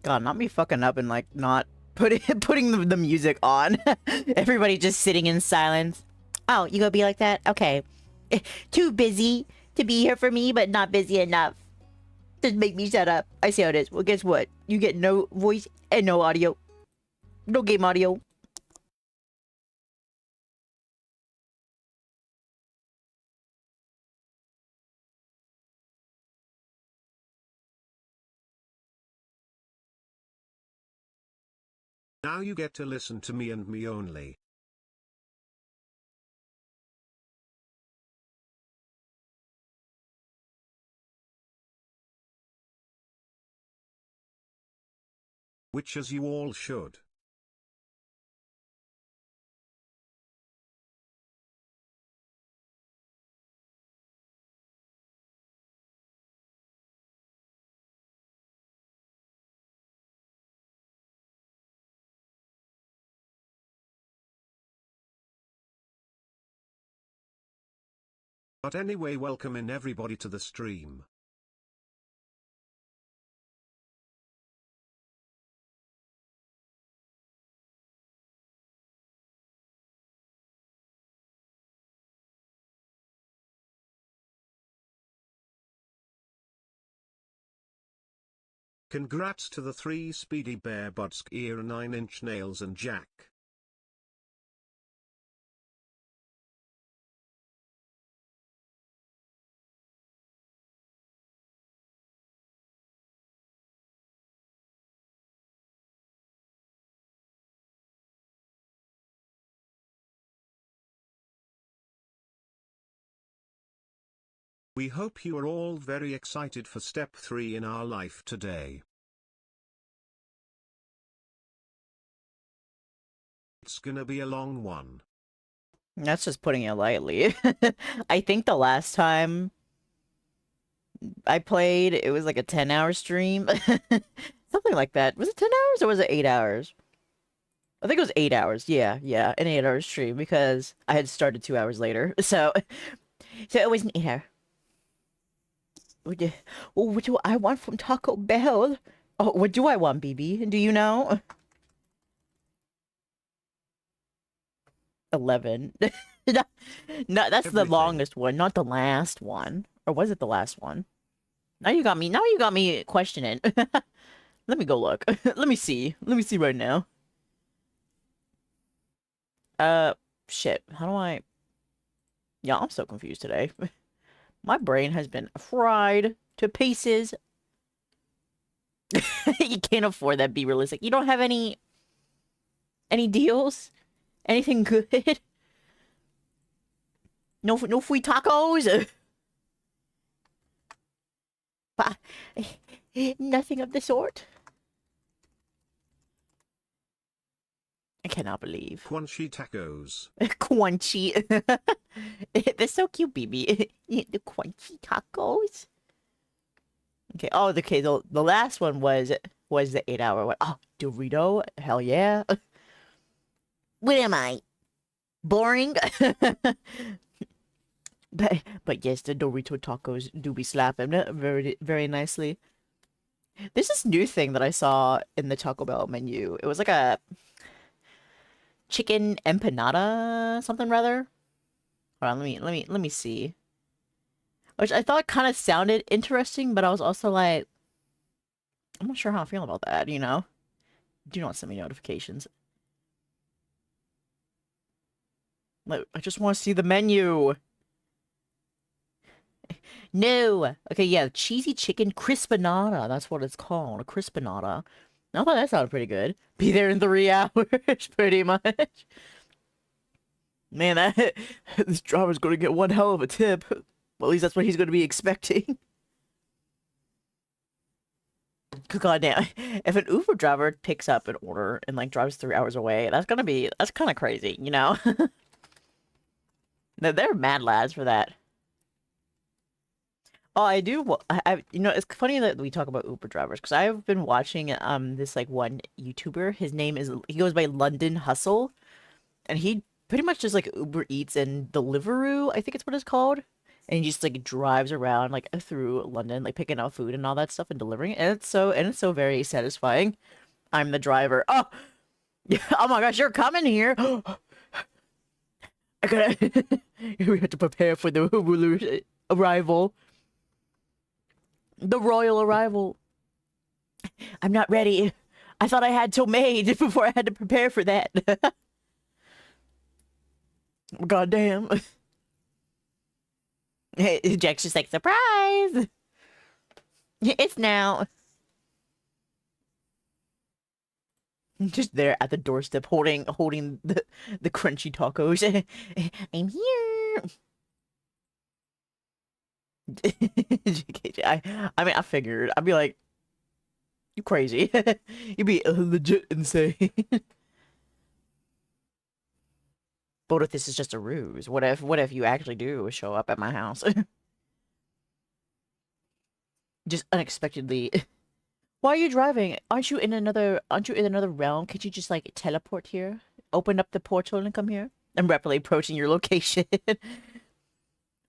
God, not me fucking up and like not putting the music on. Everybody just sitting in silence. Oh, you gonna be like that? Okay. Too busy to be here for me, but not busy enough. Just make me shut up. I see how it is. Well, guess what? You get no voice and no audio. No game audio. Now you get to listen to me and me only. Which as you all should. But anyway, welcome in everybody to the stream. Congrats to the 3 speedy bear buds, ear 9-inch nails and Jack. We hope you are all very excited for step 3 in our life today. It's gonna be a long one. That's just putting it lightly. I think the last time I played, it was like a 10-hour stream. Something like that. Was it 10 hours or was it 8 hours? I think it was 8 hours. Yeah, an 8-hour stream because I had started 2 hours later. So it was an 8 hour. What do I want from Taco Bell? Oh, what do I want, BB? Do you know? 11. No, that's the longest one, not the last one. Or was it the last one? Now you got me questioning. Let me go look. Let me see right now. Shit. How do I... Yeah, I'm so confused today. My brain has been fried to pieces. You can't afford that, be realistic. You don't have any deals? Anything good? No free tacos? Nothing of the sort. I cannot believe. Quanchy tacos. Quanchy. They're so cute, BB. The quanchy tacos. Okay. Oh, okay. The last one was the 8-hour one. Oh, Dorito. Hell yeah. What am I? Boring. But yes, the Dorito tacos do be slapping very very nicely. There's this new thing that I saw in the Taco Bell menu. It was like a chicken empanada, something rather. Hold on, let me see. Which I thought kind of sounded interesting, but I was also like, I'm not sure how I feel about that, you know? Do not send me notifications. Like, I just want to see the menu. No. Okay, yeah, cheesy chicken crispinata. That's what it's called, a crispinata. I thought that sounded pretty good. Be there in 3 hours, pretty much. Man, this driver's going to get one hell of a tip. Well, at least that's what he's going to be expecting. God damn. If an Uber driver picks up an order and like drives 3 hours away, that's kind of crazy, you know? They're mad lads for that. Oh, I do. You know, it's funny that we talk about Uber drivers because I've been watching this like one YouTuber. He goes by London Hustle, and he pretty much just like Uber Eats and Deliveroo. I think it's what it's called. And he just like drives around like through London, like picking out food and all that stuff and delivering it. And it's so very satisfying. I'm the driver. Oh, oh my gosh, you're coming here. I gotta. We have to prepare for the arrival, the royal arrival. I'm not ready. I thought I had till May before I had to prepare for that. God damn. Jack's just like, surprise! It's now. Just there at the doorstep holding the crunchy tacos. I'm here. I mean, I figured. I'd be like, you crazy. You'd be legit insane. But what if this is just a ruse? What if you actually do show up at my house? Just unexpectedly. Why are you driving? Aren't you in another realm? Could you just like teleport here? Open up the portal and come here? I'm rapidly approaching your location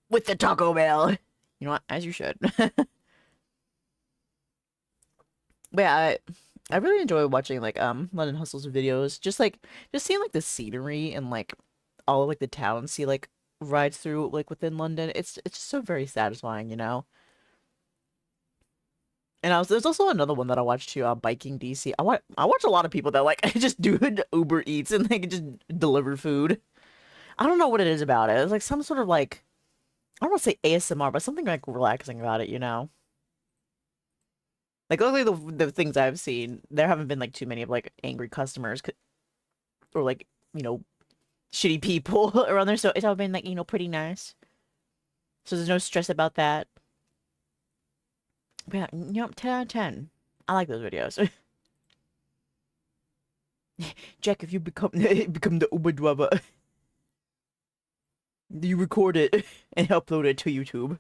with the Taco Bell. You know what? As you should. But yeah, I really enjoy watching like London Hustle's videos. Just seeing like the scenery and like all of like the towns see like rides through like within London. It's just so very satisfying, you know. And there's also another one that I watched too, Biking DC. I watch a lot of people that like just do Uber Eats and they can just deliver food. I don't know what it is about it. It's like some sort of like I don't want to say ASMR, but something like relaxing about it, you know. Like luckily the things I've seen, there haven't been like too many of like angry customers or like shitty people around there. So it's all been like pretty nice. So there's no stress about that. But yeah, 10 out of 10. I like those videos. Jack, if you become the Uber driver, you record it and upload it to YouTube.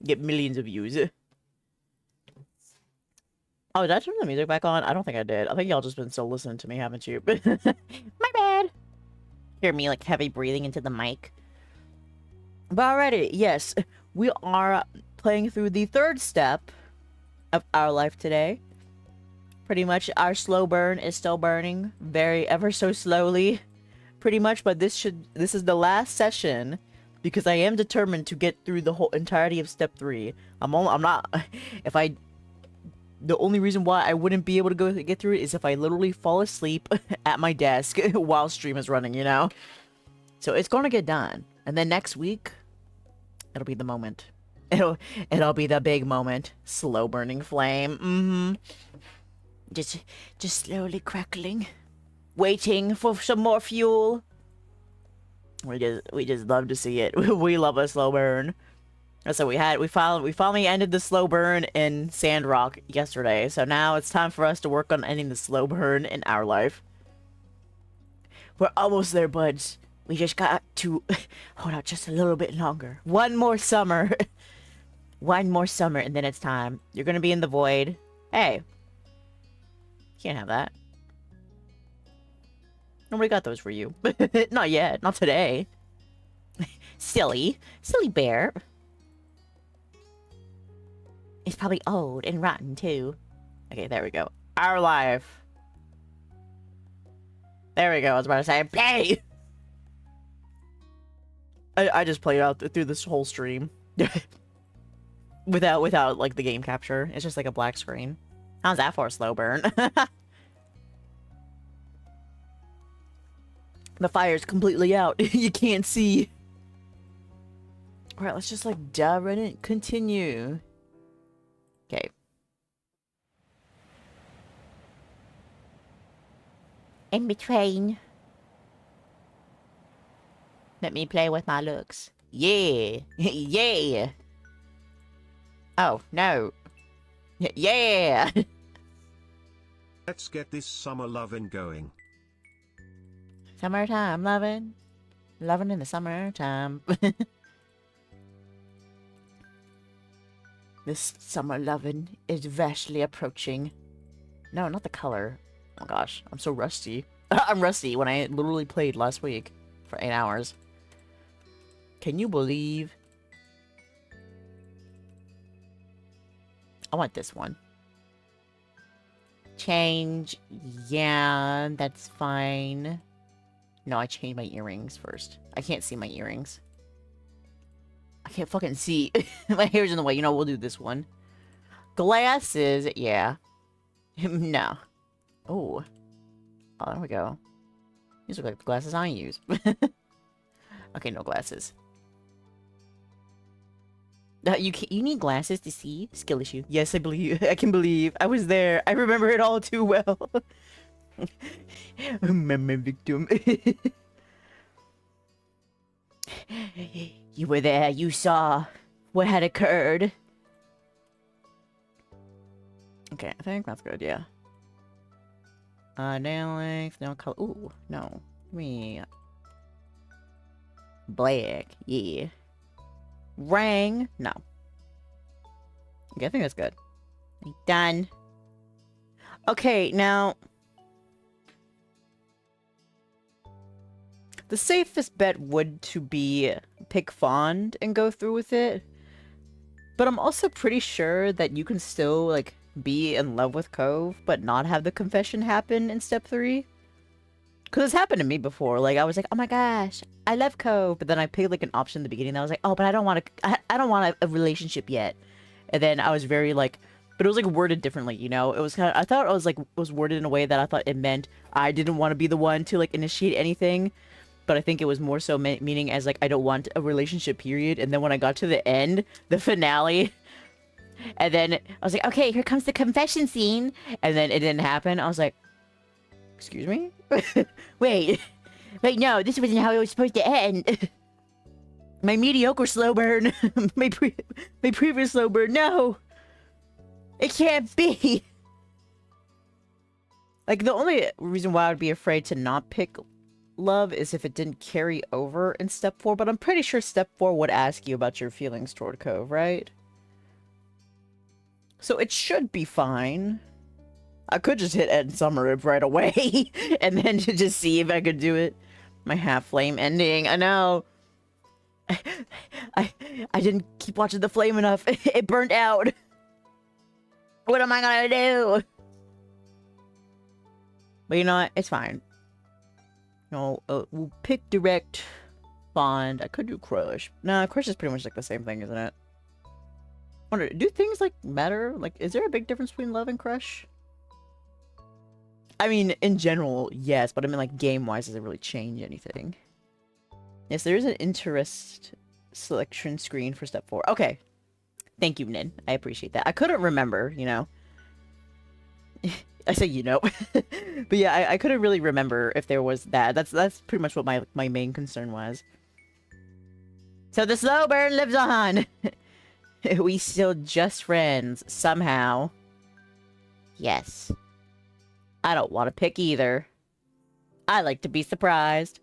Get millions of views. Oh, did I turn the music back on? I don't think I did. I think y'all just been still listening to me, haven't you? My bad. Hear me like heavy breathing into the mic. But alrighty, yes, we are playing through the third step of our life today. Pretty much our slow burn is still burning very ever so slowly. Pretty much, but this is the last session because I am determined to get through the whole entirety of step 3. I'm not the only reason why I wouldn't be able to get through it is if I literally fall asleep at my desk while stream is running, you know? So it's gonna get done. And then next week, it'll be the moment. It'll be the big moment. Slow burning flame. Just slowly crackling. Waiting for some more fuel. We just love to see it. We love a slow burn. So we finally ended the slow burn in Sandrock yesterday. So now it's time for us to work on ending the slow burn in our life. We're almost there, buds. We just got to hold out just a little bit longer. One more summer. One more summer and then it's time. You're gonna be in the void. Hey. Can't have that. Nobody got those for you. Not yet. Not today. Silly. Silly bear. It's probably old and rotten, too. Okay, there we go. Our life. There we go. I was about to say, play! I just played out through this whole stream. without, like, the game capture. It's just, like, a black screen. How's that for a slow burn? The fire's completely out. You can't see. Alright, let's just, like, dive right in. Continue. Okay. In between. Let me play with my looks. Yeah. Yeah. Oh, no. Yeah. Let's get this summer lovin' going. Summertime loving. Loving in the summertime. This summer loving is vastly approaching. No, not the color. Oh gosh, I'm so rusty. I'm rusty when I literally played last week for 8 hours. Can you believe? I want this one. Change. Yeah, that's fine. No, I changed my earrings first. I can't see my earrings. I can't fucking see. My hair's in the way. You know, we'll do this one. Glasses. Yeah. No. Oh. Oh, there we go. These look like the glasses I use. Okay, no glasses. You need glasses to see? Skill issue. Yes, I believe. I can believe. I was there. I remember it all too well. I'm a victim. You were there. You saw what had occurred. Okay, I think that's good, yeah. Nail length, nail color. Ooh, no. Me. Black, yeah. Rang, no. Okay, I think that's good. Done. Okay, now. The safest bet would to be pick Fond and go through with it. But I'm also pretty sure that you can still, like, be in love with Cove, but not have the confession happen in step 3. Because it's happened to me before. Like, I was like, oh my gosh, I love Cove. But then I picked, like, an option in the beginning that I was like, oh, but I don't want to, I don't want a relationship yet. And then I was very, like, but it was, like, worded differently, you know? It was kind of, I thought it was, like, was worded in a way that I thought it meant I didn't want to be the one to, like, initiate anything. But I think it was more so meaning as, like, I don't want a relationship, period. And then when I got to the end, the finale, and then I was like, okay, here comes the confession scene. And then it didn't happen. I was like, excuse me? Wait, no, this wasn't how it was supposed to end. My mediocre slow burn. my previous slow burn. No, it can't be. Like, the only reason why I would be afraid to not pick love is if it didn't carry over in step 4, but I'm pretty sure step 4 would ask you about your feelings toward Cove, right? So it should be fine. I could just hit end summer right away and then just see if I could do it. My half-flame ending, I know. I didn't keep watching the flame enough. It burnt out. What am I gonna do? But you know what? It's fine. No, we'll pick direct Bond. I could do Crush. Nah, Crush is pretty much like the same thing, isn't it? Wonder, do things like matter? Like, is there a big difference between love and Crush? I mean, in general, yes, but I mean, like, game-wise, does it really change anything? Yes, there is an interest selection screen for step 4. Okay. Thank you, Nin. I appreciate that. I couldn't remember, you know. I say you know. But yeah, I couldn't really remember if there was that. That's pretty much what my main concern was. So the slow burn lives on. We still just friends, somehow. Yes. I don't want to pick either. I like to be surprised.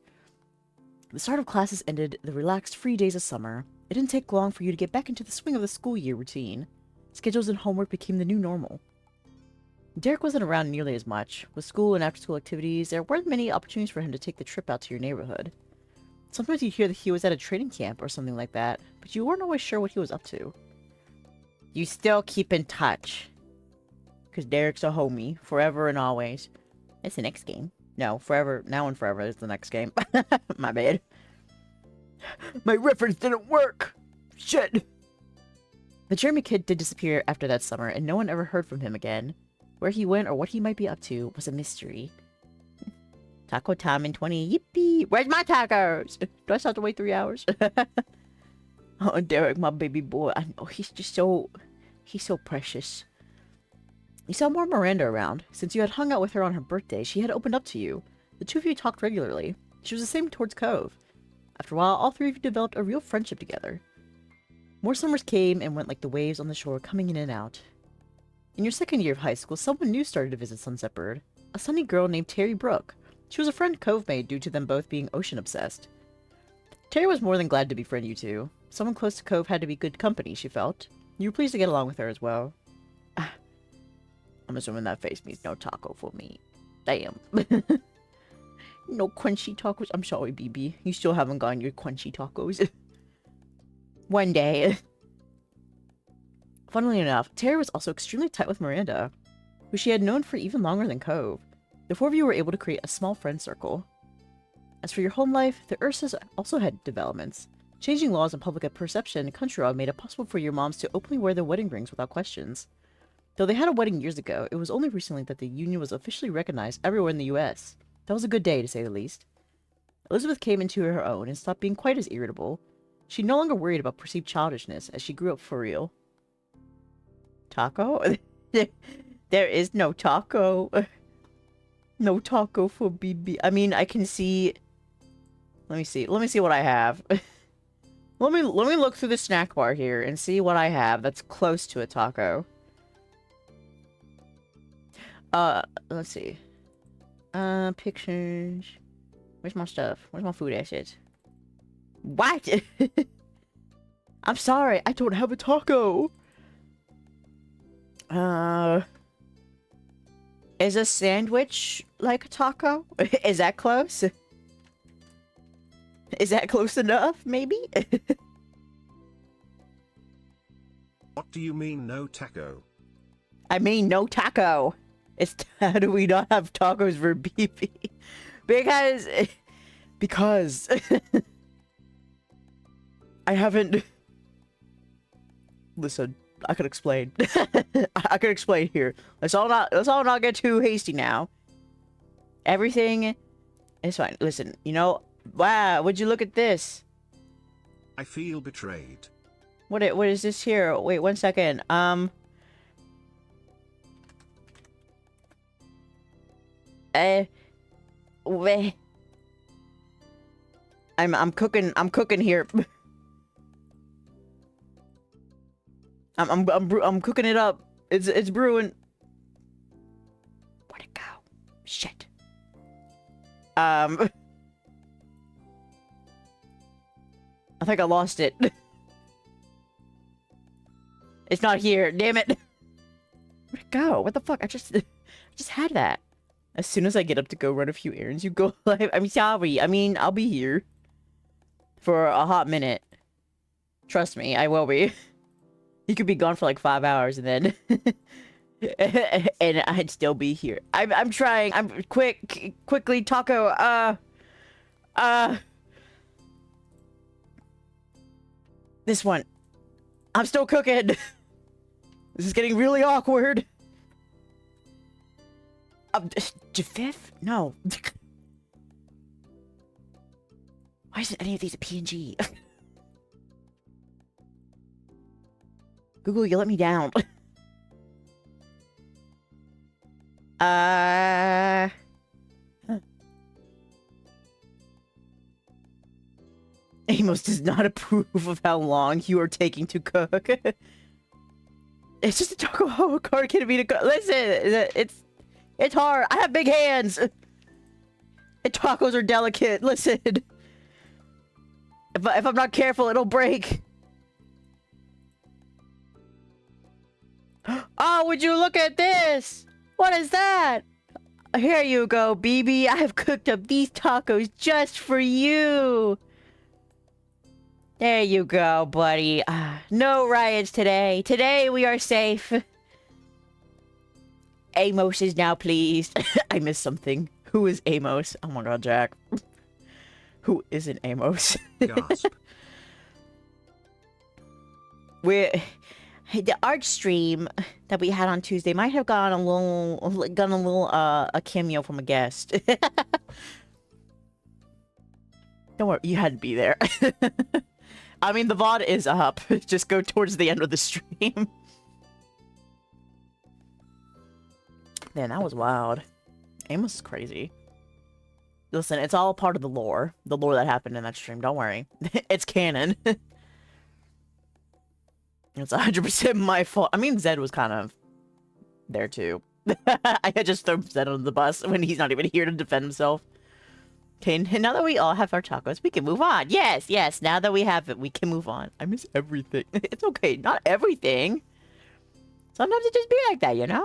The start of classes ended the relaxed, free days of summer. It didn't take long for you to get back into the swing of the school year routine. Schedules and homework became the new normal. Derek wasn't around nearly as much. With school and after-school activities, there weren't many opportunities for him to take the trip out to your neighborhood. Sometimes you'd hear that he was at a training camp or something like that, but you weren't always sure what he was up to. You still keep in touch. Because Derek's a homie, forever and always. It's the next game. No, forever, now and forever is the next game. My bad. My reference didn't work! Shit! The Jeremy kid did disappear after that summer, and no one ever heard from him again. Where he went or what he might be up to was a mystery. Taco time in 20. Yippee! Where's my tacos? Do I still have to wait 3 hours? Oh, Derek, my baby boy. I know, he's just so... He's so precious. You saw more Miranda around. Since you had hung out with her on her birthday, she had opened up to you. The two of you talked regularly. She was the same towards Cove. After a while, all three of you developed a real friendship together. More summers came and went like the waves on the shore, coming in and out. In your second year of high school, someone new started to visit Sunset Bird. A sunny girl named Terry Brooke. She was a friend Cove made due to them both being ocean-obsessed. Terry was more than glad to befriend you two. Someone close to Cove had to be good company, she felt. You were pleased to get along with her as well. I'm assuming that face means no taco for me. Damn. No crunchy tacos. I'm sorry, BB. You still haven't gotten your crunchy tacos. One day. Funnily enough, Terry was also extremely tight with Miranda, who she had known for even longer than Cove. The four of you were able to create a small friend circle. As for your home life, the Ursas also had developments. Changing laws and public perception in Countrywide made it possible for your moms to openly wear their wedding rings without questions. Though they had a wedding years ago, it was only recently that the union was officially recognized everywhere in the US. That was a good day, to say the least. Elizabeth came into her own and stopped being quite as irritable. She no longer worried about perceived childishness, as she grew up for real. Taco? There is no taco. No taco for BB. I mean, I can see... Let me see. Let me see what I have. Let me look through the snack bar here and see what I have that's close to a taco. Let's see. Pictures. Where's my stuff? Where's my food assets? What? I'm sorry, I don't have a taco. Is a sandwich like a taco? Is that close? Is that close enough, maybe? What do you mean no taco? I mean no taco. It's how do we not have tacos for BB? Because I haven't... Listen, I could explain. I could explain here. Let's all not get too hasty now. Everything is fine. Listen, you know, wow, would you look at this? I feel betrayed. What is this here? Wait, 1 second. Wait. I'm cooking here. I'm cooking it up. It's brewing. Where'd it go? Shit. I think I lost it. It's not here. Damn it. Where'd it go? What the fuck? I just had that. As soon as I get up to go run a few errands, you go live. I'm sorry. I mean, I'll be here for a hot minute. Trust me, I will be. You could be gone for like 5 hours and then... and I'd still be here. I'm trying. I'm quickly taco. This one. I'm still cooking. This is getting really awkward. Jafif? No. Why isn't any of these a PNG? Google, you let me down. Amos does not approve of how long you are taking to cook. It's just a taco. How hard can it be to cook? Listen, it's hard. I have big hands. And tacos are delicate. Listen. If I'm not careful, it'll break. Oh, would you look at this? What is that? Here you go, BB. I have cooked up these tacos just for you. There you go, buddy. No riots today. Today we are safe. Amos is now pleased. I missed something. Who is Amos? Oh my god, Jack. Who isn't Amos? Gasp. The art stream that we had on Tuesday might have gotten a little a cameo from a guest. Don't worry, you had to be there. I mean, the VOD is up. Just go towards the end of the stream. Man, that was wild. Amos is crazy. Listen, it's all part of the lore. The lore that happened in that stream. Don't worry. It's canon. It's 100% my fault. I mean, Zed was kind of there too. I had just thrown Zed under the bus when he's not even here to defend himself. Okay, now that we all have our tacos, we can move on. Yes, yes, now that we have it, we can move on. I miss everything. It's okay, not everything. Sometimes it just be like that, you know?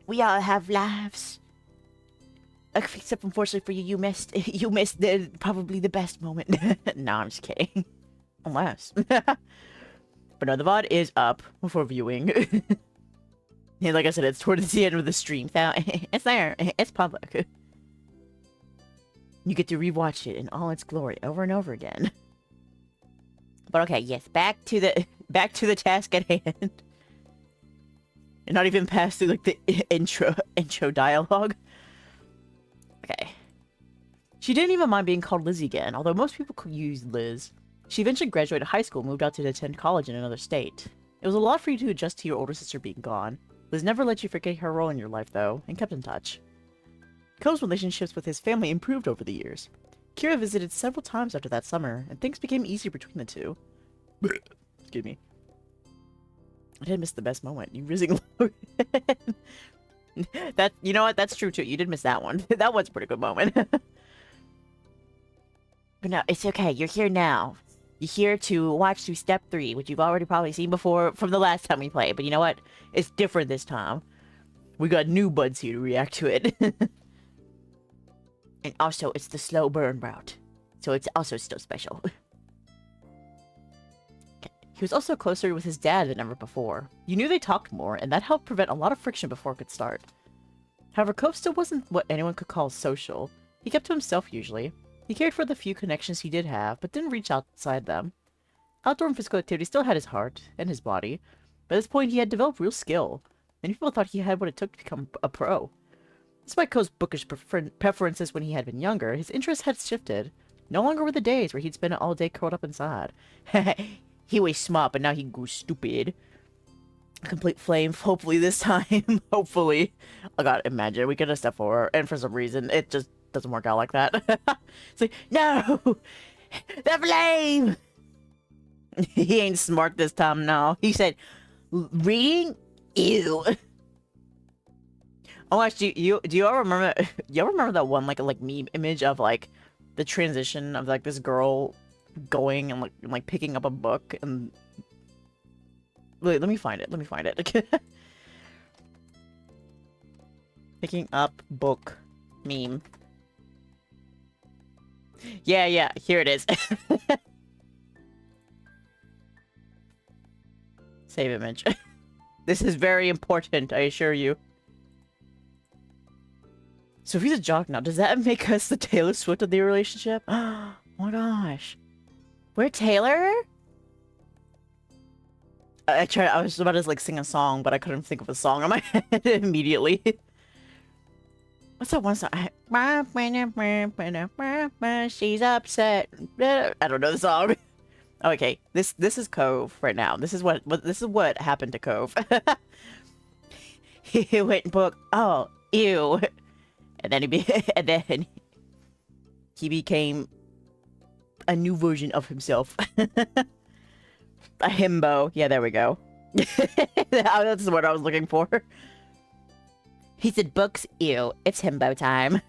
We all have lives. Except unfortunately for you, you missed probably the best moment. No, I'm just kidding. Unless. But no, the VOD is up before viewing. Yeah, like I said, it's towards the end of the stream, so it's there. It's public. You get to rewatch it in all its glory over and over again. But okay, yes, back to the task at hand. And not even past through like the intro dialogue. Okay. She didn't even mind being called Lizzie again, although most people could use Liz. She eventually graduated high school and moved out to attend college in another state. It was a lot for you to adjust to your older sister being gone. Liz never let you forget her role in your life, though, and kept in touch. Cove's relationships with his family improved over the years. Kira visited several times after that summer, and things became easier between the two. Excuse me. I did miss the best moment. You rizzing that, you know what? That's true, too. You did miss that one. That was a pretty good moment. But no, it's okay. You're here now. You're here to watch through Step 3, which you've already probably seen before from the last time we played. But you know what? It's different this time. We got new buds here to react to it. And also, it's the slow burn route. So it's also still special. He was also closer with his dad than ever before. You knew they talked more, and that helped prevent a lot of friction before it could start. However, Cove still wasn't what anyone could call social. He kept to himself usually. He cared for the few connections he did have, but didn't reach outside them. Outdoor and physical activity still had his heart, and his body. By this point, he had developed real skill. Many people thought he had what it took to become a pro. Despite Cove's bookish preferences when he had been younger, his interests had shifted. No longer were the days where he'd spend it all day curled up inside. He was smart, but now he grew stupid. A complete flame, hopefully this time. Hopefully. I gotta imagine, we could have stepped forward, and for some reason, it just doesn't work out like that. It's like, no! The flame! He ain't smart this time, no. He said, reading? Ew. Oh, actually, do you all remember, y'all remember that one, like meme image of, like, the transition of, like, this girl going and, like picking up a book, and... Wait, let me find it. Picking up book meme. Yeah, here it is. Save image. This is very important, I assure you. So if he's a jock now, does that make us the Taylor Swift of the relationship? Oh my gosh. We're Taylor? I was about to like sing a song, but I couldn't think of a song on my head immediately. What's that one song? She's upset. I don't know the song. Okay, this is Cove right now. This is what happened to Cove. He went and booked. Oh, ew. And then he became a new version of himself. A himbo. Yeah, there we go. That's what I was looking for. He said books, ew. It's himbo time.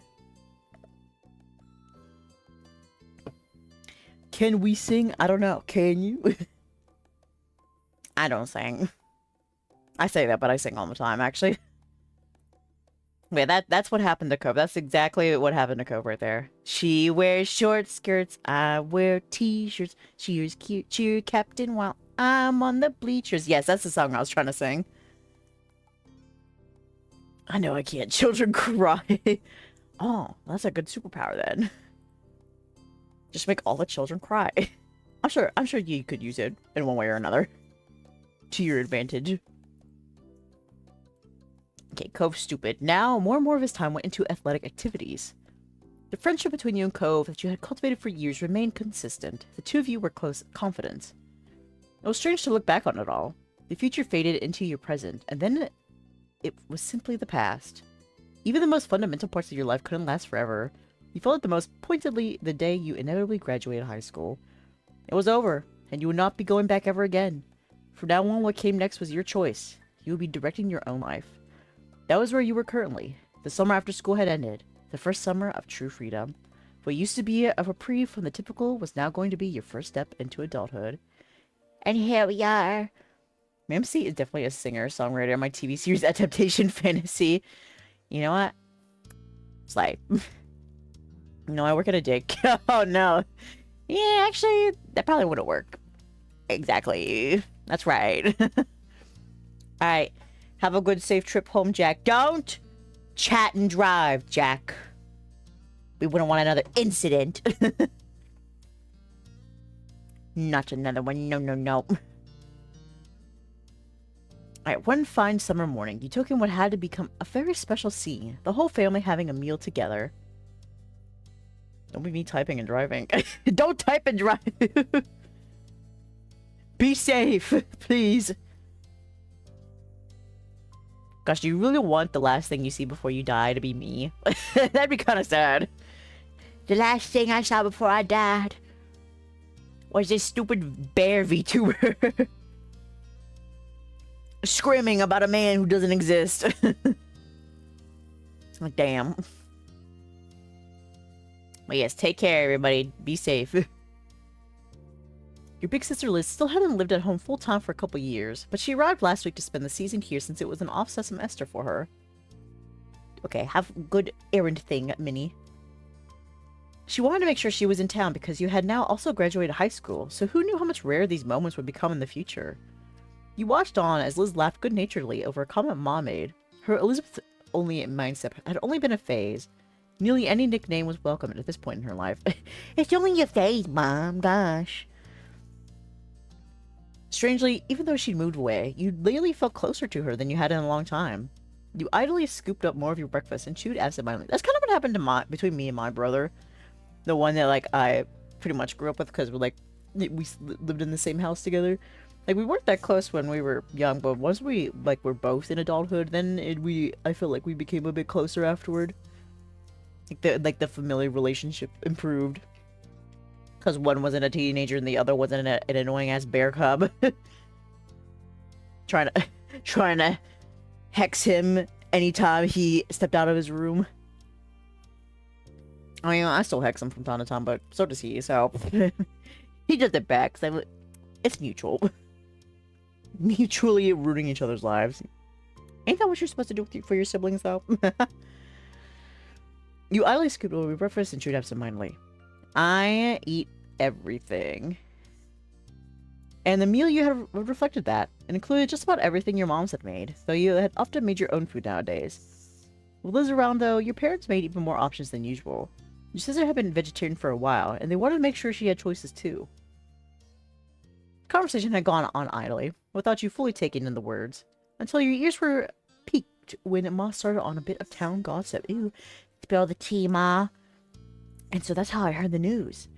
Can we sing? I don't know. Can you? I don't sing. I say that, but I sing all the time, actually. Yeah, that's what happened to Cove. That's exactly what happened to Cove right there. She wears short skirts, I wear t-shirts. She wears cute cheer captain while I'm on the bleachers. Yes, that's the song I was trying to sing. I know I can't. Children cry. Oh, that's a good superpower then. Just make all the children cry. I'm sure you could use it in one way or another. To your advantage. Okay, Cove's stupid. Now, more and more of his time went into athletic activities. The friendship between you and Cove that you had cultivated for years remained consistent. The two of you were close confidants. It was strange to look back on it all. The future faded into your present, and then it was simply the past. Even the most fundamental parts of your life couldn't last forever. You felt it the most pointedly the day you inevitably graduated high school. It was over, and you would not be going back ever again. From now on, what came next was your choice. You would be directing your own life. That was where you were currently. The summer after school had ended. The first summer of true freedom. What used to be a reprieve from the typical was now going to be your first step into adulthood. And here we are. Mamsie is definitely a singer-songwriter in my TV series adaptation fantasy. You know what? Slay. No, I work at a dick. Oh no. Yeah, actually, that probably wouldn't work. Exactly. That's right. Alright. Have a good, safe trip home, Jack. Don't chat and drive, Jack. We wouldn't want another incident. Not another one. No, no, no. Alright, one fine summer morning, you took in what had to become a very special scene. The whole family having a meal together. Don't be me typing and driving. Don't type and drive. Be safe, please. Gosh, do you really want the last thing you see before you die to be me? That'd be kind of sad. The last thing I saw before I died was this stupid bear VTuber screaming about a man who doesn't exist. Like, damn. But yes, take care, everybody. Be safe. Your big sister Liz still hadn't lived at home full-time for a couple years, but she arrived last week to spend the season here since it was an off semester for her. Okay, have a good errand thing, Minnie. She wanted to make sure she was in town because you had now also graduated high school, so who knew how much rarer these moments would become in the future? You watched on as Liz laughed good-naturedly over a comment Mom made. Her Elizabeth-only mindset had only been a phase. Nearly any nickname was welcome at this point in her life. It's only a phase, Mom, gosh. Strangely, even though she'd moved away, you lately felt closer to her than you had in a long time. You idly scooped up more of your breakfast and chewed absentmindedly. That's kind of what happened to between me and my brother. The one that, like, I pretty much grew up with because we lived in the same house together. Like, we weren't that close when we were young, but once we, like, were both in adulthood, then I feel like we became a bit closer afterward. Like, the familiar relationship improved. Because one wasn't a teenager and the other wasn't an annoying-ass bear cub. trying to hex him anytime he stepped out of his room. I mean, I still hex him from time to time, but so does he, so... he does it back, so it's mutual. Mutually ruining each other's lives. Ain't that what you're supposed to do for your siblings, though? You idly scooped over your breakfast and chewed absentmindedly. I eat everything. And the meal you had reflected that, and included just about everything your moms had made, though you had often made your own food nowadays. With Liz around, though, your parents made even more options than usual. Your sister had been vegetarian for a while, and they wanted to make sure she had choices too. The conversation had gone on idly, without you fully taking in the words, until your ears were piqued when Ma started on a bit of town gossip. Ew, spill the tea, Ma. And so that's how I heard the news.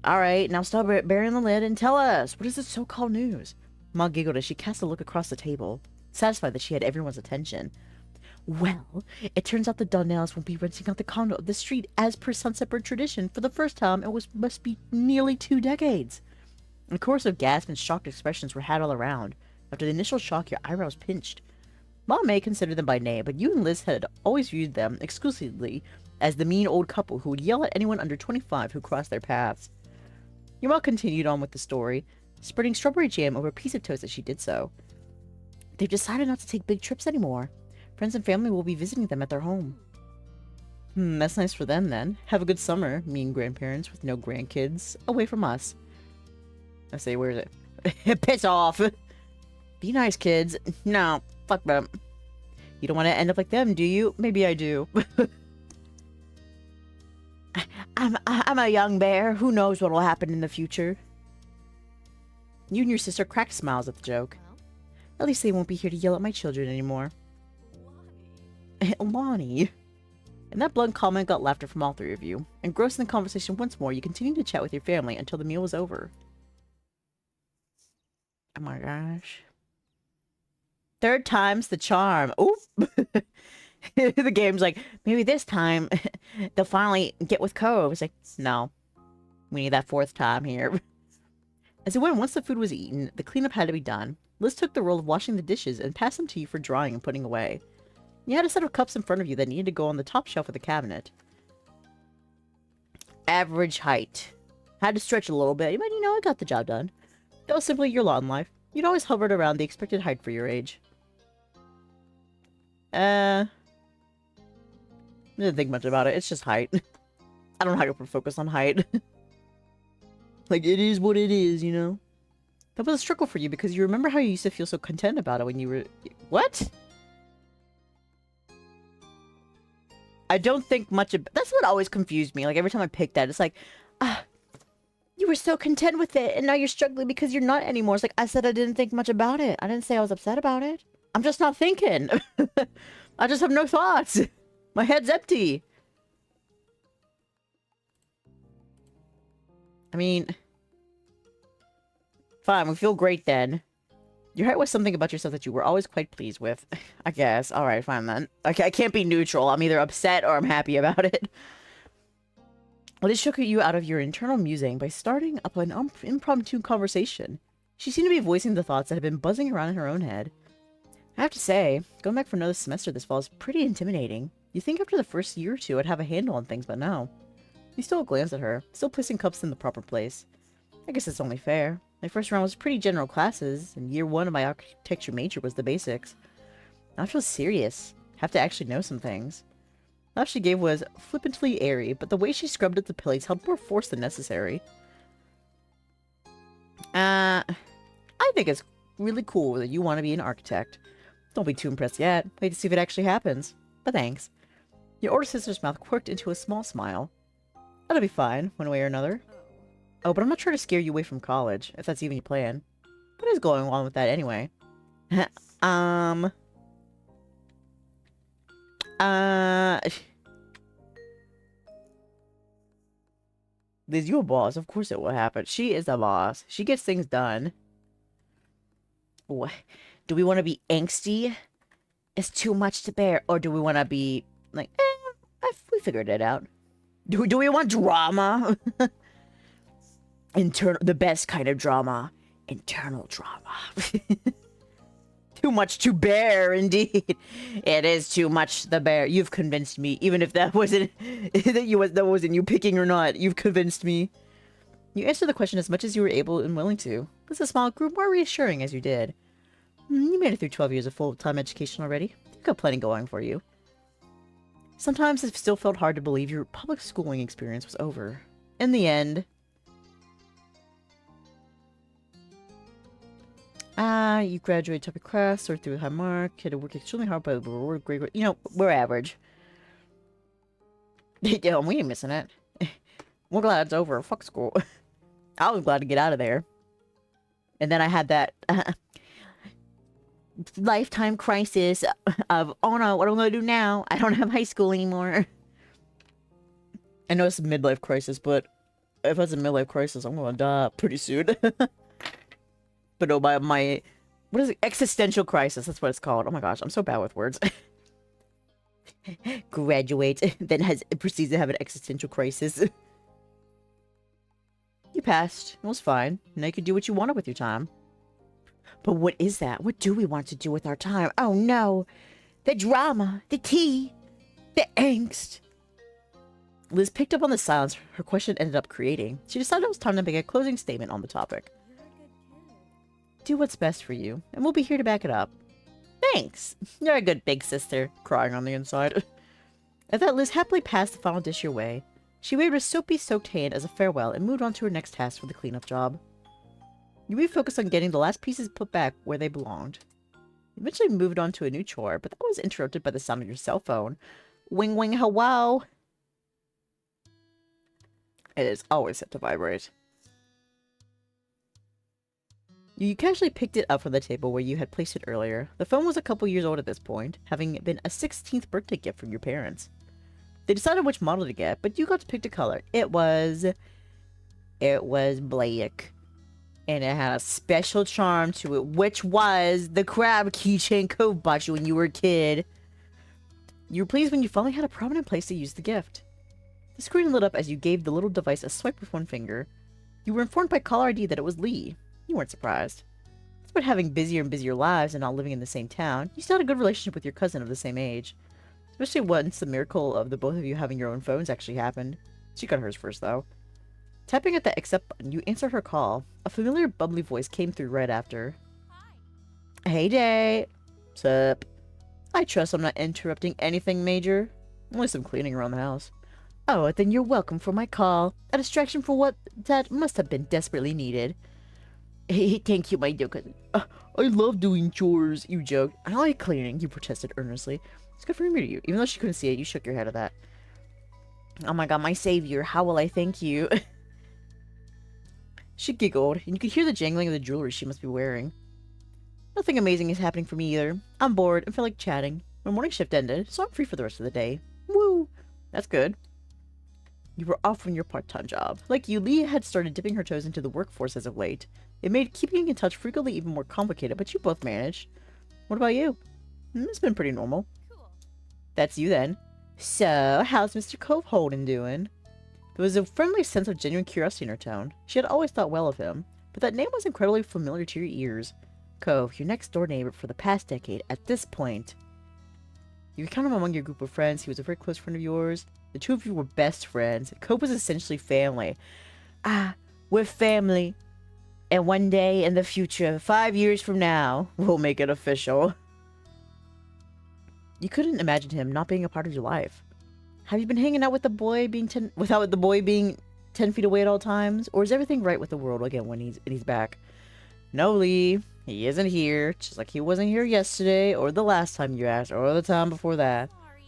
Alright, now stop burying the lid and tell us, what is this so-called news? Ma giggled as she cast a look across the table, satisfied that she had everyone's attention. Well, it turns out the Donnells won't be renting out the condo of the street as per Sunset Bird tradition for the first time in must be nearly 2 decades. A chorus of gasps and shocked expressions were had all around. After the initial shock, your eyebrows pinched. Mom may consider them by name, but you and Liz had always viewed them exclusively as the mean old couple who would yell at anyone under 25 who crossed their paths. Your mom continued on with the story, spreading strawberry jam over a piece of toast as she did so. They've decided not to take big trips anymore. Friends and family will be visiting them at their home. That's nice for them then. Have a good summer, me and grandparents with no grandkids, away from us. I say, where is it? Piss off! Be nice, kids. No, fuck them. You don't want to end up like them, do you? Maybe I do. I'm a young bear. Who knows what will happen in the future? You and your sister cracked smiles at the joke. At least they won't be here to yell at my children anymore. Lonnie. And that blunt comment got laughter from all three of you. Engrossed in the conversation once more, you continued to chat with your family until the meal was over. Oh my gosh. Third time's the charm. Oop! The game's like, maybe this time they'll finally get with Cove. It's like, no. We need that 4th time here. As it went, once the food was eaten, the cleanup had to be done. Liz took the role of washing the dishes and passed them to you for drying and putting away. You had a set of cups in front of you that needed to go on the top shelf of the cabinet. Average height. Had to stretch a little bit, but you know, it got the job done. That was simply your lot in life. You'd always hovered around the expected height for your age. I didn't think much about it. It's just height. I don't hyper focus on height. Like, it is what it is, you know? That was a struggle for you because you remember how you used to feel so content about it when you were... What? I don't think much of... That's what always confused me. Like, every time I picked that, it's like, ah, you were so content with it, and now you're struggling because you're not anymore. It's like, I said I didn't think much about it. I didn't say I was upset about it. I'm just not thinking. I just have no thoughts. My head's empty. I mean... Fine, we feel great then. Your height was something about yourself that you were always quite pleased with. I guess. Alright, fine then. I can't be neutral. I'm either upset or I'm happy about it. Well, this shook you out of your internal musing by starting up an impromptu conversation. She seemed to be voicing the thoughts that had been buzzing around in her own head. I have to say, going back for another semester this fall is pretty intimidating. You think after the first year or two I'd have a handle on things, but no. You still glance at her, still placing cups in the proper place. I guess it's only fair. My first round was pretty general classes, and year one of my architecture major was the basics. Now I feel serious. Have to actually know some things. The laugh she gave was flippantly airy, but the way she scrubbed at the plates held more force than necessary. I think it's really cool that you want to be an architect. Don't be too impressed yet. Wait to see if it actually happens. But thanks. Your older sister's mouth quirked into a small smile. That'll be fine, one way or another. Oh, but I'm not trying to scare you away from college, if that's even your plan. What is going on with that anyway? Liz, you a boss. Of course it will happen. She is a boss. She gets things done. What? Do we want to be angsty? It's too much to bear. Or do we want to be like, we figured it out. Do we want drama? The best kind of drama. Internal drama. Too much to bear, indeed. It is too much to bear. You've convinced me, even if that wasn't that wasn't you picking or not. You've convinced me. You answered the question as much as you were able and willing to. Liz's smile grew more reassuring as you did. You made it through 12 years of full-time education already. You've got plenty going for you. Sometimes it still felt hard to believe your public schooling experience was over. In the end, you graduated top of class, sorted through a high mark, had to work extremely hard, but we're great. You know, we're average. Yeah, we ain't missing it. We're glad it's over. Fuck school. I was glad to get out of there. And then I had that lifetime crisis of, oh no, what am I going to do now? I don't have high school anymore. I know it's a midlife crisis, but if it's a midlife crisis, I'm going to die pretty soon. But no, my what is it? Existential crisis. That's what it's called. Oh my gosh, I'm so bad with words. Graduate, then proceeds to have an existential crisis. You passed. It was fine. Now you can do what you wanted with your time. But what is that? What do we want to do with our time? Oh no! The drama, the tea, the angst. Liz picked up on the silence her question ended up creating. She decided it was time to make a closing statement on the topic. Do what's best for you, and we'll be here to back it up. Thanks! You're a good big sister, crying on the inside. At that, Liz happily passed the final dish your way. She waved a soapy-soaked hand as a farewell and moved on to her next task for the cleanup job. You refocused on getting the last pieces put back where they belonged. You eventually moved on to a new chore, but that was interrupted by the sound of your cell phone. Wing wing hello! It is always set to vibrate. You casually picked it up from the table where you had placed it earlier. The phone was a couple years old at this point, having been a 16th birthday gift from your parents. They decided which model to get, but you got to pick the color. It was black. And it had a special charm to it, which was the crab keychain Cove bought you when you were a kid. You were pleased when you finally had a prominent place to use the gift. The screen lit up as you gave the little device a swipe with one finger. You were informed by caller ID that it was Lee. You weren't surprised. Despite having busier and busier lives and not living in the same town, you still had a good relationship with your cousin of the same age. Especially once the miracle of the both of you having your own phones actually happened. She got hers first, though. Tapping at the accept button, you answered her call. A familiar, bubbly voice came through right after. Hi. Hey, Dae. Sup? I trust I'm not interrupting anything major. Only some cleaning around the house. Oh, then you're welcome for my call. A distraction for what that must have been desperately needed. Hey, thank you, my dear cousin. I love doing chores, you joked. I like cleaning, you protested earnestly. It's good for me to you. Even though she couldn't see it, you shook your head at that. Oh my god, my savior, how will I thank you? She giggled, and you could hear the jangling of the jewelry she must be wearing. Nothing amazing is happening for me either. I'm bored and feel like chatting. My morning shift ended, so I'm free for the rest of the day. Woo! That's good. You were off from your part-time job. Like you, Lee had started dipping her toes into the workforce as of late. It made keeping in touch frequently even more complicated, but you both managed. What about you? It's been pretty normal. Cool. That's you then. So, how's Mr. Coveholden doing? There was a friendly sense of genuine curiosity in her tone. She had always thought well of him, but that name was incredibly familiar to your ears. Cove, your next-door neighbor for the past decade. At this point, you count him among your group of friends. He was a very close friend of yours. The two of you were best friends. Cove was essentially family. Ah, we're family. And one day in the future, 5 years from now, we'll make it official. You couldn't imagine him not being a part of your life. Have you been hanging out with the boy without the boy being 10 feet away at all times? Or is everything right with the world again when he's back? No, Lee. He isn't here. Just like he wasn't here yesterday, or the last time you asked, or the time before that. Sorry.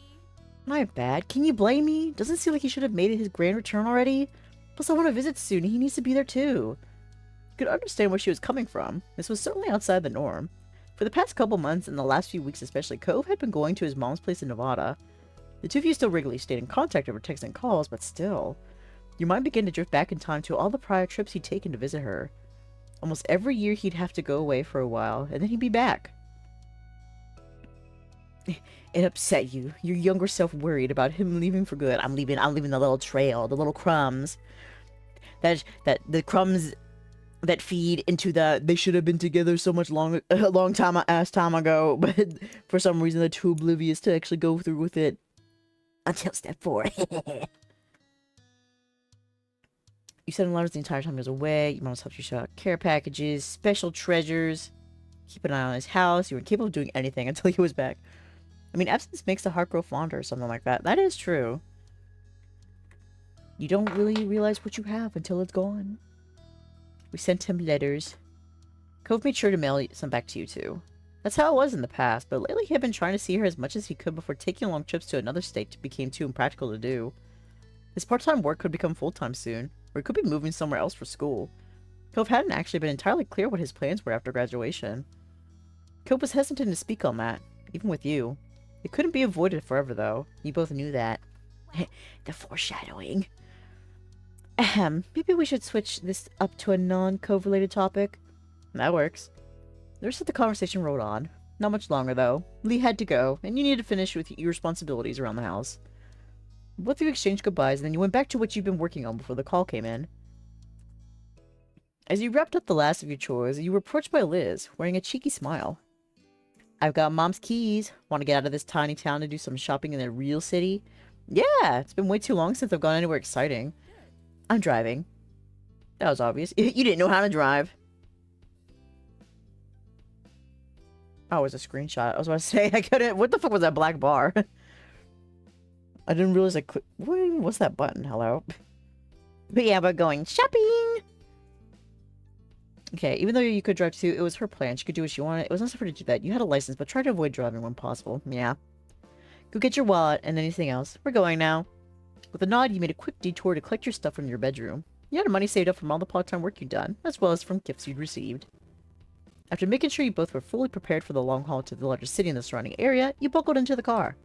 My bad. Can you blame me? Doesn't seem like he should have made his grand return already. Plus, I want to visit soon. He needs to be there too. You could understand where she was coming from. This was certainly outside the norm. For the past couple months, and the last few weeks especially, Cove had been going to his mom's place in Nevada. The two of you still regularly stayed in contact over texts and calls, but still. Your mind began to drift back in time to all the prior trips he'd taken to visit her. Almost every year he'd have to go away for a while, and then he'd be back. It upset you. Your younger self worried about him leaving for good. I'm leaving the little trail, the little crumbs. The crumbs that feed into the they should have been together so much a long time ago, but for some reason they're too oblivious to actually go through with it. Until step 4. You sent him letters the entire time he was away. Your mom's helped you shut out care packages, special treasures, keep an eye on his house. You were incapable of doing anything until he was back. I mean, absence makes the heart grow fonder or something like that. That is true. You don't really realize what you have until it's gone. We sent him letters. Cove made sure to mail some back to you too. That's how it was in the past, but lately he had been trying to see her as much as he could before taking long trips to another state became too impractical to do. His part-time work could become full-time soon, or he could be moving somewhere else for school. Cove hadn't actually been entirely clear what his plans were after graduation. Cove was hesitant to speak on that, even with you. It couldn't be avoided forever, though. You both knew that. The foreshadowing. Ahem. Maybe we should switch this up to a non-Cove-related topic. That works. The rest of the conversation rolled on. Not much longer, though. Lee had to go, and you needed to finish with your responsibilities around the house. Both of you exchanged goodbyes, and then you went back to what you'd been working on before the call came in. As you wrapped up the last of your chores, you were approached by Liz, wearing a cheeky smile. I've got Mom's keys. Want to get out of this tiny town to do some shopping in the real city? Yeah, it's been way too long since I've gone anywhere exciting. I'm driving. That was obvious. You didn't know how to drive. Oh, it was a screenshot. I was about to say, I couldn't... What the fuck was that black bar? I didn't realize I could... What's that button? Hello? But yeah, we're going shopping! Okay, even though you could drive too, it was her plan. She could do what she wanted. It was necessary to do that. You had a license, but try to avoid driving when possible. Yeah. Go get your wallet and anything else. We're going now. With a nod, you made a quick detour to collect your stuff from your bedroom. You had money saved up from all the part-time work you'd done, as well as from gifts you'd received. After making sure you both were fully prepared for the long haul to the larger city in the surrounding area, you buckled into the car.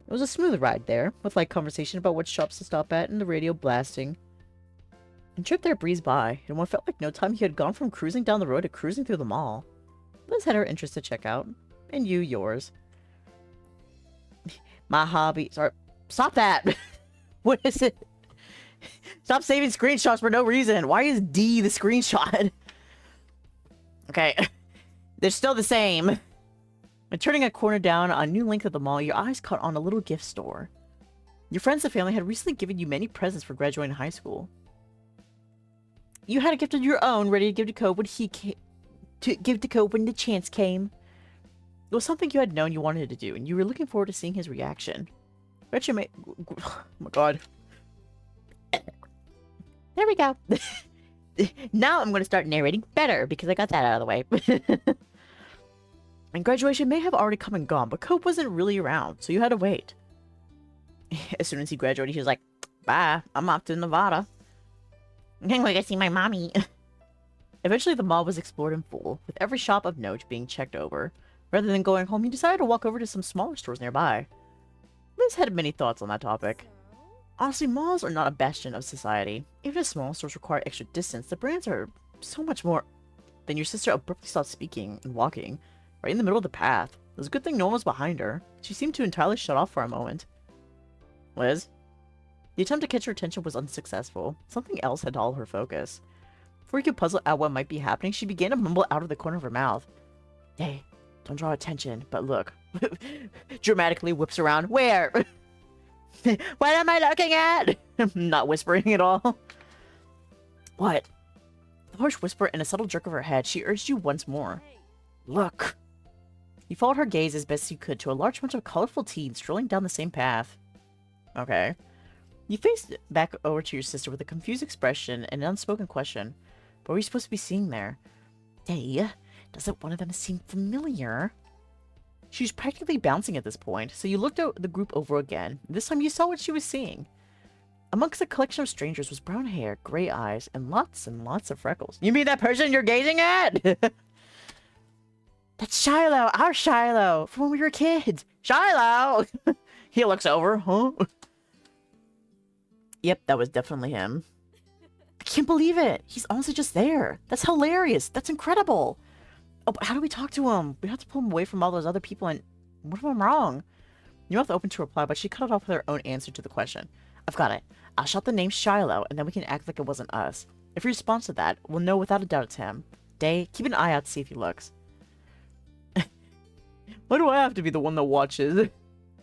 It was a smooth ride there, with light conversation about what shops to stop at and the radio blasting. And trip there breezed by, and what felt like no time, you had gone from cruising down the road to cruising through the mall. Liz had her interest to check out, and you yours. My hobby... Sorry. Stop that! What is it? Stop saving screenshots for no reason. Why is D the screenshot? Okay. They're still the same. And turning a corner down on a new length of the mall, your eyes caught on a little gift store. Your friends and family had recently given you many presents for graduating high school. You had a gift of your own ready to give to Cove when the chance came. It was something you had known you wanted to do, and you were looking forward to seeing his reaction. Oh my god. There we go. Now I'm going to start narrating better because I got that out of the way. And graduation may have already come and gone, but Cope wasn't really around, so you had to wait. As soon as he graduated, he was like, bye, I'm off to Nevada. I'm going to see my mommy. Eventually, the mall was explored in full, with every shop of note being checked over. Rather than going home, he decided to walk over to some smaller stores nearby. Liz had many thoughts on that topic. Honestly, malls are not a bastion of society. Even if small stores require extra distance, the brands are so much more. Then your sister abruptly stopped speaking and walking, right in the middle of the path. It was a good thing no one was behind her. She seemed to entirely shut off for a moment. Liz? The attempt to catch her attention was unsuccessful. Something else had all her focus. Before he could puzzle out what might be happening, she began to mumble out of the corner of her mouth. Hey, don't draw attention, but look. Dramatically whips around. Where? What am I looking at? Not whispering at all. What? The harsh whisper and a subtle jerk of her head, she urged you once more. Look. You followed her gaze as best you could to a large bunch of colorful teens strolling down the same path. Okay. You faced back over to your sister with a confused expression and an unspoken question. What were you supposed to be seeing there? Dae, doesn't one of them seem familiar? She was practically bouncing at this point, so you looked at the group over again. This time you saw what she was seeing. Amongst the collection of strangers was brown hair, gray eyes, and lots of freckles. You mean that person you're gazing at? That's Shiloh, our Shiloh, from when we were kids. Shiloh! He looks over, huh? Yep, that was definitely him. I can't believe it. He's honestly just there. That's hilarious. That's incredible. Oh, but how do we talk to him? We have to pull him away from all those other people and... What if I'm wrong? Your mouth opened to reply, but she cut it off with her own answer to the question. I've got it. I'll shout the name Shiloh, and then we can act like it wasn't us. If he responds to that, we'll know without a doubt it's him. Dae, keep an eye out to see if he looks. Why do I have to be the one that watches?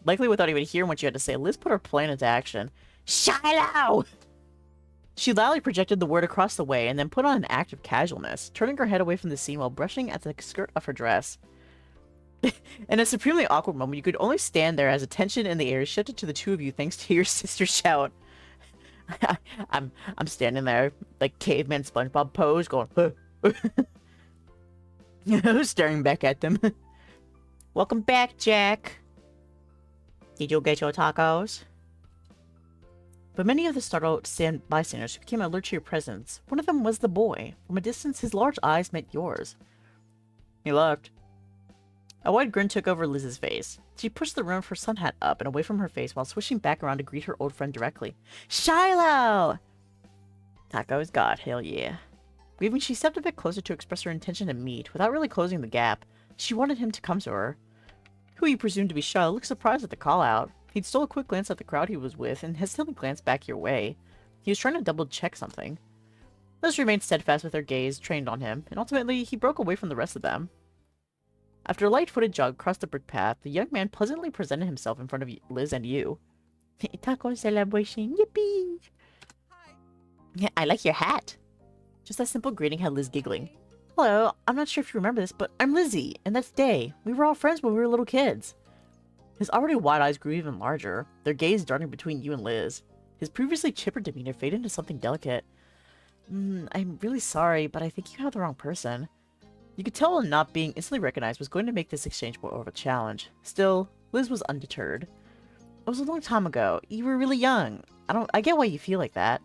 Likely without even hearing what you had to say, Liz put her plan into action. Shiloh! She loudly projected the word across the way and then put on an act of casualness, turning her head away from the scene while brushing at the skirt of her dress. In a supremely awkward moment, you could only stand there as attention in the air shifted to the two of you thanks to your sister's shout. I'm standing there, like caveman SpongeBob pose, going, staring back at them. Welcome back, Jack. Did you get your tacos? But many of the startled bystanders became alert to your presence. One of them was the boy. From a distance, his large eyes met yours. He looked. A wide grin took over Liz's face. She pushed the rim of her sun hat up and away from her face while swishing back around to greet her old friend directly. Shiloh! Tacos God, hell yeah. Even she stepped a bit closer to express her intention to meet, without really closing the gap. She wanted him to come to her. Who he presumed to be Shiloh looked surprised at the call-out. He'd stole a quick glance at the crowd he was with and hesitantly glanced back your way. He was trying to double-check something. Liz remained steadfast with her gaze trained on him, and ultimately he broke away from the rest of them. After a light-footed jog across the brick path, the young man pleasantly presented himself in front of Liz and you. Taco celebration, yippee! Hi. I like your hat. Just that simple greeting had Liz giggling. Hello, I'm not sure if you remember this, but I'm Lizzie, and that's Dae. We were all friends when we were little kids. His already wide eyes grew even larger, their gaze darting between you and Liz. His previously chipper demeanor faded into something delicate. I'm really sorry, but I think you have the wrong person. You could tell not being instantly recognized was going to make this exchange more of a challenge. Still, Liz was undeterred. It was a long time ago. You were really young. I get why you feel like that.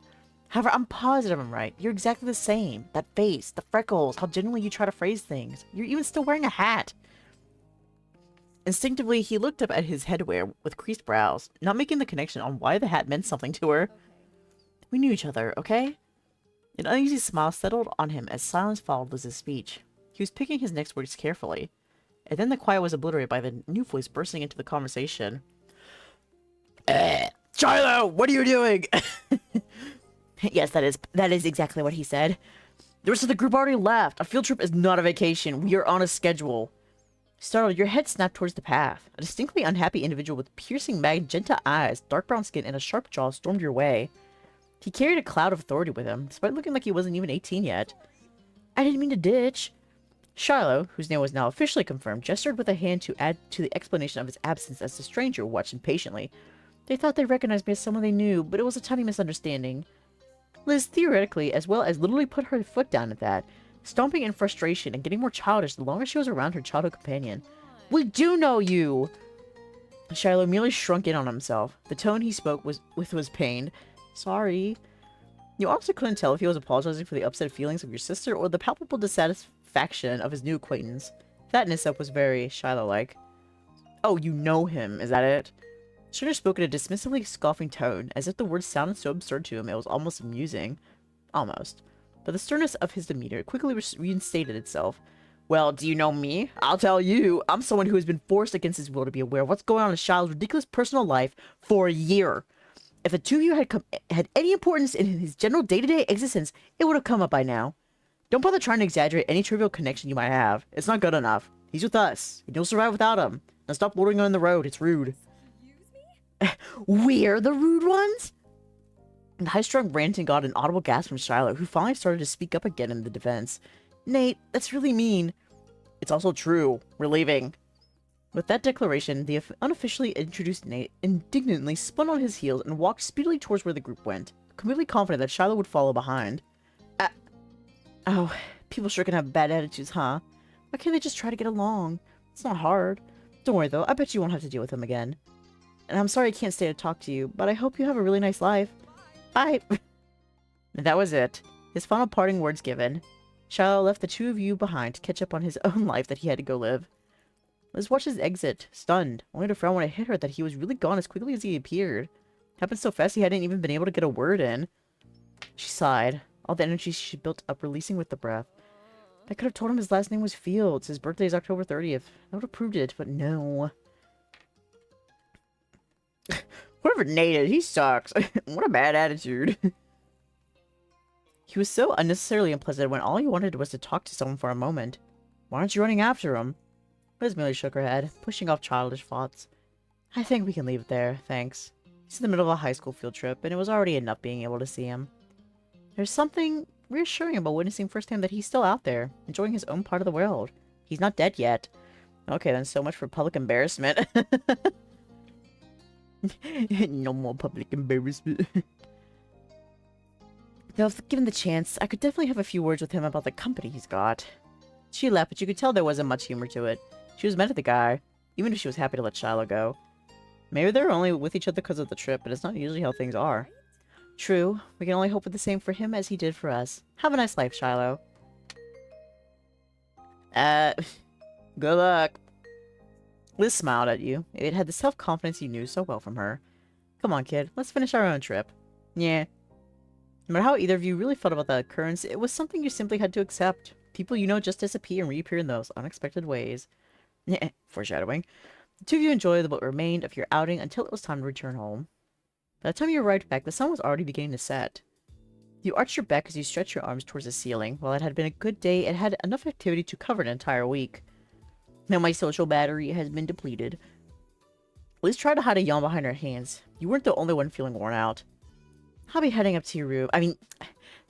However, I'm positive I'm right. You're exactly the same. That face, the freckles, how genuinely you try to phrase things. You're even still wearing a hat. Instinctively, he looked up at his headwear with creased brows, not making the connection on why the hat meant something to her. We knew each other, okay? An uneasy smile settled on him as silence followed Liz's speech. He was picking his next words carefully, and then the quiet was obliterated by the new voice bursting into the conversation. Shiloh, what are you doing? Yes, that is exactly what he said. The rest of the group already left. A field trip is not a vacation. We are on a schedule. Startled, your head snapped towards the path. A distinctly unhappy individual with piercing magenta eyes, dark brown skin, and a sharp jaw stormed your way. He carried a cloud of authority with him, despite looking like he wasn't even 18 yet. I didn't mean to ditch. Shiloh, whose name was now officially confirmed, gestured with a hand to add to the explanation of his absence as the stranger watched impatiently. They thought they recognized me as someone they knew, but it was a tiny misunderstanding. Liz theoretically, as well as literally put her foot down at that, stomping in frustration and getting more childish the longer she was around her childhood companion. We do know you! Shiloh merely shrunk in on himself. The tone he spoke was pained. Sorry. You also couldn't tell if he was apologizing for the upset feelings of your sister or the palpable dissatisfaction of his new acquaintance. That in itself was very Shiloh-like. Oh, you know him, is that it? Stringer spoke in a dismissively scoffing tone, as if the words sounded so absurd to him it was almost amusing. Almost. But the sternness of his demeanor quickly reinstated itself. Well, do you know me? I'll tell you. I'm someone who has been forced against his will to be aware of what's going on in Shiloh's ridiculous personal life for a year. If the two of you had any importance in his general day-to-day existence, it would have come up by now. Don't bother trying to exaggerate any trivial connection you might have. It's not good enough. He's with us. You'll survive without him. Now stop loitering on the road. It's rude. We're the rude ones? The high-strung ranting got an audible gasp from Shiloh, who finally started to speak up again in the defense. Nate, that's really mean. It's also true. We're leaving. With that declaration, the unofficially introduced Nate indignantly spun on his heels and walked speedily towards where the group went, completely confident that Shiloh would follow behind. Oh, people sure can have bad attitudes, huh? Why can't they just try to get along? It's not hard. Don't worry, though. I bet you won't have to deal with him again. And I'm sorry I can't stay to talk to you, but I hope you have a really nice life. Bye! And that was it. His final parting words given. Shiloh left the two of you behind to catch up on his own life that he had to go live. Liz watched his exit, stunned, only to frown when it hit her that he was really gone as quickly as he appeared. Happened so fast he hadn't even been able to get a word in. She sighed, all the energy she built up releasing with the breath. I could have told him his last name was Fields. His birthday is October 30th. I would have proved it, but no. Whoever Nate is, he sucks. What a bad attitude. He was so unnecessarily unpleasant when all he wanted was to talk to someone for a moment. Why aren't you running after him? Liz merely shook her head, pushing off childish thoughts. I think we can leave it there, thanks. He's in the middle of a high school field trip, and it was already enough being able to see him. There's something reassuring about witnessing firsthand that he's still out there, enjoying his own part of the world. He's not dead yet. Okay, then so much for public embarrassment. No more public embarrassment. Though if given the chance, I could definitely have a few words with him about the company he's got. She laughed, but you could tell there wasn't much humor to it. She was mad at the guy, even if she was happy to let Shiloh go. Maybe they're only with each other because of the trip, but it's not usually how things are. True, we can only hope for the same for him as he did for us. Have a nice life, Shiloh. Good luck. Liz smiled at you. It had the self-confidence you knew so well from her. Come on, kid. Let's finish our own trip. Yeah. No matter how either of you really felt about that occurrence, it was something you simply had to accept. People you know just disappear and reappear in those unexpected ways. Foreshadowing. The two of you enjoyed what remained of your outing until it was time to return home. By the time you arrived back, the sun was already beginning to set. You arched your back as you stretched your arms towards the ceiling. While it had been a good day, it had enough activity to cover an entire week. Now my social battery has been depleted. Liz tried to hide a yawn behind her hands. You weren't the only one feeling worn out. I'll be heading up to your room. I mean,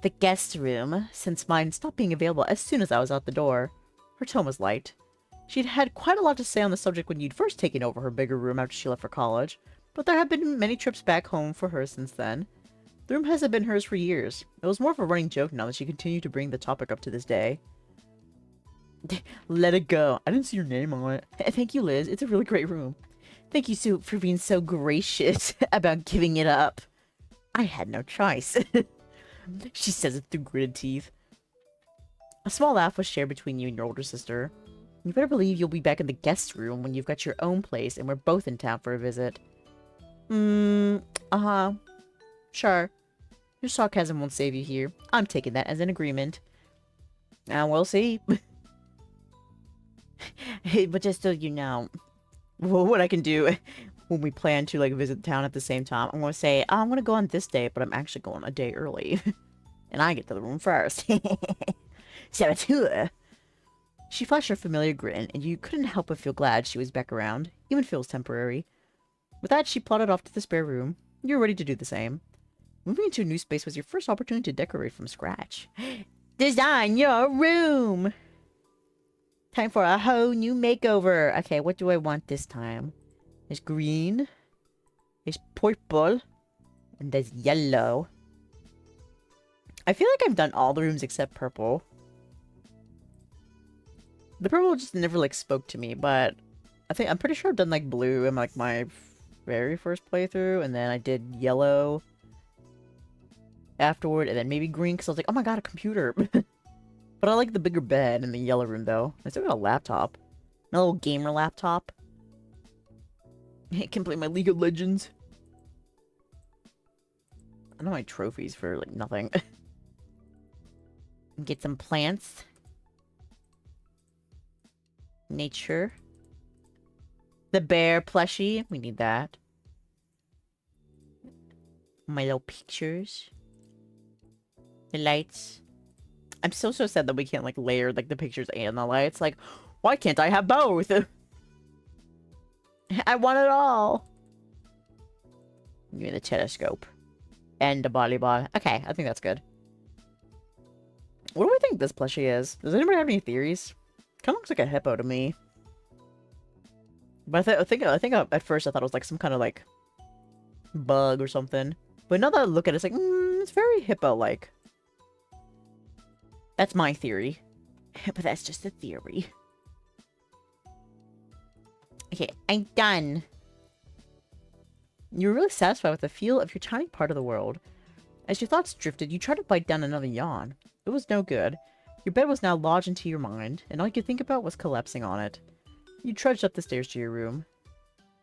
the guest room, since mine stopped being available as soon as I was out the door. Her tone was light. She'd had quite a lot to say on the subject when you'd first taken over her bigger room after she left for college, but there have been many trips back home for her since then. The room hasn't been hers for years. It was more of a running joke now that she continued to bring the topic up to this day. Let it go. I didn't see your name on it. Thank you, Liz. It's a really great room. Thank you, Sue, for being so gracious about giving it up. I had no choice. She says it through gritted teeth. A small laugh was shared between you and your older sister. You better believe you'll be back in the guest room when you've got your own place and we're both in town for a visit. Uh-huh. Sure. Your sarcasm won't save you here. I'm taking that as an agreement. And we'll see. But just so you know, what I can do when we plan to like visit town at the same time, I'm going to say, I'm going to go on this day, but I'm actually going a day early. And I get to the room first. Saboteur. She flashed her familiar grin, and you couldn't help but feel glad she was back around, even if it was temporary. With that, she plodded off to the spare room. You were ready to do the same. Moving into a new space was your first opportunity to decorate from scratch. Design your room! Time for a whole new makeover. Okay, what do I want this time? There's green. There's purple. And there's yellow. I feel like I've done all the rooms except purple. The purple just never, like, spoke to me, but I'm pretty sure I've done, like, blue in, like, my very first playthrough, and then I did yellow afterward, and then maybe green, because I was like, oh my god, a computer. But I like the bigger bed in the yellow room, though. I still got a laptop. My little gamer laptop. I can play my League of Legends. I know my trophies for, like, nothing. Get some plants. Nature. The bear plushie. We need that. My little pictures. The lights. I'm so sad that we can't, like, layer, like, the pictures and the lights. Like, why can't I have both? I want it all. Give me the telescope. And a volleyball. Okay, I think that's good. What do we think this plushie is? Does anybody have any theories? Kind of looks like a hippo to me. But I think at first I thought it was like some kind of like bug or something. But now that I look at it, it's like, it's very hippo-like. That's my theory. But that's just a theory. Okay, I'm done. You're really satisfied with the feel of your tiny part of the world. As your thoughts drifted, you tried to bite down another yawn. It was no good. Your bed was now lodged into your mind, and all you could think about was collapsing on it. You trudged up the stairs to your room.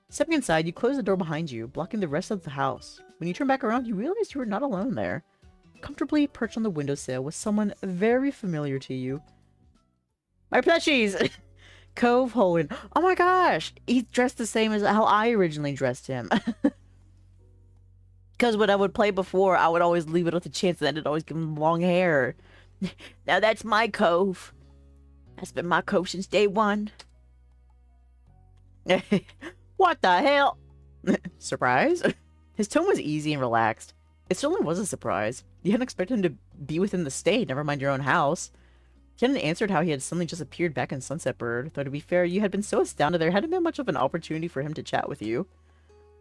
Stepping inside, you closed the door behind you, blocking the rest of the house. When you turned back around, you realized you were not alone there. Comfortably perched on the windowsill was someone very familiar to you. My plushies! Cove Holen. Oh my gosh! He's dressed the same as how I originally dressed him. Because when I would play before, I would always leave it with a chance, and then I'd always give him long hair. Now that's my Cove. That's been my Cove since day one. What the hell? Surprise? His tone was easy and relaxed. It certainly was a surprise. You hadn't expected him to be within the state, never mind your own house. He hadn't answered how he had suddenly just appeared back in Sunset Bird, though to be fair, you had been so astounded there hadn't been much of an opportunity for him to chat with you.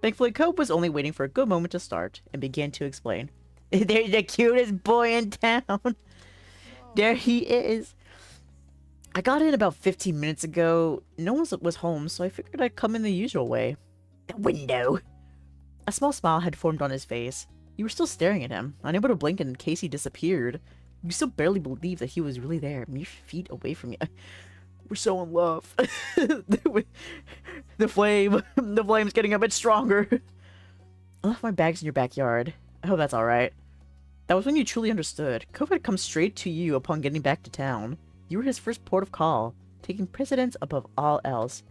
Thankfully, Cope was only waiting for a good moment to start, and began to explain. There's the cutest boy in town. There he is. I got in about 15 minutes ago. No one was home, so I figured I'd come in the usual way. The window. A small smile had formed on his face. You were still staring at him, unable to blink in case he disappeared. You still barely believed that he was really there, mere feet away from you. We're so in love. The flame's getting a bit stronger. I left my bags in your backyard. I hope that's alright. That was when you truly understood. Cove had come straight to you upon getting back to town. You were his first port of call, taking precedence above all else.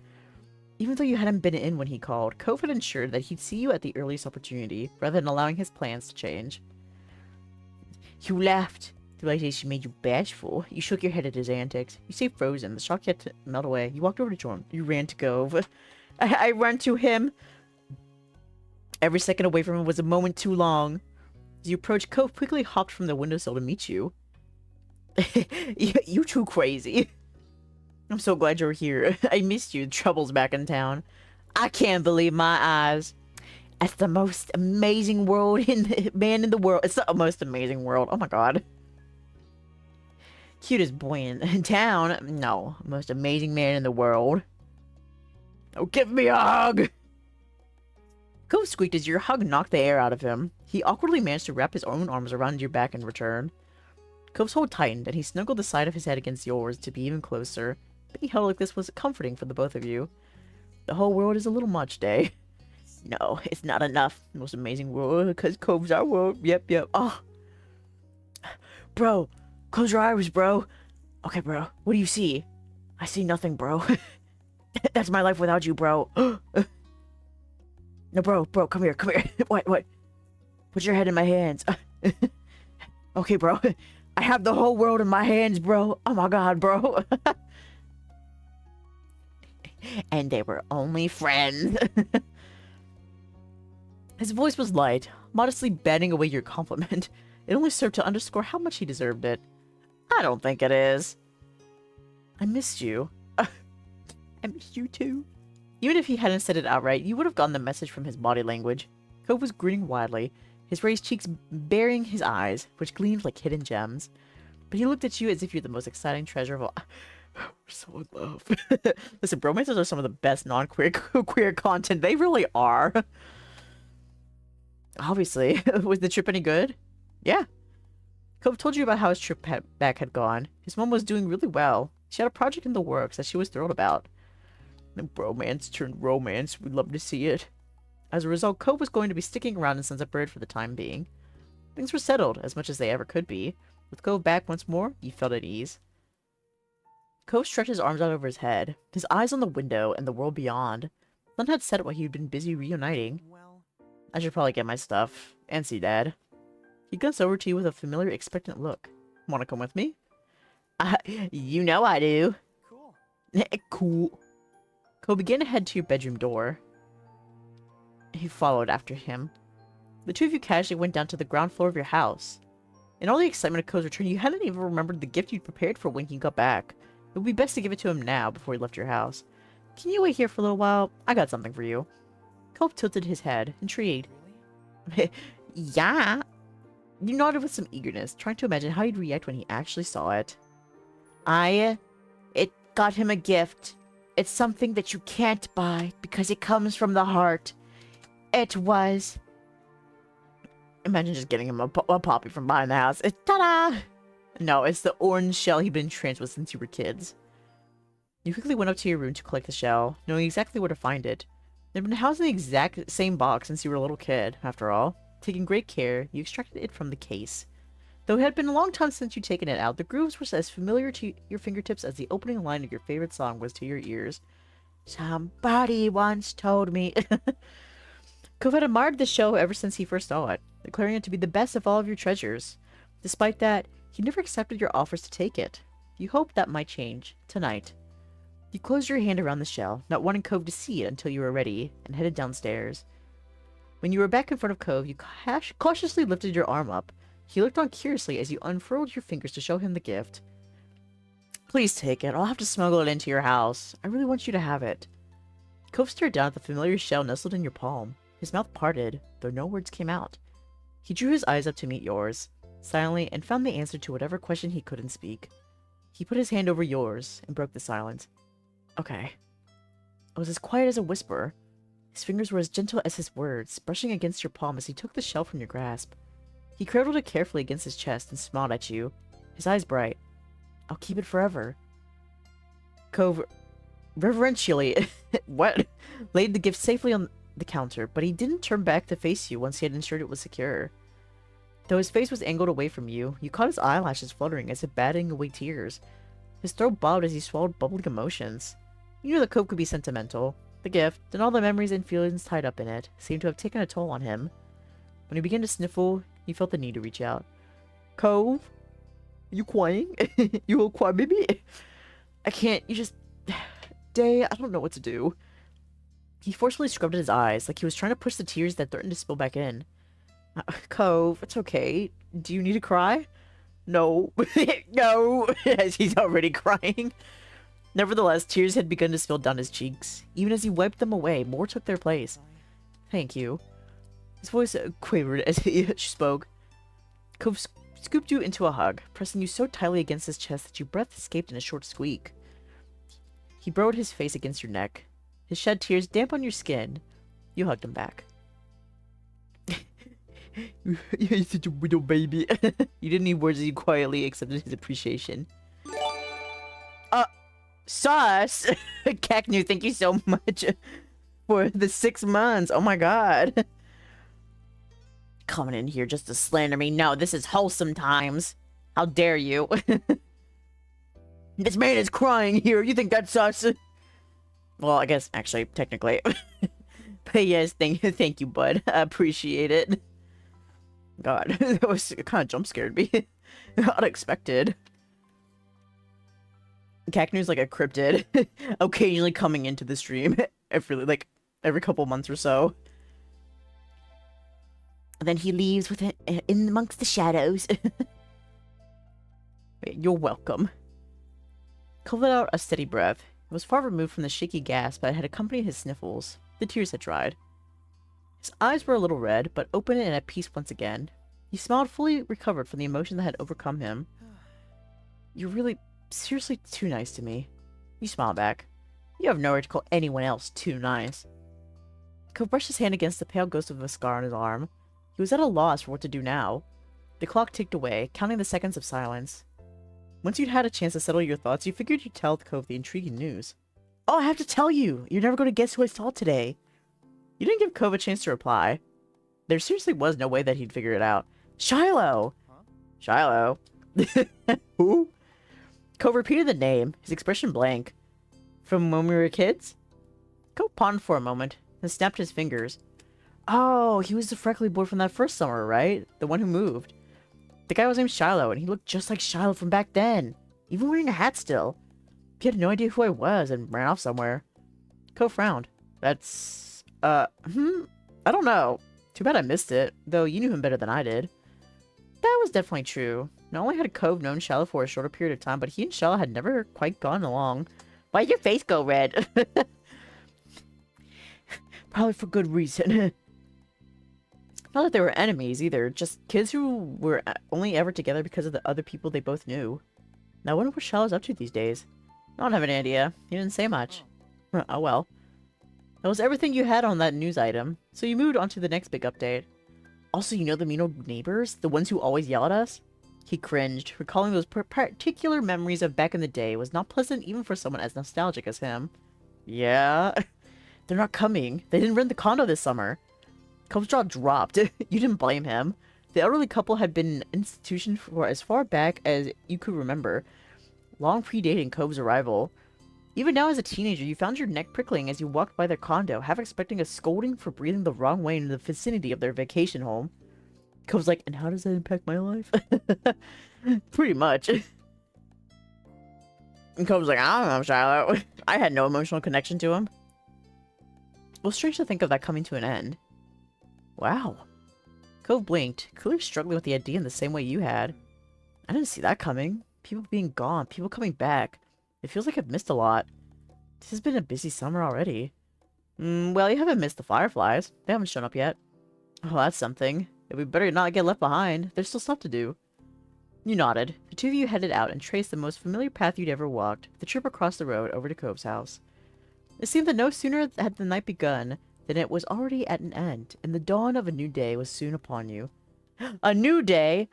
Even though you hadn't been in when he called, Cove had ensured that he'd see you at the earliest opportunity, rather than allowing his plans to change. You laughed. The realization made you bashful. You shook your head at his antics. You stayed frozen, the shock yet to melt away. You walked over to Jordan. You ran to Cove. I ran to him. Every second away from him was a moment too long. As you approached, Cove quickly hopped from the windowsill to meet you. You too crazy. I'm so glad you're here. I missed you. Trouble's back in town. I can't believe my eyes. That's the most amazing man in the world. It's the most amazing world. Oh my god. Cutest boy in town? No. Most amazing man in the world. Oh, give me a hug! Cove squeaked as your hug knocked the air out of him. He awkwardly managed to wrap his own arms around your back in return. Cove's hold tightened, and he snuggled the side of his head against yours to be even closer. Being held like this was comforting for the both of you. The whole world is a little much, Dae. No, it's not enough. The most amazing world, because Cove's our world. Yep. Oh. Bro, close your eyes, bro. Okay, bro, what do you see? I see nothing, bro. That's my life without you, bro. No, bro, come here. What? Put your head in my hands. Okay, bro. I have the whole world in my hands, bro. Oh my god, bro. And they were only friends. His voice was light, modestly batting away your compliment. It only served to underscore how much he deserved it. I don't think it is. I missed you. I missed you too. Even if he hadn't said it outright, you would have gotten the message from his body language. Cove was grinning widely. his raised cheeks bearing his eyes, which gleamed like hidden gems. But he looked at you as if you're the most exciting treasure of all. We're so in love. Listen, bromances are some of the best non-queer queer content. They really are. Obviously. Was the trip any good? Yeah. Cove told you about how his trip back had gone. His mom was doing really well. She had a project in the works that she was thrilled about. And bromance turned romance. We'd love to see it. As a result, Cove was going to be sticking around in Sunset Bird for the time being. Things were settled, as much as they ever could be. With Cove back once more, you felt at ease. Cove stretched his arms out over his head, his eyes on the window and the world beyond. None had said what he'd been busy reuniting. I should probably get my stuff, and see Dad. He glanced over to you with a familiar, expectant look. Wanna come with me? You know I do. Cool. Cool. Cove began to head to your bedroom door. He followed after him. The two of you casually went down to the ground floor of your house. In all the excitement of Cove's return, you hadn't even remembered the gift you'd prepared for when he got back. It would be best to give it to him now, before he left your house. Can you wait here for a little while? I got something for you. Cove tilted his head, intrigued. Yeah. You nodded with some eagerness, trying to imagine how he'd react when he actually saw it. It got him a gift. It's something that you can't buy, because it comes from the heart. It was... Imagine just getting him a poppy from behind the house. Ta-da! No, it's the orange shell he'd been entranced with since you were kids. You quickly went up to your room to collect the shell, knowing exactly where to find it. It had been housed in the exact same box since you were a little kid, after all. Taking great care, you extracted it from the case. Though it had been a long time since you'd taken it out, the grooves were as familiar to your fingertips as the opening line of your favorite song was to your ears. Somebody once told me... Cove had admired the shell ever since he first saw it, declaring it to be the best of all of your treasures. Despite that, he never accepted your offers to take it. You hoped that might change, tonight. You closed your hand around the shell, not wanting Cove to see it until you were ready, and headed downstairs. When you were back in front of Cove, you cautiously lifted your arm up. He looked on curiously as you unfurled your fingers to show him the gift. Please take it. I'll have to smuggle it into your house. I really want you to have it. Cove stared down at the familiar shell nestled in your palm. His mouth parted, though no words came out. He drew his eyes up to meet yours, silently, and found the answer to whatever question he couldn't speak. He put his hand over yours and broke the silence. Okay. It was as quiet as a whisper. His fingers were as gentle as his words, brushing against your palm as he took the shell from your grasp. He cradled it carefully against his chest and smiled at you, his eyes bright. I'll keep it forever. Cove reverentially laid the gift safely on the counter, but he didn't turn back to face you once he had ensured it was secure. Though his face was angled away from you, you caught his eyelashes fluttering as if batting away tears. His throat bobbed as he swallowed bubbling emotions. You knew the Cove could be sentimental. The gift, and all the memories and feelings tied up in it, seemed to have taken a toll on him. When he began to sniffle, you felt the need to reach out. Cove? You crying? You will cry, baby? I can't, you just... Dae, I don't know what to do. He forcefully scrubbed at his eyes, like he was trying to push the tears that threatened to spill back in. Cove, it's okay. Do you need to cry? No. No! As he's already crying. Nevertheless, tears had begun to spill down his cheeks. Even as he wiped them away, more took their place. Thank you. His voice quavered as he spoke. Cove scooped you into a hug, pressing you so tightly against his chest that your breath escaped in a short squeak. He burrowed his face against your neck. His shed tears damp on your skin. You hugged him back. You're such a widow baby. You didn't need words as you quietly accepted his appreciation. Sauce! Cacnu, thank you so much for the 6 months. Oh my god. Coming in here just to slander me. No, this is wholesome times. How dare you? This man is crying here. You think that's sus? Well, I guess, actually, technically. But yes, thank you, bud. I appreciate it. God, that was kind of jump scared me. Unexpected. Cacnu's like a cryptid. Occasionally coming into the stream. Every couple months or so. And then he leaves with it in amongst the shadows. You're welcome. Cove let out a steady breath. It was far removed from the shaky gasp that had accompanied his sniffles. The tears had dried. His eyes were a little red, but open and at peace once again. He smiled, fully recovered from the emotion that had overcome him. You're really, seriously too nice to me. You smiled back. You have no right to call anyone else too nice. Cove brushed his hand against the pale ghost of a scar on his arm. He was at a loss for what to do now. The clock ticked away, counting the seconds of silence. Once you'd had a chance to settle your thoughts, you figured you'd tell Cove the intriguing news. Oh, I have to tell you! You're never going to guess who I saw today. You didn't give Cove a chance to reply. There seriously was no way that he'd figure it out. Shiloh! Huh? Shiloh? Who? Cove repeated the name, his expression blank. From when we were kids? Cove pondered for a moment, then snapped his fingers. Oh, he was the freckly boy from that first summer, right? The one who moved. The guy was named Shiloh, and he looked just like Shiloh from back then. Even wearing a hat still. He had no idea who I was and ran off somewhere. Cove frowned. That's... I don't know. Too bad I missed it, though you knew him better than I did. That was definitely true. Not only had Cove known Shiloh for a shorter period of time, but he and Shiloh had never quite gotten along. Why'd your face go red? Probably for good reason. Not that they were enemies, either. Just kids who were only ever together because of the other people they both knew. Now, I wonder what Shiloh's up to these days. I don't have any idea. He didn't say much. Oh well. That was everything you had on that news item, so you moved on to the next big update. Also, you know the mean old neighbors? The ones who always yell at us? He cringed. Recalling those particular memories of back in the day was not pleasant even for someone as nostalgic as him. Yeah? They're not coming. They didn't rent the condo this summer. Cove's jaw dropped. You didn't blame him. The elderly couple had been in an institution for as far back as you could remember, long predating Cove's arrival. Even now as a teenager, you found your neck prickling as you walked by their condo, half expecting a scolding for breathing the wrong way in the vicinity of their vacation home. Cove's like, and how does that impact my life? Pretty much. And Cove's like, I don't know, Shiloh. I had no emotional connection to him. Well, strange to think of that coming to an end. Wow. Cove blinked, clearly struggling with the idea in the same way you had. I didn't see that coming. People being gone, people coming back. It feels like I've missed a lot. This has been a busy summer already. Well, you haven't missed the fireflies. They haven't shown up yet. Oh, that's something. We better not get left behind. There's still stuff to do. You nodded. The two of you headed out and traced the most familiar path you'd ever walked, the trip across the road over to Cove's house. It seemed that no sooner had the night begun than it was already at an end, and the dawn of a new day was soon upon you. A new day?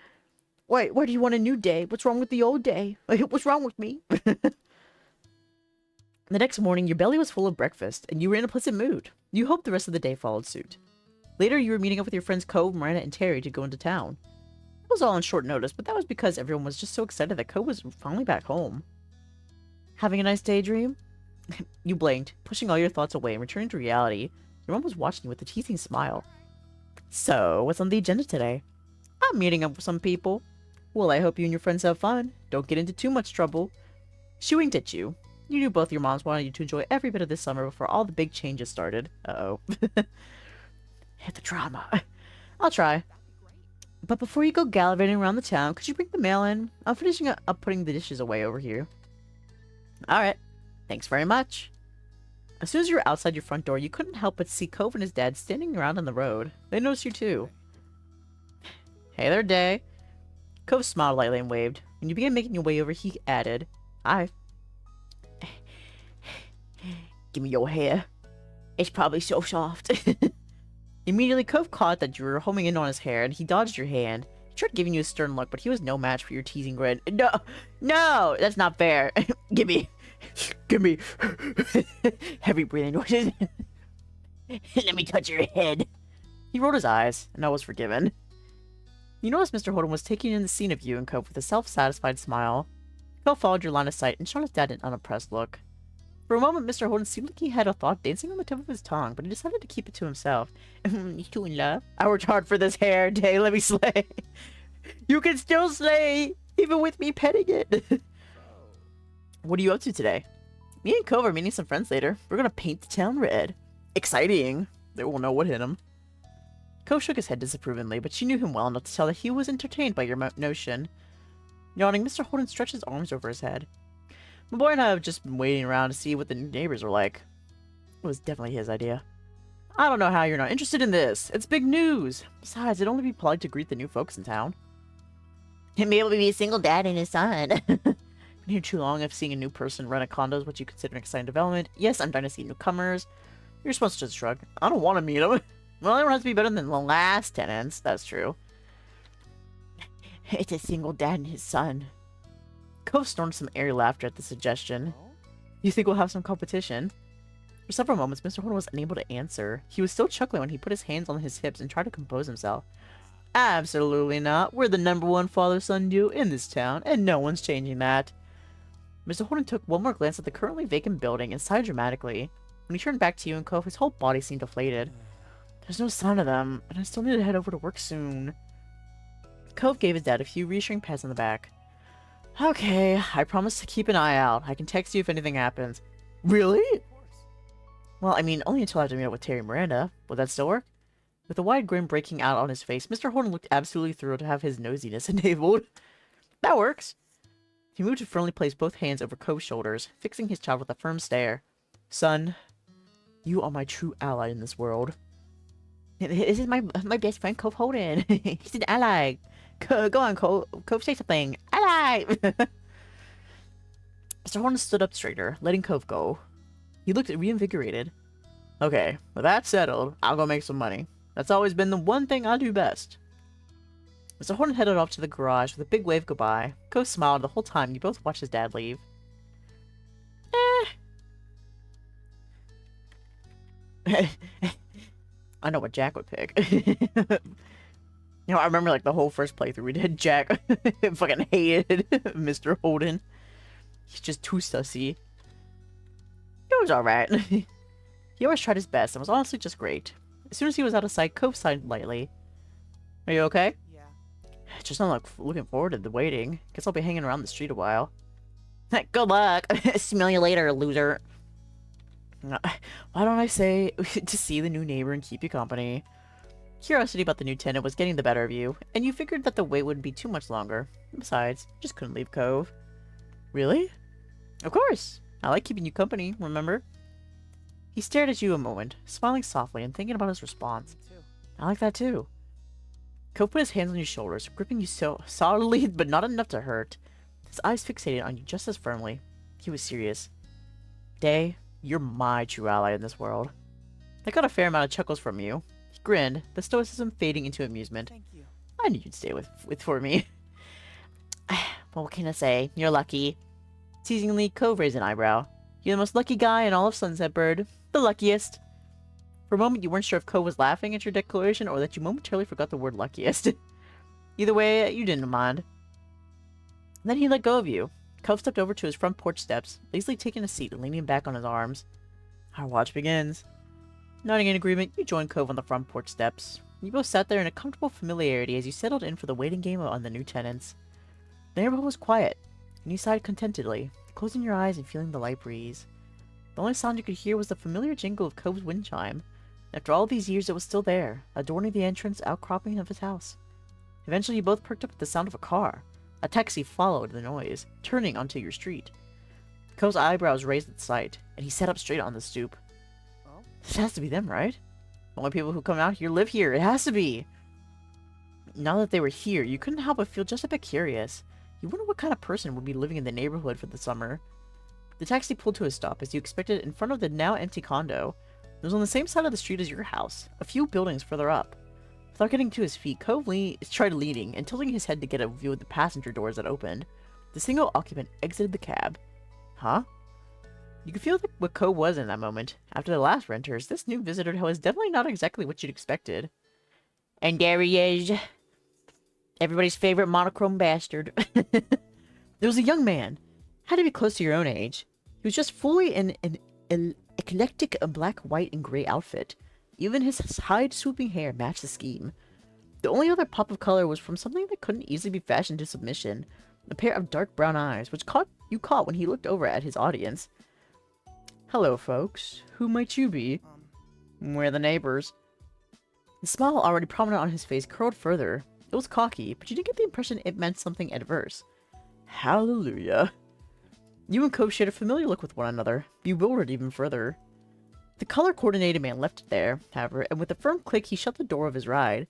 Wait, why do you want a new day? What's wrong with the old day? What's wrong with me? The next morning, your belly was full of breakfast, and you were in a pleasant mood. You hoped the rest of the day followed suit. Later, you were meeting up with your friends Cove, Miranda, and Terry to go into town. It was all on short notice, but that was because everyone was just so excited that Cove was finally back home. Having a nice daydream? You blinked, pushing all your thoughts away and returning to reality. Your mom was watching you with a teasing smile. So, what's on the agenda today? I'm meeting up with some people. Well, I hope you and your friends have fun. Don't get into too much trouble. She winked at you. You knew both your moms wanted you to enjoy every bit of this summer before all the big changes started. Uh-oh. Hit the drama. I'll try. But before you go gallivanting around the town, could you bring the mail in? I'm finishing up putting the dishes away over here. Alright. Thanks very much. As soon as you were outside your front door, you couldn't help but see Cove and his dad standing around on the road. They noticed you too. Hey there, Dae. Cove smiled lightly and waved. When you began making your way over, he added, Hi. Give me your hair. It's probably so soft. Immediately, Cove caught that you were homing in on his hair, and he dodged your hand. He tried giving you a stern look, but he was no match for your teasing grin. No, no, that's not fair. Give me heavy breathing noises. Let me touch your head. He rolled his eyes, and I was forgiven. You noticed Mr. Holden was taking in the scene of you and Cove with a self-satisfied smile. Cove followed your line of sight and shot his dad an unimpressed look. For a moment, Mr. Holden seemed like he had a thought dancing on the tip of his tongue, but he decided to keep it to himself. You two in love? I worked hard for this hair, Dae. Let me slay. You can still slay, even with me petting it. What are you up to today? Me and Cove are meeting some friends later. We're gonna paint the town red. Exciting. They won't know what hit him. Cove shook his head disapprovingly, but she knew him well enough to tell that he was entertained by your notion. Yawning, Mr. Holden stretched his arms over his head. My boy and I have just been waiting around to see what the neighbors were like. It was definitely his idea. I don't know how you're not interested in this. It's big news. Besides, it'd only be polite to greet the new folks in town. Him be able to be a single dad and his son. Been here too long if seeing a new person run a condo is what you consider an exciting development. Yes, I'm dying to see newcomers. You're supposed to just shrug. I don't want to meet them. Well, everyone has to be better than the last tenants. That's true. It's a single dad and his son. Cove snorted some airy laughter at the suggestion. You think we'll have some competition? For several moments, Mr. Horton was unable to answer. He was still chuckling when he put his hands on his hips and tried to compose himself. Absolutely not. We're the #1 father-son duo in this town, and no one's changing that. Mr. Horton took one more glance at the currently vacant building and sighed dramatically. When he turned back to you and Cove, his whole body seemed deflated. There's no sign of them, and I still need to head over to work soon. Cove gave his dad a few reassuring pats on the back. Okay, I promise to keep an eye out. I can text you if anything happens. Really? Well, I mean, only until I have to meet up with Terry and Miranda. Would that still work? With a wide grin breaking out on his face, Mr. Horton looked absolutely thrilled to have his nosiness enabled. That works. He moved to firmly place both hands over Cove's shoulders, fixing his child with a firm stare. Son, you are my true ally in this world. This is my best friend, Cove Holden. He's an ally. Go on, Cove. Cove, say something. Ally! Mr. Horton stood up straighter, letting Cove go. He looked reinvigorated. Okay, with that settled, I'll go make some money. That's always been the one thing I do best. Mr. Horton headed off to the garage with a big wave goodbye. Cove smiled the whole time you both watched his dad leave. I know what Jack would pick. You know, I remember like the whole first playthrough we did. Jack fucking hated Mr. Holden. He's just too sussy. It was alright. He always tried his best and was honestly just great. As soon as he was out of sight, Cove sighed lightly. Are you okay? Yeah. Just not like looking forward to the waiting. Guess I'll be hanging around the street a while. Good luck. Smell you later, loser. Why don't I say to see the new neighbor and keep you company? Curiosity about the new tenant was getting the better of you, and you figured that the wait wouldn't be too much longer. Besides, you just couldn't leave Cove. Really? Of course. I like keeping you company, remember? He stared at you a moment, smiling softly and thinking about his response. Me too. I like that too. Cove put his hands on your shoulders, gripping you so solidly but not enough to hurt. His eyes fixated on you just as firmly. He was serious. Dae, you're my true ally in this world. I got a fair amount of chuckles from you. He grinned, the stoicism fading into amusement. Thank you. I knew you'd stay with for me. Well, what can I say? You're lucky. Teasingly, Cove raised an eyebrow. You're the most lucky guy in all of Sunset Bird. The luckiest. For a moment, you weren't sure if Cove was laughing at your declaration or that you momentarily forgot the word luckiest. Either way, you didn't mind. Then he let go of you. Cove stepped over to his front porch steps, lazily taking a seat and leaning back on his arms. Our watch begins. Nodding in agreement, you joined Cove on the front porch steps. You both sat there in a comfortable familiarity as you settled in for the waiting game on the new tenants. The neighborhood was quiet, and you sighed contentedly, closing your eyes and feeling the light breeze. The only sound you could hear was the familiar jingle of Cove's wind chime. After all these years, it was still there, adorning the entrance outcropping of his house. Eventually, you both perked up at the sound of a car. A taxi followed the noise, turning onto your street. Cove's eyebrows raised at sight, and he sat up straight on the stoop. Well, This has to be them, right? The only people who come out here live here. It has to be. Now that they were here, you couldn't help but feel just a bit curious. You wonder what kind of person would be living in the neighborhood for the summer. The taxi pulled to a stop as you expected in front of the now empty condo. It was on the same side of the street as your house, a few buildings further up. Without getting to his feet, Cove tried leaning and tilting his head to get a view of the passenger doors that opened. The single occupant exited the cab. Huh? You could feel what Cove was in that moment. After the last renters, this new visitor was definitely not exactly what you'd expected. And there he is. Everybody's favorite monochrome bastard. There was a young man. Had to be close to your own age. He was just fully in an eclectic black, white, and gray outfit. Even his hide swooping hair matched the scheme. The only other pop of color was from something that couldn't easily be fashioned to submission. A pair of dark brown eyes, which you caught when he looked over at his audience. Hello, folks. Who might you be? We're the neighbors. The smile already prominent on his face curled further. It was cocky, but you didn't get the impression it meant something adverse. Hallelujah. You and Cove shared a familiar look with one another, bewildered even further. The color-coordinated man left it there, however, and with a firm click he shut the door of his ride.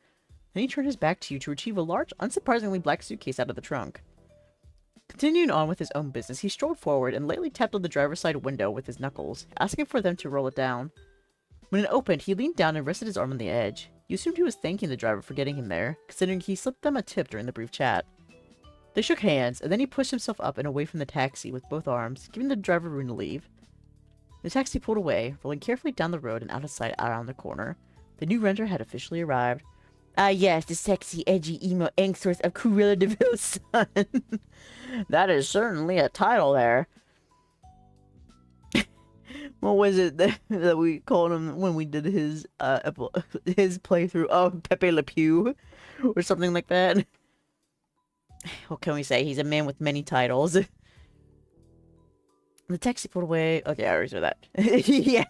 Then he turned his back to you to retrieve a large, unsurprisingly black suitcase out of the trunk. Continuing on with his own business, he strolled forward and lightly tapped on the driver's side window with his knuckles, asking for them to roll it down. When it opened, he leaned down and rested his arm on the edge. You assumed he was thanking the driver for getting him there, considering he slipped them a tip during the brief chat. They shook hands, and then he pushed himself up and away from the taxi with both arms, giving the driver room to leave. The taxi pulled away, rolling carefully down the road and out of sight around the corner. The new renter had officially arrived. Ah yes, the sexy, edgy, emo angst source of Cruella de Vil's son. That is certainly a title there. What was it that we called him when we did his playthrough? Oh, Pepe Le Pew, or something like that. What can we say? He's a man with many titles. The taxi pulled away. Okay, I already said that. Yeah.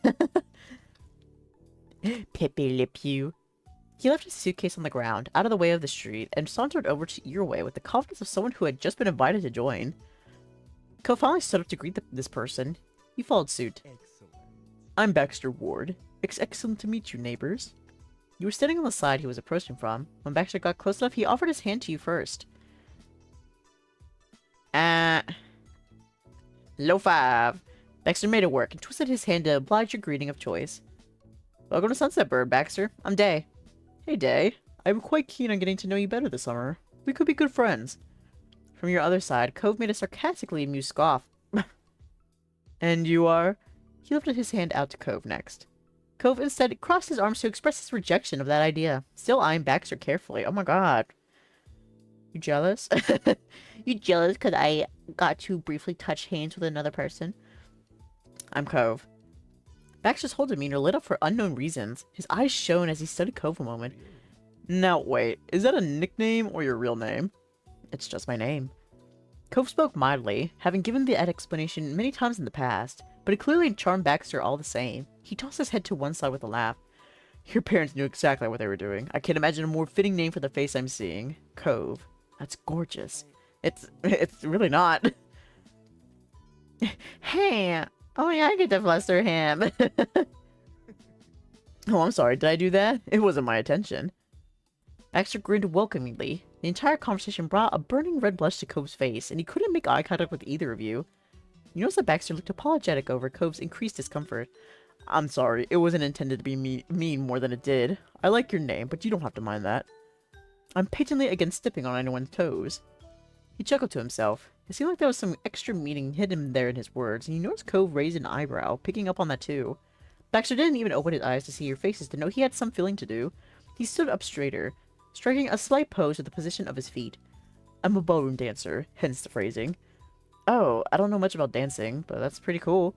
Pepe Le Pew. He left his suitcase on the ground, out of the way of the street, and sauntered over to your way with the confidence of someone who had just been invited to join. Ko finally stood up to greet this person. He followed suit. Excellent. I'm Baxter Ward. It's excellent to meet you, neighbors. You were standing on the side he was approaching from. When Baxter got close enough, he offered his hand to you first. Low five. Baxter made it work and twisted his hand to oblige your greeting of choice. Welcome to Sunset Bird, Baxter. I'm Dae. Hey, Dae. I'm quite keen on getting to know you better this summer. We could be good friends. From your other side, Cove made a sarcastically amused scoff. And you are? He lifted his hand out to Cove next. Cove instead crossed his arms to express his rejection of that idea, still eyeing Baxter carefully. Oh my god. You jealous? You jealous because I got to briefly touch hands with another person? I'm Cove. Baxter's whole demeanor lit up for unknown reasons. His eyes shone as he studied Cove a moment. Now wait, is that a nickname or your real name? It's just my name. Cove spoke mildly, having given that explanation many times in the past, but it clearly charmed Baxter all the same. He tossed his head to one side with a laugh. Your parents knew exactly what they were doing. I can't imagine a more fitting name for the face I'm seeing. Cove. That's gorgeous. It's really not. Hey! Oh yeah, I get to fluster him. Oh, I'm sorry, did I do that? It wasn't my intention. Baxter grinned welcomingly. The entire conversation brought a burning red blush to Cove's face, and he couldn't make eye contact with either of you. You noticed that Baxter looked apologetic over Cove's increased discomfort. I'm sorry, it wasn't intended to be mean more than it did. I like your name, but you don't have to mind that. I'm patently against stepping on anyone's toes. He chuckled to himself. It seemed like there was some extra meaning hidden there in his words, and you noticed Cove raised an eyebrow, picking up on that too. Baxter didn't even open his eyes to see your faces to know he had some filling to do. He stood up straighter, striking a slight pose with the position of his feet. I'm a ballroom dancer, hence the phrasing. Oh, I don't know much about dancing, but that's pretty cool.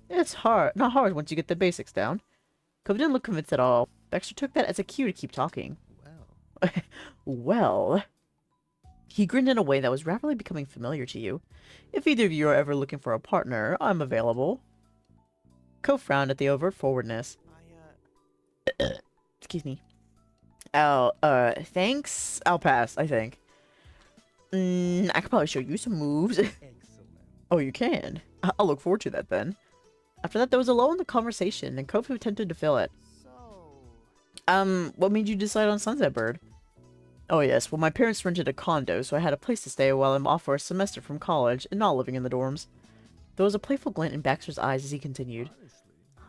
It's not hard once you get the basics down. Cove didn't look convinced at all. Baxter took that as a cue to keep talking. Well. Well... He grinned in a way that was rapidly becoming familiar to you. If either of you are ever looking for a partner, I'm available. Cove frowned at the overt forwardness. Excuse me. Oh, thanks? I'll pass, I think. I could probably show you some moves. Excellent. Oh, you can? I'll look forward to that then. After that, there was a lull in the conversation, and Cove attempted to fill it. So... What made you decide on Sunset Bird? Oh yes, well my parents rented a condo, so I had a place to stay while I'm off for a semester from college and not living in the dorms. There was a playful glint in Baxter's eyes as he continued. Honestly.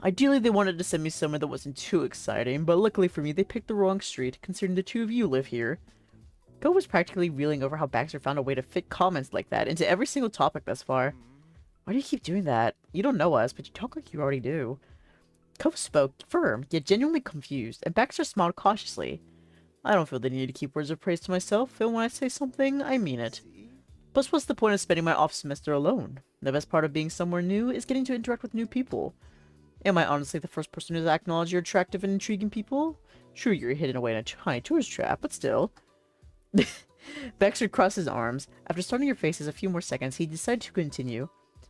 Ideally, they wanted to send me somewhere that wasn't too exciting, but luckily for me, they picked the wrong street, considering the two of you live here. Cove was practically reeling over how Baxter found a way to fit comments like that into every single topic thus far. Why do you keep doing that? You don't know us, but you talk like you already do. Cove spoke, firm, yet genuinely confused, and Baxter smiled cautiously. I don't feel the need to keep words of praise to myself, and when I say something, I mean it. See? Plus, what's the point of spending my off semester alone? The best part of being somewhere new is getting to interact with new people. Am I honestly the first person to acknowledge you're attractive and intriguing people? Sure, you're hidden away in a tiny tourist trap, but still. Baxter crossed his arms. After starting your faces a few more seconds, he decided to continue.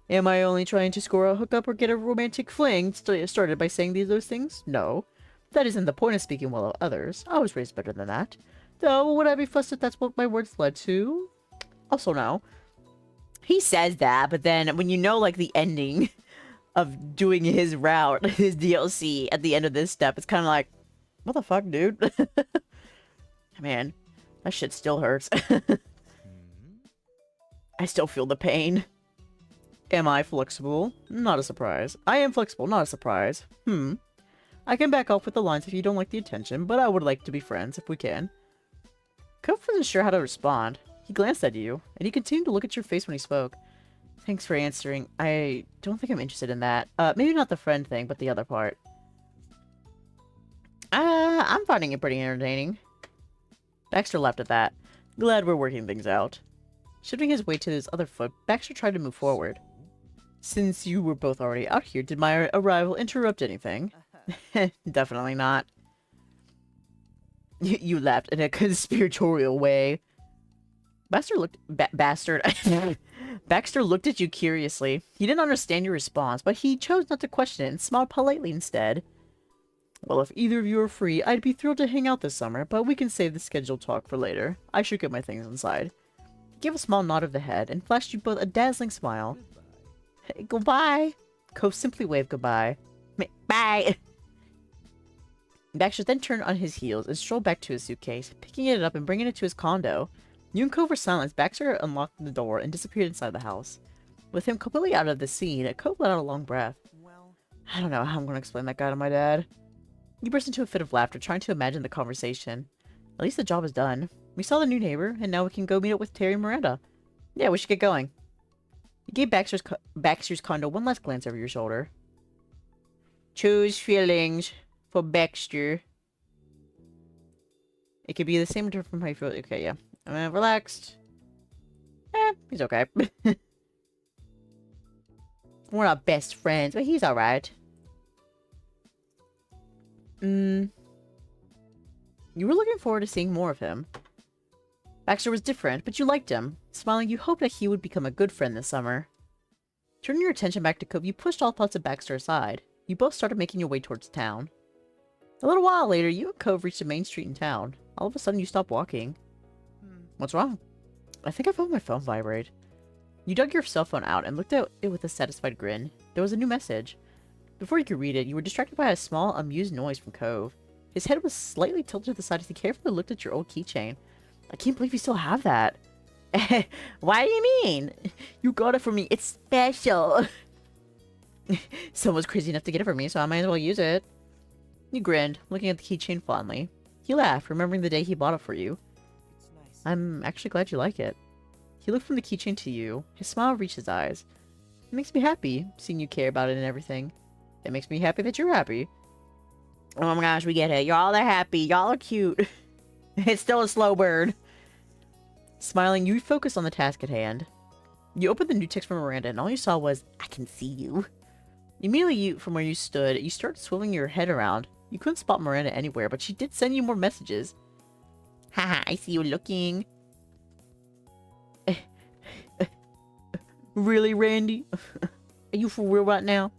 Am I only trying to score a hookup or get a romantic fling started by saying those things? No. That isn't the point of speaking well of others. I was raised better than that. Though, would I be fussed if that's what my words led to? Also, no. He says that, but then when you know, like, the ending of doing his route, his DLC at the end of this step. It's kind of like, what the fuck, dude? Man, that shit still hurts. I still feel the pain. Am I flexible? Not a surprise. I am flexible, not a surprise. I can back off with the lines if you don't like the attention, but I would like to be friends if we can. Cove wasn't sure how to respond. He glanced at you, and he continued to look at your face when he spoke. Thanks for answering. I don't think I'm interested in that. Maybe not the friend thing, but the other part. I'm finding it pretty entertaining. Baxter laughed at that. Glad we're working things out. Shifting his weight to his other foot, Baxter tried to move forward. Since you were both already out here, did my arrival interrupt anything? Definitely not. You laughed in a conspiratorial way. Baxter looked... Baxter looked at you curiously. He didn't understand your response, but he chose not to question it and smiled politely instead. Well, if either of you are free, I'd be thrilled to hang out this summer, but we can save the scheduled talk for later. I should get my things inside. He gave a small nod of the head and flashed you both a dazzling smile. Hey, goodbye. Cove simply waved goodbye. Bye. Baxter then turned on his heels and strolled back to his suitcase, picking it up and bringing it to his condo. You and Cove were silent. Baxter unlocked the door and disappeared inside the house. With him completely out of the scene, Cove let out a long breath. Well, I don't know how I'm going to explain that guy to my dad. You burst into a fit of laughter, trying to imagine the conversation. At least the job is done. We saw the new neighbor, and now we can go meet up with Terry and Miranda. Yeah, we should get going. You gave Baxter's condo one last glance over your shoulder. Choose feelings for Baxter. It could be the same from how you feel. Okay, yeah. Relaxed. He's okay. We're not best friends, but he's alright. You were looking forward to seeing more of him. Baxter was different, but you liked him. Smiling, you hoped that he would become a good friend this summer. Turning your attention back to Cove, you pushed all thoughts of Baxter aside. You both started making your way towards town. A little while later, you and Cove reached the main street in town. All of a sudden, you stopped walking. What's wrong? I think I felt my phone vibrate. You dug your cell phone out and looked at it with a satisfied grin. There was a new message. Before you could read it, you were distracted by a small, amused noise from Cove. His head was slightly tilted to the side as he carefully looked at your old keychain. I can't believe you still have that. Why do you mean? You got it for me. It's special. Someone's crazy enough to get it for me, so I might as well use it. You grinned, looking at the keychain fondly. He laughed, remembering the day he bought it for you. it's nice. I'm actually glad you like it. He looked from the keychain to you. His smile reached his eyes. It makes me happy, seeing you care about it and everything. It makes me happy that you're happy. Oh my gosh, we get it. Y'all are happy. Y'all are cute. It's still a slow bird. Smiling, you focused on the task at hand. You opened the new text from Miranda, and all you saw was, I can see you. Immediately, from where you stood, you started swiveling your head around. You couldn't spot Miranda anywhere, but she did send you more messages. Haha, I see you looking. Really, Randy? Are you for real right now?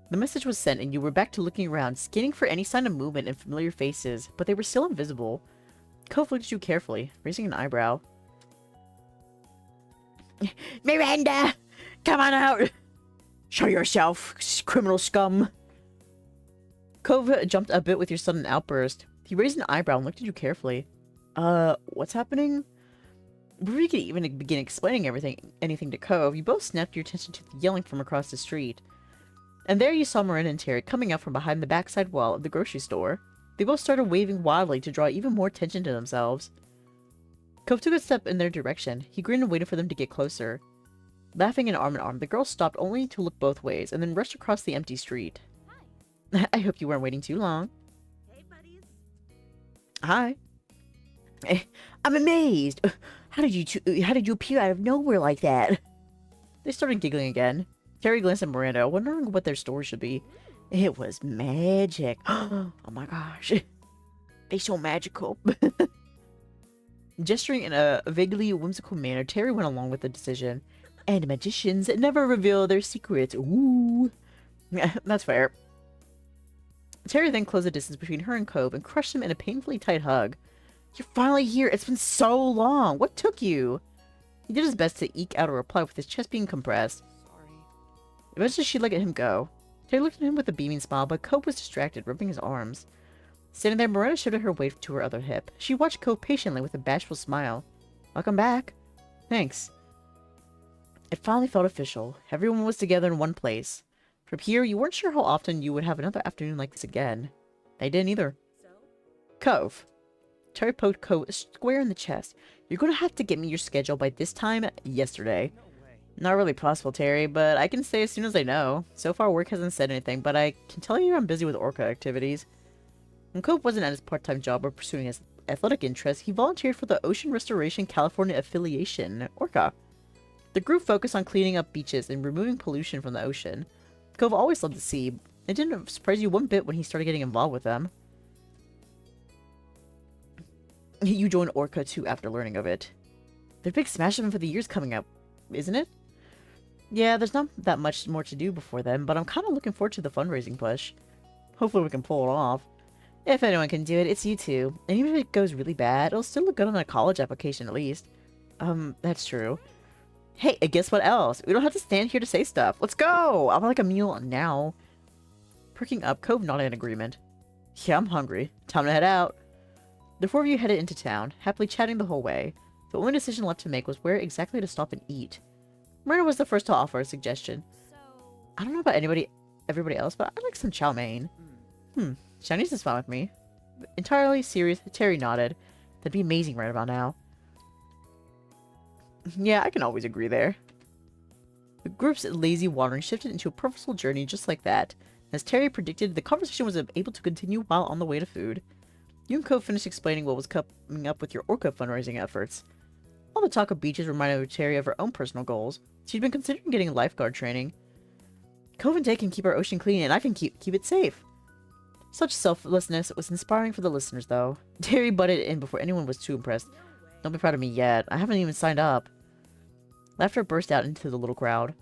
The message was sent, and you were back to looking around, scanning for any sign of movement and familiar faces, but they were still invisible. Cove looked at you carefully, raising an eyebrow. Miranda! Come on out! Show yourself, criminal scum! Cove jumped a bit with your sudden outburst. He raised an eyebrow and looked at you carefully. What's happening? Before you could even begin explaining anything to Cove, you both snapped your attention to the yelling from across the street. And there you saw Miranda and Terry coming out from behind the backside wall of the grocery store. They both started waving wildly to draw even more attention to themselves. Cove took a step in their direction. He grinned and waited for them to get closer. Laughing in arm, the girl stopped only to look both ways, and then rushed across the empty street. Hi. I hope you weren't waiting too long. Hey, buddies. Hi. I'm amazed. How did you appear out of nowhere like that? They started giggling again. Terry glanced at Miranda, wondering what their story should be. It was magic. Oh my gosh. They so magical. Gesturing in a vaguely whimsical manner, Terry went along with the decision. And magicians never reveal their secrets. Ooh. That's fair. Terry then closed the distance between her and Cove and crushed him in a painfully tight hug. You're finally here. It's been so long. What took you? He did his best to eke out a reply with his chest being compressed. Sorry. Eventually, she let him go. Terry looked at him with a beaming smile, but Cope was distracted, rubbing his arms. Standing there, Miranda shifted her weight to her other hip. She watched Cope patiently with a bashful smile. Welcome back. Thanks. It finally felt official. Everyone was together in one place. From here, you weren't sure how often you would have another afternoon like this again. I didn't either. So? Cove. Terry poked Cope square in the chest. You're gonna have to get me your schedule by this time yesterday. No way. Not really possible, Terry, but I can say as soon as I know. So far, work hasn't said anything, but I can tell you I'm busy with Orca activities. When Cope wasn't at his part-time job or pursuing his athletic interests, he volunteered for the Ocean Restoration California Affiliation, Orca. The group focused on cleaning up beaches and removing pollution from the ocean. Cove always loved the sea. It didn't surprise you one bit when he started getting involved with them. You joined Orca too after learning of it. Their big smash event for the year's coming up, isn't it? Yeah, there's not that much more to do before then, but I'm kind of looking forward to the fundraising push. Hopefully we can pull it off. If anyone can do it, it's you two. And even if it goes really bad, it'll still look good on a college application at least. That's true. Hey, and guess what else? We don't have to stand here to say stuff. Let's go! I'll like a meal now. Perking up, Cove nodded in agreement. Yeah, I'm hungry. Time to head out. The four of you headed into town, happily chatting the whole way. The only decision left to make was where exactly to stop and eat. Miranda was the first to offer a suggestion. So... I don't know about everybody else, but I like some chow mein. Chinese is fine with me. Entirely serious, Terry nodded. That'd be amazing right about now. Yeah, I can always agree there. The group's lazy wandering shifted into a purposeful journey just like that. As Terry predicted, the conversation was able to continue while on the way to food. You and Co finished explaining what was coming up with your Orca fundraising efforts. All the talk of beaches reminded Terry of her own personal goals. She'd been considering getting lifeguard training. Cove and Dae can keep our ocean clean, and I can keep it safe. Such selflessness was inspiring for the listeners, though. Terry butted in before anyone was too impressed. No way. Don't be proud of me yet. I haven't even signed up. Laughter burst out into the little crowd.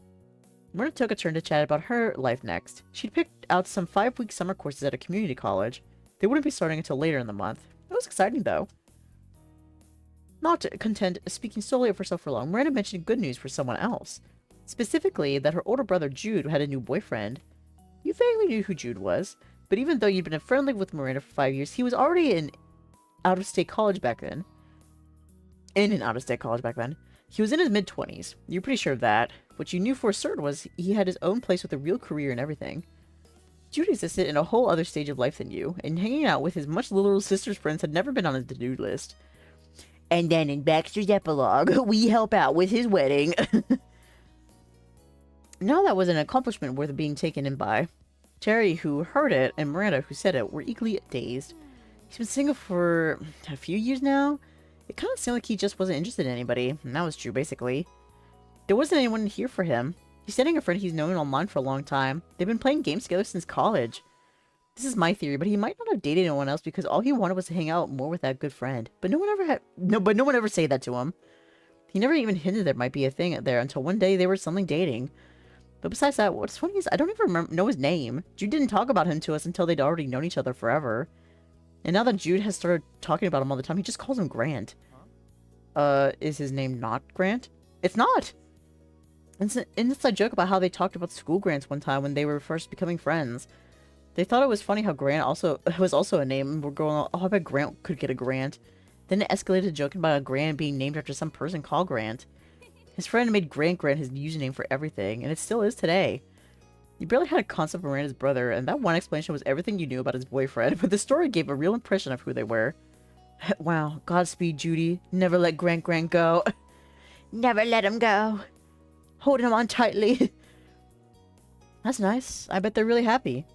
Miranda took a turn to chat about her life next. She'd picked out some 5-week summer courses at a community college. They wouldn't be starting until later in the month. It was exciting, though. Not content speaking solely of herself for long, Miranda mentioned good news for someone else. Specifically, that her older brother Jude had a new boyfriend. You vaguely knew who Jude was, but even though you'd been friendly with Miranda for 5 years, he was already in out-of-state college back then. In an out-of-state college back then. He was in his mid-20s. You were pretty sure of that. What you knew for certain was he had his own place with a real career and everything. Jude existed in a whole other stage of life than you, and hanging out with his much little sister's friends had never been on his to-do list. And then in Baxter's epilogue, we help out with his wedding. Now that was an accomplishment worth being taken in by. Terry, who heard it, and Miranda, who said it, were equally dazed. He's been single for a few years now. It kind of seemed like he just wasn't interested in anybody, and that was true, basically. There wasn't anyone here for him. He's dating a friend he's known online for a long time. They've been playing games together since college. This is my theory, but he might not have dated anyone else because all he wanted was to hang out more with that good friend. But no one ever said that to him. He never even hinted there might be a thing there until one day they were suddenly dating. But besides that, what's funny is I don't even know his name. Jude didn't talk about him to us until they'd already known each other forever. And now that Jude has started talking about him all the time, he just calls him Grant. Is his name not Grant? It's not! It's an inside joke about how they talked about school grants one time when they were first becoming friends. They thought it was funny how Grant was also a name, and we're going, oh, I bet Grant could get a grant. Then it escalated to joking about a grant being named after some person called Grant. His friend made Grant his username for everything, and it still is today. You barely had a concept of Miranda's brother, and that one explanation was everything you knew about his boyfriend, but the story gave a real impression of who they were. Wow, Godspeed, Judy. Never let Grant go. Never let him go. Holding him on tightly. That's nice. I bet they're really happy.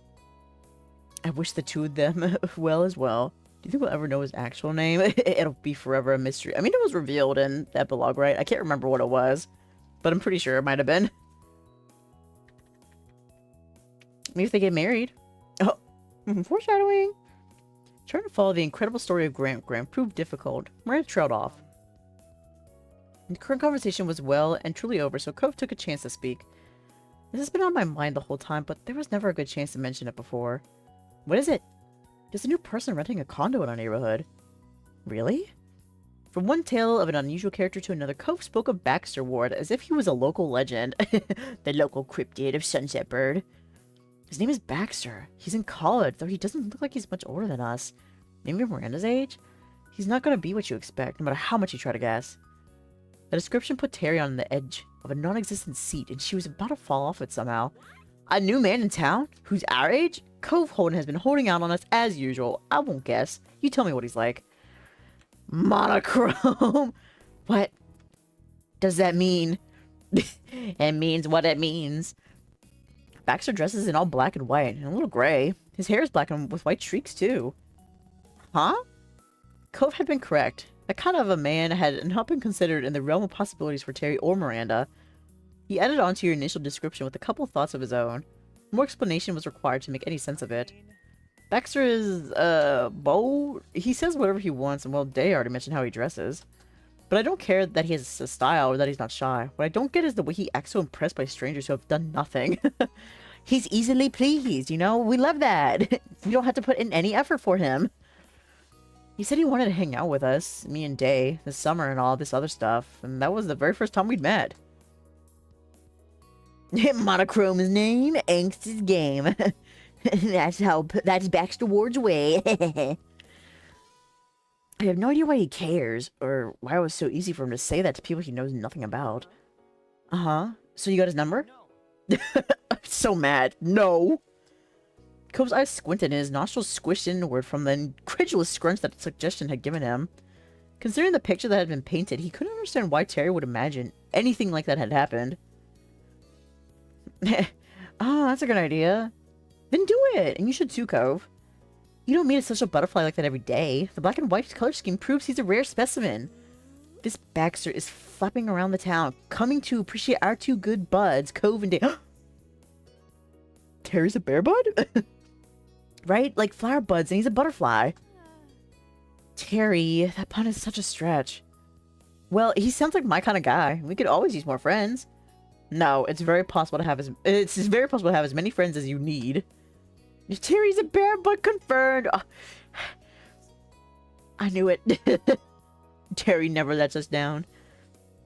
I wish the two of them well as well. Do you think we'll ever know his actual name? It'll be forever a mystery. I mean, it was revealed in the epilogue, right? I can't remember what it was, but I'm pretty sure it might have been. Maybe if they get married. Oh, foreshadowing. Trying to follow the incredible story of Grant proved difficult. Miranda trailed off. The current conversation was well and truly over, so Cove took a chance to speak. This has been on my mind the whole time, but there was never a good chance to mention it before. What is it? There's a new person renting a condo in our neighborhood. Really? From one tale of an unusual character to another, Cove spoke of Baxter Ward as if he was a local legend. The local cryptid of Sunset Bird. His name is Baxter. He's in college, though he doesn't look like he's much older than us. Maybe Miranda's age? He's not going to be what you expect, no matter how much you try to guess. The description put Terry on the edge of a non-existent seat, and she was about to fall off it somehow. A new man in town? Who's our age? Cove Holden has been holding out on us as usual. I won't guess. You tell me what he's like. Monochrome! What does that mean? It means what it means. Baxter dresses in all black and white, and a little gray. His hair is black and with white streaks, too. Huh? Cove had been correct. That kind of a man had not been considered in the realm of possibilities for Terry or Miranda. He added on to your initial description with a couple thoughts of his own. More explanation was required to make any sense of it. Baxter is, bold. He says whatever he wants, and well, Dae already mentioned how he dresses. But I don't care that he has a style or that he's not shy. What I don't get is the way he acts so impressed by strangers who have done nothing. He's easily pleased, you know? We love that. We don't have to put in any effort for him. He said he wanted to hang out with us, me and Dae, this summer and all this other stuff, and that was the very first time we'd met. Monochrome's name, Angst's game. That's Baxter Ward's way. I have no idea why he cares, or why it was so easy for him to say that to people he knows nothing about. Uh-huh. So you got his number? I'm so mad. No. Cove's eyes squinted and his nostrils squished inward from the incredulous scrunch that the suggestion had given him. Considering the picture that had been painted, he couldn't understand why Terry would imagine anything like that had happened. Oh, that's a good idea. Then do it, and you should too, Cove. You don't meet a social butterfly like that every day. The black and white color scheme proves he's a rare specimen. This Baxter is flapping around the town, coming to appreciate our two good buds, Cove and Dae. Terry's a bear bud? Right? Like flower buds, and he's a butterfly. Terry, that pun is such a stretch. Well, he sounds like my kind of guy. We could always use more friends. No, it's very possible to have as many friends as you need. Terry's a bear bud confirmed. Oh, I knew it. Terry never lets us down.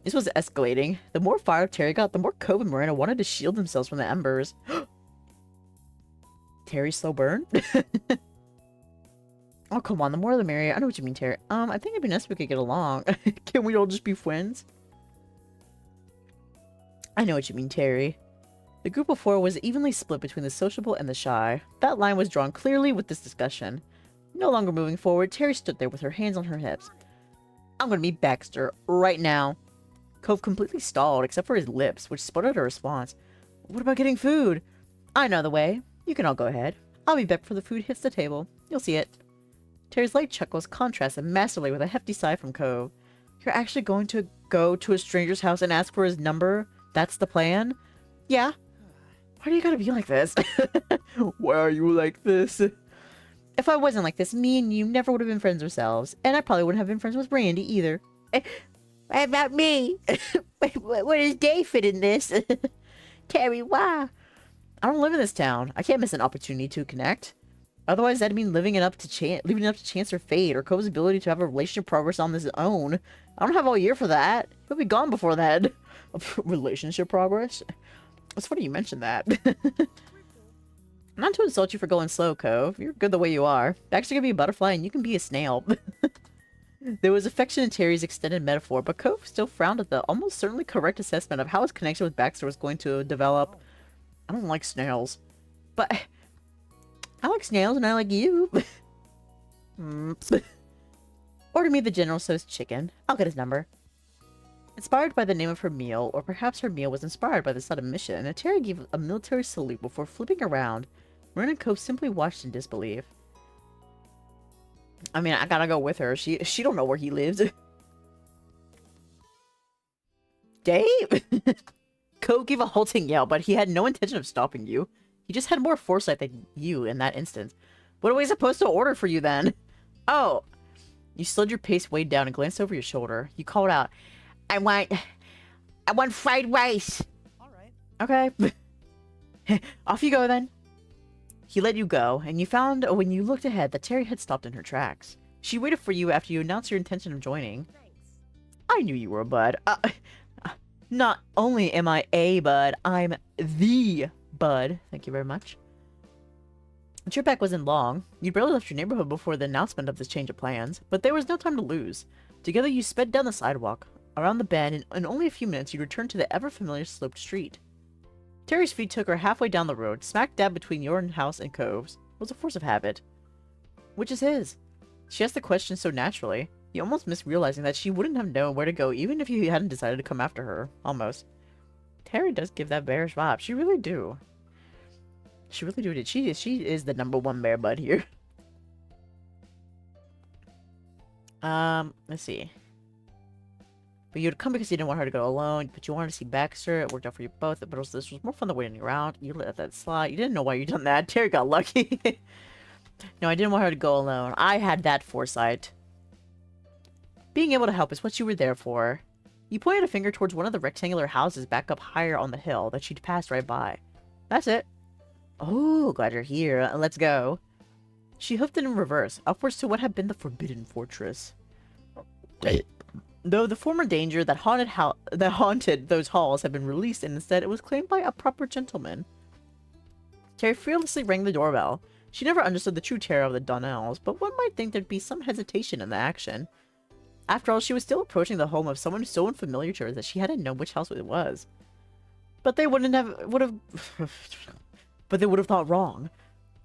This was escalating. The more fired Terry got, the more Cove and Miranda wanted to shield themselves from the embers. Terry's slow burn? Oh, come on. The more the merrier. I know what you mean, Terry. I think it'd be nice if we could get along. Can we all just be friends? I know what you mean, Terry. The group of four was evenly split between the sociable and the shy. That line was drawn clearly with this discussion. No longer moving forward, Terry stood there with her hands on her hips. I'm gonna meet Baxter right now. Cove completely stalled, except for his lips, which sputtered a response. What about getting food? I know the way. You can all go ahead. I'll be back before the food hits the table. You'll see it. Terry's light chuckles contrasted massively with a hefty sigh from Cove. You're actually going to go to a stranger's house and ask for his number? That's the plan? Yeah. Why do you gotta be like this? Why are you like this? If I wasn't like this, me and you never would have been friends ourselves. And I probably wouldn't have been friends with Randy either. What about me? Where does Dae fit in this? Terry, why? I don't live in this town. I can't miss an opportunity to connect. Otherwise, that'd mean leaving it up to chance or fate, or Cove's ability to have a relationship progress on his own. I don't have all year for that. He'll be gone before that. Relationship progress? It's funny you mentioned that. Not to insult you for going slow, Cove. You're good the way you are. Baxter can be a butterfly and you can be a snail. There was affection in Terry's extended metaphor, but Cove still frowned at the almost certainly correct assessment of how his connection with Baxter was going to develop. I don't like snails. But I like snails and I like you. Order me the General Tso's chicken. I'll get his number. Inspired by the name of her meal, or perhaps her meal was inspired by the sudden mission, Terry gave a military salute before flipping around. Marin and Cove simply watched in disbelief. I mean, I gotta go with her. She don't know where he lives. Dave? Cove gave a halting yell, but he had no intention of stopping you. He just had more foresight than you in that instance. What are we supposed to order for you then? Oh. You slid your pace way down and glanced over your shoulder. You called out, I want fried rice. All right. Okay. Off you go then. He let you go, and you found when you looked ahead that Terry had stopped in her tracks. She waited for you after you announced your intention of joining. Thanks. I knew you were a bud. Not only am I a bud, I'm the bud. Thank you very much. The trip back wasn't long. You barely left your neighborhood before the announcement of this change of plans, but there was no time to lose. Together you sped down the sidewalk, around the bend, and in only a few minutes you returned to the ever-familiar sloped street. Terry's feet took her halfway down the road, smack dab between your house and Cove's. It was a force of habit. Which is his? She asked the question so naturally. You almost missed realizing that she wouldn't have known where to go even if you hadn't decided to come after her. Almost. Terry does give that bearish vibe. She really do. She really do. She is the #1 bear bud here. Let's see. But you'd come because you didn't want her to go alone, but you wanted to see Baxter. It worked out for you both, but also this was more fun than waiting around. You let that slide. You didn't know why you done that. Terry got lucky. No, I didn't want her to go alone. I had that foresight. Being able to help is what you were there for. You pointed a finger towards one of the rectangular houses back up higher on the hill that she'd passed right by. That's it. Oh, glad you're here. Let's go. She hoofed it in reverse, upwards to what had been the Forbidden Fortress. Though the former danger that haunted those halls had been released, and instead it was claimed by a proper gentleman. Terry fearlessly rang the doorbell. She never understood the true terror of the Donnells, but one might think there'd be some hesitation in the action. After all, she was still approaching the home of someone so unfamiliar to her that she hadn't known which house it was. But they would have thought wrong.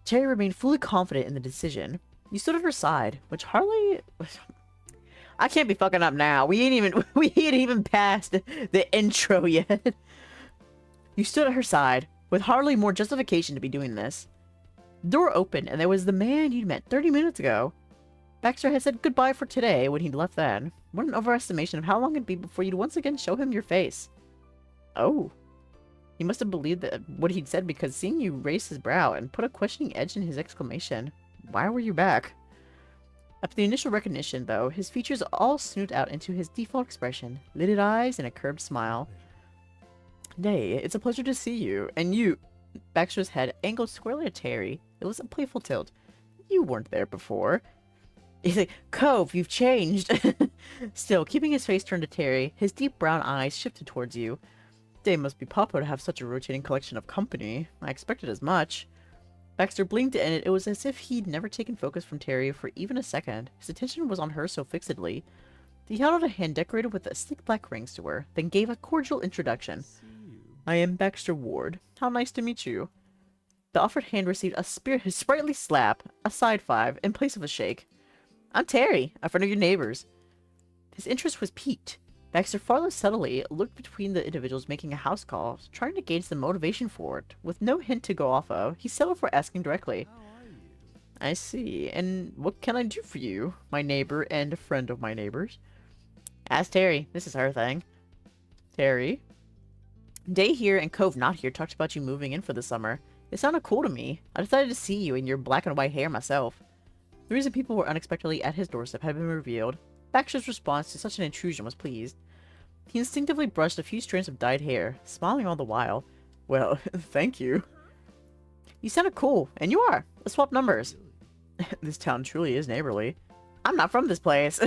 Terry remained fully confident in the decision. You stood at her side, which hardly... I can't be fucking up now. We ain't even past the intro yet. You stood at her side, with hardly more justification to be doing this. The door opened, and there was the man you'd met 30 minutes ago. Baxter had said goodbye for today when he'd left then. What an overestimation of how long it'd be before you'd once again show him your face. Oh. He must have believed that what he'd said, because seeing you raise his brow and put a questioning edge in his exclamation. Why were you back? After the initial recognition, though, his features all snoot out into his default expression, lidded eyes and a curved smile. Dae, it's a pleasure to see you. And you... Baxter's head angled squarely at Terry. It was a playful tilt. You weren't there before. He's like, Cove, you've changed. Still, keeping his face turned to Terry, his deep brown eyes shifted towards you. Dae must be popular to have such a rotating collection of company. I expected as much. Baxter blinked, and it was as if he'd never taken focus from Terry for even a second. His attention was on her so fixedly. He held out a hand decorated with sleek black rings to her, then gave a cordial introduction. I am Baxter Ward. How nice to meet you. The offered hand received a sprightly slap, a side five, in place of a shake. I'm Terry, a friend of your neighbor's. His interest was piqued. Baxter far less subtly looked between the individuals making a house call, trying to gauge the motivation for it. With no hint to go off of, he settled for asking directly. I see. And what can I do for you, my neighbor and a friend of my neighbor's? Ask Terry. This is her thing. Terry? Dae here and Cove not here talked about you moving in for the summer. It sounded cool to me. I decided to see you in your black and white hair myself. The reason people were unexpectedly at his doorstep had been revealed. Baxter's response to such an intrusion was pleased. He instinctively brushed a few strands of dyed hair, smiling all the while. Well, thank you. You sounded cool, and you are. Let's swap numbers. This town truly is neighborly. I'm not from this place.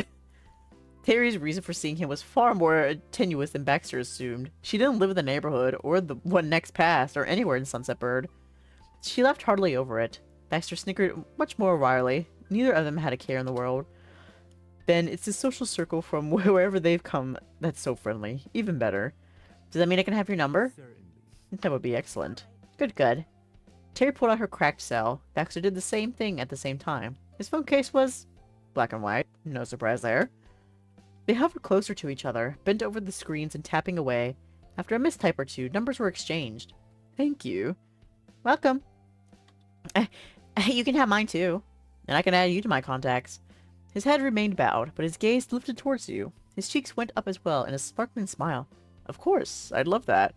Terry's reason for seeing him was far more tenuous than Baxter assumed. She didn't live in the neighborhood, or the one next past, or anywhere in Sunset Bird. She laughed heartily over it. Baxter snickered much more wryly. Neither of them had a care in the world. Ben, it's the social circle from wherever they've come that's so friendly. Even better. Does that mean I can have your number? That would be excellent. Good, good. Terry pulled out her cracked cell. Baxter did the same thing at the same time. His phone case was black and white. No surprise there. They hovered closer to each other, bent over the screens and tapping away. After a mistype or two, numbers were exchanged. Thank you. Welcome. You can have mine too. And I can add you to my contacts. His head remained bowed, but his gaze lifted towards you. His cheeks went up as well in a sparkling smile. Of course, I'd love that.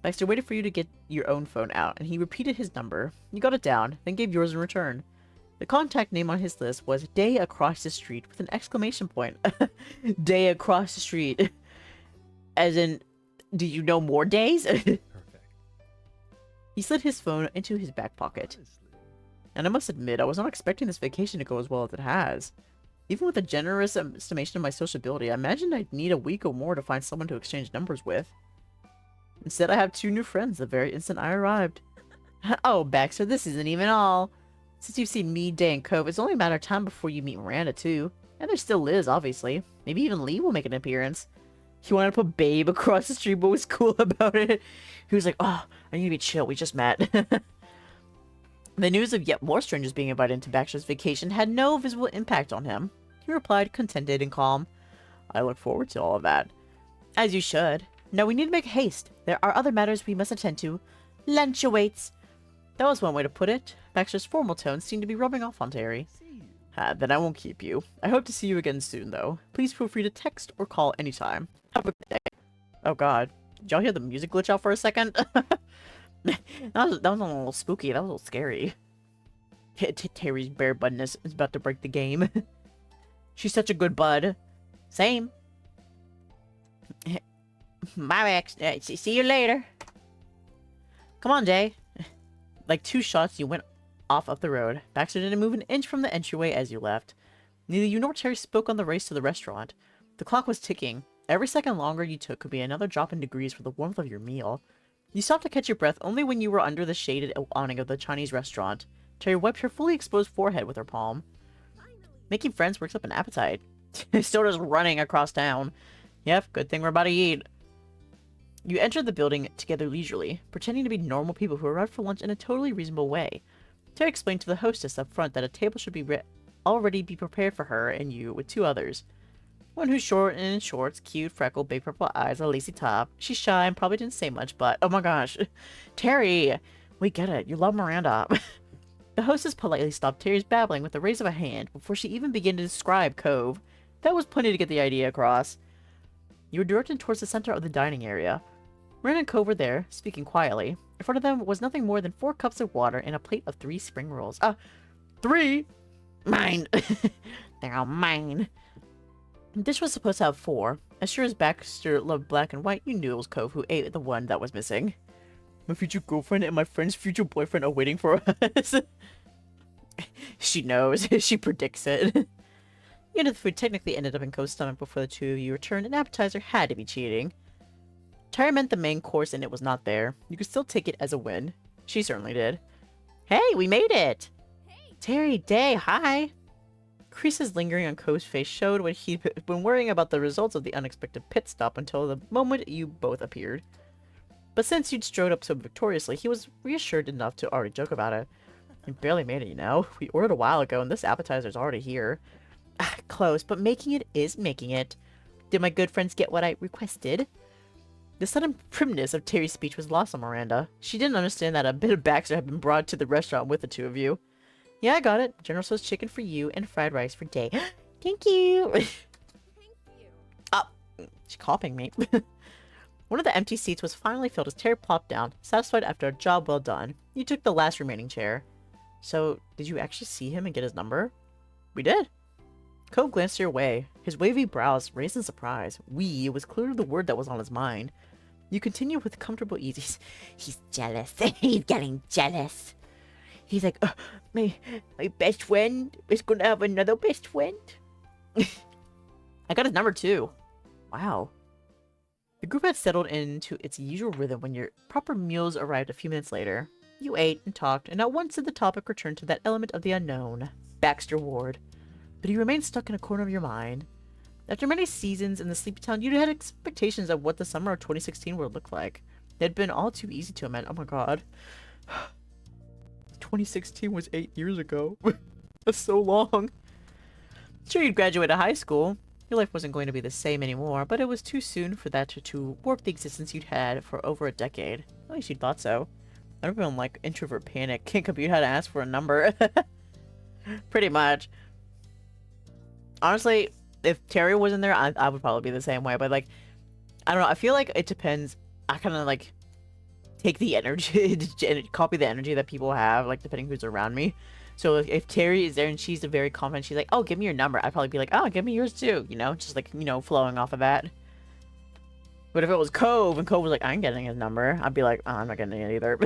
Baxter waited for you to get your own phone out, and he repeated his number. You got it down, then gave yours in return. The contact name on his list was Dae Across the Street with an exclamation point. Dae Across the Street. As in, do you know more days? Perfect. He slid his phone into his back pocket. And I must admit, I was not expecting this vacation to go as well as it has. Even with a generous estimation of my sociability, I imagined I'd need a week or more to find someone to exchange numbers with. Instead, I have 2 new friends the very instant I arrived. Oh, Baxter, this isn't even all. Since you've seen me, Dae, and Cove, it's only a matter of time before you meet Miranda, too. And there's still Liz, obviously. Maybe even Lee will make an appearance. He wanted to put Babe across the street, but was cool about it. He was like, oh, I need to be chill, we just met. The news of yet more strangers being invited into Baxter's vacation had no visible impact on him. He replied, contented and calm. I look forward to all of that. As you should. Now we need to make haste. There are other matters we must attend to. Lunch awaits. That was one way to put it. Baxter's formal tones seemed to be rubbing off on Terry. Then I won't keep you. I hope to see you again soon, though. Please feel free to text or call anytime. Have a good day. Oh god. Did y'all hear the music glitch out for a second? that was a little spooky. That was a little scary. Terry's bare buttness is about to break the game. She's such a good bud. Same. My ex. See you later. Come on, Jay. Like 2 shots, you went off up the road. Baxter didn't move an inch from the entryway as you left. Neither you nor Terry spoke on the race to the restaurant. The clock was ticking. Every second longer you took could be another drop in degrees for the warmth of your meal. You stopped to catch your breath only when you were under the shaded awning of the Chinese restaurant. Terry wiped her fully exposed forehead with her palm. Making friends works up an appetite. Still just running across town. Yep, good thing we're about to eat. You entered the building together leisurely, pretending to be normal people who arrived for lunch in a totally reasonable way. Terry explained to the hostess up front that a table should be already be prepared for her and you with 2 others. One who's short and in shorts, cute, freckled, big purple eyes, a lacy top. She's shy and probably didn't say much, but oh my gosh. Terry! We get it. You love Miranda. The hostess politely stopped Terry's babbling with a raise of a hand before she even began to describe Cove. That was plenty to get the idea across. You were directed towards the center of the dining area. Miranda and Cove were there, speaking quietly. In front of them was nothing more than 4 cups of water and a plate of 3 spring rolls. 3? Mine! They're all mine. The dish was supposed to have 4. As sure as Baxter loved black and white, you knew it was Cove who ate the one that was missing. My future girlfriend and my friend's future boyfriend are waiting for us. She knows. She predicts it. You know the food technically ended up in Cove's stomach before the 2 of you returned. An appetizer had to be cheating. Terry meant the main course and it was not there. You could still take it as a win. She certainly did. Hey, we made it! Hey. Terry, Dae, hi! Creases lingering on Cove's face showed what he'd been worrying about the results of the unexpected pit stop until the moment you both appeared. But since you'd strode up so victoriously, he was reassured enough to already joke about it. You barely made it, you know? We ordered a while ago and this appetizer's already here. Close, but making it is making it. Did my good friends get what I requested? The sudden primness of Terry's speech was lost on Miranda. She didn't understand that a bit of Baxter had been brought to the restaurant with the 2 of you. Yeah, I got it. General Tso's chicken for you and fried rice for Dae. Thank you! Thank you. Oh, she's copying me. One of the empty seats was finally filled as Terry plopped down, satisfied after a job well done. You took the last remaining chair. So, did you actually see him and get his number? We did. Cove glanced your way. His wavy brows raised in surprise. We was clearly the word that was on his mind. You continue with comfortable ease. He's jealous. He's getting jealous. He's like, my best friend is gonna have another best friend. I got his number too. Wow. The group had settled into its usual rhythm when your proper meals arrived a few minutes later. You ate and talked, and not once did the topic return to that element of the unknown, Baxter Ward. But he remained stuck in a corner of your mind. After many seasons in the sleepy town, you had expectations of what the summer of 2016 would look like. It had been all too easy to imagine. Oh my god. 2016 was 8 years ago. That's so long. Sure, you'd graduated high school. Your life wasn't going to be the same anymore, but it was too soon for that to warp the existence you'd had for over a decade. At least you thought so. I'd have been like introvert panic. Can't compute how to ask for a number. Pretty much. Honestly, if Terry wasn't there, I would probably be the same way. But like, I don't know. I feel like it depends. I kind of like take the energy, copy the energy that people have, like depending who's around me. So if Terry is there and she's very confident, she's like, oh, give me your number. I'd probably be like, oh, give me yours too. You know, just like, you know, flowing off of that. But if it was Cove and Cove was like, I'm getting his number, I'd be like, oh, I'm not getting it either.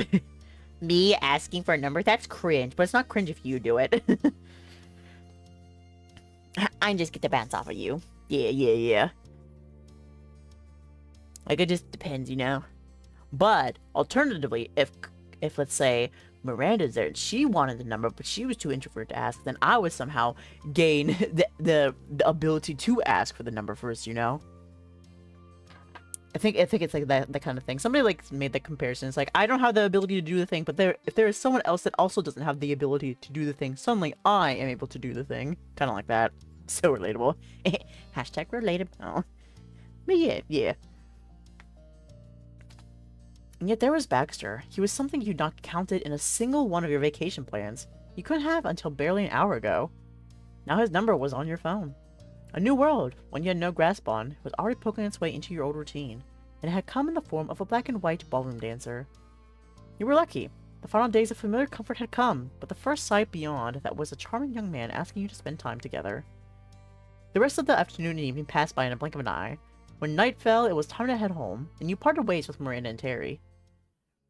Me asking for a number? That's cringe. But it's not cringe if you do it. I just get the bounce off of you. Yeah, yeah, yeah. Like, it just depends, you know? But, alternatively, if let's say, Miranda's there and she wanted the number, but she was too introverted to ask, then I would somehow gain the ability to ask for the number first, you know? I think it's like that kind of thing. Somebody like made the comparison. It's like, I don't have the ability to do the thing, but if there is someone else that also doesn't have the ability to do the thing, suddenly I am able to do the thing. Kind of like that. So relatable. Hashtag relatable. But yeah, yeah. And yet there was Baxter. He was something you'd not counted in a single one of your vacation plans. You couldn't have until barely an hour ago. Now his number was on your phone. A new world, one you had no grasp on, was already poking its way into your old routine, and it had come in the form of a black and white ballroom dancer. You were lucky. The final days of familiar comfort had come, but the first sight beyond that was a charming young man asking you to spend time together. The rest of the afternoon and evening passed by in a blink of an eye. When night fell, it was time to head home, and you parted ways with Miranda and Terry.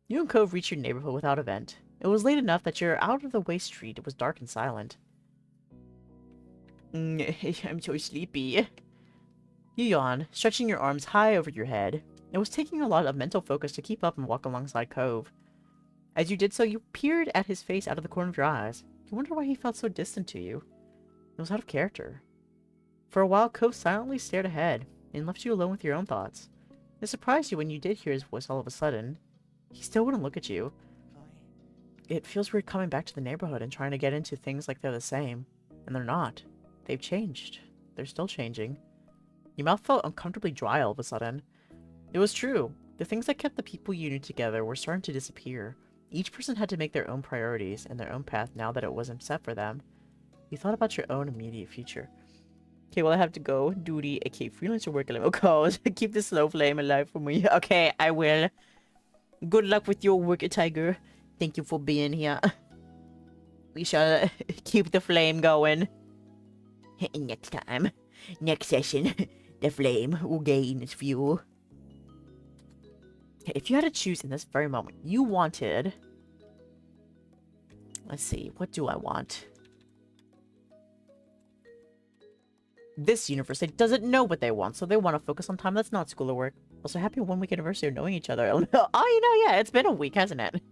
You and Cove reached your neighborhood without event. It was late enough that your out-of-the-way street was dark and silent. I'm so sleepy. You yawned, stretching your arms high over your head. It was taking a lot of mental focus to keep up and walk alongside Cove. As you did so, you peered at his face out of the corner of your eyes. You wondered why he felt so distant to you. It was out of character. For a while, Cove silently stared ahead, and left you alone with your own thoughts. It surprised you when you did hear his voice all of a sudden. He still wouldn't look at you. It feels weird coming back to the neighborhood and trying to get into things like they're the same. And they're not. They've changed. They're still changing. Your mouth felt uncomfortably dry all of a sudden. It was true. The things that kept the people you knew together were starting to disappear. Each person had to make their own priorities and their own path now that it wasn't set for them. You thought about your own immediate future. Okay, well I have to go. Duty, aka freelancer work, a little cause. Keep the slow flame alive for me. Okay, I will. Good luck with your work, Tiger. Thank you for being here. We shall keep the flame going. Next time, next session, the flame will gain its fuel. If you had to choose in this very moment, you wanted... Let's see, what do I want? This universe, it doesn't know what they want, so they want to focus on time that's not school or work. Also, happy 1 week anniversary of knowing each other. Oh, you know, yeah, it's been a week, hasn't it?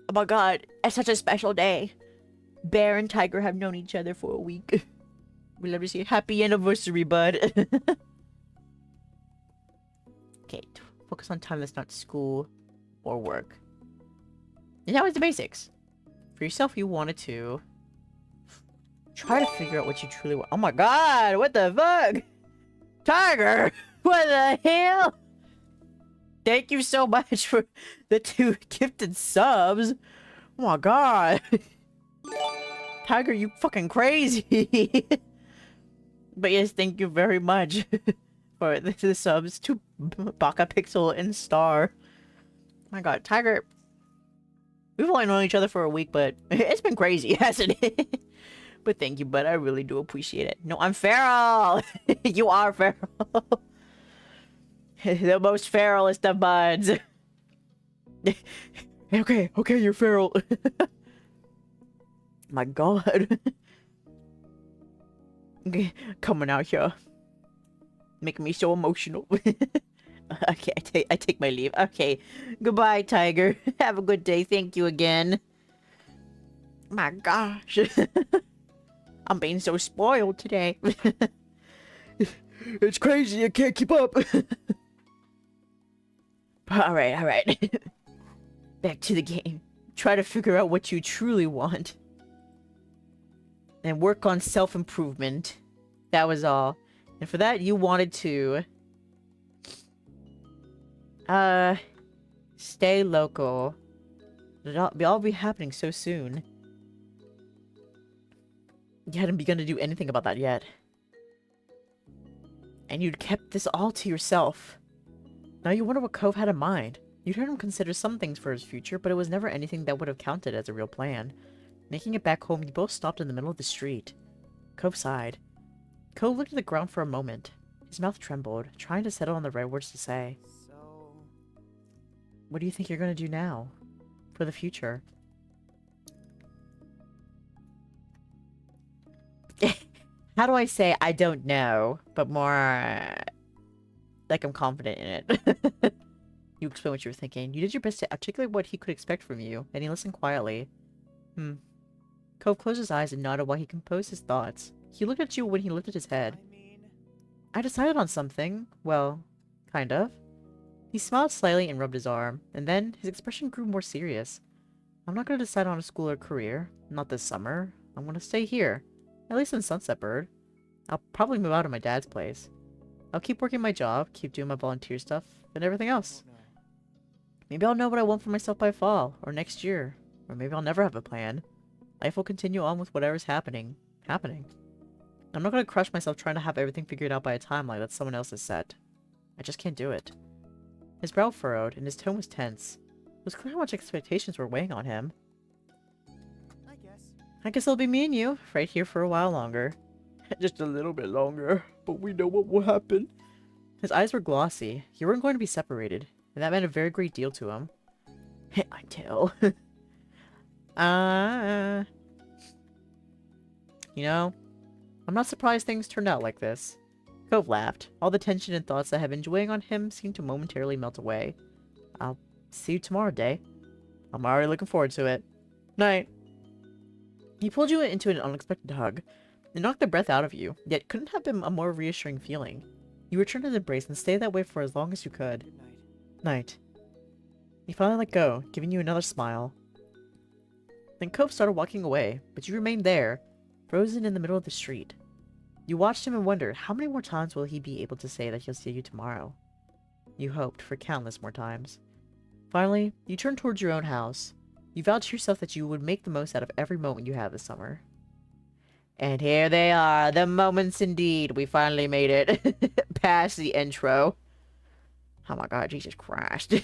Oh my god, it's such a special day. Bear and Tiger have known each other for a week. We love to see happy anniversary, bud. Okay, focus on time that's not school or work. And that was the basics. For yourself, you wanted to try to figure out what you truly want. Oh my god, what the fuck? Tiger, what the hell? Thank you so much for the 2 gifted subs. Oh my god. Tiger, you fucking crazy. But yes, thank you very much for the subs to Baka Pixel and Star. Oh my god, Tiger. We've only known each other for a week, but it's been crazy, hasn't it? But thank you, bud. I really do appreciate it. No, I'm feral. You are feral. The most feralest of buds. Okay, you're feral. My god. Coming out here. Making me so emotional. Okay, I take my leave. Okay. Goodbye, Tiger. Have a good day. Thank you again. My gosh. I'm being so spoiled today. It's crazy. I can't keep up. Alright. Back to the game. Try to figure out what you truly want. And work on self-improvement. That was all. And for that, you wanted to... stay local. It'll all be happening so soon. You hadn't begun to do anything about that yet. And you'd kept this all to yourself. Now you wonder what Cove had in mind. You'd heard him consider some things for his future, but it was never anything that would have counted as a real plan. Making it back home, you both stopped in the middle of the street. Cove sighed. Cove looked at the ground for a moment. His mouth trembled, trying to settle on the right words to say. So... What do you think you're going to do now? For the future? how do I say I don't know, but more like I'm confident in it. You explain what you were thinking. You did your best to articulate what he could expect from you, and he listened quietly. Hmm. Cove closed his eyes and nodded while he composed his thoughts. He looked at you when he lifted his head. I mean, I decided on something. Well, kind of. He smiled slightly and rubbed his arm, and then his expression grew more serious. I'm not going to decide on a school or career. Not this summer. I'm going to stay here. At least in Sunset Bird. I'll probably move out of my dad's place. I'll keep working my job, keep doing my volunteer stuff, and everything else. oh no. Maybe I'll know what I want for myself by fall, or next year. Or maybe I'll never have a plan. Life will continue on with whatever's happening. I'm not going to crush myself trying to have everything figured out by a timeline that someone else has set. I just can't do it. His brow furrowed, and his tone was tense. It was clear how much expectations were weighing on him. I guess it'll be me and you, right here for a while longer. Just a little bit longer, but we know what will happen. His eyes were glossy. You weren't going to be separated, and that meant a very great deal to him. I tell. You know, I'm not surprised things turned out like this. Cove laughed. All the tension and thoughts that had been weighing on him seemed to momentarily melt away. I'll see you tomorrow, Dae. I'm already looking forward to it. Night. He pulled you into an unexpected hug. It knocked the breath out of you, yet couldn't have been a more reassuring feeling. You returned his embrace and stayed that way for as long as you could. Good night. Night. He finally let go, giving you another smile. Then Cove started walking away, but you remained there, frozen in the middle of the street. You watched him and wondered how many more times will he be able to say that he'll see you tomorrow. You hoped for countless more times. Finally, you turned towards your own house. You vowed to yourself that you would make the most out of every moment you have this summer. And here they are, the moments indeed. We finally made it past the intro. Oh my god, Jesus Christ.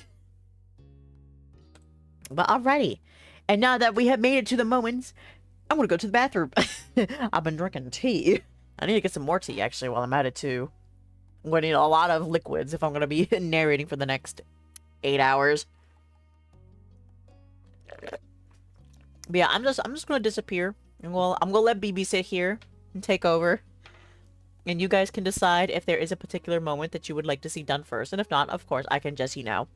But alrighty. And now that we have made it to the moments, I'm gonna go to the bathroom. I've been drinking tea. I need to get some more tea, actually, while I'm at it, too. I'm gonna need a lot of liquids if I'm gonna be narrating for the next 8 hours. But yeah, I'm just gonna disappear. And well, I'm gonna let BB sit here and take over. And you guys can decide if there is a particular moment that you would like to see done first. And if not, of course, I can just, you know,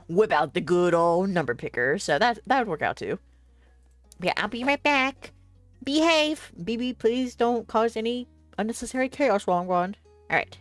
whip out the good old number picker. So that would work out too. But yeah, I'll be right back. Behave. BB, please don't cause any unnecessary chaos while I'm gone. Alright.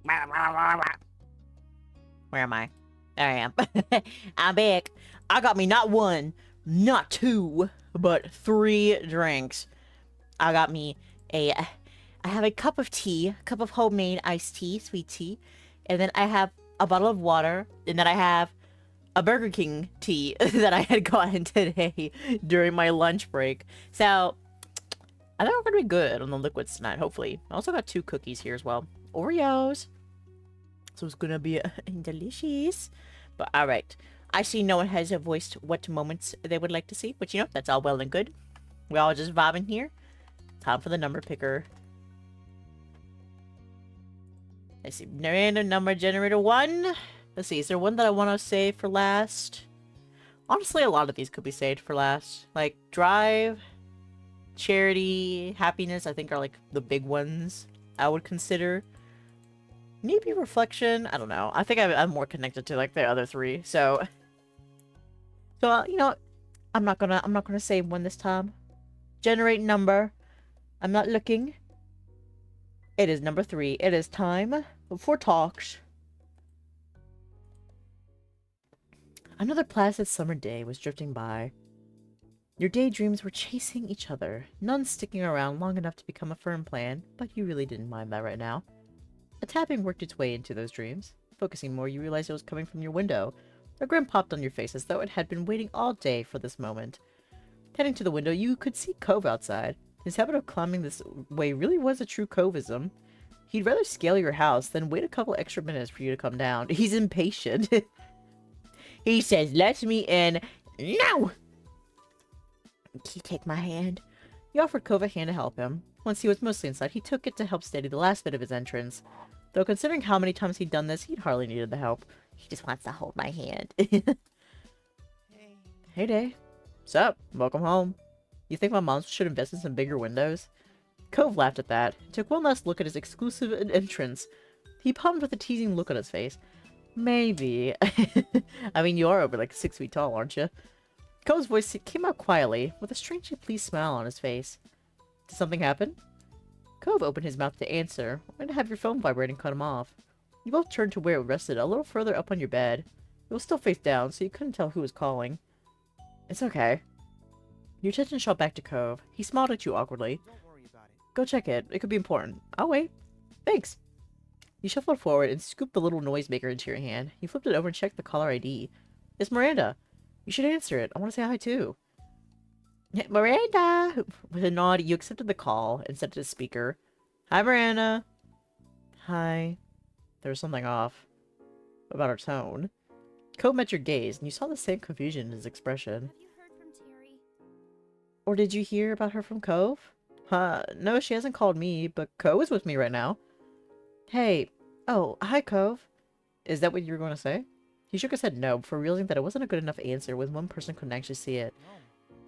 Where am I? There I am. I'm back. I got me not one, not two, but 3 drinks. I got me I have a cup of tea, a cup of homemade iced tea, sweet tea, and then I have a bottle of water, and then I have a Burger King tea that I had gotten today during my lunch break. So, I think we're gonna be good on the liquids tonight, hopefully. I also got 2 cookies here as well. Oreos. So it's gonna be delicious. But alright. I see no one has voiced what moments they would like to see, but you know, that's all well and good. We're all just vibing here. Time for the number picker. Let's see. Random number generator 1. Let's see. Is there one that I want to save for last? Honestly, a lot of these could be saved for last. Like, drive, charity, happiness, I think are like the big ones I would consider. Maybe reflection. I don't know. I think I'm more connected to like the other 3. So you know, I'm not gonna save one this time. Generate number. I'm not looking. It is number 3. It is time for talks. Another placid summer day was drifting by. Your daydreams were chasing each other, none sticking around long enough to become a firm plan, but you really didn't mind that right now. A tapping worked its way into those dreams. Focusing more, you realized it was coming from your window. A grin popped on your face as though it had been waiting all day for this moment. Heading to the window, you could see Cove outside. His habit of climbing this way really was a true Coveism. He'd rather scale your house than wait a couple extra minutes for you to come down. He's impatient. He says, "Let me in now!" Can you take my hand? He offered Cove a hand to help him. Once he was mostly inside, he took it to help steady the last bit of his entrance. Though considering how many times he'd done this, he'd hardly needed the help. He just wants to hold my hand. Hey. Hey, Dae. Sup? Welcome home. You think my mom should invest in some bigger windows? Cove laughed at that, took one last look at his exclusive entrance. He palmed with a teasing look on his face. Maybe. I mean, you are over like 6 feet tall, aren't you? Cove's voice came out quietly, with a strangely pleased smile on his face. Did something happen? Cove opened his mouth to answer, only to have your phone vibrating cut him off. You both turned to where it rested, a little further up on your bed. It was still face down, so you couldn't tell who was calling. It's okay. Your attention shot back to Cove. He smiled at you awkwardly. Don't worry about it. Go check it. It could be important. I'll wait. Thanks. You shuffled forward and scooped the little noisemaker into your hand. You flipped it over and checked the caller ID. It's Miranda. You should answer it. I want to say hi, too. Miranda! With a nod, you accepted the call and set it to speaker. Hi, Miranda. Hi. There was something off about her tone. Cove met your gaze, and you saw the same confusion in his expression. Have you heard from Terry? Or did you hear about her from Cove? No, she hasn't called me, but Cove is with me right now. Hey. Oh, hi, Cove. Is that what you were going to say? He shook his head no, before realizing that it wasn't a good enough answer when one person couldn't actually see it.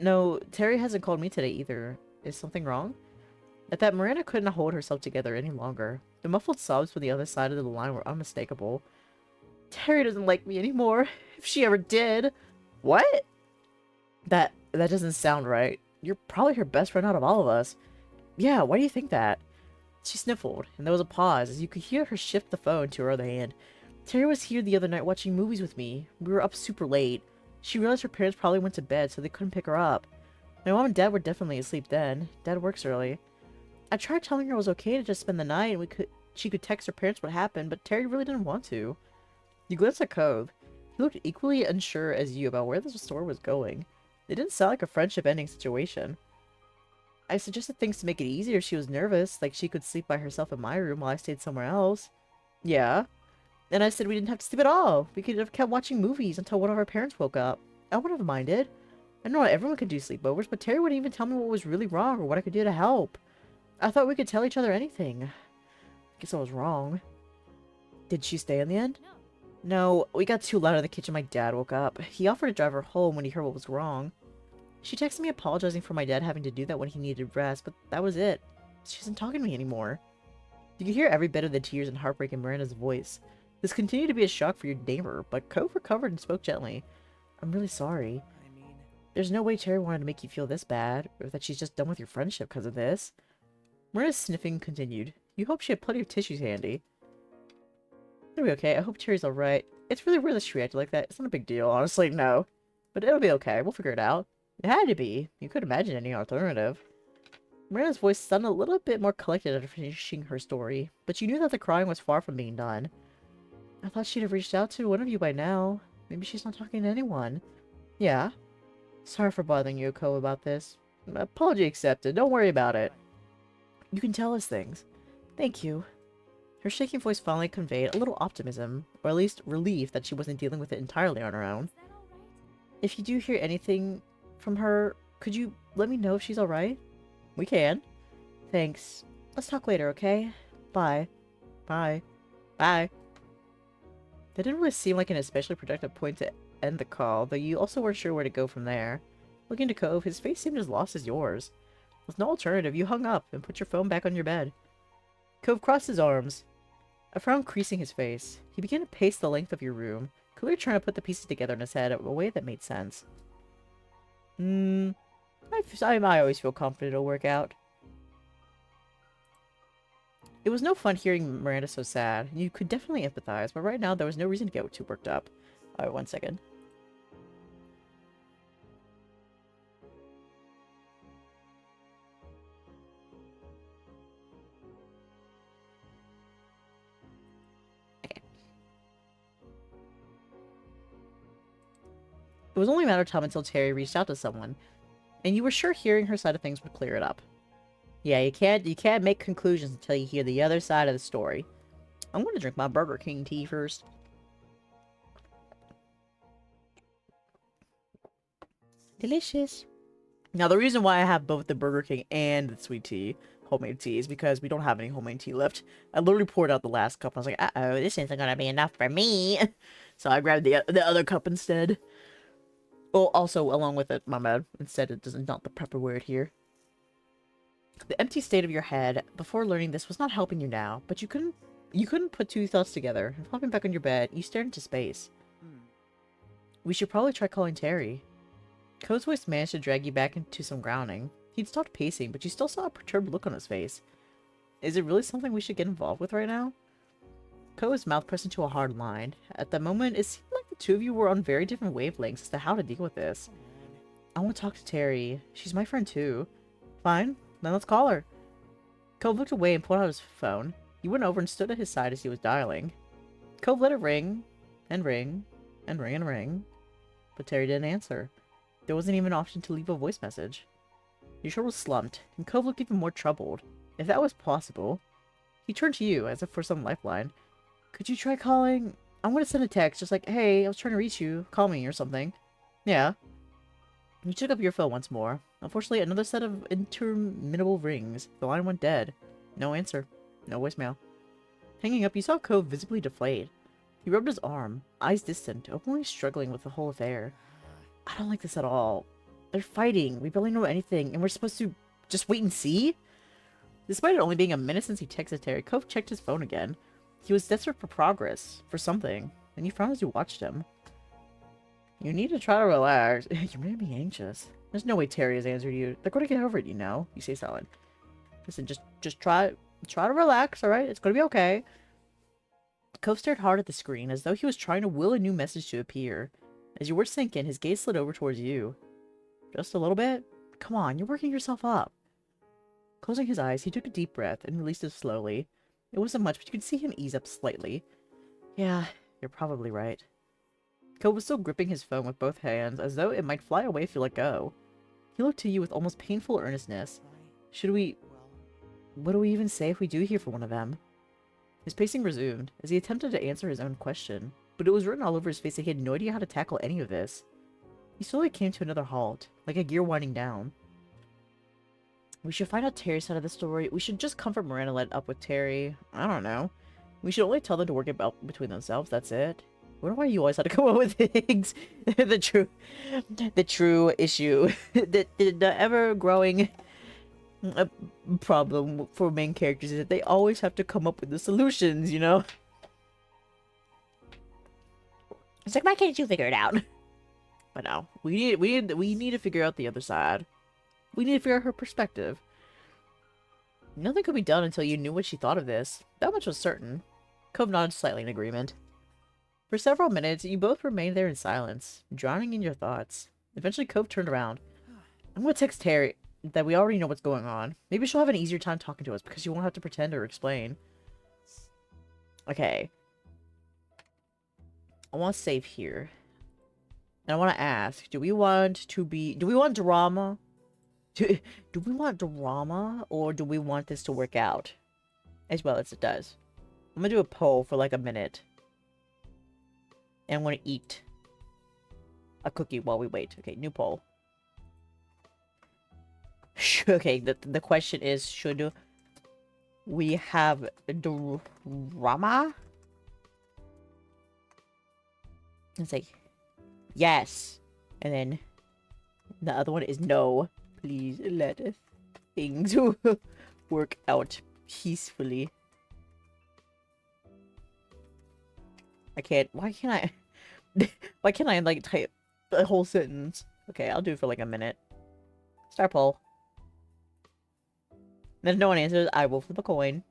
No, Terry hasn't called me today either. Is something wrong? At that, Miranda couldn't hold herself together any longer. The muffled sobs from the other side of the line were unmistakable. Terry doesn't like me anymore. If she ever did. What? That doesn't sound right. You're probably her best friend out of all of us. Yeah, why do you think that? She sniffled, and there was a pause as you could hear her shift the phone to her other hand. Terry was here the other night watching movies with me. We were up super late. She realized her parents probably went to bed, so they couldn't pick her up. My mom and dad were definitely asleep then. Dad works early. I tried telling her it was okay to just spend the night and she could text her parents what happened, but Terry really didn't want to. You glanced at Cove. He looked equally unsure as you about where this story was going. It didn't sound like a friendship-ending situation. I suggested things to make it easier if she was nervous, like she could sleep by herself in my room while I stayed somewhere else. Yeah. And I said we didn't have to sleep at all. We could have kept watching movies until one of our parents woke up. I wouldn't have minded. I know not everyone could do sleepovers, but Terry wouldn't even tell me what was really wrong or what I could do to help. I thought we could tell each other anything. Guess I was wrong. Did she stay in the end? No, we got too loud in the kitchen. My dad woke up. He offered to drive her home when he heard what was wrong. She texted me apologizing for my dad having to do that when he needed rest, but that was it. She isn't talking to me anymore. You could hear every bit of the tears and heartbreak in Miranda's voice. This continued to be a shock for your neighbor, but Cove recovered and spoke gently. I'm really sorry. I mean, There's no way Terry wanted to make you feel this bad, or that she's just done with your friendship because of this. Miranda's sniffing continued. You hope she had plenty of tissues handy. It'll be okay. I hope Terry's alright. It's really weird that she reacted like that. It's not a big deal, honestly, no. But it'll be okay. We'll figure it out. It had to be. You couldn't imagine any alternative. Miranda's voice sounded a little bit more collected after finishing her story, but you knew that the crying was far from being done. I thought she'd have reached out to one of you by now. Maybe she's not talking to anyone. Yeah. Sorry for bothering you, Ko, about this. Apology accepted. Don't worry about it. You can tell us things. Thank you. Her shaking voice finally conveyed a little optimism, or at least relief that she wasn't dealing with it entirely on her own. If you do hear anything from her, could you let me know if she's alright? We can. Thanks. Let's talk later, okay? Bye. Bye. Bye. That didn't really seem like an especially productive point to end the call, though you also weren't sure where to go from there. Looking to Cove, his face seemed as lost as yours. With no alternative, you hung up and put your phone back on your bed. Cove crossed his arms, a frown creasing his face. He began to pace the length of your room, clearly trying to put the pieces together in his head in a way that made sense. I always feel confident it'll work out. It was no fun hearing Miranda so sad. You could definitely empathize, but right now there was no reason to get too worked up. Alright, 1 second. Okay. It was only a matter of time until Terry reached out to someone, and you were sure hearing her side of things would clear it up. Yeah, you can't make conclusions until you hear the other side of the story. I'm gonna drink my Burger King tea first. Delicious. Now, the reason why I have both the Burger King and the sweet tea, homemade tea, is because we don't have any homemade tea left. I literally poured out the last cup. I was like, uh-oh, this isn't gonna be enough for me. So I grabbed the other cup instead. Oh, also, along with it, my bad. Instead, it doesn't, not the proper word here. The empty state of your head before learning this was not helping you now, but you couldn't put two thoughts together. Flopping back on your bed, you stared into space. We should probably try calling Terry. Code's voice managed to drag you back into some grounding. He'd stopped pacing, but you still saw a perturbed look on his face. Is it really something we should get involved with right now? Code's mouth pressed into a hard line. At the moment, it seemed like the two of you were on very different wavelengths as to how to deal with this. I want to talk to Terry. She's my friend too. Fine. Then let's call her. Cove looked away and pulled out his phone. He went over and stood at his side as he was dialing. Cove let it ring, and ring, and ring, and ring. But Terry didn't answer. There wasn't even an option to leave a voice message. Your shoulders slumped, and Cove looked even more troubled. If that was possible. He turned to you, as if for some lifeline. Could you try calling? I'm gonna send a text, just like, hey, I was trying to reach you. Call me, or something. Yeah. You took up your phone once more. Unfortunately, another set of interminable rings. The line went dead. No answer. No voicemail. Hanging up, you saw Cove visibly deflated. He rubbed his arm, eyes distant, openly struggling with the whole affair. I don't like this at all. They're fighting. We barely know anything, and we're supposed to just wait and see? Despite it only being a minute since he texted Terry, Cove checked his phone again. He was desperate for progress, for something, and you frowned as you watched him. You need to try to relax. You're making me anxious. There's no way Terry has answered you. They're going to get over it, you know? You say silent. Listen, just try to relax, alright? It's going to be okay. Cove stared hard at the screen, as though he was trying to will a new message to appear. As your words sank in, his gaze slid over towards you. Just a little bit? Come on, you're working yourself up. Closing his eyes, he took a deep breath and released it slowly. It wasn't much, but you could see him ease up slightly. Yeah, you're probably right. Cove was still gripping his phone with both hands, as though it might fly away if you let go. He looked to you with almost painful earnestness. Should we... What do we even say if we do hear from one of them? His pacing resumed, as he attempted to answer his own question, but it was written all over his face that he had no idea how to tackle any of this. He slowly came to another halt, like a gear winding down. We should find out Terry's side of the story. We should just comfort Miranda and let it up with Terry. I don't know. We should only tell them to work it out between themselves, that's it. I wonder why you always had to come up with things. the true issue. the ever-growing problem for main characters is that they always have to come up with the solutions, you know? It's like, why can't you figure it out? But no, we need to figure out the other side. We need to figure out her perspective. Nothing could be done until you knew what she thought of this. That much was certain. Cove nodded slightly in agreement. For several minutes, you both remained there in silence, drowning in your thoughts. Eventually, Cove turned around. I'm gonna text Terry that we already know what's going on. Maybe she'll have an easier time talking to us because she won't have to pretend or explain. Okay. I want to save here. And I want to ask, do we want drama? Do we want drama, or do we want this to work out? As well as it does. I'm gonna do a poll for like a minute. And I'm gonna eat a cookie while we wait. Okay, new poll. Okay, the question is, should we have drama? It's like, yes. And then the other one is no. Please let things work out peacefully. Why can't I like type a whole sentence? Okay, I'll do it for like a minute. Start poll. Then if no one answers, I will flip a coin.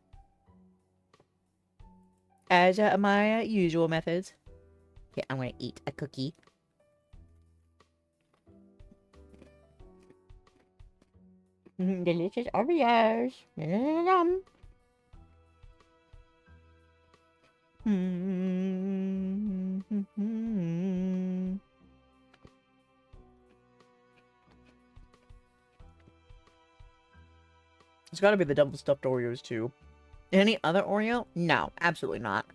As my usual methods. Okay, I'm gonna eat a cookie. Delicious Oreos. Yum. It's gotta be the double stuffed Oreos too. Any other Oreo? No, absolutely not.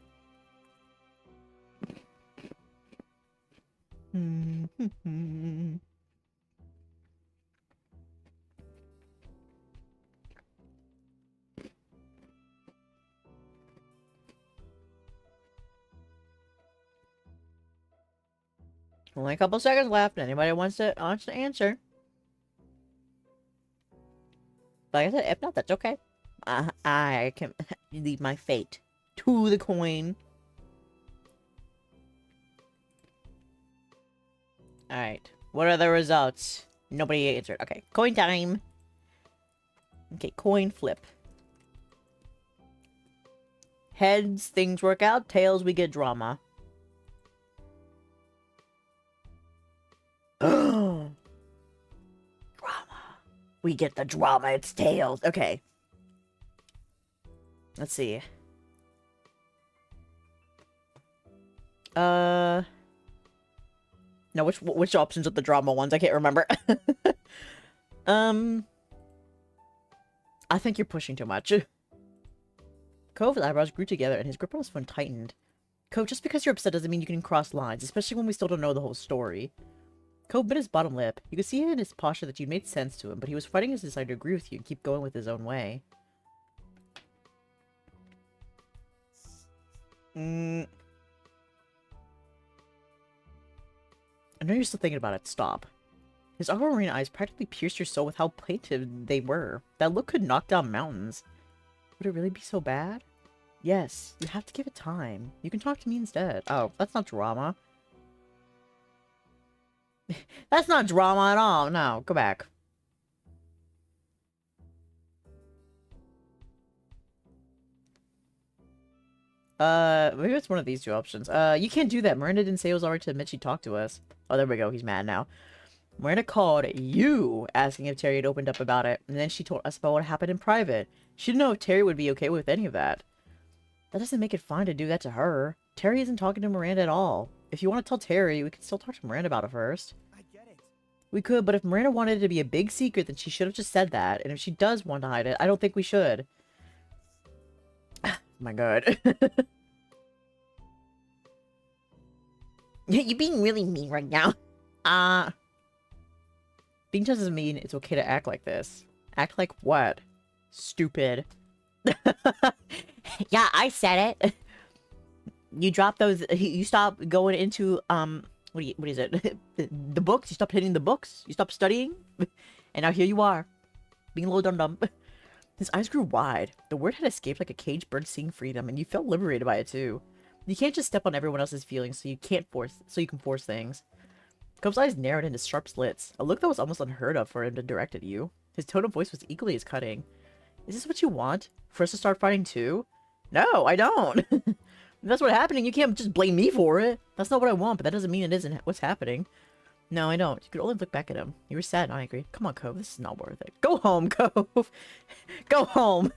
Only a couple seconds left. Anybody wants to answer? Like I said, if not, that's okay. I can leave my fate to the coin. Alright. What are the results? Nobody answered. Okay. Coin time. Okay, coin flip. Heads, things work out. Tails, we get drama. Drama. We get the drama. It's tails. Okay. Let's see. No, which options are the drama ones? I can't remember. I think you're pushing too much. Cove's eyebrows grew together and his grip on his phone tightened. Cove, just because you're upset doesn't mean you can cross lines, especially when we still don't know the whole story. Cove bit his bottom lip. You could see in his posture that you'd made sense to him, but he was fighting his desire to agree with you and keep going with his own way. I know you're still thinking about it. Stop. His aquamarine eyes practically pierced your soul with how plaintive they were. That look could knock down mountains. Would it really be so bad? Yes, you have to give it time. You can talk to me instead. Oh, that's not drama. That's not drama at all. No, go back. Maybe it's one of these two options. You can't do that. Miranda didn't say it was alright to admit she talked to us. Oh, there we go. He's mad now. Miranda called you, asking if Terry had opened up about it, and then she told us about what happened in private. She didn't know if Terry would be okay with any of that. That doesn't make it fine to do that to her. Terry isn't talking to Miranda at all. If you want to tell Terry, we can still talk to Miranda about it first. I get it. We could, but if Miranda wanted it to be a big secret, then she should have just said that. And if she does want to hide it, I don't think we should. My god. You're being really mean right now. Being just doesn't mean it's okay to act like this. Act like what? Stupid. Yeah, I said it. You drop those. You stop going into what is it? The books. You stopped hitting the books. You stopped studying, and now here you are, being a little dum-dum. His eyes grew wide. The word had escaped like a caged bird seeing freedom, and you felt liberated by it too. You can't just step on everyone else's feelings, so you can force things. Cope's eyes narrowed into sharp slits, a look that was almost unheard of for him to direct at you. His tone of voice was equally as cutting. Is this what you want? For us to start fighting too? No, I don't. If that's what's happening, you can't just blame me for it. That's not what I want, but that doesn't mean it isn't what's happening. No, I don't. You could only look back at him. You were sad and angry. Come on, Cove. This is not worth it. Go home, Cove. Go home.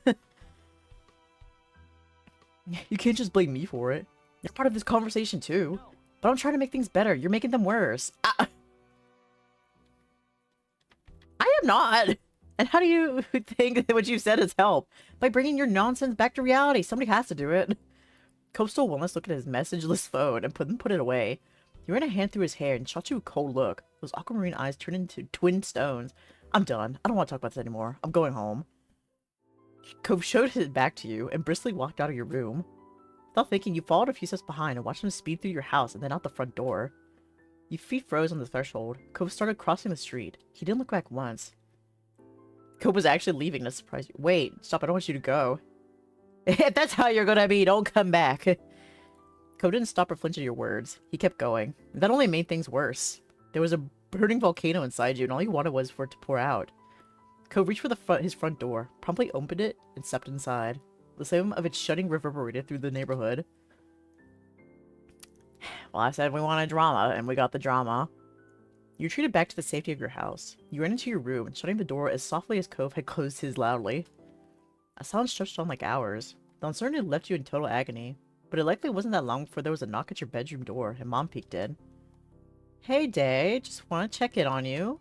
You can't just blame me for it. You're part of this conversation too. But I'm trying to make things better. You're making them worse. I am not. And how do you think that what you said has helped? By bringing your nonsense back to reality. Somebody has to do it. Coastal Wellness looked at his messageless phone and put it away. He ran a hand through his hair and shot you a cold look. Those aquamarine eyes turned into twin stones. I'm done. I don't want to talk about this anymore. I'm going home. Cove showed his back to you and briskly walked out of your room. Without thinking, you followed a few steps behind and watched him speed through your house and then out the front door. Your feet froze on the threshold. Cove started crossing the street. He didn't look back once. Cove was actually leaving to surprise you. Wait, stop, I don't want you to go. If that's how you're gonna be, don't come back. Cove didn't stop or flinch at your words. He kept going. That only made things worse. There was a burning volcano inside you, and all you wanted was for it to pour out. Cove reached for his front door, promptly opened it, and stepped inside. The sound of its shutting reverberated through the neighborhood. Well, I said we wanted drama, and we got the drama. You retreated back to the safety of your house. You ran into your room, shutting the door as softly as Cove had closed his loudly. A silence stretched on like hours. The uncertainty left you in total agony. But it likely wasn't that long before there was a knock at your bedroom door, and Mom peeked in. Hey, Dae, just want to check in on you.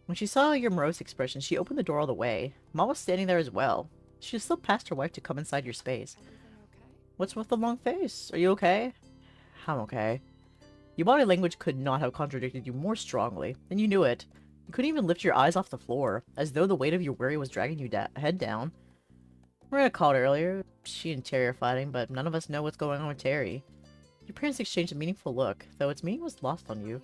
When she saw your morose expression, she opened the door all the way. Mom was standing there as well. She slipped past her wife to come inside your space. What's with the long face? Are you okay? I'm okay. Your body language could not have contradicted you more strongly, and you knew it. You couldn't even lift your eyes off the floor, as though the weight of your worry was dragging you head down. Maria called earlier. She and Terry are fighting, but none of us know what's going on with Terry. Your parents exchanged a meaningful look, though its meaning was lost on you.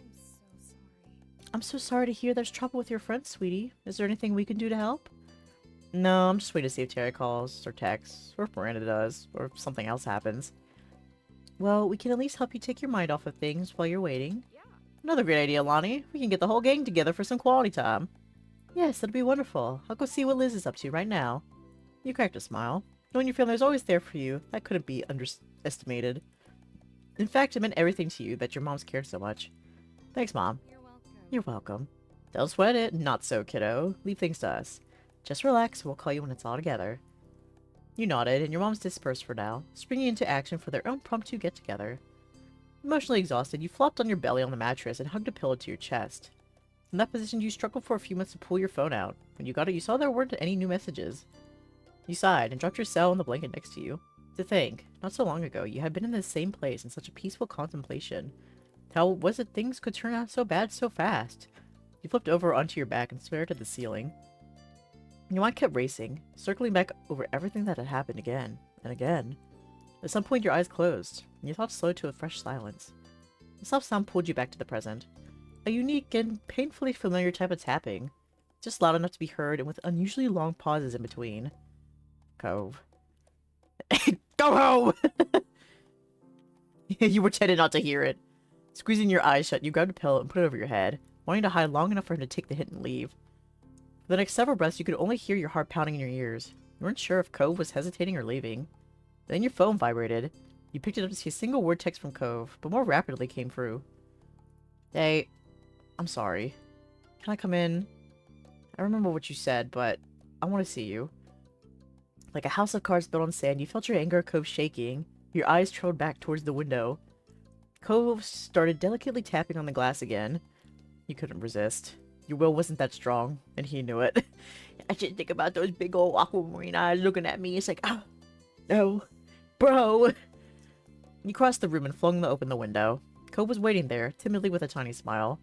I'm so sorry to hear there's trouble with your friend, sweetie. Is there anything we can do to help? No, I'm just waiting to see if Terry calls, or texts, or if Miranda does, or if something else happens. Well, we can at least help you take your mind off of things while you're waiting. Yeah. Another great idea, Lonnie. We can get the whole gang together for some quality time. Yes, that'll be wonderful. I'll go see what Liz is up to right now. You cracked a smile. Knowing your family is always there for you, that couldn't be underestimated. In fact, it meant everything to you that your moms cared so much. Thanks, Mom. You're welcome. You're welcome. Don't sweat it. Not so, kiddo. Leave things to us. Just relax, we'll call you when it's all together. You nodded, and your moms dispersed for now, springing into action for their own impromptu get-together. Emotionally exhausted, you flopped on your belly on the mattress and hugged a pillow to your chest. In that position, you struggled for a few minutes to pull your phone out. When you got it, you saw there weren't any new messages. You sighed and dropped your cell on the blanket next to you. To think, not so long ago, you had been in the same place in such a peaceful contemplation. How was it things could turn out so bad so fast? You flipped over onto your back and stared at the ceiling. Your mind kept racing, circling back over everything that had happened again and again. At some point, your eyes closed, and your thoughts slowed to a fresh silence. The soft sound pulled you back to the present. A unique and painfully familiar type of tapping, just loud enough to be heard and with unusually long pauses in between. Cove. Go home! You pretended not to hear it. Squeezing your eyes shut, you grabbed a pillow and put it over your head, wanting to hide long enough for him to take the hit and leave. For the next several breaths, you could only hear your heart pounding in your ears. You weren't sure if Cove was hesitating or leaving. Then your phone vibrated. You picked it up to see a single word text from Cove, but more rapidly came through. Hey, I'm sorry. Can I come in? I remember what you said, but I want to see you. Like a house of cards built on sand, you felt your anger at Cove shaking. Your eyes trailed back towards the window. Cove started delicately tapping on the glass again. You couldn't resist. Your will wasn't that strong, and he knew it. I just think about those big old aquamarine eyes looking at me. It's like, oh, no, bro. You crossed the room and flung open the window. Cove was waiting there, timidly with a tiny smile.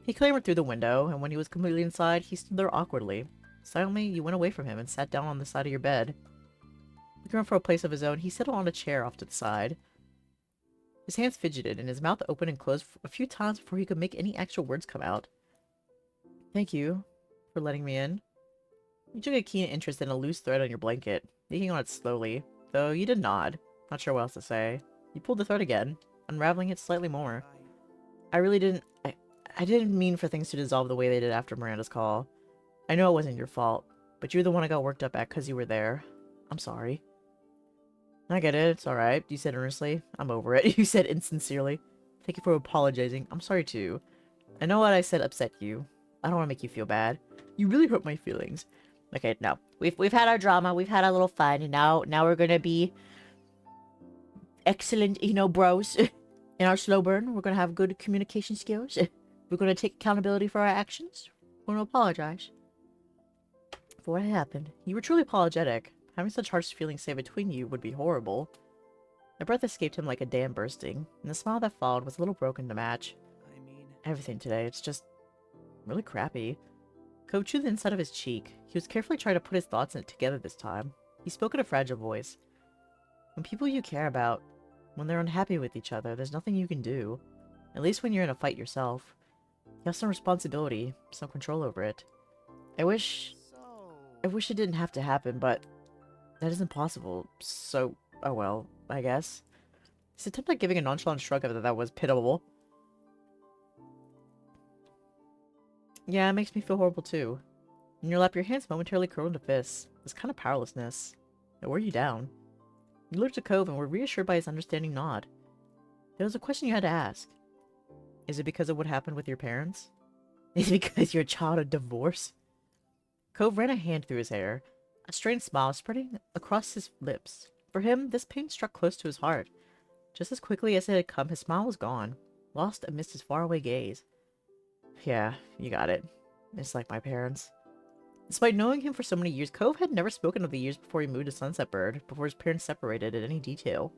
He clambered through the window, and when he was completely inside, he stood there awkwardly. Silently, you went away from him and sat down on the side of your bed. Looking for a place of his own, he settled on a chair off to the side. His hands fidgeted, and his mouth opened and closed a few times before he could make any actual words come out. Thank you for letting me in. You took a keen interest in a loose thread on your blanket, yanking on it slowly, though you did nod. Not sure what else to say. You pulled the thread again, unraveling it slightly more. I really didn't... I didn't mean for things to dissolve the way they did after Miranda's call. I know it wasn't your fault, but you're the one I got worked up at because you were there. I'm sorry. I get it. It's alright. You said earnestly. I'm over it. You said insincerely. Thank you for apologizing. I'm sorry too. I know what I said upset you. I don't want to make you feel bad. You really hurt my feelings. Okay, no. We've had our drama. We've had our little fun. And now we're gonna be excellent, bros. In our slow burn, we're gonna have good communication skills. We're gonna take accountability for our actions. We're gonna apologize for what happened. You were truly apologetic. Having such harsh feelings stay between you would be horrible. The breath escaped him like a dam bursting, and the smile that followed was a little broken to match. I mean, Everything today, it's just really crappy. Cove chewed the inside of his cheek. He was carefully trying to put his thoughts in it together this time. He spoke in a fragile voice. When people you care about, when they're unhappy with each other, there's nothing you can do. At least when you're in a fight yourself. You have some responsibility, some control over it. I wish it didn't have to happen, but that isn't possible. So, oh well, I guess. His attempt at giving a nonchalant shrug of that was pitiable. Yeah, it makes me feel horrible too. In your lap, your hands momentarily curled into fists. This kind of powerlessness. It wore you down. You looked at Cove and were reassured by his understanding nod. There was a question you had to ask. Is it because of what happened with your parents? Is it because you're a child of divorce? Cove ran a hand through his hair, a strained smile spreading across his lips. For him, this pain struck close to his heart. Just as quickly as it had come, his smile was gone, lost amidst his faraway gaze. Yeah, you got it. It's like my parents. Despite knowing him for so many years, Cove had never spoken of the years before he moved to Sunset Bird, before his parents separated in any detail.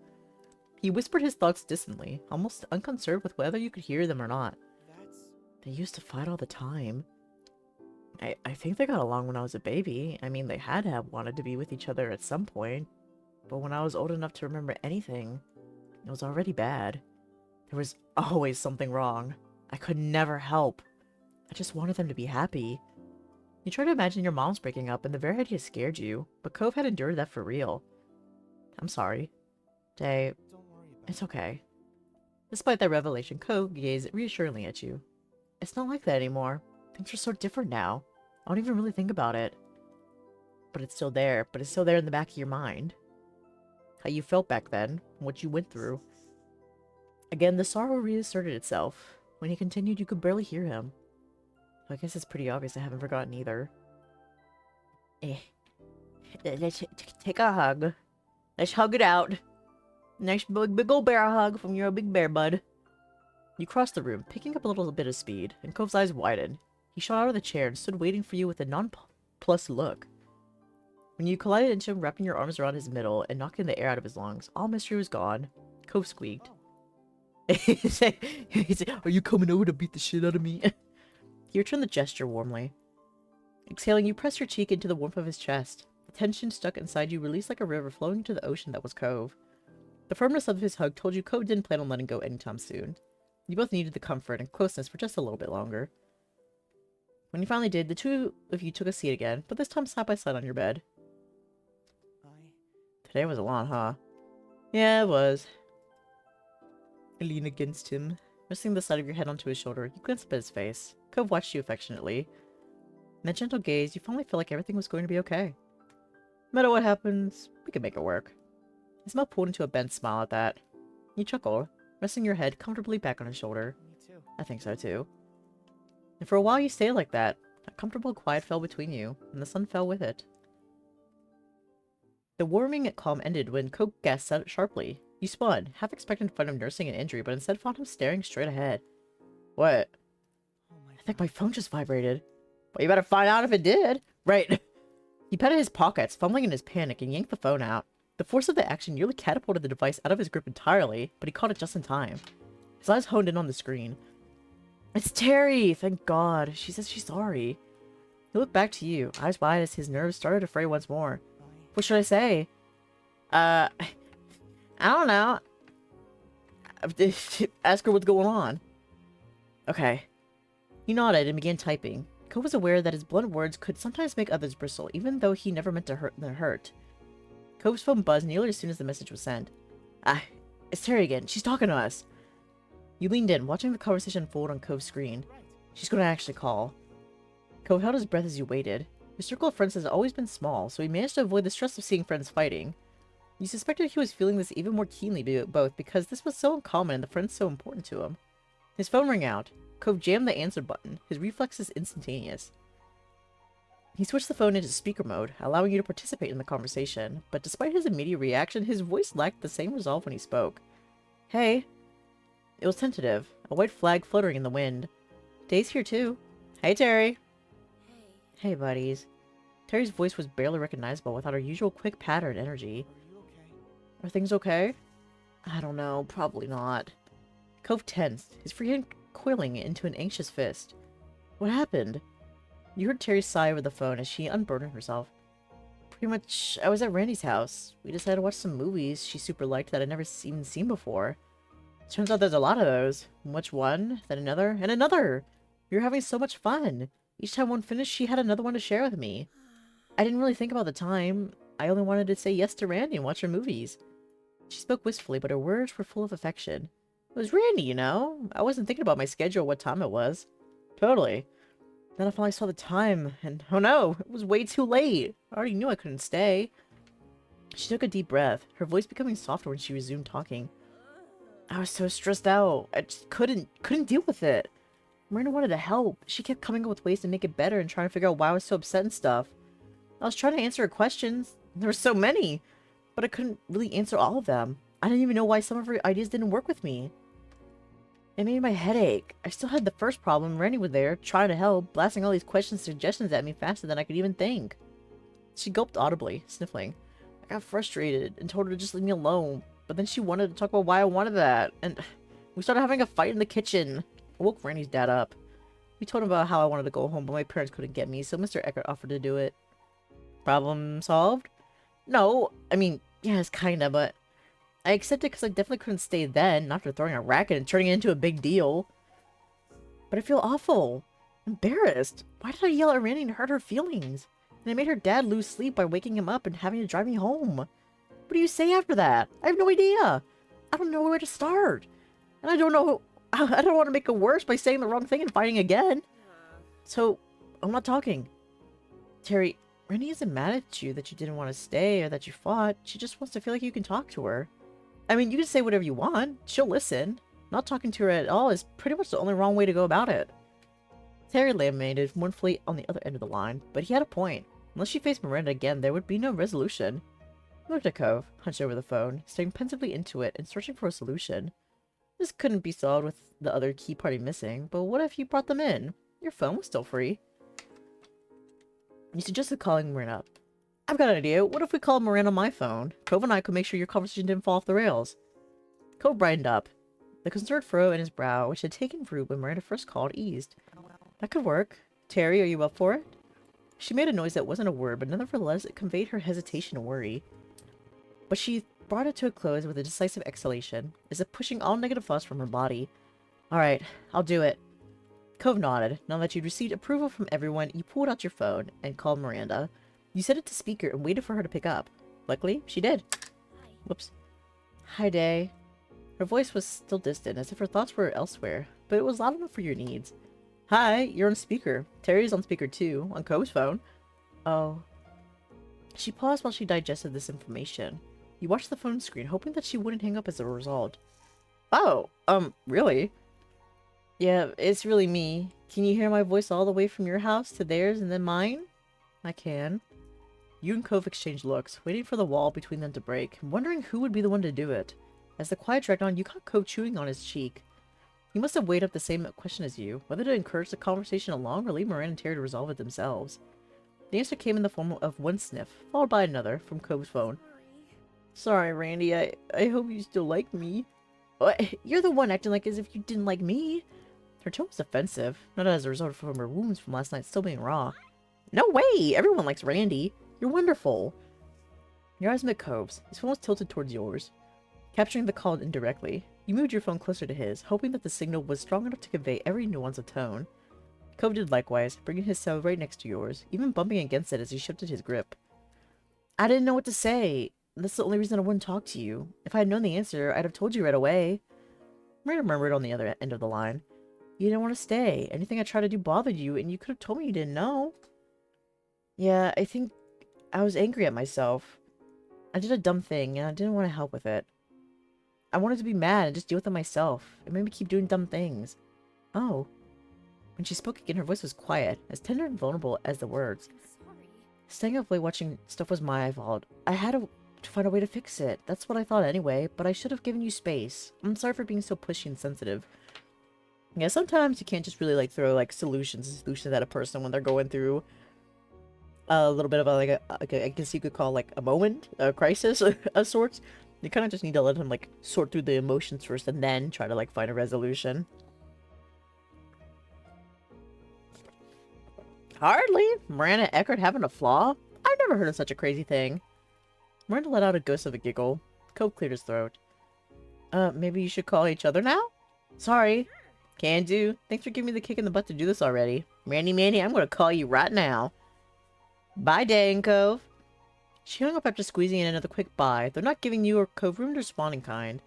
He whispered his thoughts distantly, almost unconcerned with whether you could hear them or not. They used to fight all the time. I think they got along when I was a baby. I mean, they had to have wanted to be with each other at some point. But when I was old enough to remember anything, it was already bad. There was always something wrong. I could never help. I just wanted them to be happy. You try to imagine your mom's breaking up, and the very idea scared you, but Cove had endured that for real. I'm sorry. Dae, don't worry about it's okay. Despite that revelation, Cove gazed reassuringly at you. It's not like that anymore. Things are so different now. I don't even really think about it. But it's still there. But it's still there in the back of your mind. How you felt back then. What you went through. Again, the sorrow reasserted itself. When he continued, you could barely hear him. I guess it's pretty obvious I haven't forgotten either. Let's take a hug. Let's hug it out. Nice big old bear hug from your big bear bud. You crossed the room, picking up a little bit of speed, and Cove's eyes widened. He shot out of the chair and stood waiting for you with a nonplussed look. When you collided into him, wrapping your arms around his middle and knocking the air out of his lungs, all mystery was gone. Cove squeaked. He said, "Are you coming over to beat the shit out of me?" He returned the gesture warmly. Exhaling, you pressed your cheek into the warmth of his chest. The tension stuck inside you released like a river flowing into the ocean that was Cove. The firmness of his hug told you Cove didn't plan on letting go anytime soon. You both needed the comfort and closeness for just a little bit longer. When you finally did, the two of you took a seat again, but this time side by side on your bed. Today was a lot, huh? Yeah, it was. You lean against him, resting the side of your head onto his shoulder. You glanced up at his face. Cove watched you affectionately. In that gentle gaze, you finally felt like everything was going to be okay. No matter what happens, we can make it work. His mouth pulled into a bent smile at that. You chuckled, resting your head comfortably back on his shoulder. Me too. I think so too. And for a while you stayed like that. A comfortable quiet fell between you, and the sun fell with it. The warming calm ended when Cove gasped out sharply. You spun, half expecting to find him nursing an injury, but instead found him staring straight ahead. What? Oh my I think my phone just vibrated. Well, you better find out if it did. Right. He patted his pockets, fumbling in his panic, and yanked the phone out. The force of the action nearly catapulted the device out of his grip entirely, but he caught it just in time. His eyes honed in on the screen. It's Terry! Thank God. She says she's sorry. He looked back to you, eyes wide as his nerves started to fray once more. What should I say? I don't know. Ask her what's going on. Okay. He nodded and began typing. Cove was aware that his blunt words could sometimes make others bristle, even though he never meant to hurt their hurt. Cove's phone buzzed nearly as soon as the message was sent. It's Terry again. She's talking to us. You leaned in, watching the conversation unfold on Cove's screen. She's gonna actually call. Cove held his breath as you waited. His circle of friends has always been small, so he managed to avoid the stress of seeing friends fighting. You suspected he was feeling this even more keenly both because this was so uncommon and the friend's so important to him. His phone rang out. Cove jammed the answer button, his reflexes instantaneous. He switched the phone into speaker mode, allowing you to participate in the conversation, but despite his immediate reaction, his voice lacked the same resolve when he spoke. Hey. It was tentative, a white flag fluttering in the wind. Dae's here too. Hey, Terry. Hey, buddies. Terry's voice was barely recognizable without her usual quick patter and energy. Are you okay? Are things okay? I don't know, probably not. Cove tensed, his free hand coiling into an anxious fist. What happened? You heard Terry sigh over the phone as she unburdened herself. Pretty much, I was at Randy's house. We decided to watch some movies she super liked that I'd never even seen before. Turns out there's a lot of those. Which one, then another, and another. We were having so much fun. Each time one finished, she had another one to share with me. I didn't really think about the time. I only wanted to say yes to Randy and watch her movies. She spoke wistfully, but her words were full of affection. It was Randy, you know? I wasn't thinking about my schedule or what time it was. Totally. Then I finally saw the time, and oh no, it was way too late. I already knew I couldn't stay. She took a deep breath, her voice becoming softer when she resumed talking. I was so stressed out. I just couldn't deal with it. Miranda wanted to help. She kept coming up with ways to make it better and trying to figure out why I was so upset and stuff. I was trying to answer her questions. There were so many, but I couldn't really answer all of them. I didn't even know why some of her ideas didn't work with me. It made my head ache. I still had the first problem. Randy was there, trying to help, blasting all these questions and suggestions at me faster than I could even think. She gulped audibly, sniffling. I got frustrated and told her to just leave me alone, but then she wanted to talk about why I wanted that, and we started having a fight in the kitchen. I woke Randy's dad up. We told him about how I wanted to go home, but my parents couldn't get me, so Mr. Eckert offered to do it. Problem solved? No, I mean, yes, kinda, but I accepted because I definitely couldn't stay then, not after throwing a racket and turning it into a big deal. But I feel awful. Embarrassed. Why did I yell at Randy and hurt her feelings? And I made her dad lose sleep by waking him up and having to drive me home. What do you say after that? I have no idea. I don't know where to start. And I don't know... I don't want to make it worse by saying the wrong thing and fighting again. So, I'm not talking. Terry, Randy isn't mad at you that you didn't want to stay or that you fought. She just wants to feel like you can talk to her. I mean, you can say whatever you want. She'll listen. Not talking to her at all is pretty much the only wrong way to go about it. Terry laminated mournfully on the other end of the line, but he had a point. Unless she faced Miranda again, there would be no resolution. He looked at Cove, hunched over the phone, staring pensively into it and searching for a solution. This couldn't be solved with the other key party missing, but what if you brought them in? Your phone was still free. You suggested calling Miranda up. I've got an idea. What if we called Miranda on my phone? Cove and I could make sure your conversation didn't fall off the rails. Cove brightened up. The concerned furrow in his brow, which had taken root when Miranda first called, eased. That could work. Terry, are you up for it? She made a noise that wasn't a word, but nevertheless it conveyed her hesitation and worry. But she brought it to a close with a decisive exhalation, as if pushing all negative thoughts from her body. Alright, I'll do it. Cove nodded. Now that you'd received approval from everyone, you pulled out your phone and called Miranda. You set it to speaker and waited for her to pick up. Luckily, she did. Hi. Whoops. Hi, Dae. Her voice was still distant, as if her thoughts were elsewhere, but it was loud enough for your needs. Hi, you're on speaker. Terry's on speaker too, on Cove's phone. Oh. She paused while she digested this information. You watched the phone screen, hoping that she wouldn't hang up as a result. Oh, really? Yeah, it's really me. Can you hear my voice all the way from your house to theirs and then mine? I can. You and Cove exchanged looks, waiting for the wall between them to break, and wondering who would be the one to do it. As the quiet dragged on, you caught Cove chewing on his cheek. He must have weighed up the same question as you, whether to encourage the conversation along or leave Miranda and Terry to resolve it themselves. The answer came in the form of one sniff, followed by another, from Cove's phone. Sorry, Randy, I hope you still like me. What? You're the one acting like as if you didn't like me. Her tone was offensive, not as a result from her wounds from last night still being raw. No way! Everyone likes Randy. You're wonderful. Your eyes met Cove's. His phone was tilted towards yours. Capturing the call indirectly, you moved your phone closer to his, hoping that the signal was strong enough to convey every nuance of tone. Cove did likewise, bringing his cell right next to yours, even bumping against it as he shifted his grip. I didn't know what to say. That's the only reason I wouldn't talk to you. If I had known the answer, I'd have told you right away. Miranda murmured on the other end of the line. You didn't want to stay. Anything I tried to do bothered you, and you could have told me you didn't know. Yeah, I think I was angry at myself. I did a dumb thing, and I didn't want to help with it. I wanted to be mad and just deal with it myself. It made me keep doing dumb things. Oh. When she spoke again, her voice was quiet, as tender and vulnerable as the words. I'm sorry. Staying up late watching stuff was my fault. I had to find a way to fix it. That's what I thought anyway, but I should have given you space. I'm sorry for being so pushy and sensitive. Yeah, sometimes you can't just really, like, throw, like, solutions at a person when they're going through a little bit of I guess you could call, like, a moment, a crisis of sorts. You kind of just need to let them, like, sort through the emotions first and then try to, like, find a resolution. Hardly. Miranda Eckert having a flaw? I've never heard of such a crazy thing. Miranda let out a ghost of a giggle. Cove cleared his throat. Maybe you should call each other now? Sorry. Can do. Thanks for giving me the kick in the butt to do this already. Manny, I'm gonna call you right now. Bye, Dae and Cove. She hung up after squeezing in another quick bye, though not giving you or Cove room to respond in kind.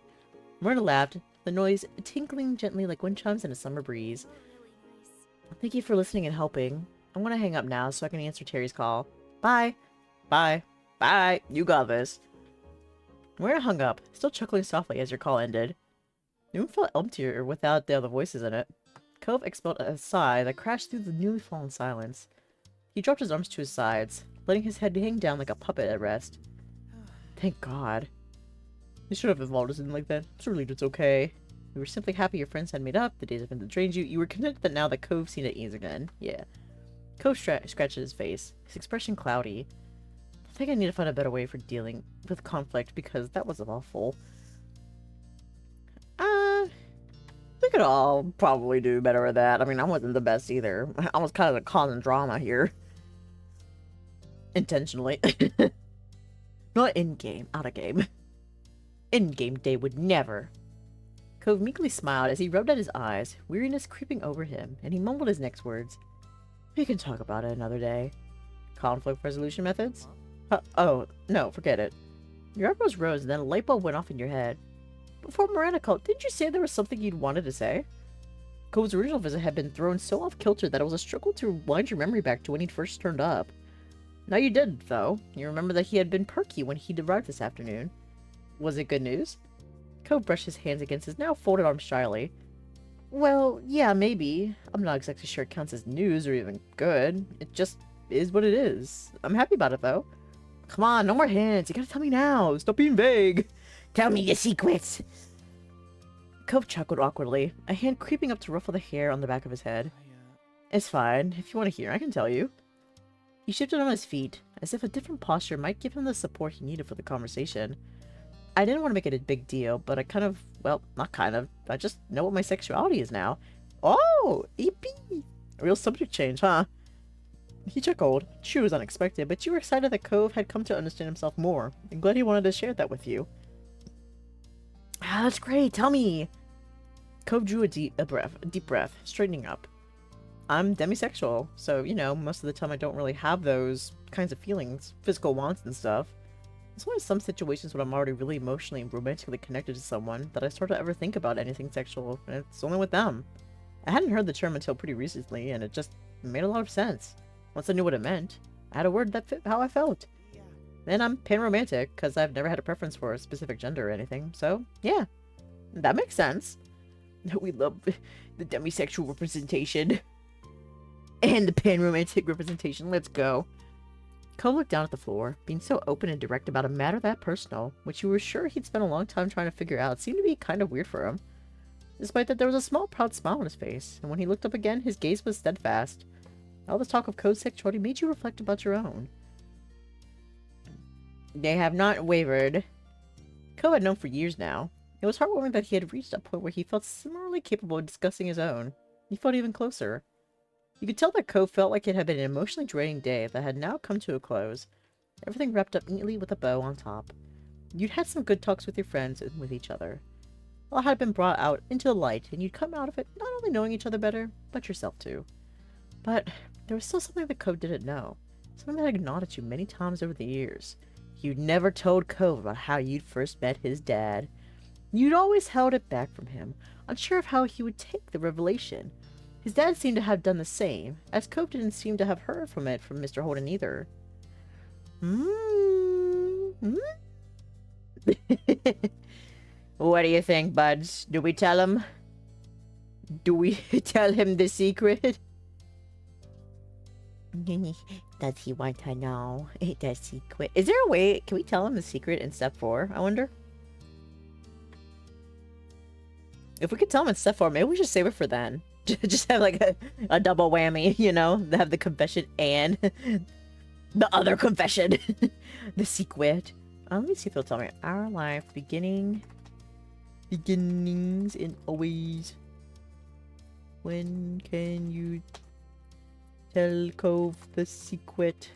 Miranda laughed, the noise tinkling gently like wind chimes in a summer breeze. Really nice. Thank you for listening and helping. I'm gonna hang up now so I can answer Terry's call. Bye. Bye. Bye. You got this. Miranda hung up, still chuckling softly as your call ended. The room felt emptier without the other voices in it. Cove expelled a sigh that crashed through the newly fallen silence. He dropped his arms to his sides, letting his head hang down like a puppet at rest. Thank God. You should have involved us in like that. I'm relieved it's okay. You were simply happy your friends had made up, the days have been that drained you. You were content that now that Cove seemed at ease again. Yeah. Cove scratched his face, his expression cloudy. I think I need to find a better way for dealing with conflict because that was awful. We could all probably do better at that. I mean, I wasn't the best either. I was kind of causing drama here. Intentionally. Not in-game, out-of-game. In-game Dae would never. Cove meekly smiled as he rubbed at his eyes, weariness creeping over him, and he mumbled his next words. We can talk about it another day. Conflict resolution methods? Oh, no, forget it. Your eyebrows rose and then a light bulb went off in your head. Before Miranda called, didn't you say there was something you'd wanted to say? Cove's original visit had been thrown so off-kilter that it was a struggle to rewind your memory back to when he'd first turned up. Now you did, though. You remember that he had been perky when he'd arrived this afternoon. Was it good news? Cove brushed his hands against his now folded arms shyly. Well, yeah, maybe. I'm not exactly sure it counts as news or even good. It just is what it is. I'm happy about it, though. Come on, no more hints. You gotta tell me now. Stop being vague. Tell me your secrets. Cove chuckled awkwardly, a hand creeping up to ruffle the hair on the back of his head. It's fine. If you want to hear, I can tell you. He shifted on his feet, as if a different posture might give him the support he needed for the conversation. I didn't want to make it a big deal, but I kind of, well, not kind of, I just know what my sexuality is now. Oh, EP! A real subject change, huh? He chuckled. She was unexpected, but you were excited that Cove had come to understand himself more, and glad he wanted to share that with you. Ah, that's great, tell me! Cove drew a deep breath, straightening up. I'm demisexual, so, you know, most of the time I don't really have those kinds of feelings, physical wants and stuff. It's only some situations when I'm already really emotionally and romantically connected to someone that I start to ever think about anything sexual, and it's only with them. I hadn't heard the term until pretty recently, and it just made a lot of sense. Once I knew what it meant, I had a word that fit how I felt. And I'm panromantic, because I've never had a preference for a specific gender or anything, so, yeah. That makes sense. We love the demisexual representation. And the panromantic representation, let's go. Cole looked down at the floor, being so open and direct about a matter that personal, which you were sure he'd spent a long time trying to figure out, seemed to be kind of weird for him. Despite that, there was a small, proud smile on his face, and when he looked up again, his gaze was steadfast. All this talk of Code's sexuality made you reflect about your own. They have not wavered. Cole had known for years now. It was heartwarming that he had reached a point where he felt similarly capable of discussing his own. He felt even closer. You could tell that Cove felt like it had been an emotionally draining day that had now come to a close. Everything wrapped up neatly with a bow on top. You'd had some good talks with your friends and with each other. All had been brought out into the light, and you'd come out of it not only knowing each other better, but yourself too. But there was still something that Cove didn't know. Something that had gnawed at you many times over the years. You'd never told Cove about how you'd first met his dad. You'd always held it back from him, unsure of how he would take the revelation. His dad seemed to have done the same, as Cove didn't seem to have heard from Mr. Holden either. What do you think, buds? Do we tell him? Do we tell him the secret? Does he want to know? Does he quit? Is there a way? Can we tell him the secret in step 4? I wonder. If we could tell him in step 4, maybe we should save it for then. Just have like a double whammy, you know? Have the confession and the other confession. The secret. Let me see if they'll tell me. Our life beginnings and always. When can you tell Cove the secret?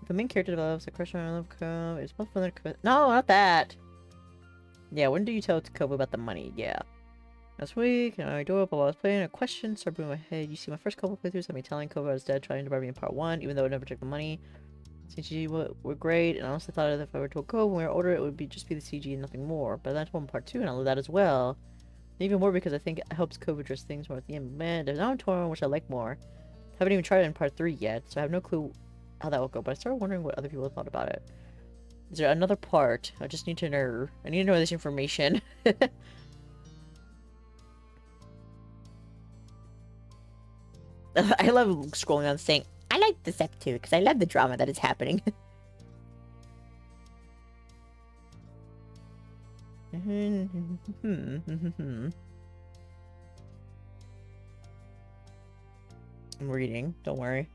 The main character develops a crush on love Cove. It's both fun. No, not that. Yeah, when do you tell Cove about the money? Yeah. Last week, I do it while I was playing a question started in my head. You see, my first couple playthroughs of me telling Cove I was dead, trying to buy me in part 1, even though I never took the money. CG were great, and I honestly thought that if I were told Cove when we were older, it would be just be the CG and nothing more. But then I told him part 2, and I love that as well. Even more because I think it helps Cove address things more at the end. Man, there's now a torn which I like more. Haven't even tried it in part 3 yet, so I have no clue how that will go. But I started wondering what other people thought about it. Is there another part? I just need to know. I need to know this information. I love scrolling on saying, I like this step too, because I love the drama that is happening. I'm reading, don't worry.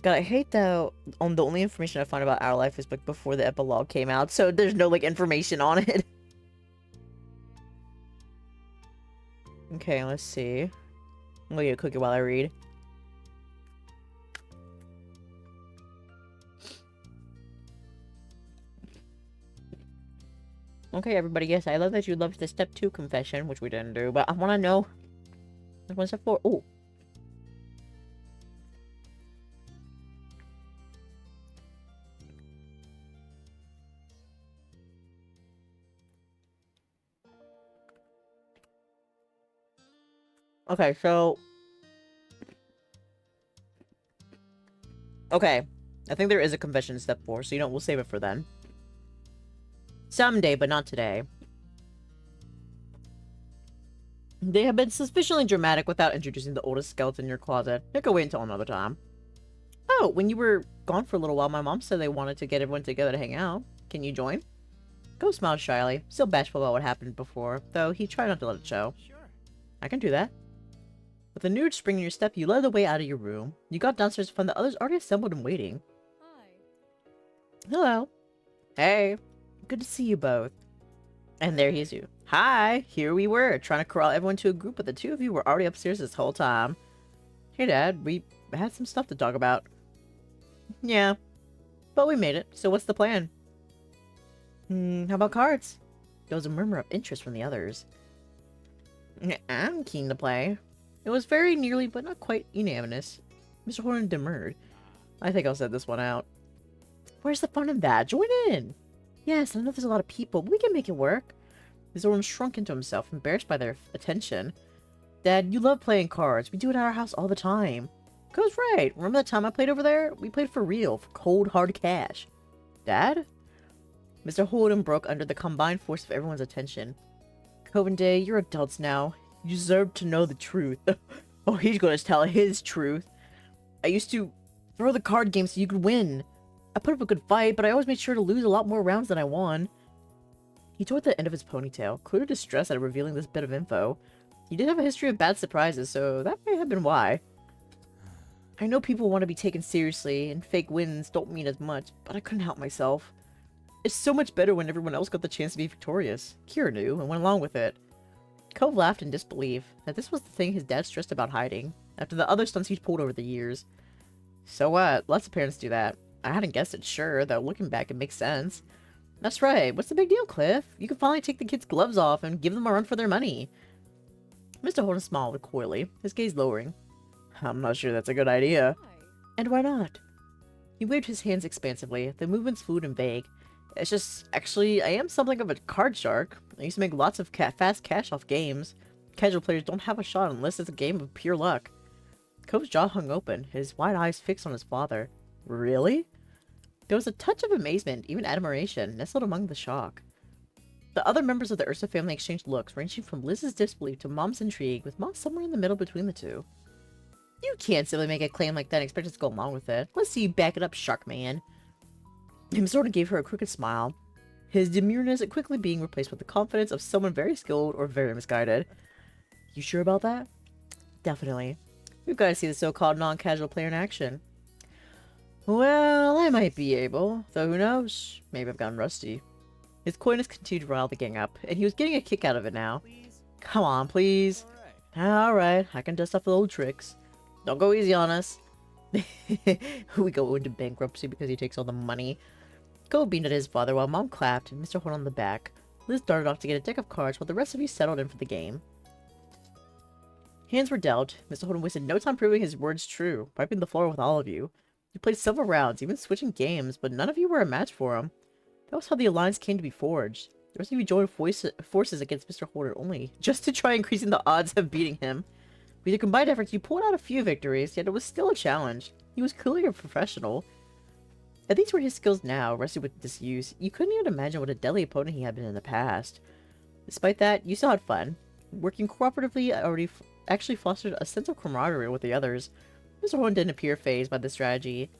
God, I hate that the only information I find about Our Life is like before the epilogue came out, so there's no like information on it. Okay, let's see. I'm gonna get a cookie while I read. Okay, everybody, yes, I love that you loved the step 2 confession, which we didn't do, but I want to know. What's step 4? Oh. Okay, so... Okay, I think there is a confession in step 4, so you know, we'll save it for then. Someday, but not today. They have been sufficiently dramatic without introducing the oldest skeleton in your closet. It could wait until another time. Oh, when you were gone for a little while, my mom said they wanted to get everyone together to hang out. Can you join? Go smiled shyly, still bashful about what happened before, though he tried not to let it show. Sure. I can do that. With a new spring in your step, you led the way out of your room. You got downstairs to find the others already assembled and waiting. Hi. Hello. Hey. Good to see you both. And there he is you. Hi. Here we were, trying to corral everyone to a group, but the two of you were already upstairs this whole time. Hey, Dad. We had some stuff to talk about. Yeah. But we made it. So what's the plan? How about cards? There was a murmur of interest from the others. I'm keen to play. It was very nearly, but not quite, unanimous. Mr. Horn demurred. I think I'll set this one out. Where's the fun in that? Join in! Yes, I know there's a lot of people, but we can make it work. Mr. Horn shrunk into himself, embarrassed by their attention. Dad, you love playing cards. We do it at our house all the time. Co's right. Remember that time I played over there? We played for real, for cold, hard cash. Dad? Mr. Holden broke under the combined force of everyone's attention. Cove and Dae, you're adults now. You deserve to know the truth. Oh, he's gonna tell his truth. I used to throw the card game so you could win. I put up a good fight, but I always made sure to lose a lot more rounds than I won. He tore at the end of his ponytail, clearly distressed at revealing this bit of info. He did have a history of bad surprises, so that may have been why. I know people want to be taken seriously, and fake wins don't mean as much, but I couldn't help myself. It's so much better when everyone else got the chance to be victorious. Kira knew, and went along with it. Cove laughed in disbelief, that this was the thing his dad stressed about hiding, after the other stunts he'd pulled over the years. So what? Lots of parents do that. I hadn't guessed it, sure, though looking back it makes sense. That's right, what's the big deal, Cliff? You can finally take the kids' gloves off and give them a run for their money. Mr. Holden smiled coyly, his gaze lowering. I'm not sure that's a good idea. Hi. And why not? He waved his hands expansively, the movements fluid and vague. It's just, actually, I am something of a card shark. I used to make lots of fast cash off games. Casual players don't have a shot unless it's a game of pure luck. Cove's jaw hung open, his wide eyes fixed on his father. Really? There was a touch of amazement, even admiration, nestled among the shock. The other members of the Ursa family exchanged looks, ranging from Liz's disbelief to Mom's intrigue, with Mom somewhere in the middle between the two. You can't simply make a claim like that and expect us to go along with it. Let's see you back it up, Shark Man. Him sort of gave her a crooked smile, his demureness quickly being replaced with the confidence of someone very skilled or very misguided. You sure about that? Definitely. We've got to see the so-called non-casual player in action. Well, I might be able, though who knows? Maybe I've gotten rusty. His coyness continued to rile the gang up, and he was getting a kick out of it now. Come on, please. Alright, I can dust off the old tricks. Don't go easy on us. We go into bankruptcy because he takes all the money. Go beamed at his father while Mom clapped and Mr. Horn on the back. Liz darted off to get a deck of cards while the rest of you settled in for the game. Hands were dealt. Mr. Horn wasted no time proving his words true, wiping the floor with all of you. You played several rounds, even switching games, but none of you were a match for him. That was how the alliance came to be forged. The rest of you joined forces against Mr. Horner only, just to try increasing the odds of beating him. With your combined efforts, you pulled out a few victories, yet it was still a challenge. He was clearly a professional. At least where his skills now rested with disuse, you couldn't even imagine what a deadly opponent he had been in the past. Despite that, you still had fun. Working cooperatively actually fostered a sense of camaraderie with the others. Mr. Horn didn't appear fazed by the strategy.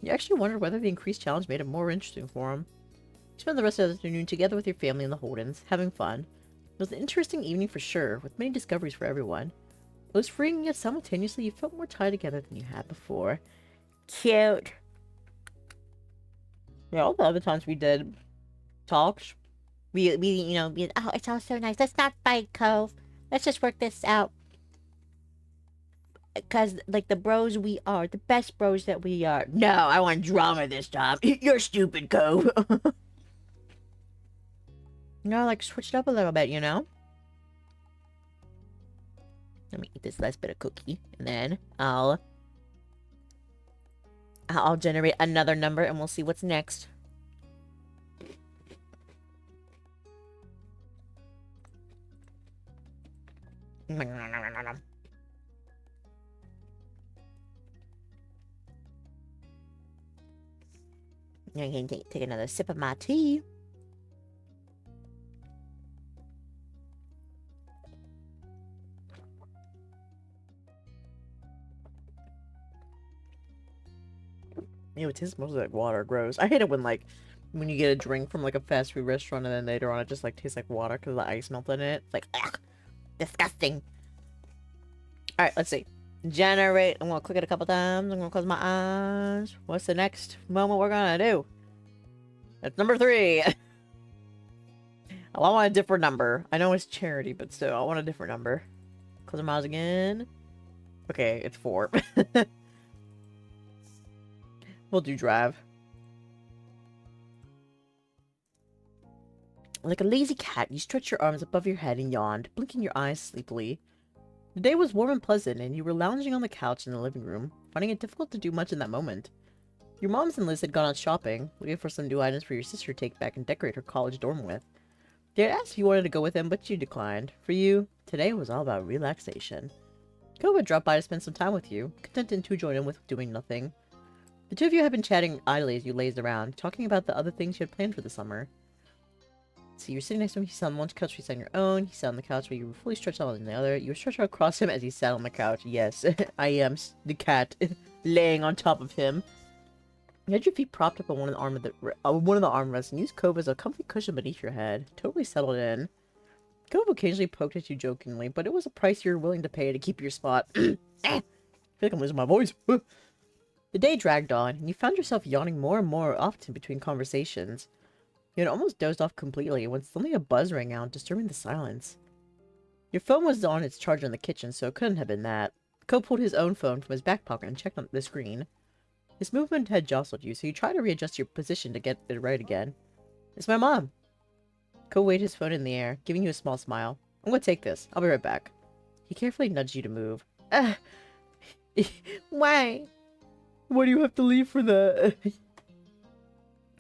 You actually wondered whether the increased challenge made it more interesting for him. You spent the rest of the afternoon together with your family in the Holdens, having fun. It was an interesting evening for sure, with many discoveries for everyone. It was freeing, yet simultaneously you felt more tied together than you had before. Cute. Yeah, all the other times we did talks, Oh, it's all so nice. Let's not fight, Cove. Let's just work this out. Because, like, the bros we are, the best bros that we are. No, I want drama this time. You're stupid, Cove. Like, switch it up a little bit, you know? Let me eat this last bit of cookie, and then I'll generate another number, and we'll see what's next. I'm going to take another sip of my tea. Ew, it tastes mostly like water. Gross. I hate it when you get a drink from like a fast food restaurant and then later on it just like tastes like water because the ice melted in it. It's like, ugh, disgusting. Alright, let's see. Generate. I'm gonna click it a couple times. I'm gonna close my eyes. What's the next moment we're gonna do? It's number 3. I want a different number. I know it's charity, but still, I want a different number. Close my eyes again. Okay, it's 4. We'll do drive. Like a lazy cat, you stretched your arms above your head and yawned, blinking your eyes sleepily. The day was warm and pleasant, and you were lounging on the couch in the living room, finding it difficult to do much in that moment. Your moms and Liz had gone out shopping, looking for some new items for your sister to take back and decorate her college dorm with. They had asked if you wanted to go with them, but you declined. For you, today was all about relaxation. Koba dropped by to spend some time with you, content to join in with doing nothing. The two of you had been chatting idly as you lazed around, talking about the other things you had planned for the summer. So you were sitting next to him, he sat on one couch, you sat on your own, he sat on the couch where you were fully stretched out on the other. You were stretched out across him as he sat on the couch. Yes, I am the cat, laying on top of him. You had your feet propped up on one of the armrests and used Cove as a comfy cushion beneath your head, totally settled in. Cove occasionally poked at you jokingly, but it was a price you were willing to pay to keep your spot. I feel like I'm losing my voice. The day dragged on, and you found yourself yawning more and more often between conversations. You had almost dozed off completely when suddenly a buzz rang out, disturbing the silence. Your phone was on its charger in the kitchen, so it couldn't have been that. Cove pulled his own phone from his back pocket and checked on the screen. His movement had jostled you, so you tried to readjust your position to get it right again. It's my mom. Cove waved his phone in the air, giving you a small smile. I'm gonna take this. I'll be right back. He carefully nudged you to move. Why? Why do you have to leave for that?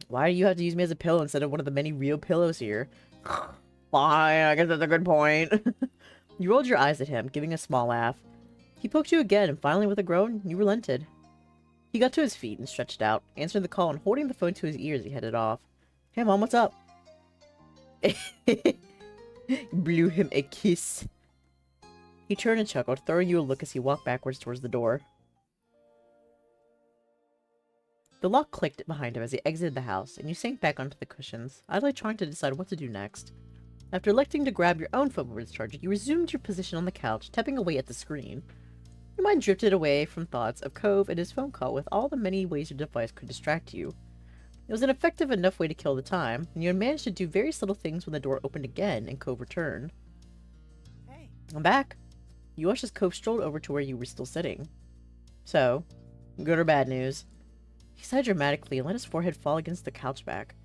Why do you have to use me as a pillow instead of one of the many real pillows here? Fine, I guess that's a good point. You rolled your eyes at him, giving a small laugh. He poked you again, and finally with a groan, you relented. He got to his feet and stretched out, answering the call and holding the phone to his ear as he headed off. Hey Mom, what's up? Blew him a kiss. He turned and chuckled, throwing you a look as he walked backwards towards the door. The lock clicked behind him as he exited the house, and you sank back onto the cushions, idly trying to decide what to do next. After electing to grab your own phone with its charger, you resumed your position on the couch, tapping away at the screen. Your mind drifted away from thoughts of Cove and his phone call with all the many ways your device could distract you. It was an effective enough way to kill the time, and you had managed to do various little things when the door opened again and Cove returned. Hey. I'm back. You watched as Cove strolled over to where you were still sitting. So, good or bad news? He sighed dramatically and let his forehead fall against the couch back.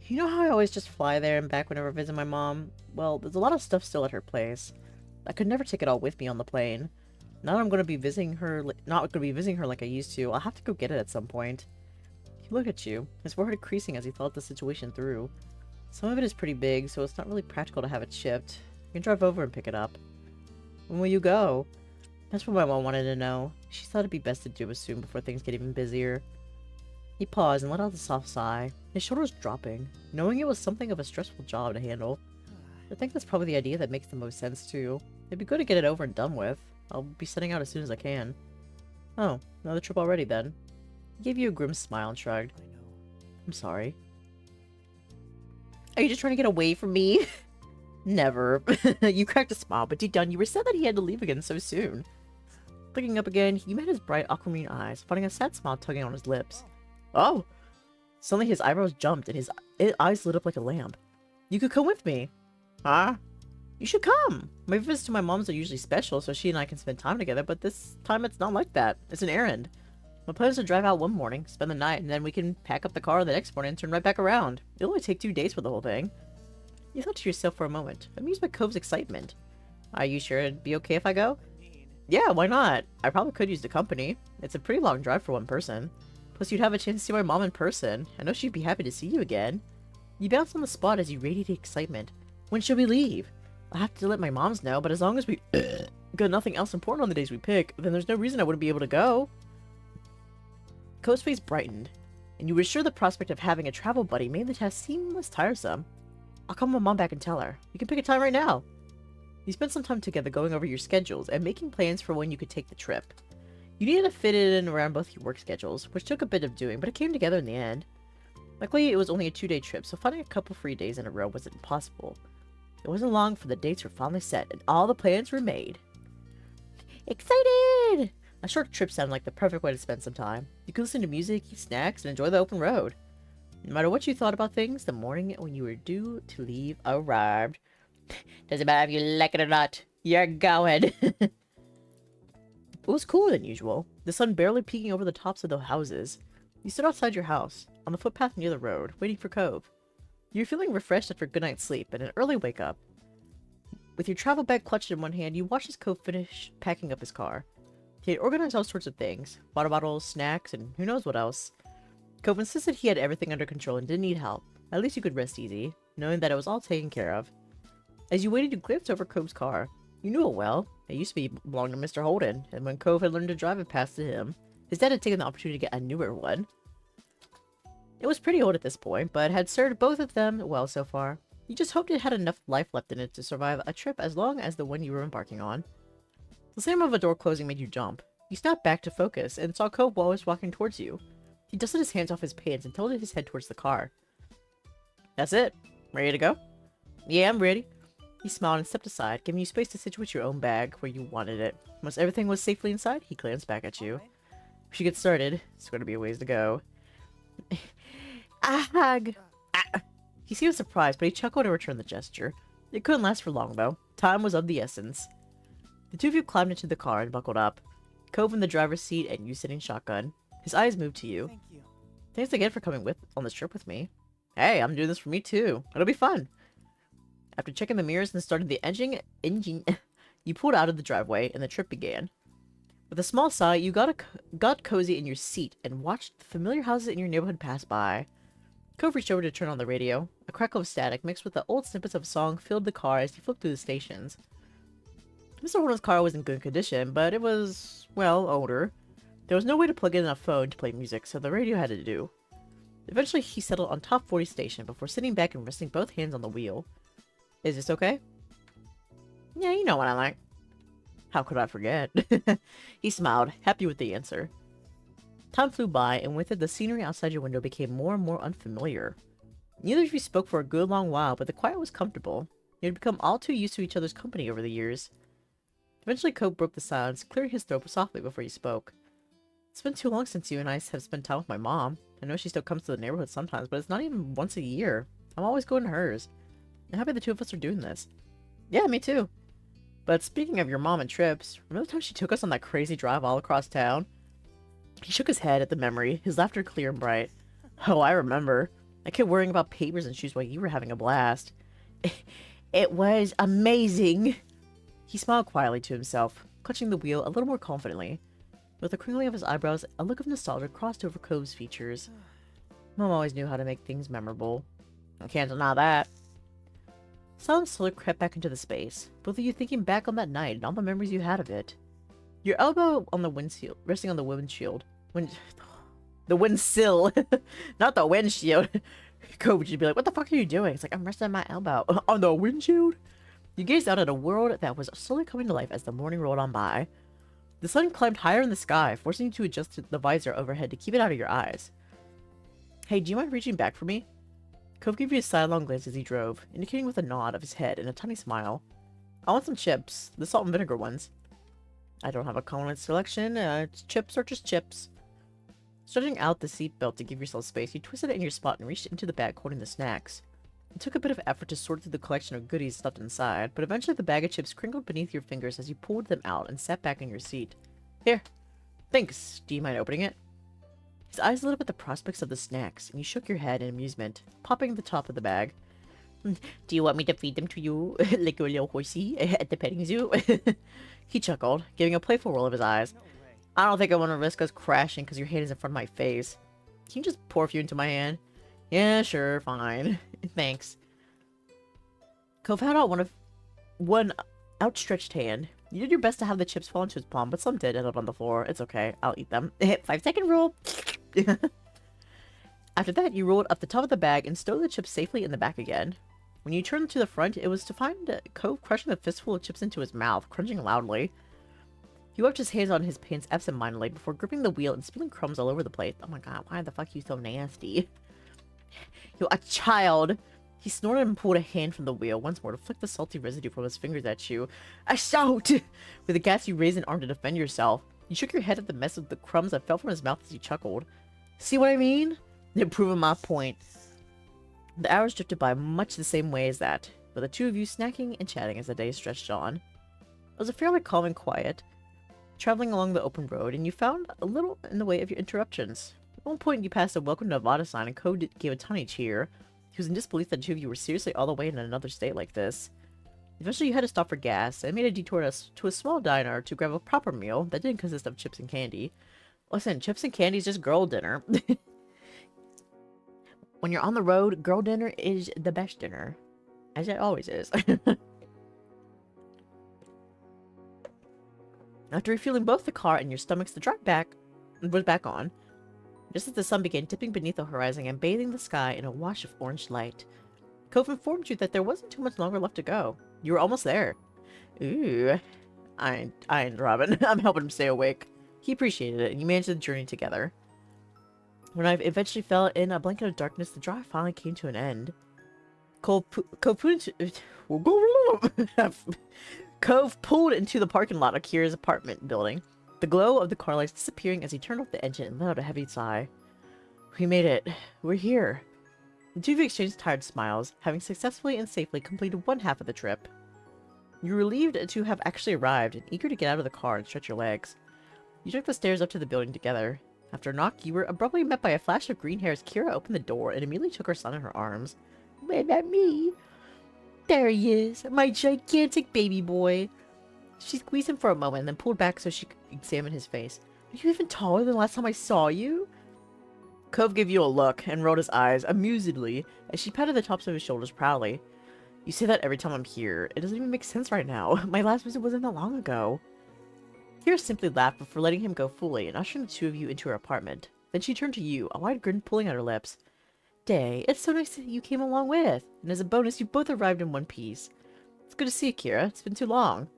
You know how I always just fly there and back whenever I visit my mom? Well, there's a lot of stuff still at her place. I could never take it all with me on the plane. Now that I'm going to be visiting her, not going to be visiting her like I used to, I'll have to go get it at some point. He looked at you, his forehead creasing as he thought the situation through. Some of it is pretty big, so it's not really practical to have it shipped. You can drive over and pick it up. When will you go? That's what my mom wanted to know. She thought it'd be best to do it soon before things get even busier. He paused and let out a soft sigh, his shoulders dropping, knowing it was something of a stressful job to handle. I think that's probably the idea that makes the most sense too. It'd be good to get it over and done with. I'll be setting out as soon as I can. Oh, another trip already then. He gave you a grim smile and shrugged. I know. I'm sorry. Are you just trying to get away from me? Never. You cracked a smile, but deep down you were sad that he had to leave again so soon. Looking up again, you met his bright aquamarine eyes, finding a sad smile tugging on his lips. Oh! Suddenly his eyebrows jumped and his eyes lit up like a lamp. You could come with me. Huh? You should come. My visits to my mom's are usually special, so she and I can spend time together, but this time it's not like that. It's an errand. My plan is to drive out one morning, spend the night, and then we can pack up the car the next morning and turn right back around. It'll only take 2 days for the whole thing. You thought to yourself for a moment, amused by Cove's excitement. Are you sure it'd be okay if I go? Yeah, why not? I probably could use the company. It's a pretty long drive for one person. Plus you'd have a chance to see my mom in person. I know she'd be happy to see you again. You bounced on the spot as you radiated excitement. When should we leave? I'll have to let my moms know, but as long as we got nothing else important on the days we pick, then there's no reason I wouldn't be able to go. Cove's face brightened, and you were sure the prospect of having a travel buddy made the task seem less tiresome. I'll call my mom back and tell her. You can pick a time right now. You spent some time together going over your schedules and making plans for when you could take the trip. You needed to fit it in around both your work schedules, which took a bit of doing, but it came together in the end. Luckily, it was only a 2-day trip, so finding a couple free days in a row wasn't impossible. It wasn't long for the dates were finally set, and all the plans were made. Excited! A short trip sounded like the perfect way to spend some time. You could listen to music, eat snacks, and enjoy the open road. No matter what you thought about things, the morning when you were due to leave arrived. Doesn't matter if you like it or not, you're going. It was cooler than usual, the sun barely peeking over the tops of the houses. You stood outside your house, on the footpath near the road, waiting for Cove. You were feeling refreshed after a good night's sleep and an early wake-up. With your travel bag clutched in one hand, you watched as Cove finish packing up his car. He had organized all sorts of things, water bottles, snacks, and who knows what else. Cove insisted he had everything under control and didn't need help. At least you could rest easy, knowing that it was all taken care of. As you waited, you glanced over Cove's car. You knew it well. It used to belong to Mr. Holden, and when Cove had learned to drive it passed to him, his dad had taken the opportunity to get a newer one. It was pretty old at this point, but had served both of them well so far. You just hoped it had enough life left in it to survive a trip as long as the one you were embarking on. The sound of a door closing made you jump. You snapped back to focus and saw Cove while he was walking towards you. He dusted his hands off his pants and tilted his head towards the car. That's it. Ready to go? Yeah, I'm ready. He smiled and stepped aside, giving you space to situate your own bag where you wanted it. Once everything was safely inside, he glanced back at you. We should get started. It's going to be a ways to go. Ahag! Ah. He seemed surprised, but he chuckled and returned the gesture. It couldn't last for long, though. Time was of the essence. The two of you climbed into the car and buckled up. Cove in the driver's seat and you sitting shotgun. His eyes moved to you. Thank you. Thanks again for coming on this trip with me. Hey, I'm doing this for me too. It'll be fun. After checking the mirrors and starting the engine, you pulled out of the driveway and the trip began. With a small sigh, you got cozy in your seat and watched the familiar houses in your neighborhood pass by. Cove reached over to turn on the radio. A crackle of static mixed with the old snippets of a song filled the car as he flipped through the stations. Mr. Horner's car was in good condition, but it was, well, older. There was no way to plug in a phone to play music, so the radio had to do. Eventually, he settled on top 40 station before sitting back and resting both hands on the wheel. Is this okay? Yeah, you know what I like. How could I forget? He smiled, happy with the answer. Time flew by, and with it, the scenery outside your window became more and more unfamiliar. Neither of you spoke for a good long while, but the quiet was comfortable. You had become all too used to each other's company over the years. Eventually, Cope broke the silence, clearing his throat softly before he spoke. It's been too long since you and I have spent time with my mom. I know she still comes to the neighborhood sometimes, but it's not even once a year. I'm always going to hers. I'm happy the two of us are doing this. Yeah, me too. But speaking of your mom and trips, remember the time she took us on that crazy drive all across town? He shook his head at the memory, his laughter clear and bright. Oh, I remember. I kept worrying about papers and shoes while you were having a blast. It was amazing. He smiled quietly to himself, clutching the wheel a little more confidently. With a crinkling of his eyebrows, a look of nostalgia crossed over Cove's features. Mom always knew how to make things memorable. I can't deny that. Silence slowly crept back into the space, both of you thinking back on that night and all the memories you had of it. Your elbow on the windshield, resting on the windshield. The windsill, not the windshield. Cove would just be like, what the fuck are you doing? It's like, I'm resting my elbow on the windshield. You gazed out at a world that was slowly coming to life as the morning rolled on by. The sun climbed higher in the sky, forcing you to adjust the visor overhead to keep it out of your eyes. Hey, do you mind reaching back for me? Cove gave you a sidelong glance as he drove, indicating with a nod of his head and a tiny smile. I want some chips, the salt and vinegar ones. I don't have a common selection, chips are just chips. Stretching out the seatbelt to give yourself space, you twisted it in your spot and reached into the bag holding the snacks. It took a bit of effort to sort through the collection of goodies stuffed inside, but eventually the bag of chips crinkled beneath your fingers as you pulled them out and sat back in your seat. Here. Thanks. Do you mind opening it? His eyes lit up at the prospects of the snacks, and you shook your head in amusement, popping the top of the bag. Do you want me to feed them to you, like your little horsey, at the petting zoo? He chuckled, giving a playful roll of his eyes. I don't think I want to risk us crashing because your hand is in front of my face. Can you just pour a few into my hand? Yeah, sure, fine. Thanks. Cove held out one outstretched hand. You did your best to have the chips fall into his palm, but some did end up on the floor. It's okay. I'll eat them. 5-second rule. After that, you rolled up the top of the bag and stowed the chips safely in the back again. When you turned to the front, it was to find Cove crushing a fistful of chips into his mouth, crunching loudly. He wiped his hands on his pants absentmindedly before gripping the wheel and spilling crumbs all over the place. Oh my god, why the fuck are you so nasty? You're a child! He snorted and pulled a hand from the wheel once more to flick the salty residue from his fingers at you. Assault! With a gasp, you raised an arm to defend yourself. You shook your head at the mess of the crumbs that fell from his mouth as he chuckled. See what I mean? They're proving my point. The hours drifted by much the same way as that, with the two of you snacking and chatting as the day stretched on. It was a fairly calm and quiet, traveling along the open road, and you found a little in the way of your interruptions. At one point, you passed a Welcome to Nevada sign, and Code gave a tiny cheer. He was in disbelief that the two of you were seriously all the way in another state like this. Eventually, you had to stop for gas, and made a detour to a small diner to grab a proper meal that didn't consist of chips and candy. Listen, chips and candy is just girl dinner. When you're on the road, girl dinner is the best dinner. As it always is. After refueling both the car and your stomachs, the drive back was back on. Just as the sun began dipping beneath the horizon and bathing the sky in a wash of orange light. Cove informed you that there wasn't too much longer left to go. You were almost there. Ooh. I ain't Robin. I'm helping him stay awake. He appreciated it, and you managed the journey together. When I eventually fell in a blanket of darkness, the drive finally came to an end. Cove pulled into the parking lot of Kira's apartment building, the glow of the car lights disappearing as he turned off the engine and let out a heavy sigh. We made it. We're here. The two of you exchanged tired smiles, having successfully and safely completed one half of the trip. You were relieved to have actually arrived and eager to get out of the car and stretch your legs. You took the stairs up to the building together. After a knock, you were abruptly met by a flash of green hair as Kira opened the door and immediately took her son in her arms. Wait, that me? There he is, my gigantic baby boy. She squeezed him for a moment and then pulled back so she could examine his face. Are you even taller than last time I saw you? Cove gave you a look and rolled his eyes amusedly as she patted the tops of his shoulders proudly. You say that every time I'm here. It doesn't even make sense right now. My last visit wasn't that long ago. Kira simply laughed before letting him go fully and ushering the two of you into her apartment. Then she turned to you, a wide grin pulling at her lips. Dae, it's so nice that you came along with. And as a bonus, you both arrived in one piece. It's good to see you, Kira. It's been too long.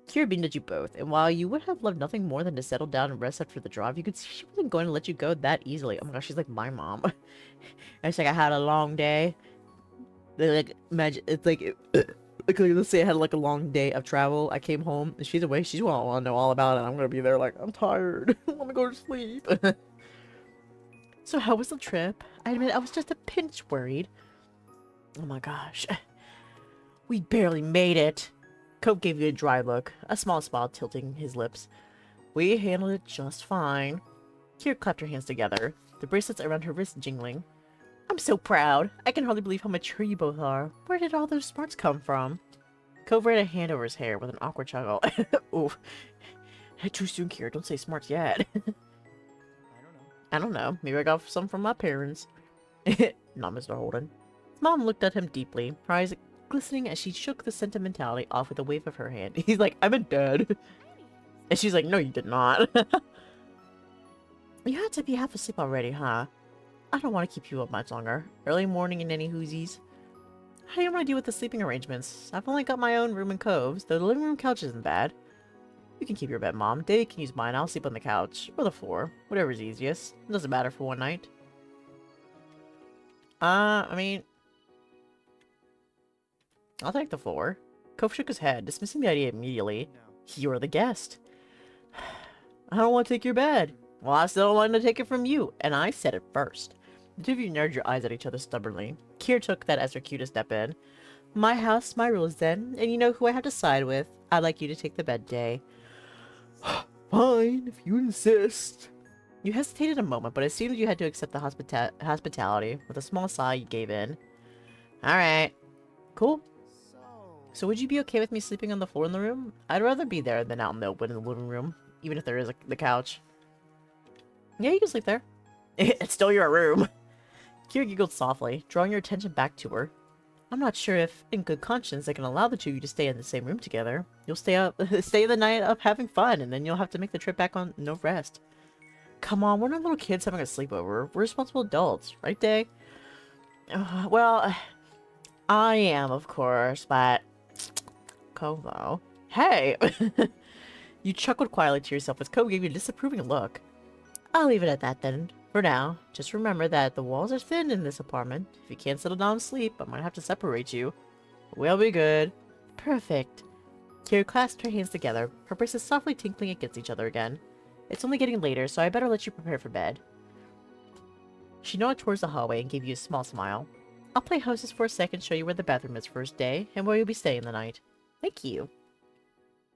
Kira beamed at you both, and while you would have loved nothing more than to settle down and rest after the drive, you could see she wasn't going to let you go that easily. Oh my gosh, she's like my mom. And it's like, I had a long day. They like, imagine, it's like, let's say I had like a long day of travel. I came home, and she's away. She's gonna want to know all about it. I'm gonna be there like, I'm tired. I want to go to sleep. So how was the trip? I admit I was just a pinch worried. Oh my gosh. We barely made it. Cope gave you a dry look, a small smile tilting his lips. We handled it just fine. Kira clapped her hands together, the bracelets around her wrist jingling. I'm so proud. I can hardly believe how mature you both are. Where did all those smarts come from? Cove ran a hand over his hair with an awkward chuckle. Ooh. Too soon, Kira. Don't say smarts yet. I don't know. I don't know. Maybe I got some from my parents. Not Mr. Holden. His mom looked at him deeply, her eyes glistening as she shook the sentimentality off with a wave of her hand. He's like, I'm a dad. And she's like, no, you did not. You had to be half asleep already, huh? I don't want to keep you up much longer. Early morning in any whoosies. How do you want to deal with the sleeping arrangements? I've only got my own room in Coves, though the living room couch isn't bad. You can keep your bed, Mom. Dae can use mine. I'll sleep on the couch. Or the floor. Whatever's easiest. It doesn't matter for one night. I mean... I'll take the floor. Cove shook his head, dismissing the idea immediately. No. You're the guest. I don't want to take your bed. Well, I still don't want to take it from you, and I said it first. The two of you narrowed your eyes at each other stubbornly. Kira took that as her cue to step in. My house, my rules then, and you know who I have to side with. I'd like you to take the bed, Dae. Fine, if you insist. You hesitated a moment, but it seemed you had to accept the hospitality. With a small sigh, you gave in. Alright. Cool. So would you be okay with me sleeping on the floor in the room? I'd rather be there than out in the open in the living room, even if there is the couch. Yeah, you can sleep there. It's still your room. Kira giggled softly, drawing your attention back to her. I'm not sure if, in good conscience, I can allow the two of you to stay in the same room together. You'll stay the night up having fun, and then you'll have to make the trip back on no rest. Come on, we're not little kids having a sleepover. We're responsible adults, right, Dae? Well, I am, of course, but... Kovo. Hey! You chuckled quietly to yourself as Kovo gave you a disapproving look. I'll leave it at that then. For now, just remember that the walls are thin in this apartment. If you can't settle down and sleep, I might have to separate you. We'll be good. Perfect. Kira clasped her hands together, her bracelets softly tinkling against each other again. It's only getting later, so I better let you prepare for bed. She nodded towards the hallway and gave you a small smile. I'll play hostess for a sec and show you where the bathroom is first, Dae, and where you'll be staying the night. Thank you.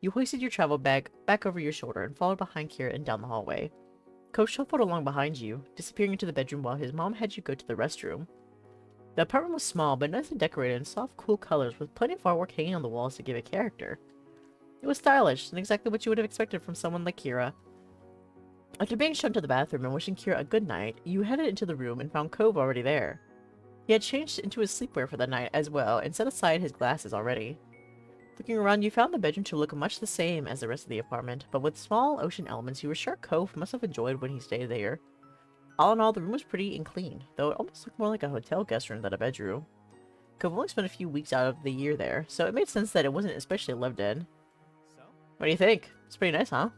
You hoisted your travel bag back over your shoulder and followed behind Kira and down the hallway. Ko shuffled along behind you, disappearing into the bedroom while his mom had you go to the restroom. The apartment was small but nicely decorated in soft, cool colors with plenty of artwork hanging on the walls to give it character. It was stylish and exactly what you would have expected from someone like Kira. After being shown to the bathroom and wishing Kira a good night, you headed into the room and found Cove already there. He had changed into his sleepwear for the night as well and set aside his glasses already. Looking around, you found the bedroom to look much the same as the rest of the apartment, but with small ocean elements you were sure Cove must have enjoyed when he stayed there. All in all, the room was pretty and clean, though it almost looked more like a hotel guest room than a bedroom. Cove only spent a few weeks out of the year there, so it made sense that it wasn't especially lived in. So? What do you think? It's pretty nice, huh?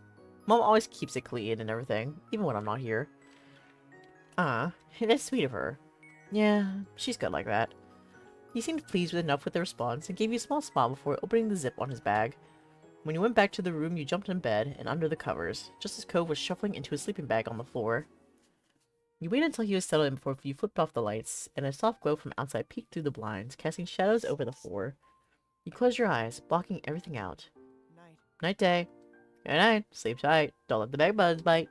Mom always keeps it clean and everything, even when I'm not here. That's sweet of her. Yeah, she's good like that. He seemed pleased enough with the response and gave you a small smile before opening the zip on his bag. When you went back to the room, you jumped in bed and under the covers, just as Cove was shuffling into his sleeping bag on the floor. You waited until he was settled in before you flipped off the lights, and a soft glow from outside peeked through the blinds, casting shadows over the floor. You closed your eyes, blocking everything out. Night. Night, Dae. Good night. Sleep tight. Don't let the bed bugs bite.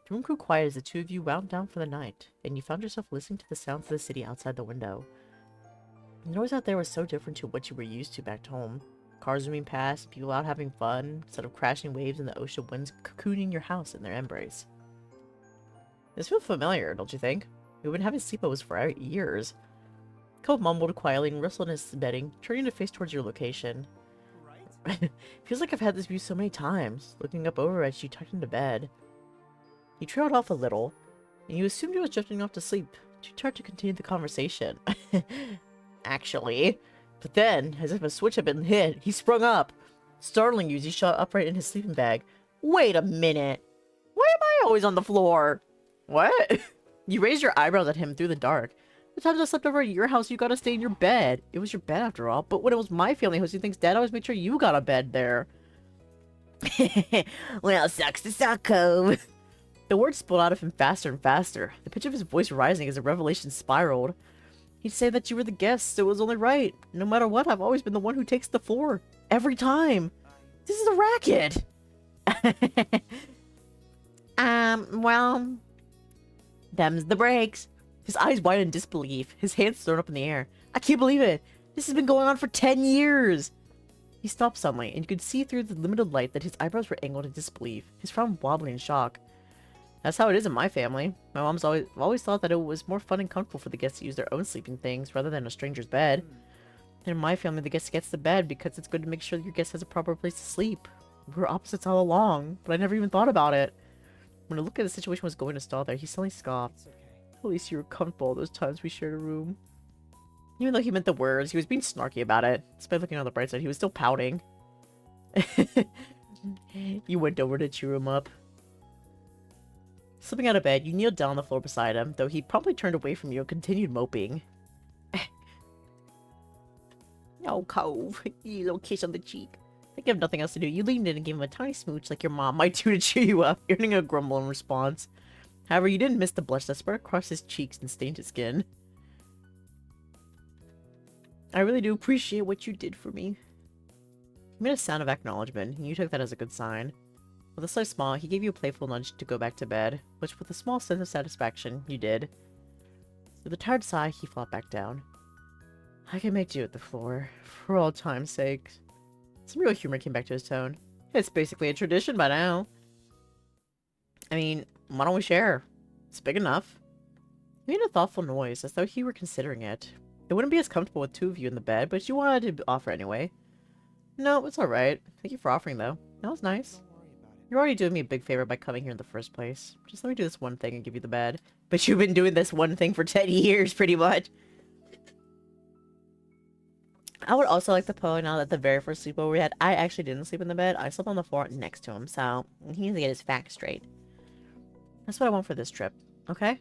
The room grew quiet as the two of you wound down for the night, and you found yourself listening to the sounds of the city outside the window. The noise out there was so different to what you were used to back home. Cars zooming past, people out having fun, instead of crashing waves and the ocean winds cocooning your house in their embrace. This feels familiar, don't you think? We've been having sleepovers for years. Cove mumbled quietly and wrestled in his bedding, turning to face towards your location. Right? Feels like I've had this view so many times, looking up over as you tucked into bed. He trailed off a little, and you assumed he was drifting off to sleep, too tired to continue the conversation. Actually. But then, as if a switch had been hit, he sprung up, startling you as he shot upright in his sleeping bag. Wait a minute! Why am I always on the floor? What? You raised your eyebrows at him through the dark. The times I slept over at your house, you gotta stay in your bed. It was your bed after all, but when it was my family house, he thinks Dad always made sure you got a bed there. Well, sucks to suck, Cove. The words spilled out of him faster and faster, the pitch of his voice rising as the revelation spiraled. He'd say that you were the guest, so it was only right. No matter what, I've always been the one who takes the floor. Every time. This is a racket. Well, them's the breaks. His eyes wide in disbelief, his hands thrown up in the air. I can't believe it. This has been going on for 10 years. He stopped suddenly, and you could see through the limited light that his eyebrows were angled in disbelief, his frown wobbling in shock. That's how it is in my family. My mom's always thought that it was more fun and comfortable for the guests to use their own sleeping things rather than a stranger's bed. And in my family, the guest gets the bed because it's good to make sure your guest has a proper place to sleep. We were opposites all along, but I never even thought about it. When a look at the situation was going to stall there, he suddenly scoffed. It's okay. At least you were comfortable all those times we shared a room. Even though he meant the words, he was being snarky about it. Despite looking on the bright side, he was still pouting. You went over to cheer him up. Slipping out of bed, you kneeled down on the floor beside him, though he promptly turned away from you and continued moping. Oh, Cove, you little kiss on the cheek. Like you have nothing else to do, you leaned in and gave him a tiny smooch like your mom might do to cheer you up, earning a grumble in response. However, you didn't miss the blush that spread across his cheeks and stained his skin. I really do appreciate what you did for me. He made a sound of acknowledgement, and you took that as a good sign. With a slight smile, he gave you a playful nudge to go back to bed, which with a small sense of satisfaction, you did. With a tired sigh, he flopped back down. I can make do at the floor, for all time's sake. Some real humor came back to his tone. It's basically a tradition by now. I mean, why don't we share? It's big enough. He made a thoughtful noise, as though he were considering it. It wouldn't be as comfortable with two of you in the bed, but you wanted to offer anyway. No, it's alright. Thank you for offering, though. That was nice. Don't worry about it. You're already doing me a big favor by coming here in the first place. Just let me do this one thing and give you the bed. But you've been doing this one thing for 10 years, pretty much. I would also like to point out that the very first sleepover we had, I actually didn't sleep in the bed. I slept on the floor next to him, so he needs to get his facts straight. That's what I want for this trip, okay?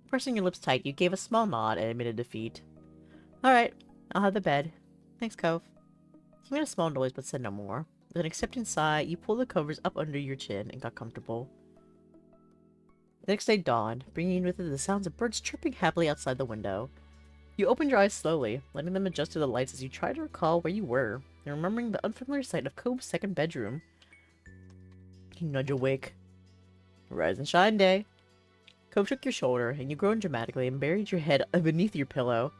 Pursing your lips tight, you gave a small nod and admitted defeat. Alright, I'll have the bed. Thanks, Cove. He made a small noise but said no more. With an accepting sigh, you pulled the covers up under your chin and got comfortable. The next day dawned, bringing with it the sounds of birds chirping happily outside the window. You opened your eyes slowly, letting them adjust to the lights as you tried to recall where you were, and remembering the unfamiliar sight of Cove's second bedroom. You nudge awake. Rise and shine, Dae. Cove shook your shoulder, and you groaned dramatically and buried your head beneath your pillow.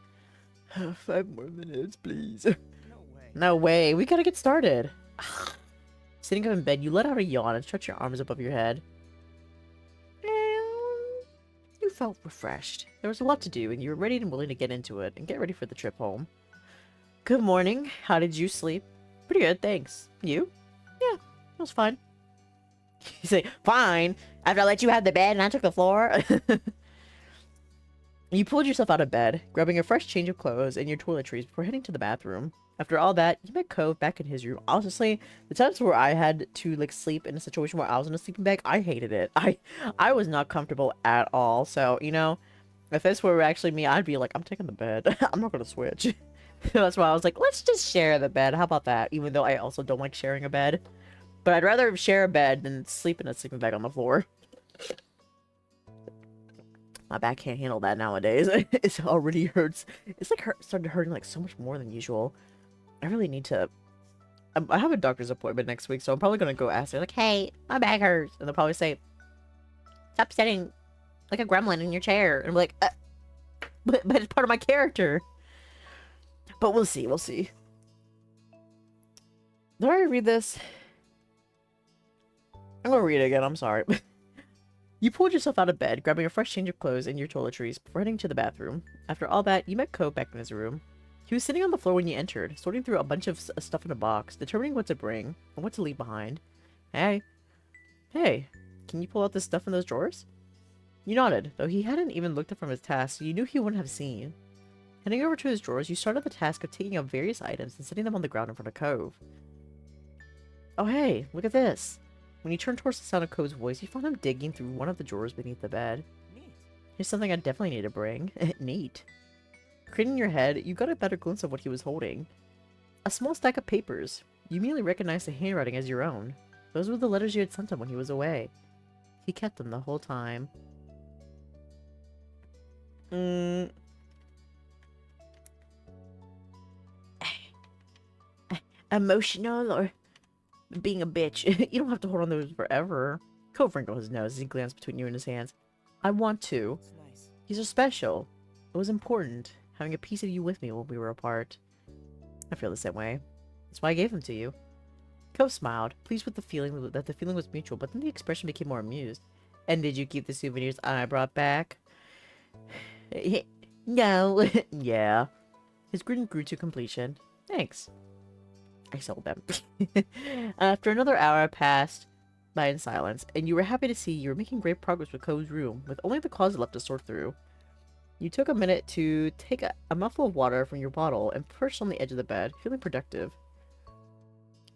5 more minutes, please. No way. No way, we gotta get started. Sitting up in bed, you let out a yawn and stretched your arms above your head. You felt refreshed. There was a lot to do, and you were ready and willing to get into it and get ready for the trip home. Good morning. How did you sleep? Pretty good, thanks. You? Yeah, it was fine. You say, fine, after I let you have the bed and I took the floor. You pulled yourself out of bed, grabbing a fresh change of clothes and your toiletries before heading to the bathroom. After all that, you met Cove back in his room. Honestly, the times where I had to like sleep in a situation where I was in a sleeping bag, I hated it. I was not comfortable at all. So, you know, if this were actually me, I'd be like, I'm taking the bed. I'm not gonna switch. That's why I was like, let's just share the bed. How about that? Even though I also don't like sharing a bed. But I'd rather share a bed than sleep in a sleeping bag on the floor. My back can't handle that nowadays. It already hurts. It's like started hurting like so much more than usual. I really need to... I have a doctor's appointment next week, so I'm probably going to go ask her, like, hey, my back hurts. And they'll probably say, stop sitting like a gremlin in your chair. And I'm like, but it's part of my character. But we'll see, we'll see. Did I read this? I'm going to read it again, I'm sorry. You pulled yourself out of bed, grabbing a fresh change of clothes and your toiletries before heading to the bathroom. After all that, you met Cove back in his room. He was sitting on the floor when you entered, sorting through a bunch of stuff in a box, determining what to bring and what to leave behind. Hey. Hey, can you pull out this stuff in those drawers? You nodded, though he hadn't even looked up from his task, so you knew he wouldn't have seen. Heading over to his drawers, you started the task of taking out various items and setting them on the ground in front of Cove. Oh hey, look at this. When you turned towards the sound of Cove's voice, you found him digging through one of the drawers beneath the bed. Neat. Here's something I definitely need to bring. Neat. Craning your head, you got a better glimpse of what he was holding. A small stack of papers. You immediately recognized the handwriting as your own. Those were the letters you had sent him when he was away. He kept them the whole time. Emotional or being a bitch. You don't have to hold on to those forever. Cove wrinkled his nose as he glanced between you and his hands. I want to. It's nice. These are special. It was important, having a piece of you with me when we were apart. I feel the same way. That's why I gave them to you. Cove smiled, pleased with the feeling that the feeling was mutual, but then the expression became more amused. And did you keep the souvenirs I brought back? No. Yeah. His grin grew to completion. Thanks. I sold them. After another hour passed by in silence, and you were happy to see you were making great progress with Cove's room, with only the closet left to sort through. You took a minute to take a mouthful of water from your bottle and perched on the edge of the bed, feeling productive.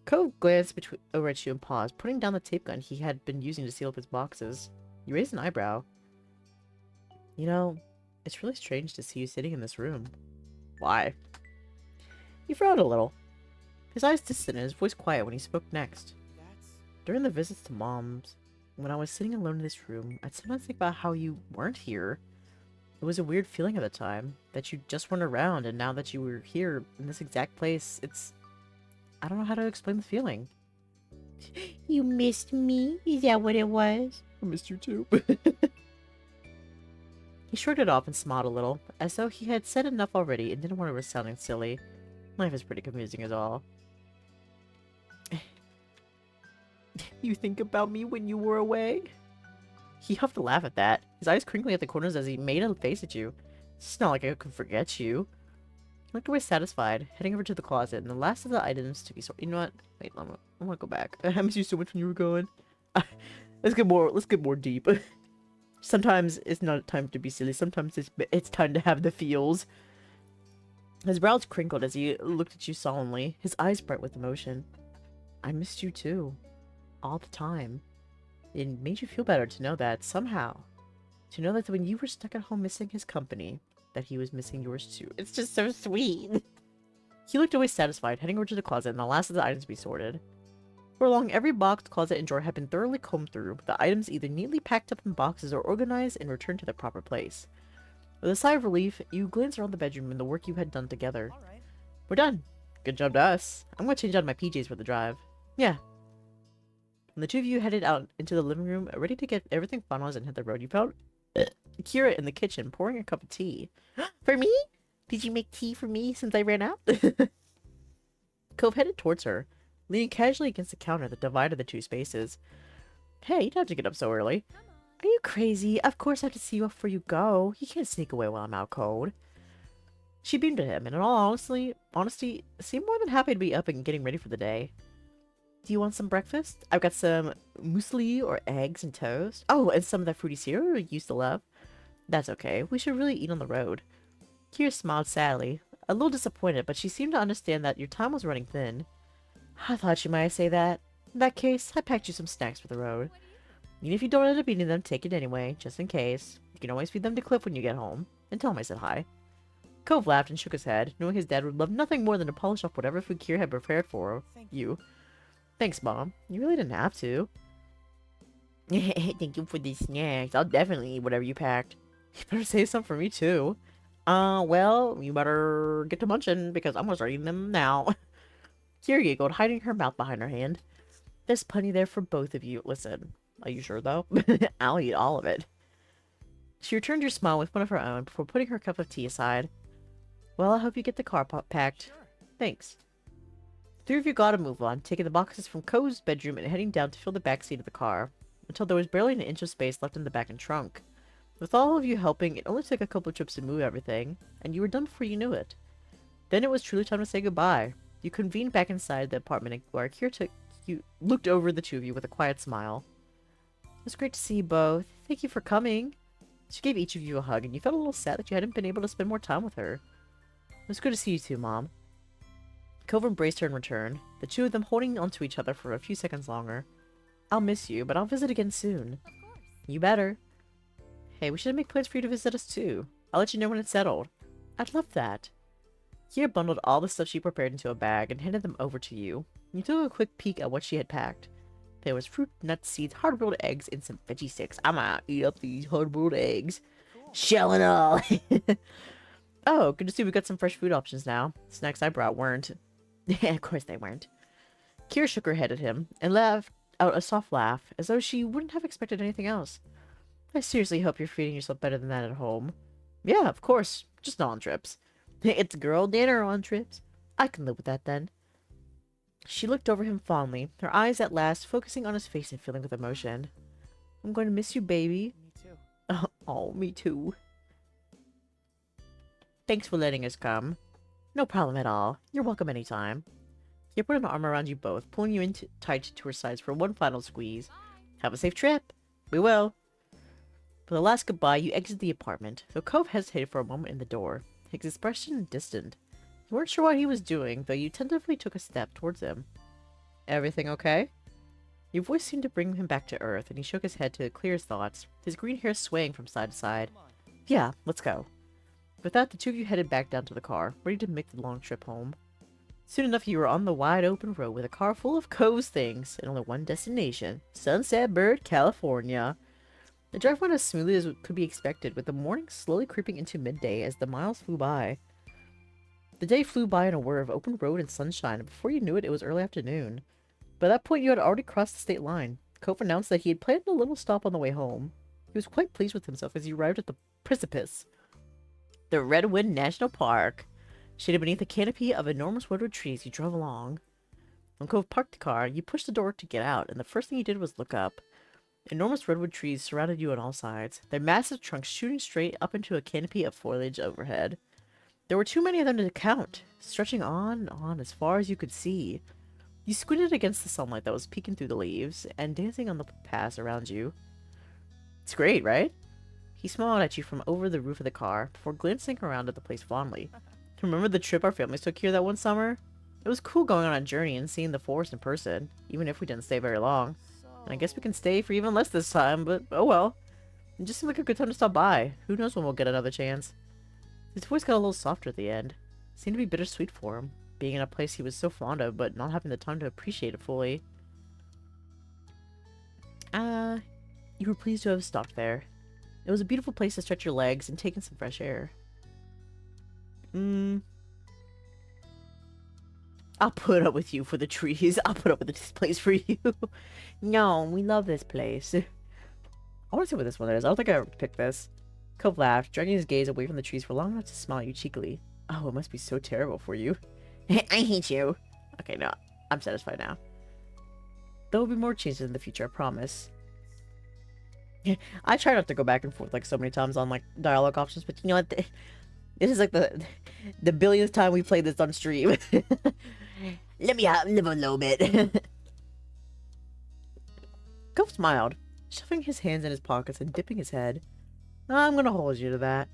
Cove glanced over at you and paused, putting down the tape gun he had been using to seal up his boxes. You raised an eyebrow. You know, it's really strange to see you sitting in this room. Why? He frowned a little. His eyes distant and his voice quiet when he spoke next. That's... During the visits to Mom's, when I was sitting alone in this room, I'd sometimes think about how you weren't here. It was a weird feeling at the time, that you just weren't around, and now that you were here in this exact place, it's... I don't know how to explain the feeling. You missed me? Is that what it was? I missed you too. He shrugged it off and smiled a little, as though he had said enough already and didn't want to risk sounding silly. Life is pretty confusing as all. You think about me when you were away? He huffed a laugh at that, his eyes crinkling at the corners as he made a face at you. It's not like I could forget you. He looked away satisfied, heading over to the closet, and the last of the items to be sorted. You know what? Wait, I want to go back. I miss you so much when you were gone. Let's get more deep. Sometimes it's not time to be silly. Sometimes it's time to have the feels. His brows crinkled as he looked at you solemnly, his eyes bright with emotion. I missed you too. All the time. It made you feel better to know that, somehow. To know that when you were stuck at home missing his company, that he was missing yours too. It's just so sweet. He looked away satisfied, heading over to the closet and the last of the items to be sorted. For long, every box, closet, and drawer had been thoroughly combed through, the items either neatly packed up in boxes or organized and returned to their proper place. With a sigh of relief, you glanced around the bedroom and the work you had done together. All right. We're done. Good job to us. I'm going to change out my PJs for the drive. Yeah. When the two of you headed out into the living room, ready to get everything finalized and hit the road, you found Kira in the kitchen pouring a cup of tea. For me? Did you make tea for me since I ran out? Cove headed towards her, leaning casually against the counter that divided the two spaces. Hey, you don't have to get up so early. Are you crazy? Of course I have to see you before you go. You can't sneak away while I'm out cold. She beamed at him, and in all honesty, seemed more than happy to be up and getting ready for the day. Do you want some breakfast? I've got some muesli or eggs and toast. Oh, and some of that fruity cereal you used to love. That's okay. We should really eat on the road. Kira smiled sadly, a little disappointed, but she seemed to understand that your time was running thin. I thought you might say that. In that case, I packed you some snacks for the road. Even if you don't end up eating them, take it anyway, just in case. You can always feed them to Cliff when you get home. And tell him I said hi. Cove laughed and shook his head, knowing his dad would love nothing more than to polish off whatever food Kira had prepared for you. Thanks, Mom. You really didn't have to. Thank you for these snacks. I'll definitely eat whatever you packed. You better save some for me, too. Well, you better get to munching, because I'm gonna start eating them now. Kira giggled, hiding her mouth behind her hand. There's plenty there for both of you. Listen, are you sure, though? I'll eat all of it. She returned your smile with one of her own before putting her cup of tea aside. Well, I hope you get the car packed. Sure. Thanks. The three of you got a move on, taking the boxes from Cove's bedroom and heading down to fill the back seat of the car. until there was barely an inch of space left in the back and trunk. With all of you helping, it only took a couple of trips to move everything, and you were done before you knew it. Then it was truly time to say goodbye. You convened back inside the apartment where you looked over the two of you with a quiet smile. It was great to see you both. Thank you for coming. She gave each of you a hug, and you felt a little sad that you hadn't been able to spend more time with her. It was good to see you too, Mom. Cove embraced her in return, the two of them holding onto each other for a few seconds longer. I'll miss you, but I'll visit again soon. You better. Hey, we should make plans for you to visit us too. I'll let you know when it's settled. I'd love that. Kiera bundled all the stuff she prepared into a bag and handed them over to you. You took a quick peek at what she had packed. There was fruit, nuts, seeds, hard-boiled eggs, and some veggie sticks. I'm gonna eat up these hard-boiled eggs. Shell and all. Oh, good to see we got some fresh food options now. Snacks I brought weren't. Yeah, of course they weren't. Kiera shook her head at him and laughed out a soft laugh, as though she wouldn't have expected anything else. I seriously hope you're feeding yourself better than that at home. Yeah, of course. Just not on trips. It's girl dinner on trips. I can live with that then. She looked over him fondly, her eyes at last focusing on his face and filling with emotion. I'm going to miss you, baby. Me too. Oh, me too. Thanks for letting us come. No problem at all. You're welcome anytime. He put an arm around you both, pulling you in tight to her sides for one final squeeze. Have a safe trip. We will. For the last goodbye, you exited the apartment, though Cove hesitated for a moment in the door, his expression distant. You weren't sure what he was doing, though you tentatively took a step towards him. Everything okay? Your voice seemed to bring him back to earth, and he shook his head to clear his thoughts, his green hair swaying from side to side. Yeah, let's go. With that, the two of you headed back down to the car, ready to make the long trip home. Soon enough, you were on the wide open road with a car full of Cove's things, and only one destination, Sunset Bird, California. The drive went as smoothly as could be expected, with the morning slowly creeping into midday as the miles flew by. The day flew by in a whir of open road and sunshine, and before you knew it, it was early afternoon. By that point, you had already crossed the state line. Cove announced that he had planned a little stop on the way home. He was quite pleased with himself as he arrived at the precipice. The Redwood National Park. Shaded beneath a canopy of enormous redwood trees, you drove along. When Cove parked the car, you pushed the door to get out, and the first thing you did was look up. Enormous redwood trees surrounded you on all sides, their massive trunks shooting straight up into a canopy of foliage overhead. There were too many of them to count, stretching on and on as far as you could see. You squinted against the sunlight that was peeking through the leaves and dancing on the paths around you. It's great, right? He smiled at you from over the roof of the car before glancing around at the place fondly. Remember the trip our families took here that one summer? It was cool going on a journey and seeing the forest in person, even if we didn't stay very long. And I guess we can stay for even less this time, but oh well. It just seemed like a good time to stop by. Who knows when we'll get another chance. His voice got a little softer at the end. It seemed to be bittersweet for him, being in a place he was so fond of, but not having the time to appreciate it fully. You were pleased to have stopped there. It was a beautiful place to stretch your legs and take in some fresh air. I'll put up with you for the trees. I'll put up with this place for you. No, we love this place. I want to see what this one is. I don't think I ever picked this. Cove laughed, dragging his gaze away from the trees for long enough to smile at you cheekily. Oh, it must be so terrible for you. I hate you. Okay, no, I'm satisfied now. There will be more changes in the future, I promise. I try not to go back and forth like so many times on like dialogue options, but you know what? This is like the billionth time we played this on stream. Let me live a little bit. Cove smiled, shoving his hands in his pockets and dipping his head. I'm gonna hold you to that.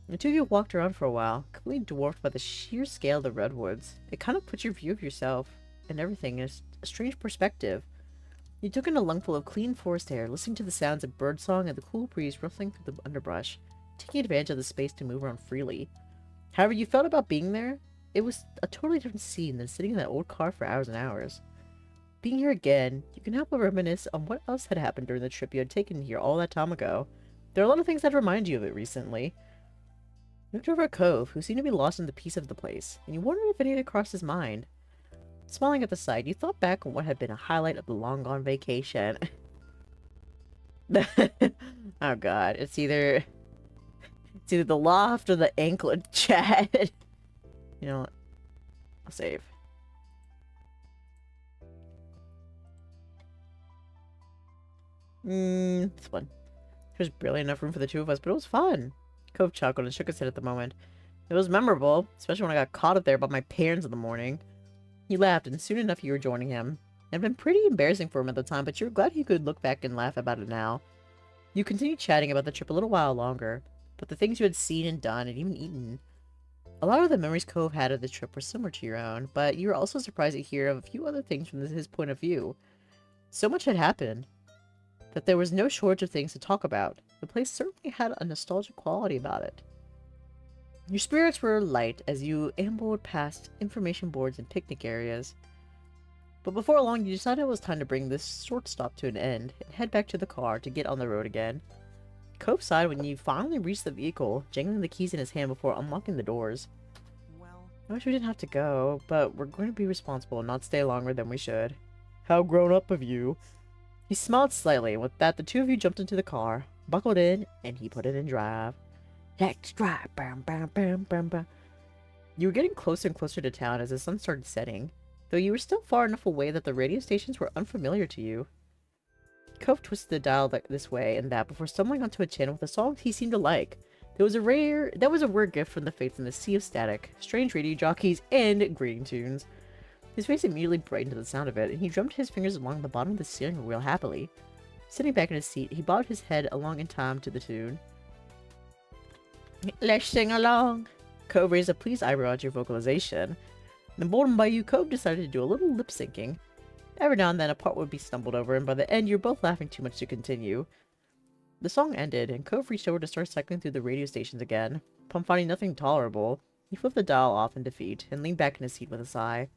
The two of you walked around for a while, completely dwarfed by the sheer scale of the redwoods. It kind of put your view of yourself and everything in a strange perspective. You took in a lungful of clean forest air, listening to the sounds of birdsong and the cool breeze rustling through the underbrush, taking advantage of the space to move around freely. However you felt about being there, it was a totally different scene than sitting in that old car for hours and hours. Being here again, you can help but reminisce on what else had happened during the trip you had taken here all that time ago. There are a lot of things that remind you of it recently. You looked over at Cove, who seemed to be lost in the peace of the place, and you wondered if any of it crossed his mind. Smiling at the sight, you thought back on what had been a highlight of the long-gone vacation. Oh god, it's either the loft or the anklet chat. You know what? I'll save. This one. There's barely enough room for the two of us, but it was fun. Cove chuckled and shook his head at the moment. It was memorable, especially when I got caught up there by my parents in the morning. He laughed, and soon enough you were joining him. It had been pretty embarrassing for him at the time, but you were glad he could look back and laugh about it now. You continued chatting about the trip a little while longer, but the things you had seen and done and even eaten. A lot of the memories Cove had of the trip were similar to your own, but you were also surprised to hear of a few other things from his point of view. So much had happened that there was no shortage of things to talk about. The place certainly had a nostalgic quality about it. Your spirits were light as you ambled past information boards and picnic areas. But before long, you decided it was time to bring this short stop to an end and head back to the car to get on the road again. Cove sighed when you finally reached the vehicle, jangling the keys in his hand before unlocking the doors. Well, I wish we didn't have to go, but we're going to be responsible and not stay longer than we should. How grown up of you. He smiled slightly, and with that, the two of you jumped into the car, buckled in, and he put it in drive. Let's drive. Bam, bam, bam, bam, bam. You were getting closer and closer to town as the sun started setting, though you were still far enough away that the radio stations were unfamiliar to you. Cove twisted the dial this way and that before stumbling onto a channel with a song he seemed to like. That was a rare gift from the fates in the sea of static, strange radio jockeys, and greeting tunes. His face immediately brightened to the sound of it, and he drummed his fingers along the bottom of the steering wheel happily. Sitting back in his seat, he bobbed his head along in time to the tune. Let's sing along. Cove raised a pleased eyebrow at your vocalization. Emboldened by you, Cove decided to do a little lip syncing. Every now and then a part would be stumbled over, and by the end you're both laughing too much to continue. The song ended, and Cove reached over to start cycling through the radio stations again. Upon finding nothing tolerable, he flipped the dial off in defeat, and leaned back in his seat with a sigh.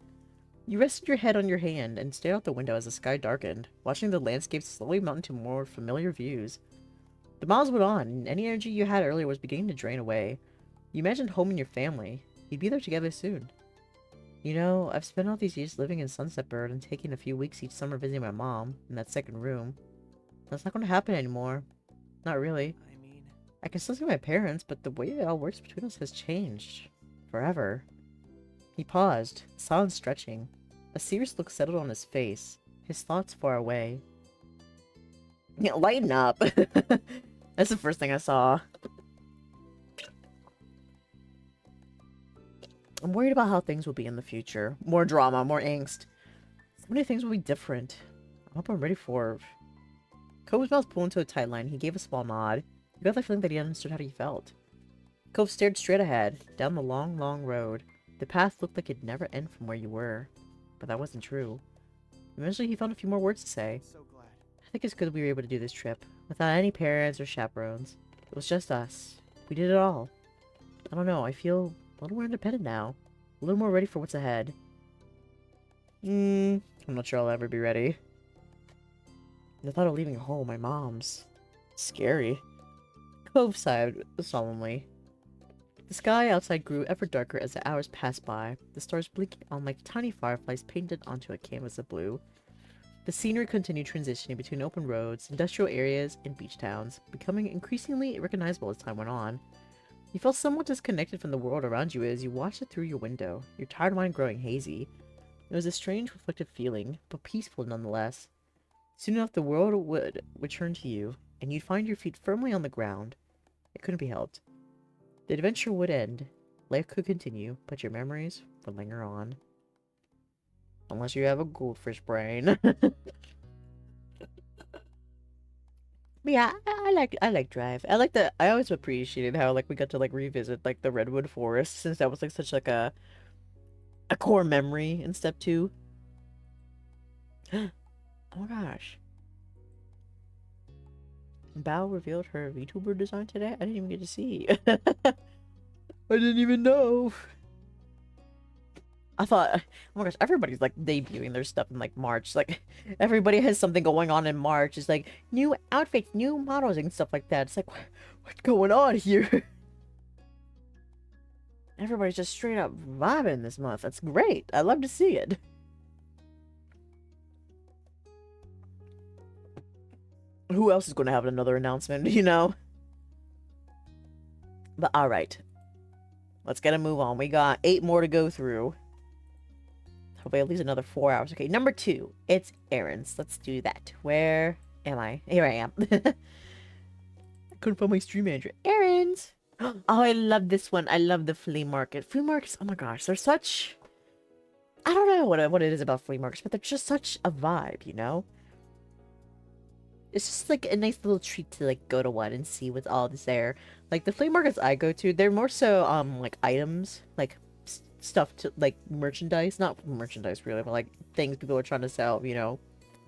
You rested your head on your hand, and stared out the window as the sky darkened, watching the landscape slowly mount into more familiar views. The miles went on, and any energy you had earlier was beginning to drain away. You imagined home and your family. You'd be there together soon. You know, I've spent all these years living in Sunset Bird and taking a few weeks each summer visiting my mom in that second room. That's not going to happen anymore. Not really. I mean, I can still see my parents, but the way it all works between us has changed. Forever. He paused, silence stretching. A serious look settled on his face, his thoughts far away. Yeah, lighten up! That's the first thing I saw. I'm worried about how things will be in the future. More drama, more angst. So many things will be different. I hope I'm ready for it. Cove's mouth pulled into a tight line. He gave a small nod. You got the feeling that he understood how he felt. Cove stared straight ahead, down the long, long road. The path looked like it'd never end from where you were. But that wasn't true. Eventually he found a few more words to say. so glad. I think it's good we were able to do this trip, without any parents or chaperones. It was just us. We did it all. I don't know, I feel a little more independent now. A little more ready for what's ahead. I'm not sure I'll ever be ready. The thought of leaving home, my mom's. Scary. Cove sighed solemnly. The sky outside grew ever darker as the hours passed by, the stars blinking on like tiny fireflies painted onto a canvas of blue. The scenery continued transitioning between open roads, industrial areas, and beach towns, becoming increasingly recognizable as time went on. You felt somewhat disconnected from the world around you as you watched it through your window, your tired mind growing hazy. It was a strange, reflective feeling, but peaceful nonetheless. Soon enough the world would return to you, and you'd find your feet firmly on the ground. It couldn't be helped. The adventure would end, life could continue, but your memories would linger on. Unless you have a goldfish brain. Yeah, I like Drive. I always appreciated how like we got to like revisit like the redwood forest since that was like such like a core memory in step 2. Oh my gosh. Bao revealed her VTuber design today? I didn't even get to see. I didn't even know. I thought, oh my gosh, everybody's like debuting their stuff in like March. Like, everybody has something going on in March. It's like new outfits, new models, and stuff like that. It's like, what's going on here? Everybody's just straight up vibing this month. That's great. I love to see it. Who else is going to have another announcement, you know? But alright. Let's get a move on. We got 8 more to go through. Hopefully at least another 4 hours. Okay, number 2. It's errands. Let's do that. Where am I? Here I am. I couldn't find my stream manager. Errands! Oh, I love this one. I love the flea market. Flea markets, oh my gosh, they're such... I don't know what it is about flea markets, but they're just such a vibe, you know? It's just like a nice little treat to like go to one and see what's all this there. Like the flea markets I go to, they're more so like items, like stuff to like merchandise, not merchandise really, but like things people are trying to sell, you know,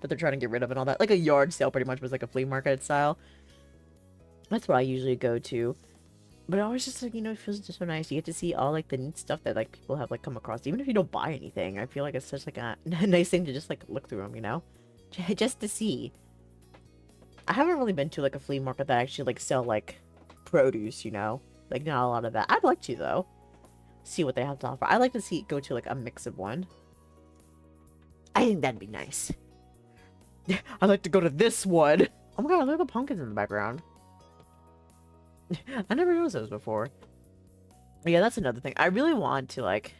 that they're trying to get rid of and all that. Like a yard sale pretty much was like a flea market style. That's what I usually go to. But it always just like, you know, it feels just so nice. You get to see all like the neat stuff that like people have like come across, even if you don't buy anything. I feel like it's such like a nice thing to just like look through them, you know, just to see. I haven't really been to like a flea market that actually like sell like produce, you know, like not a lot of that. I'd like to though, see what they have to offer. I like to see go to like a mix of one. I think that'd be nice. I'd like to go to this one. Oh my god, look at the pumpkins in the background. I never noticed those before. Yeah, that's another thing. I really want to like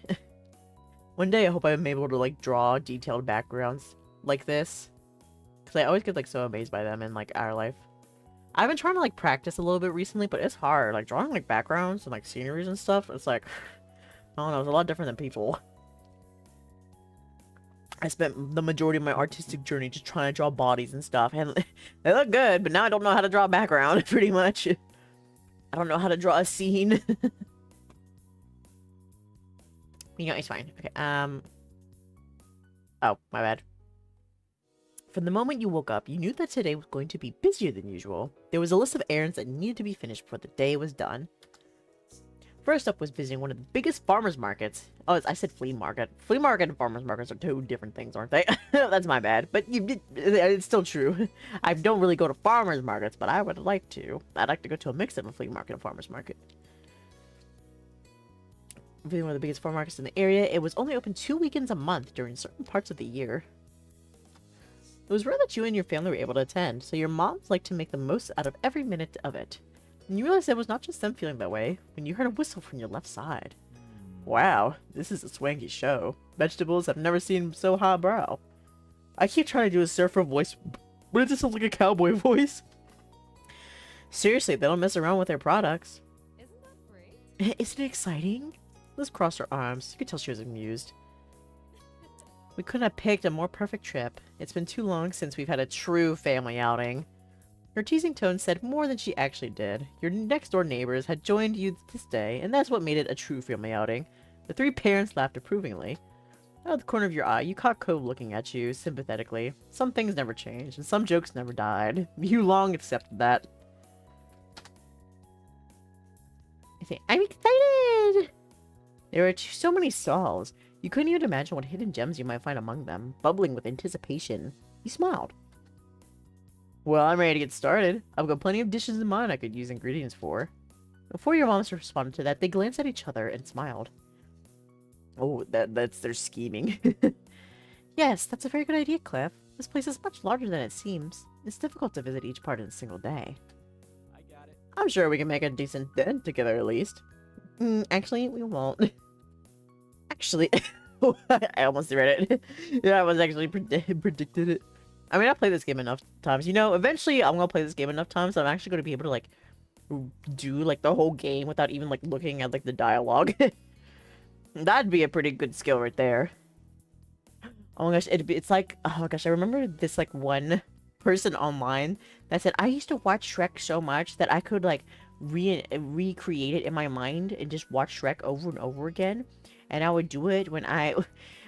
one day I hope I'm able to like draw detailed backgrounds like this. Because I always get like so amazed by them in like our life. I've been trying to like practice a little bit recently, but it's hard. Like drawing like backgrounds and like sceneries and stuff. It's like, I don't know, it's a lot different than people. I spent the majority of my artistic journey just trying to draw bodies and stuff. And they look good, but now I don't know how to draw a background, pretty much. I don't know how to draw a scene. You know, it's fine. Okay, oh, my bad. From the moment you woke up, you knew that today was going to be busier than usual. There was a list of errands that needed to be finished before the day was done. First up was visiting one of the biggest farmers markets. Oh, I said flea market. Flea market and farmers markets are two different things, aren't they? That's my bad. But it's still true. I don't really go to farmers markets, but I would like to. I'd like to go to a mix of a flea market and farmers market. Visiting one of the biggest farm markets in the area, it was only open 2 weekends a month during certain parts of the year. It was rare that you and your family were able to attend, so your moms liked to make the most out of every minute of it. And you realized it was not just them feeling that way when you heard a whistle from your left side. Wow, this is a swanky show. Vegetables have never seen so highbrow. I keep trying to do a surfer voice, but it just sounds like a cowboy voice. Seriously, they don't mess around with their products. Isn't that great? Isn't it exciting? Liz crossed her arms. You could tell she was amused. We couldn't have picked a more perfect trip. It's been too long since we've had a true family outing. Her teasing tone said more than she actually did. Your next-door neighbors had joined you this day, and that's what made it a true family outing. The three parents laughed approvingly. Out of the corner of your eye, you caught Cove looking at you sympathetically. Some things never change, and some jokes never died. You long accepted that. I say, I'm excited! There were so many stalls. You couldn't even imagine what hidden gems you might find among them, bubbling with anticipation. You smiled. Well, I'm ready to get started. I've got plenty of dishes in mind I could use ingredients for. Before your moms responded to that, they glanced at each other and smiled. Oh, that's their scheming. Yes, that's a very good idea, Cliff. This place is much larger than it seems. It's difficult to visit each part in a single day. I got it. I'm sure we can make a decent dent together at least. Actually, we won't. Actually, I almost read it. Yeah, I was actually predicted it. I mean, I've played this game enough times. You know, eventually I'm gonna play this game enough times that I'm actually gonna be able to, like, do, like, the whole game without even, like, looking at, like, the dialogue. That'd be a pretty good skill right there. Oh my gosh, it's like, oh my gosh, I remember this, like, one person online that said, I used to watch Shrek so much that I could, like, recreate it in my mind and just watch Shrek over and over again. And I would do it when I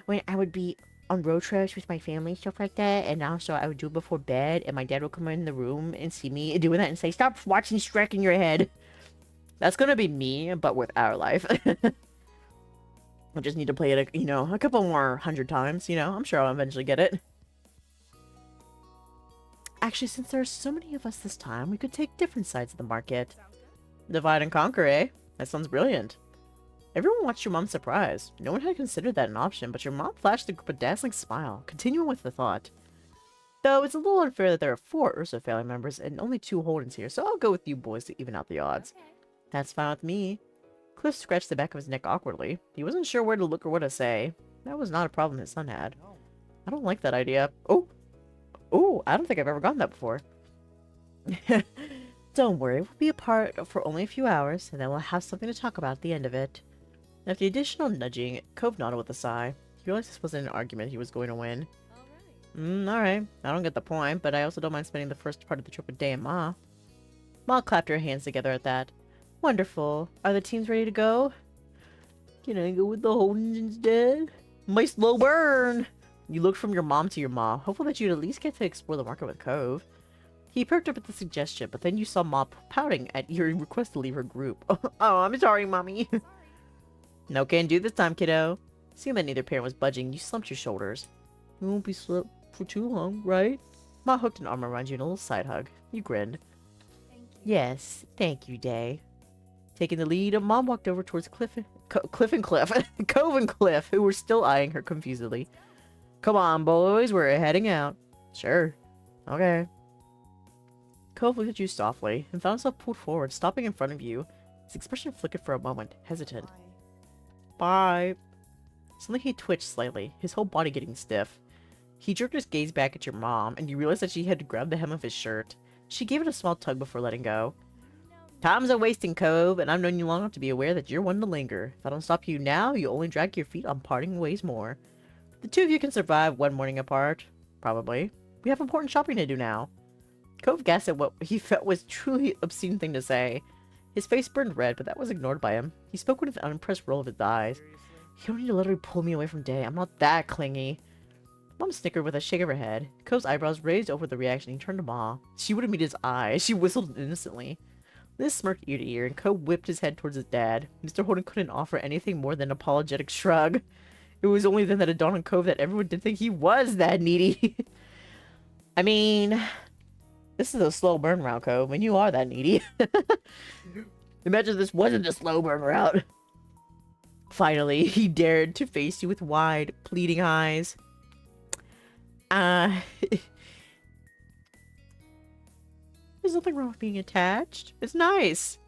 would be on road trips with my family, stuff like that. And also I would do it before bed, and my dad would come in the room and see me doing that and say, stop watching Shrek in your head. That's gonna be me, but with our life. I just need to play it, you know, a couple more 100 times, you know. I'm sure I'll eventually get it. Actually, since there are so many of us this time, we could take different sides of the market. Sounds good. Divide and conquer, eh? That sounds brilliant. Everyone watched your mom surprised. No one had considered that an option, but your mom flashed the group a dazzling smile, continuing with the thought. Though it's a little unfair that there are 4 Ursa family members and only 2 Holdens here, so I'll go with you boys to even out the odds. Okay. That's fine with me. Cliff scratched the back of his neck awkwardly. He wasn't sure where to look or what to say. That was not a problem his son had. No. I don't like that idea. Oh! Ooh, I don't think I've ever gotten that before. Don't worry, we'll be apart for only a few hours, and then we'll have something to talk about at the end of it. After the additional nudging, Cove nodded with a sigh. He realized this wasn't an argument he was going to win. Alright. I don't get the point, but I also don't mind spending the first part of the trip with Dae and Ma. Ma clapped her hands together at that. Wonderful. Are the teams ready to go? Can I go with the Holdens instead? My slow burn! You looked from your mom to your Ma, hopeful that you'd at least get to explore the market with Cove. He perked up at the suggestion, but then you saw Ma pouting at your request to leave her group. Oh, I'm sorry, Mommy. No can do this time, kiddo. Seeing that neither parent was budging, you slumped your shoulders. You won't be slept for too long, right? Ma hooked an arm around you in a little side hug. You grinned. Thank you. Yes, thank you, Dae. Taking the lead, Mom walked over towards Cove and Cliff, who were still eyeing her confusedly. Come on, boys, we're heading out. Sure. Okay. Cove looked at you softly and found himself pulled forward, stopping in front of you. His expression flickered for a moment, hesitant. Bye. Bye. Suddenly he twitched slightly, his whole body getting stiff. He jerked his gaze back at your mom, and you realized that she had grabbed the hem of his shirt. She gave it a small tug before letting go. Time's a wasting, Cove, and I've known you long enough to be aware that you're one to linger. If I don't stop you now, you'll only drag your feet on parting ways more. The two of you can survive one morning apart. Probably. We have important shopping to do now. Cove gasped at what he felt was truly obscene thing to say. His face burned red, but that was ignored by him. He spoke with an unimpressed roll of his eyes. You don't need to literally pull me away from Dae. I'm not that clingy. Mom snickered with a shake of her head. Cove's eyebrows raised over the reaction. He turned to Ma. She wouldn't meet his eye. She whistled innocently. Liz smirked ear to ear, and Cove whipped his head towards his dad. Mr. Holden couldn't offer anything more than an apologetic shrug. It was only then that it dawned on Cove that everyone did think he was that needy. I mean, this is a slow burn route, Cove, and you are that needy. Imagine this wasn't a slow burn route. Finally, he dared to face you with wide, pleading eyes. There's nothing wrong with being attached. It's nice.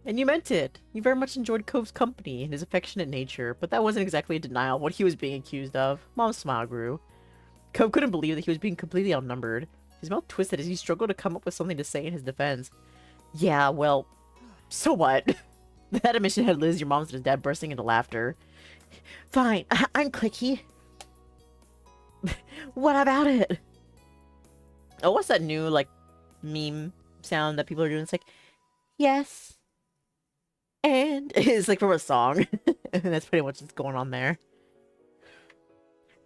And you meant it. You very much enjoyed Cove's company and his affectionate nature, but that wasn't exactly a denial of what he was being accused of. Mom's smile grew. Cove couldn't believe that he was being completely outnumbered. His mouth twisted as he struggled to come up with something to say in his defense. Yeah, well, so what? That admission had Liz, your mom's, and his dad bursting into laughter. Fine, I'm clicky. What about it? Oh, what's that new, like, meme sound that people are doing? It's like, yes. And it's like from a song. And that's pretty much what's going on there.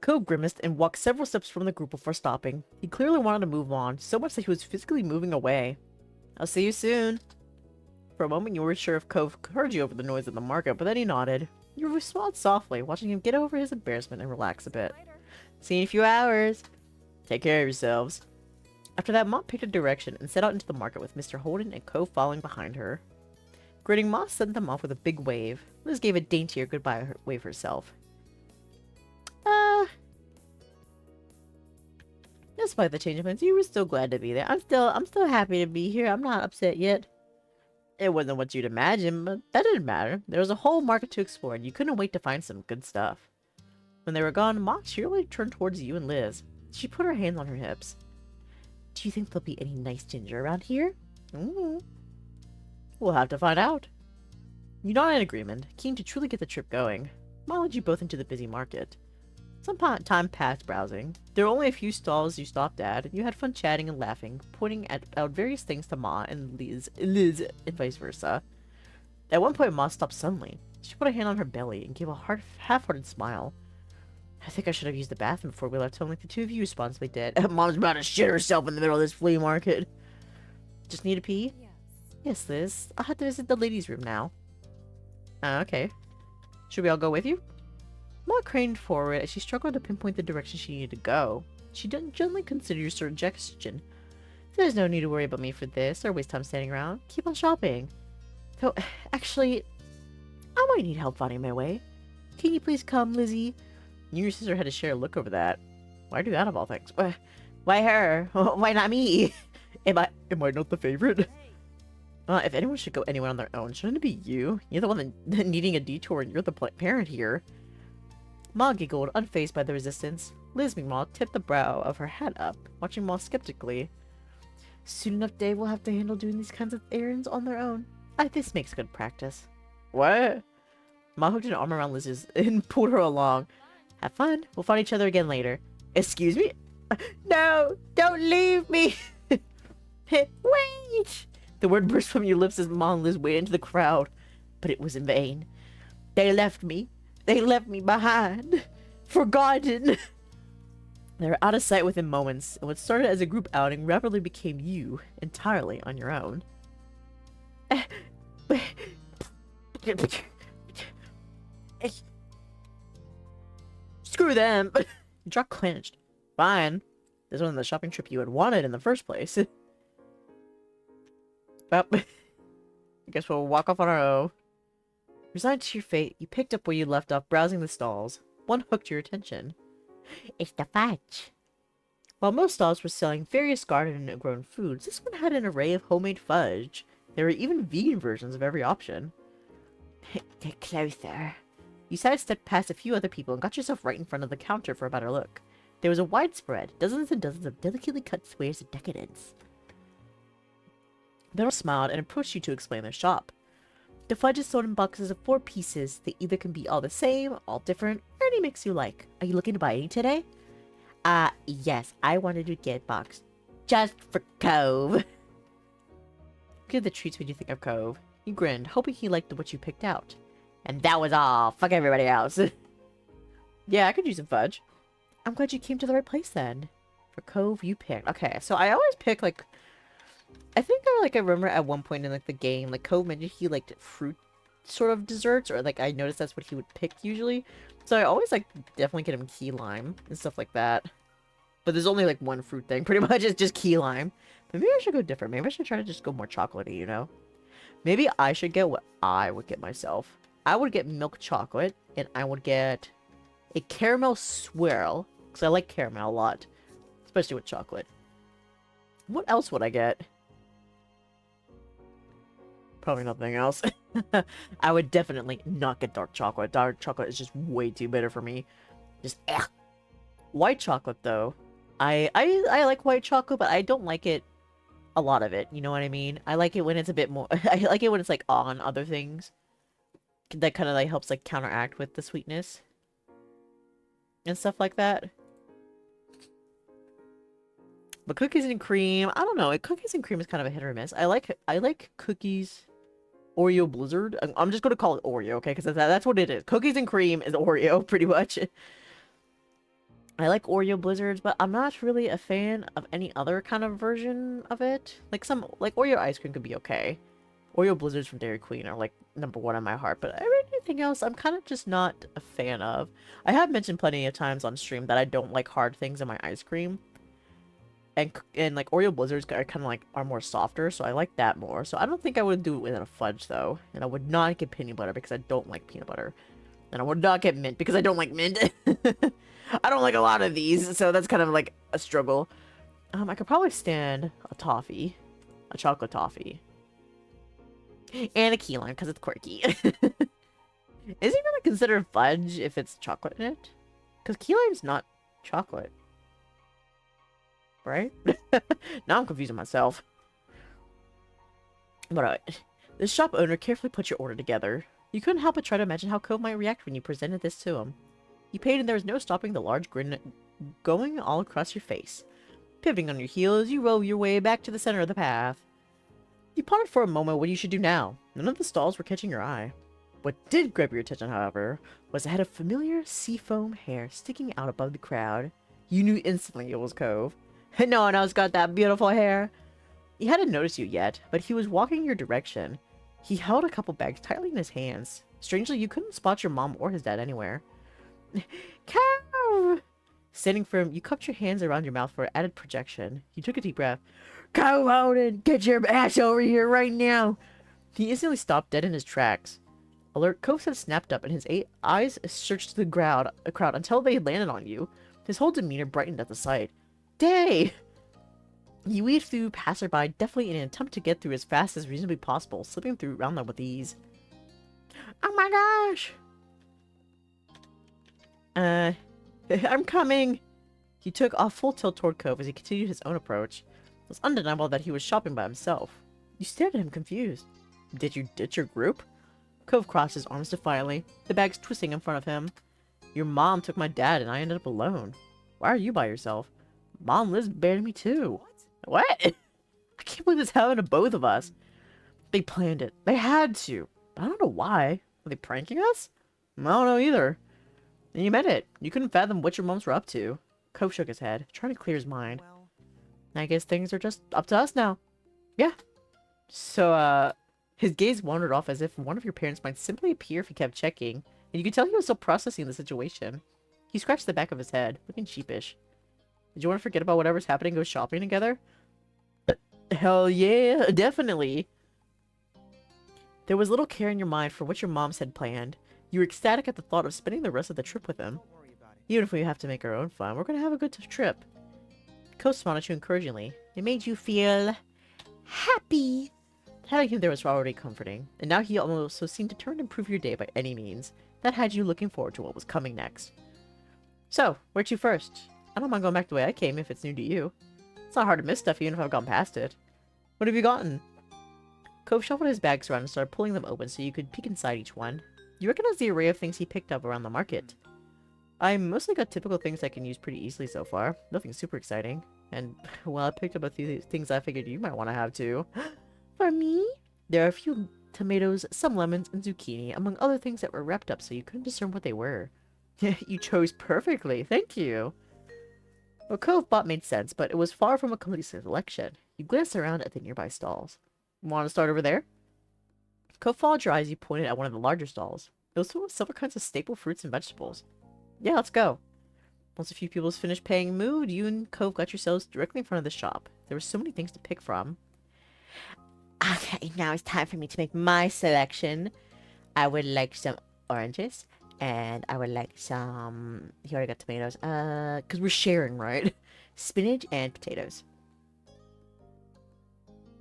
Cove grimaced and walked several steps from the group before stopping. He clearly wanted to move on, so much that he was physically moving away. I'll see you soon. For a moment, you weren't sure if Cove heard you over the noise of the market, but then he nodded. You smiled softly, watching him get over his embarrassment and relax a bit. See you in a few hours. Take care of yourselves. After that, Mom picked a direction and set out into the market with Mr. Holden and Cove following behind her. Grinning, Ma sent them off with a big wave. Liz gave a daintier goodbye wave herself. Despite the change of plans, you were still glad to be there. I'm still happy to be here. I'm not upset yet. It wasn't what you'd imagine, but that didn't matter. There was a whole market to explore, and you couldn't wait to find some good stuff. When they were gone, Ma cheerily turned towards you and Liz. She put her hands on her hips. Do you think there'll be any nice ginger around here? We'll have to find out. You nodded in agreement, keen to truly get the trip going. Ma led you both into the busy market. Some time passed browsing. There were only a few stalls you stopped at, and you had fun chatting and laughing, pointing out various things to Ma and Liz, and vice versa. At one point, Ma stopped suddenly. She put a hand on her belly and gave a half-hearted smile. I think I should have used the bathroom before we left home like the two of you responsibly did. Mom's about to shit herself in the middle of this flea market. Just need a pee? Yes. Yes, Liz. I'll have to visit the ladies' room now. Okay. Should we all go with you? Ma craned forward as she struggled to pinpoint the direction she needed to go. She didn't gently consider your suggestion. There's no need to worry about me for this, or waste time standing around. Keep on shopping. Though, actually, I might need help finding my way. Can you please come, Lizzie? You and your sister had to share a look over that. Why do that of all things? Why her? Why not me? Am I not the favorite? If anyone should go anywhere on their own, shouldn't it be you? You're the one that needing a detour, and you're the parent here. Ma giggled, unfazed by the resistance. Liz, meanwhile, tipped the brow of her hat up, watching Ma skeptically. Soon enough, Dae will have to handle doing these kinds of errands on their own. This makes good practice. What? Ma hooked an arm around Liz's and pulled her along. Have fun. We'll find each other again later. Excuse me? No! Don't leave me! Wait! The word burst from your lips as Ma and Liz waded into the crowd. But it was in vain. They left me. They left me behind. Forgotten. They were out of sight within moments, and what started as a group outing rapidly became you, entirely on your own. Screw them! Your jaw clenched. Fine. This wasn't the shopping trip you had wanted in the first place. Well, I guess we'll walk off on our own. Resigned to your fate, you picked up where you left off browsing the stalls. One hooked your attention. It's the fudge. While most stalls were selling various garden-grown foods, this one had an array of homemade fudge. There were even vegan versions of every option. Get closer. You sidestepped past a few other people and got yourself right in front of the counter for a better look. There was a wide spread, dozens and dozens of delicately cut squares of decadence. Beryl smiled and approached you to explain their shop. The fudge is sold in boxes of 4 pieces. They either can be all the same, all different, or any mix you like. Are you looking to buy any today? Yes, I wanted to get a box. Just for Cove. What kind of treats would you think of Cove? You grinned, hoping he liked what you picked out. And that was all. Fuck everybody else. Yeah, I could use some fudge. I'm glad you came to the right place then. For Cove, you picked. Okay, so I always pick, like... I think I remember at one point in, like, the game, like, Cove mentioned he liked fruit sort of desserts, or, like, I noticed that's what he would pick usually. So I always, like, definitely get him key lime and stuff like that. But there's only, like, one fruit thing. Pretty much it's just key lime. Maybe I should go different. Maybe I should try to just go more chocolatey, you know? Maybe I should get what I would get myself. I would get milk chocolate, and I would get a caramel swirl, because I like caramel a lot, especially with chocolate. What else would I get? Probably nothing else. I would definitely not get dark chocolate. Dark chocolate is just way too bitter for me. Just, ugh. White chocolate, though. I like white chocolate, but I don't like it, a lot of it. You know what I mean? I like it when it's a bit more... I like it when it's, like, on other things. That kind of, like, helps, like, counteract with the sweetness. And stuff like that. But cookies and cream, I don't know. Cookies and cream is kind of a hit or miss. I like cookies... Oreo Blizzard. I'm just going to call it Oreo, okay? Because that's what it is. Cookies and cream is Oreo, pretty much. I like Oreo Blizzards, but I'm not really a fan of any other kind of version of it. Like Oreo ice cream could be okay. Oreo Blizzards from Dairy Queen are, like, #1 in my heart. But everything else, I'm kind of just not a fan of. I have mentioned plenty of times on stream that I don't like hard things in my ice cream. And like Oreo Blizzards are kind of like are more softer, so I like that more. So I don't think I would do it with a fudge though, and I would not get peanut butter because I don't like peanut butter, and I would not get mint because I don't like mint. I don't like a lot of these, so that's kind of like a struggle. I could probably stand a toffee, a chocolate toffee, and a key lime because it's quirky. Is it really considered fudge if it's chocolate in it? Because key lime's not chocolate. Right? Now I'm confusing myself. But alright. The shop owner carefully put your order together. You couldn't help but try to imagine how Cove might react when you presented this to him. You paid and there was no stopping the large grin going all across your face. Pivoting on your heels, you rode your way back to the center of the path. You pondered for a moment what you should do now. None of the stalls were catching your eye. What did grab your attention, however, was a head of familiar seafoam hair sticking out above the crowd. You knew instantly it was Cove. No one else got that beautiful hair. He hadn't noticed you yet, but he was walking your direction. He held a couple bags tightly in his hands. Strangely, you couldn't spot your mom or his dad anywhere. Cove! Standing firm, you cupped your hands around your mouth for added projection. You took a deep breath. Cove Holden, get your ass over here right now! He instantly stopped dead in his tracks. Alert, Cove's head snapped up and his eyes searched the crowd until they landed on you. His whole demeanor brightened at the sight. Dae! You weaved through passerby deftly in an attempt to get through as fast as reasonably possible, slipping through around them with ease. Oh my gosh! Uh, I'm coming! He took off full tilt toward Cove as he continued his own approach. It was undeniable that he was shopping by himself. You stared at him confused. Did you ditch your group? Cove crossed his arms defiantly, the bags twisting in front of him. Your mom took my dad and I ended up alone. Why are you by yourself? Mom lives bearing me too. What? I can't believe this happened to both of us. They planned it. They had to. I don't know why. Were they pranking us? I don't know either. And you meant it. You couldn't fathom what your moms were up to. Cove shook his head, trying to clear his mind. Well, I guess things are just up to us now. Yeah. So, his gaze wandered off as if one of your parents might simply appear if he kept checking, and you could tell he was still processing the situation. He scratched the back of his head, looking sheepish. Did you want to forget about whatever's happening and go shopping together? Hell yeah, definitely. There was little care in your mind for what your moms had planned. You were ecstatic at the thought of spending the rest of the trip with them. don't worry about it. Even if we have to make our own fun, we're gonna have a good trip. Ko smiled at you encouragingly. It made you feel happy. Having him there was already comforting, and now he also seemed determined to improve your day by any means. That had you looking forward to what was coming next. So, where to first? I don't mind going back the way I came if it's new to you. It's not hard to miss stuff even if I've gone past it. What have you gotten? Cove shuffled his bags around and started pulling them open so you could peek inside each one. You recognize the array of things he picked up around the market. I mostly got typical things I can use pretty easily so far. Nothing super exciting. And, well, I picked up a few things I figured you might want to have too. For me? There are a few tomatoes, some lemons, and zucchini, among other things that were wrapped up so you couldn't discern what they were. You chose perfectly, thank you. What Cove bought made sense, but it was far from a complete selection. You glanced around at the nearby stalls. Want to start over there? Cove followed your eyes as you pointed at one of the larger stalls. It was full of several kinds of staple fruits and vegetables. Yeah, let's go. Once a few people finished paying mood, you and Cove got yourselves directly in front of the shop. There were so many things to pick from. Okay, now it's time for me to make my selection. I would like some oranges, and I would like some... He already got tomatoes. Because we're sharing, right? Spinach and potatoes.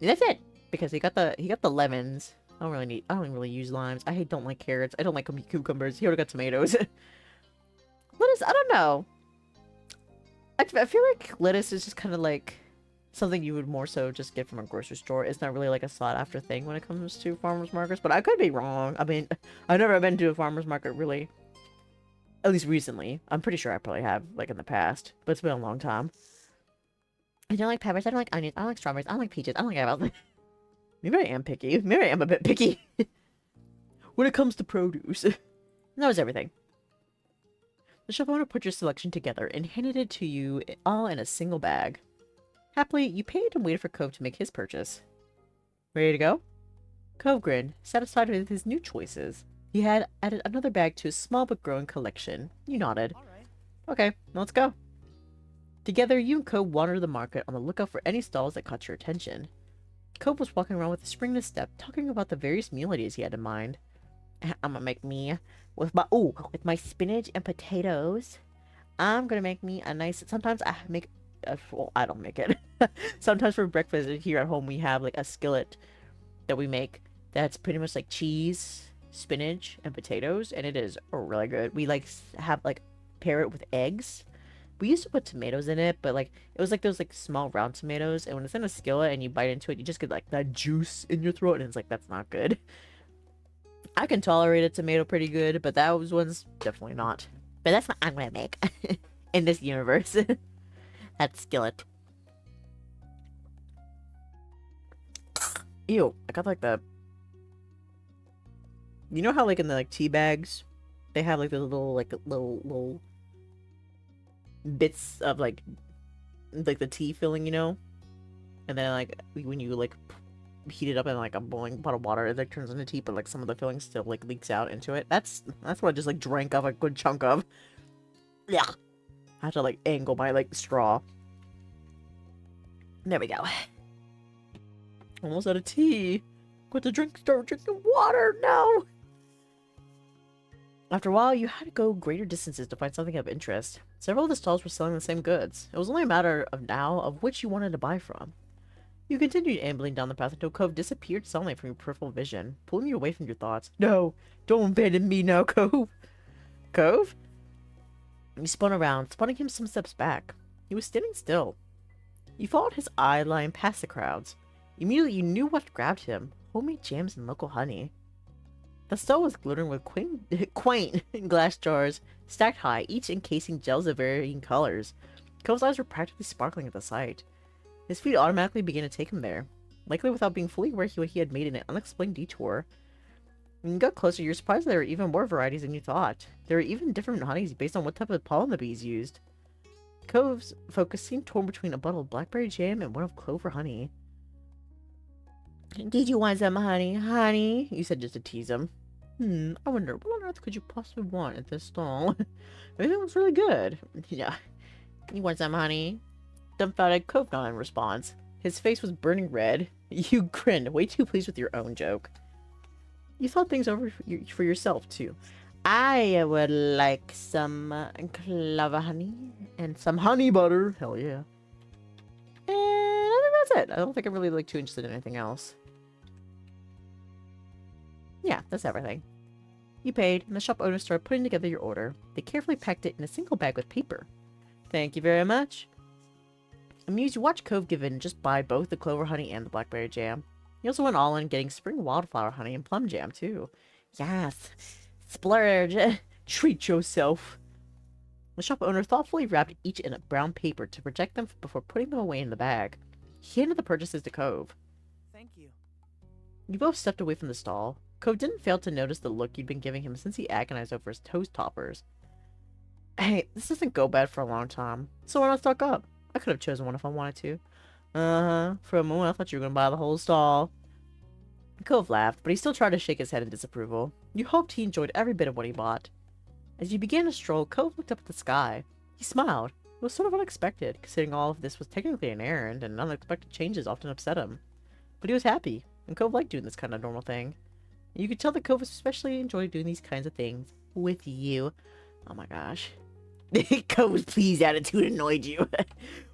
And that's it. Because he got the lemons. I don't really use limes. I don't like carrots. I don't like cucumbers. He already got tomatoes. Lettuce, I don't know. I feel like lettuce is just kind of like something you would more so just get from a grocery store. It's not really like a sought after thing when it comes to farmers markets, but I could be wrong. I mean, I've never been to a farmers market really. At least recently. I'm pretty sure I probably have, like in the past, but it's been a long time. I don't like peppers. I don't like onions. I don't like strawberries. I don't like peaches. I don't like apples. Maybe I am picky. Maybe I am a bit picky. When it comes to produce. That was everything. The shop owner put your selection together and handed it to you all in a single bag. Happily, you paid and waited for Cove to make his purchase. Ready to go? Cove grinned, satisfied with his new choices. He had added another bag to his small but growing collection. You nodded. All right. Okay, let's go. Together, you and Cove wandered the market on the lookout for any stalls that caught your attention. Cove was walking around with a springless step, talking about the various meal ideas he had in mind. I'm gonna make me with my spinach and potatoes. I'm gonna make me a nice. Sometimes I make. Well, I don't make it. Sometimes for breakfast here at home we have like a skillet that we make. That's pretty much like cheese, spinach, and potatoes, and it is really good. We like have like pair it with eggs. We used to put tomatoes in it, but like it was like those like small round tomatoes, and when it's in a skillet and you bite into it, you just get like that juice in your throat, and it's like that's not good. I can tolerate a tomato pretty good, but that one's definitely not. But that's what I'm gonna make in this universe. That skillet. Ew, I got like the... You know how like in the like tea bags, they have like the little bits of like the tea filling, you know? And then like when you like heat it up in like a boiling pot of water, it like turns into tea, but like some of the filling still like leaks out into it. That's what I just like drank off a good chunk of. Yeah. I have to like angle my like straw. There we go. Almost out of tea. Got to start drinking water now. After a while, you had to go greater distances to find something of interest. Several of the stalls were selling the same goods. It was only a matter of now of which you wanted to buy from. You continued ambling down the path until Cove disappeared suddenly from your peripheral vision, pulling you away from your thoughts. No, don't abandon me now, Cove. Cove? You spun around, spawning him some steps back. He was standing still. You followed his eye line past the crowds. Immediately you knew what grabbed him. Homemade jams and local honey. The stall was glittering with quaint glass jars, stacked high, each encasing gels of varying colors. Cove's eyes were practically sparkling at the sight. His feet automatically began to take him there, likely without being fully aware what he had made in an unexplained detour. When you got closer, you're surprised there were even more varieties than you thought. There were even different honeys based on what type of pollen the bees used. Cove's focus seemed torn between a bottle of blackberry jam and one of clover honey. Did you want some honey? Honey? You said just to tease him. I wonder, what on earth could you possibly want at this stall? Maybe it was really good. Yeah. You want some honey? Dumbfounded Cove got in response. His face was burning red. You grinned, way too pleased with your own joke. You thought things over for yourself, too. I would like some clover honey and some honey butter. Hell yeah. And I think that's it. I don't think I'm really too interested in anything else. Yeah, that's everything. You paid, and the shop owner started putting together your order. They carefully packed it in a single bag with paper. Thank you very much. Amused, you watched Cove give in and just buy both the clover honey and the blackberry jam. He also went all in, getting spring wildflower honey and plum jam, too. Yes. Splurge. Treat yourself. The shop owner thoughtfully wrapped each in a brown paper to protect them before putting them away in the bag. He handed the purchases to Cove. Thank you. You both stepped away from the stall. Cove didn't fail to notice the look you'd been giving him since he agonized over his toast toppers. Hey, this doesn't go bad for a long time, so why not stock up? I could have chosen one if I wanted to. For a moment I thought you were going to buy the whole stall. Cove laughed, but he still tried to shake his head in disapproval. You hoped he enjoyed every bit of what he bought. As you began to stroll, Cove looked up at the sky. He smiled. It was sort of unexpected, considering all of this was technically an errand, and unexpected changes often upset him. But he was happy, and Cove liked doing this kind of normal thing. You could tell that Cove especially enjoyed doing these kinds of things with you. Oh my gosh. Cove's pleased attitude annoyed you.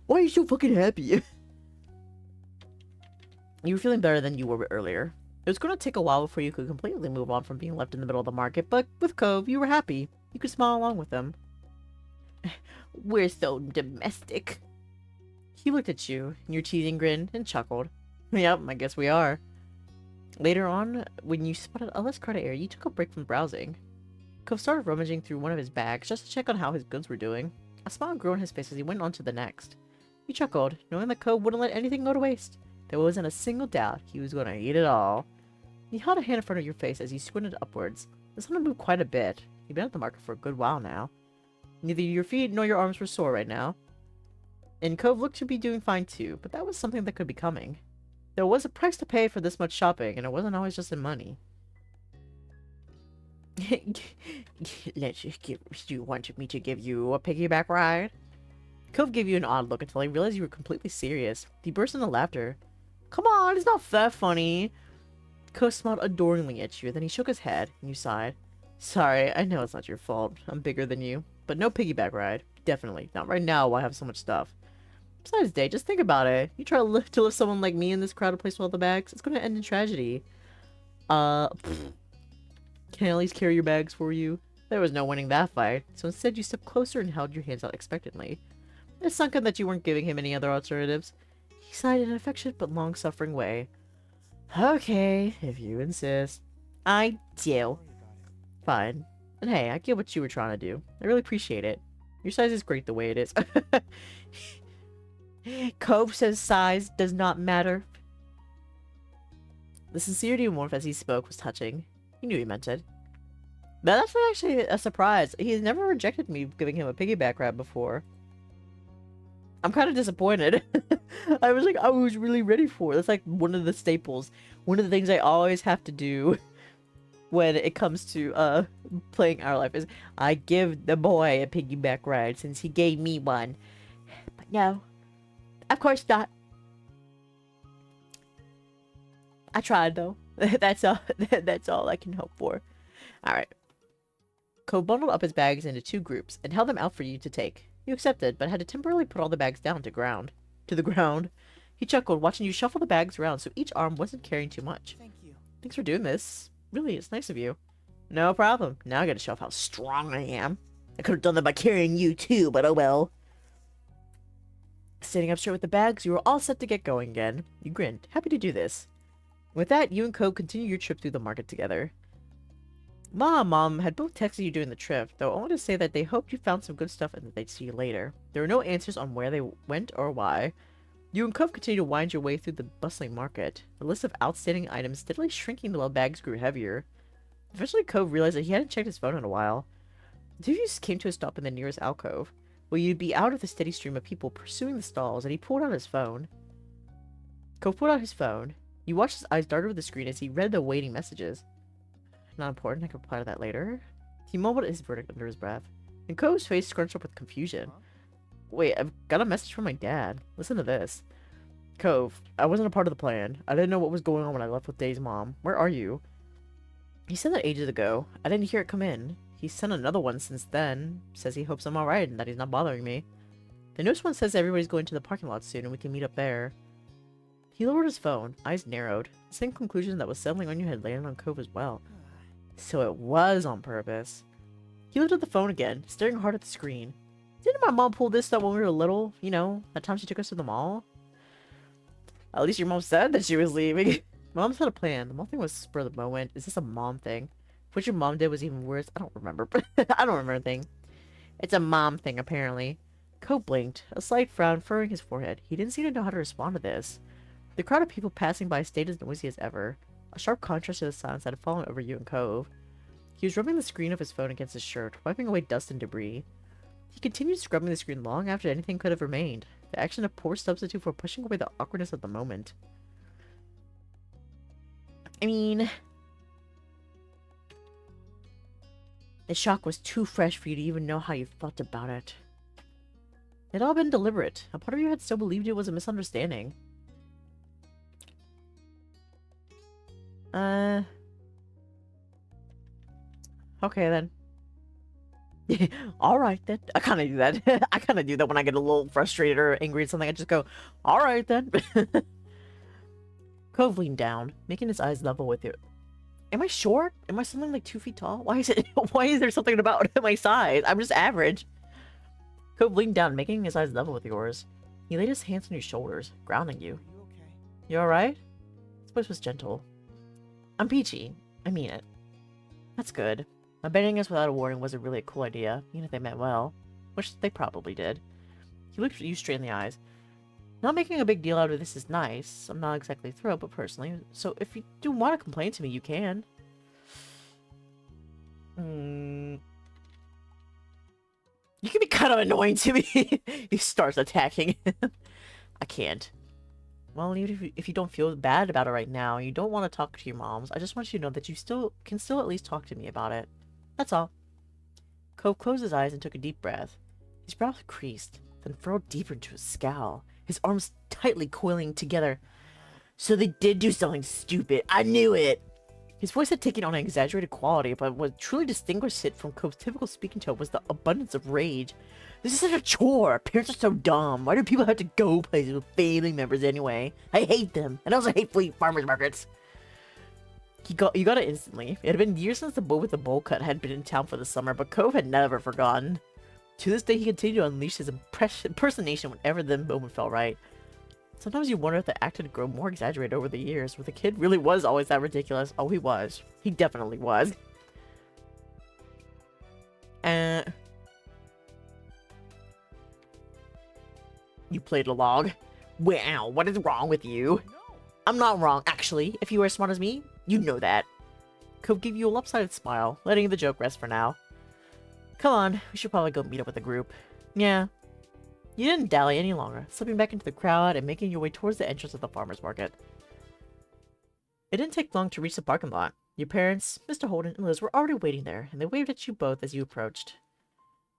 Why are you so fucking happy? You were feeling better than you were earlier. It was going to take a while before you could completely move on from being left in the middle of the market, but with Cove, you were happy. You could smile along with him. We're so domestic. He looked at you, and your teasing grin, and chuckled. Yep, I guess we are. Later on, when you spotted a less crowded area, you took a break from browsing. Cove started rummaging through one of his bags just to check on how his goods were doing. A smile grew on his face as he went on to the next. He chuckled, knowing that Cove wouldn't let anything go to waste. There wasn't a single doubt he was going to eat it all. He held a hand in front of your face as you squinted upwards. The sun had moved quite a bit. You've been at the market for a good while now. Neither your feet nor your arms were sore right now. And Cove looked to be doing fine too, but that was something that could be coming. There was a price to pay for this much shopping, and it wasn't always just in money. You wanted me to give you a piggyback ride? Cove gave you an odd look until he realized you were completely serious. He burst into laughter. Come on, it's not that funny. Cove smiled adoringly at you, then he shook his head, and you sighed. Sorry, I know it's not your fault. I'm bigger than you. But no piggyback ride. Definitely. Not right now while I have so much stuff. Besides, Dae, just think about it. You try to lift someone like me in this crowded place with all the bags, it's going to end in tragedy. Can I at least carry your bags for you? There was no winning that fight, so instead you stepped closer and held your hands out expectantly. It sunk in that you weren't giving him any other alternatives. He sighed in an affectionate but long-suffering way. Okay, if you insist. I do. Fine. And hey, I get what you were trying to do. I really appreciate it. Your size is great the way it is. Cove says size does not matter. The sincerity and warmth as he spoke was touching. You knew he meant it. But that's actually a surprise. He's never rejected me giving him a piggyback ride before. I'm kind of disappointed. I was really ready for it. That's like one of the staples. One of the things I always have to do when it comes to playing Our Life is I give the boy a piggyback ride since he gave me one. But no. Of course not. I tried though. That's all I can hope for. Alright. Cove bundled up his bags into 2 groups and held them out for you to take. You accepted, but had to temporarily put all the bags down to the ground. He chuckled, watching you shuffle the bags around so each arm wasn't carrying too much. Thank you. Thanks for doing this. Really, it's nice of you. No problem. Now I gotta show off how strong I am. I could have done that by carrying you too, but oh well. Standing up straight with the bags, you were all set to get going again. You grinned, happy to do this. With that, you and Cove continue your trip through the market together. Mom had both texted you during the trip, though only to say that they hoped you found some good stuff and that they'd see you later. There were no answers on where they went or why. You and Cove continue to wind your way through the bustling market, the list of outstanding items steadily shrinking while bags grew heavier. Eventually, Cove realized that he hadn't checked his phone in a while. The two of you came to a stop in the nearest alcove, where you'd be out of the steady stream of people pursuing the stalls, and he pulled out his phone. Cove pulled out his phone. You watched his eyes dart over the screen as he read the waiting messages. Not important, I can reply to that later. He mumbled his verdict under his breath, and Cove's face scrunched up with confusion. Wait, I've got a message from my dad. Listen to this. Cove, I wasn't a part of the plan. I didn't know what was going on when I left with Dae's mom. Where are you? He sent that ages ago. I didn't hear it come in. He sent another one since then. Says he hopes I'm alright and that he's not bothering me. The newest one says everybody's going to the parking lot soon and we can meet up there. He lowered his phone, eyes narrowed. The same conclusion that was settling on you had landed on Cove as well. So it was on purpose. He lifted the phone again, staring hard at the screen. Didn't my mom pull this stuff when we were little? You know, that time she took us to the mall? At least your mom said that she was leaving. Mom's had a plan. The mom thing was spur of the moment. Is this a mom thing? What your mom did was even worse. I don't remember. I don't remember a thing. It's a mom thing, apparently. Cove blinked, a slight frown furrowing his forehead. He didn't seem to know how to respond to this. The crowd of people passing by stayed as noisy as ever, a sharp contrast to the silence that had fallen over you and Cove. He was rubbing the screen of his phone against his shirt, wiping away dust and debris. He continued scrubbing the screen long after anything could have remained, the action a poor substitute for pushing away the awkwardness of the moment. I mean, the shock was too fresh for you to even know how you felt about it. It had all been deliberate. A part of you had still believed it was a misunderstanding. Okay then. Alright then. I kind of do that. I kind of do that when I get a little frustrated or angry at something. I just go, alright then. Cove leaned down, making his eyes level with you. Am I short? Am I something like 2 feet tall? Why is there something about my size? I'm just average. Cove leaned down, making his eyes level with yours. He laid his hands on your shoulders, grounding you. You okay? You alright? His voice was gentle. I'm peachy. I mean it. That's good. Abandoning us without a warning wasn't really a cool idea, even if they meant well. Which they probably did. He looked you straight in the eyes. Not making a big deal out of this is nice. I'm not exactly thrilled, but personally. So if you do want to complain to me, you can. You can be kind of annoying to me. He starts attacking. I can't. Well, even if you don't feel bad about it right now, and you don't want to talk to your moms, I just want you to know that you can still at least talk to me about it. That's all. Cove closed his eyes and took a deep breath. His brows creased, then furrowed deeper into a scowl, his arms tightly coiling together. So they did do something stupid. I knew it! His voice had taken on an exaggerated quality, but what truly distinguished it from Cove's typical speaking tone was the abundance of rage. This is such a chore. Parents are so dumb. Why do people have to go places with family members anyway? I hate them. And I also hate flea farmers markets. You got it instantly. It had been years since the boy with the bowl cut had been in town for the summer, but Cove had never forgotten. To this day, he continued to unleash his impersonation whenever the moment felt right. Sometimes you wonder if the act had grown more exaggerated over the years, where the kid really was always that ridiculous. Oh, he was. He definitely was. You played along. Wow, what is wrong with you? No. I'm not wrong, actually. If you were as smart as me, you'd know that. Cove gave you a lopsided smile, letting the joke rest for now. Come on, we should probably go meet up with the group. Yeah. You didn't dally any longer, slipping back into the crowd and making your way towards the entrance of the farmer's market. It didn't take long to reach the parking lot. Your parents, Mr. Holden, and Liz were already waiting there, and they waved at you both as you approached.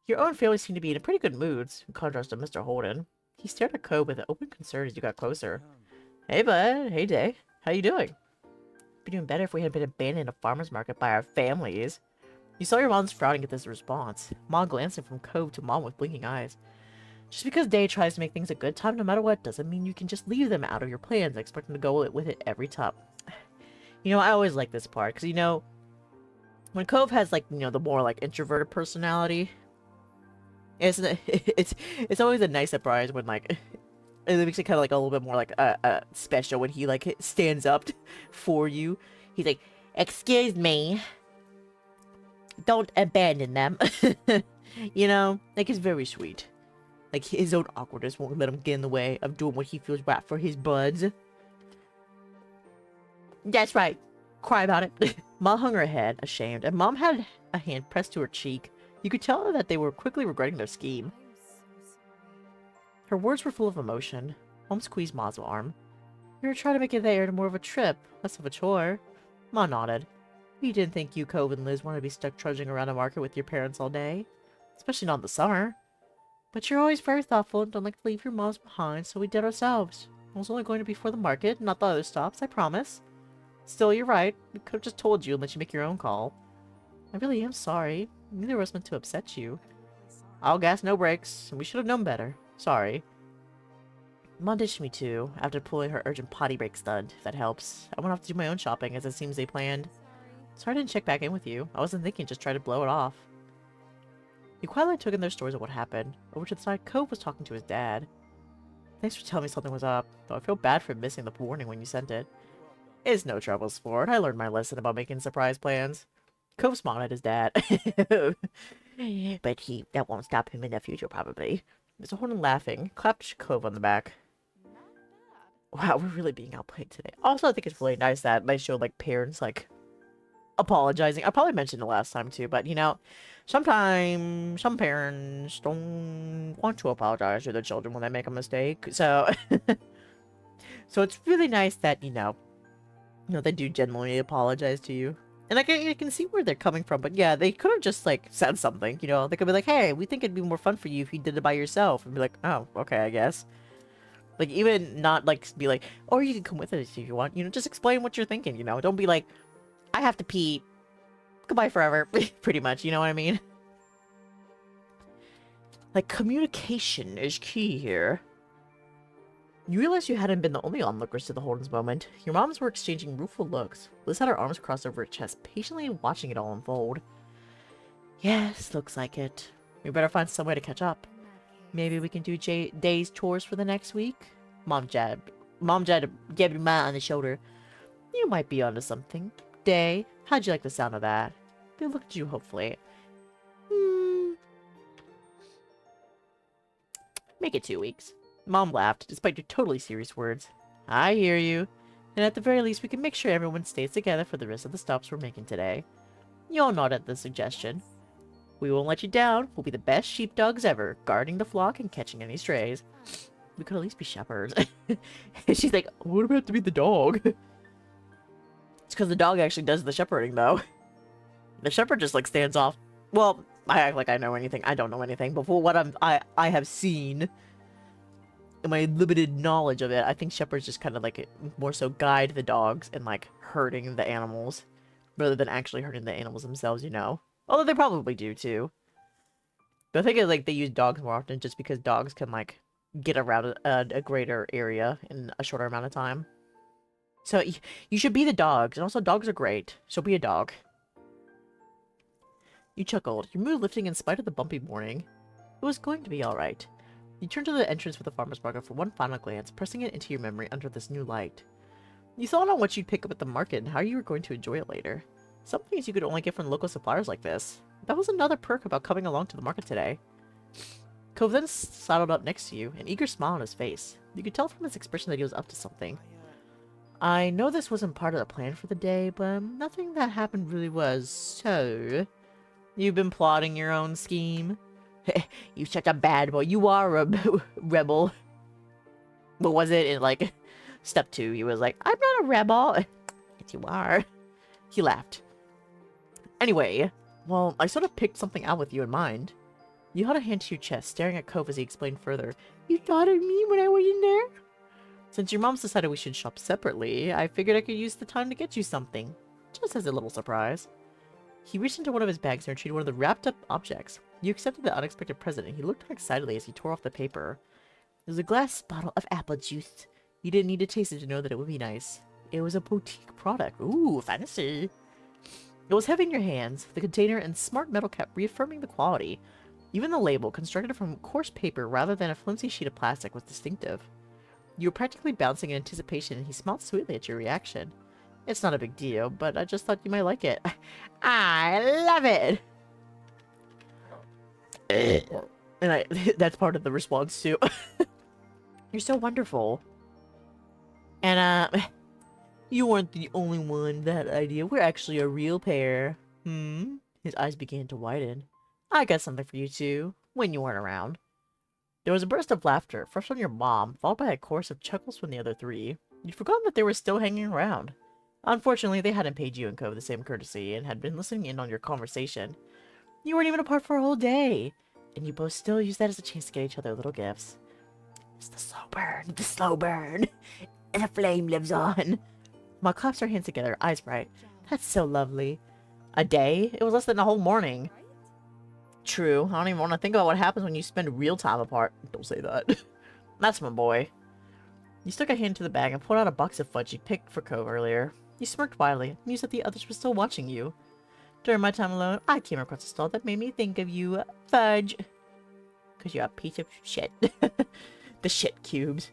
Your own family seemed to be in a pretty good mood, in contrast to Mr. Holden. He stared at Cove with an open concern as you got closer. Hey, bud. Hey, Dae. How you doing? Be doing better if we had been abandoned in a farmer's market by our families. You saw your mom's frowning at this response, Mom glancing from Cove to Mom with blinking eyes. Just because Dae tries to make things a good time no matter what doesn't mean you can just leave them out of your plans and expect them to go with it every time. You know, I always like this part, because, you know, when Cove has, like, you know, the more, like, introverted personality, It's it's always a nice surprise when like it makes it kind of like a little bit more like special when he like stands up for you. He's like, "Excuse me, don't abandon them." You know, like it's very sweet. Like his own awkwardness won't let him get in the way of doing what he feels right for his buds. That's right. Cry about it. Mom hung her head, ashamed, and Mom had a hand pressed to her cheek. You could tell that they were quickly regretting their scheme. Her words were full of emotion. Mom squeezed Ma's arm. "You were trying to make it there to more of a trip, less of a chore." Ma nodded. "We didn't think you, Cove, and Liz wanted to be stuck trudging around the market with your parents all day. Especially not in the summer. But you're always very thoughtful and don't like to leave your moms behind, so we did ourselves. I was only going to be for the market, not the other stops, I promise. Still, you're right. We could have just told you and let you make your own call. I really am sorry. Neither of us meant to upset you. All gas, no brakes. We should have known better. Sorry." Mom ditched me too, after pulling her urgent potty break stunt, if that helps. I went off to do my own shopping, as it seems they planned. Sorry I didn't check back in with you. I wasn't thinking, just try to blow it off. You quietly took in their stories of what happened. Over to the side, Cove was talking to his dad. "Thanks for telling me something was up, though I feel bad for missing the warning when you sent it. It's no trouble, sport. I learned my lesson about making surprise plans." Cove smiled at his dad. "But that won't stop him in the future, probably." Mr. Horton, laughing, clapped Cove on the back. Wow, we're really being outplayed today. Also, I think it's really nice that they show, like, parents, like, apologizing. I probably mentioned it last time, too, but, you know, sometimes some parents don't want to apologize to their children when they make a mistake. So, so it's really nice that, you know, they do genuinely apologize to you. And I can see where they're coming from, but yeah, they could have just, like, said something, you know? They could be like, "Hey, we think it'd be more fun for you if you did it by yourself." And be like, "Oh, okay, I guess." Like, even not, like, be like, "Or you can come with us if you want." You know, just explain what you're thinking, you know? Don't be like, "I have to pee. Goodbye forever." Pretty much, you know what I mean? Like, communication is key here. You realized you hadn't been the only onlookers to the Holden's moment. Your moms were exchanging rueful looks. Liz had her arms crossed over her chest, patiently watching it all unfold. "Yes, looks like it. We better find some way to catch up. Maybe we can do Dae's chores for the next week?" Mom jabbed Ma on the shoulder. "You might be onto something. Dae, how'd you like the sound of that?" They looked at you hopefully. Make it 2 weeks." Mom laughed, despite your totally serious words. "I hear you. And at the very least, we can make sure everyone stays together for the rest of the stops we're making today." You all nodded at the suggestion. "We won't let you down. We'll be the best sheepdogs ever, guarding the flock and catching any strays." We could at least be shepherds. She's like, "What about to be the dog?" It's because the dog actually does the shepherding, though. The shepherd just, like, stands off. Well, I act like I know anything. I don't know anything. But for what I have seen, in my limited knowledge of it, I think shepherds just kind of, like, more so guide the dogs and, like, herding the animals, rather than actually hurting the animals themselves, you know? Although they probably do, too. But I think it's, like, they use dogs more often just because dogs can, like, get around a greater area in a shorter amount of time. So, you should be the dogs. And also, dogs are great. So be a dog. You chuckled, your mood lifting in spite of the bumpy morning. It was going to be alright. You turned to the entrance for the farmer's market for one final glance, pressing it into your memory under this new light. You thought on what you'd pick up at the market and how you were going to enjoy it later. Some things you could only get from local suppliers like this. That was another perk about coming along to the market today. Cove then saddled up next to you, an eager smile on his face. You could tell from his expression that he was up to something. "I know this wasn't part of the plan for the day, but nothing that happened really was, so... You've been plotting your own scheme?" "You're such a bad boy. You are a rebel." What was it in, like, step 2? He was like, "I'm not a rebel." "Yes, you are." He laughed. "Anyway, well, I sort of picked something out with you in mind." You held a hand to your chest, staring at Cove as he explained further. "You thought of me when I was in there? Since your mom's decided we should shop separately, I figured I could use the time to get you something. Just as a little surprise." He reached into one of his bags and retrieved one of the wrapped-up objects. You accepted the unexpected present, and he looked excitedly as he tore off the paper. It was a glass bottle of apple juice. You didn't need to taste it to know that it would be nice. It was a boutique product. Ooh, fancy. It was heavy in your hands, the container and smart metal cap reaffirming the quality. Even the label, constructed from coarse paper rather than a flimsy sheet of plastic, was distinctive. You were practically bouncing in anticipation, and he smiled sweetly at your reaction. It's not a big deal, but I just thought you might like it. I love it! And that's part of the response, too. You're so wonderful. And, you weren't the only one with that idea. We're actually a real pair. Hmm? His eyes began to widen. I got something for you, too, when you weren't around. There was a burst of laughter, first from your mom, followed by a chorus of chuckles from the other three. You'd forgotten that they were still hanging around. Unfortunately, they hadn't paid you and Cove the same courtesy, and had been listening in on your conversation. You weren't even apart for a whole day, and you both still used that as a chance to get each other little gifts. It's the slow burn, and the flame lives on. Ma claps her hands together, eyes bright. That's so lovely. A day? It was less than a whole morning. True. I don't even want to think about what happens when you spend real time apart. Don't say that. That's my boy. You stuck a hand into the bag and pulled out a box of fudge you picked for Cove earlier. You smirked widely, mused that the others were still watching you. During my time alone, I came across a stall that made me think of you, fudge. 'Cause you're a piece of shit. The shit cubes.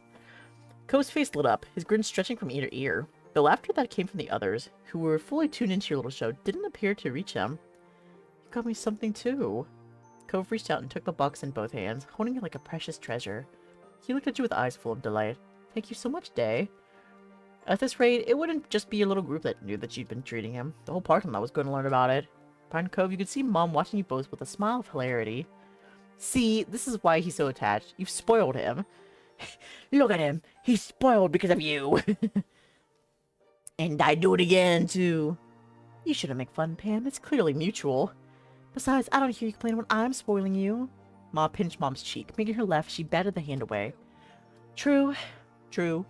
Cove's face lit up, his grin stretching from ear to ear. The laughter that came from the others, who were fully tuned into your little show, didn't appear to reach him. You got me something too. Cove reached out and took the box in both hands, holding it like a precious treasure. He looked at you with eyes full of delight. Thank you so much, Dae. At this rate, it wouldn't just be your little group that knew that you'd been treating him. The whole parking lot was going to learn about it. Behind Cove, you could see Mom watching you both with a smile of hilarity. See, this is why he's so attached. You've spoiled him. Look at him. He's spoiled because of you. And I do it again, too. You shouldn't make fun, Pam. It's clearly mutual. Besides, I don't hear you complain when I'm spoiling you. Ma pinched Mom's cheek. Making her laugh, she batted the hand away. True. True.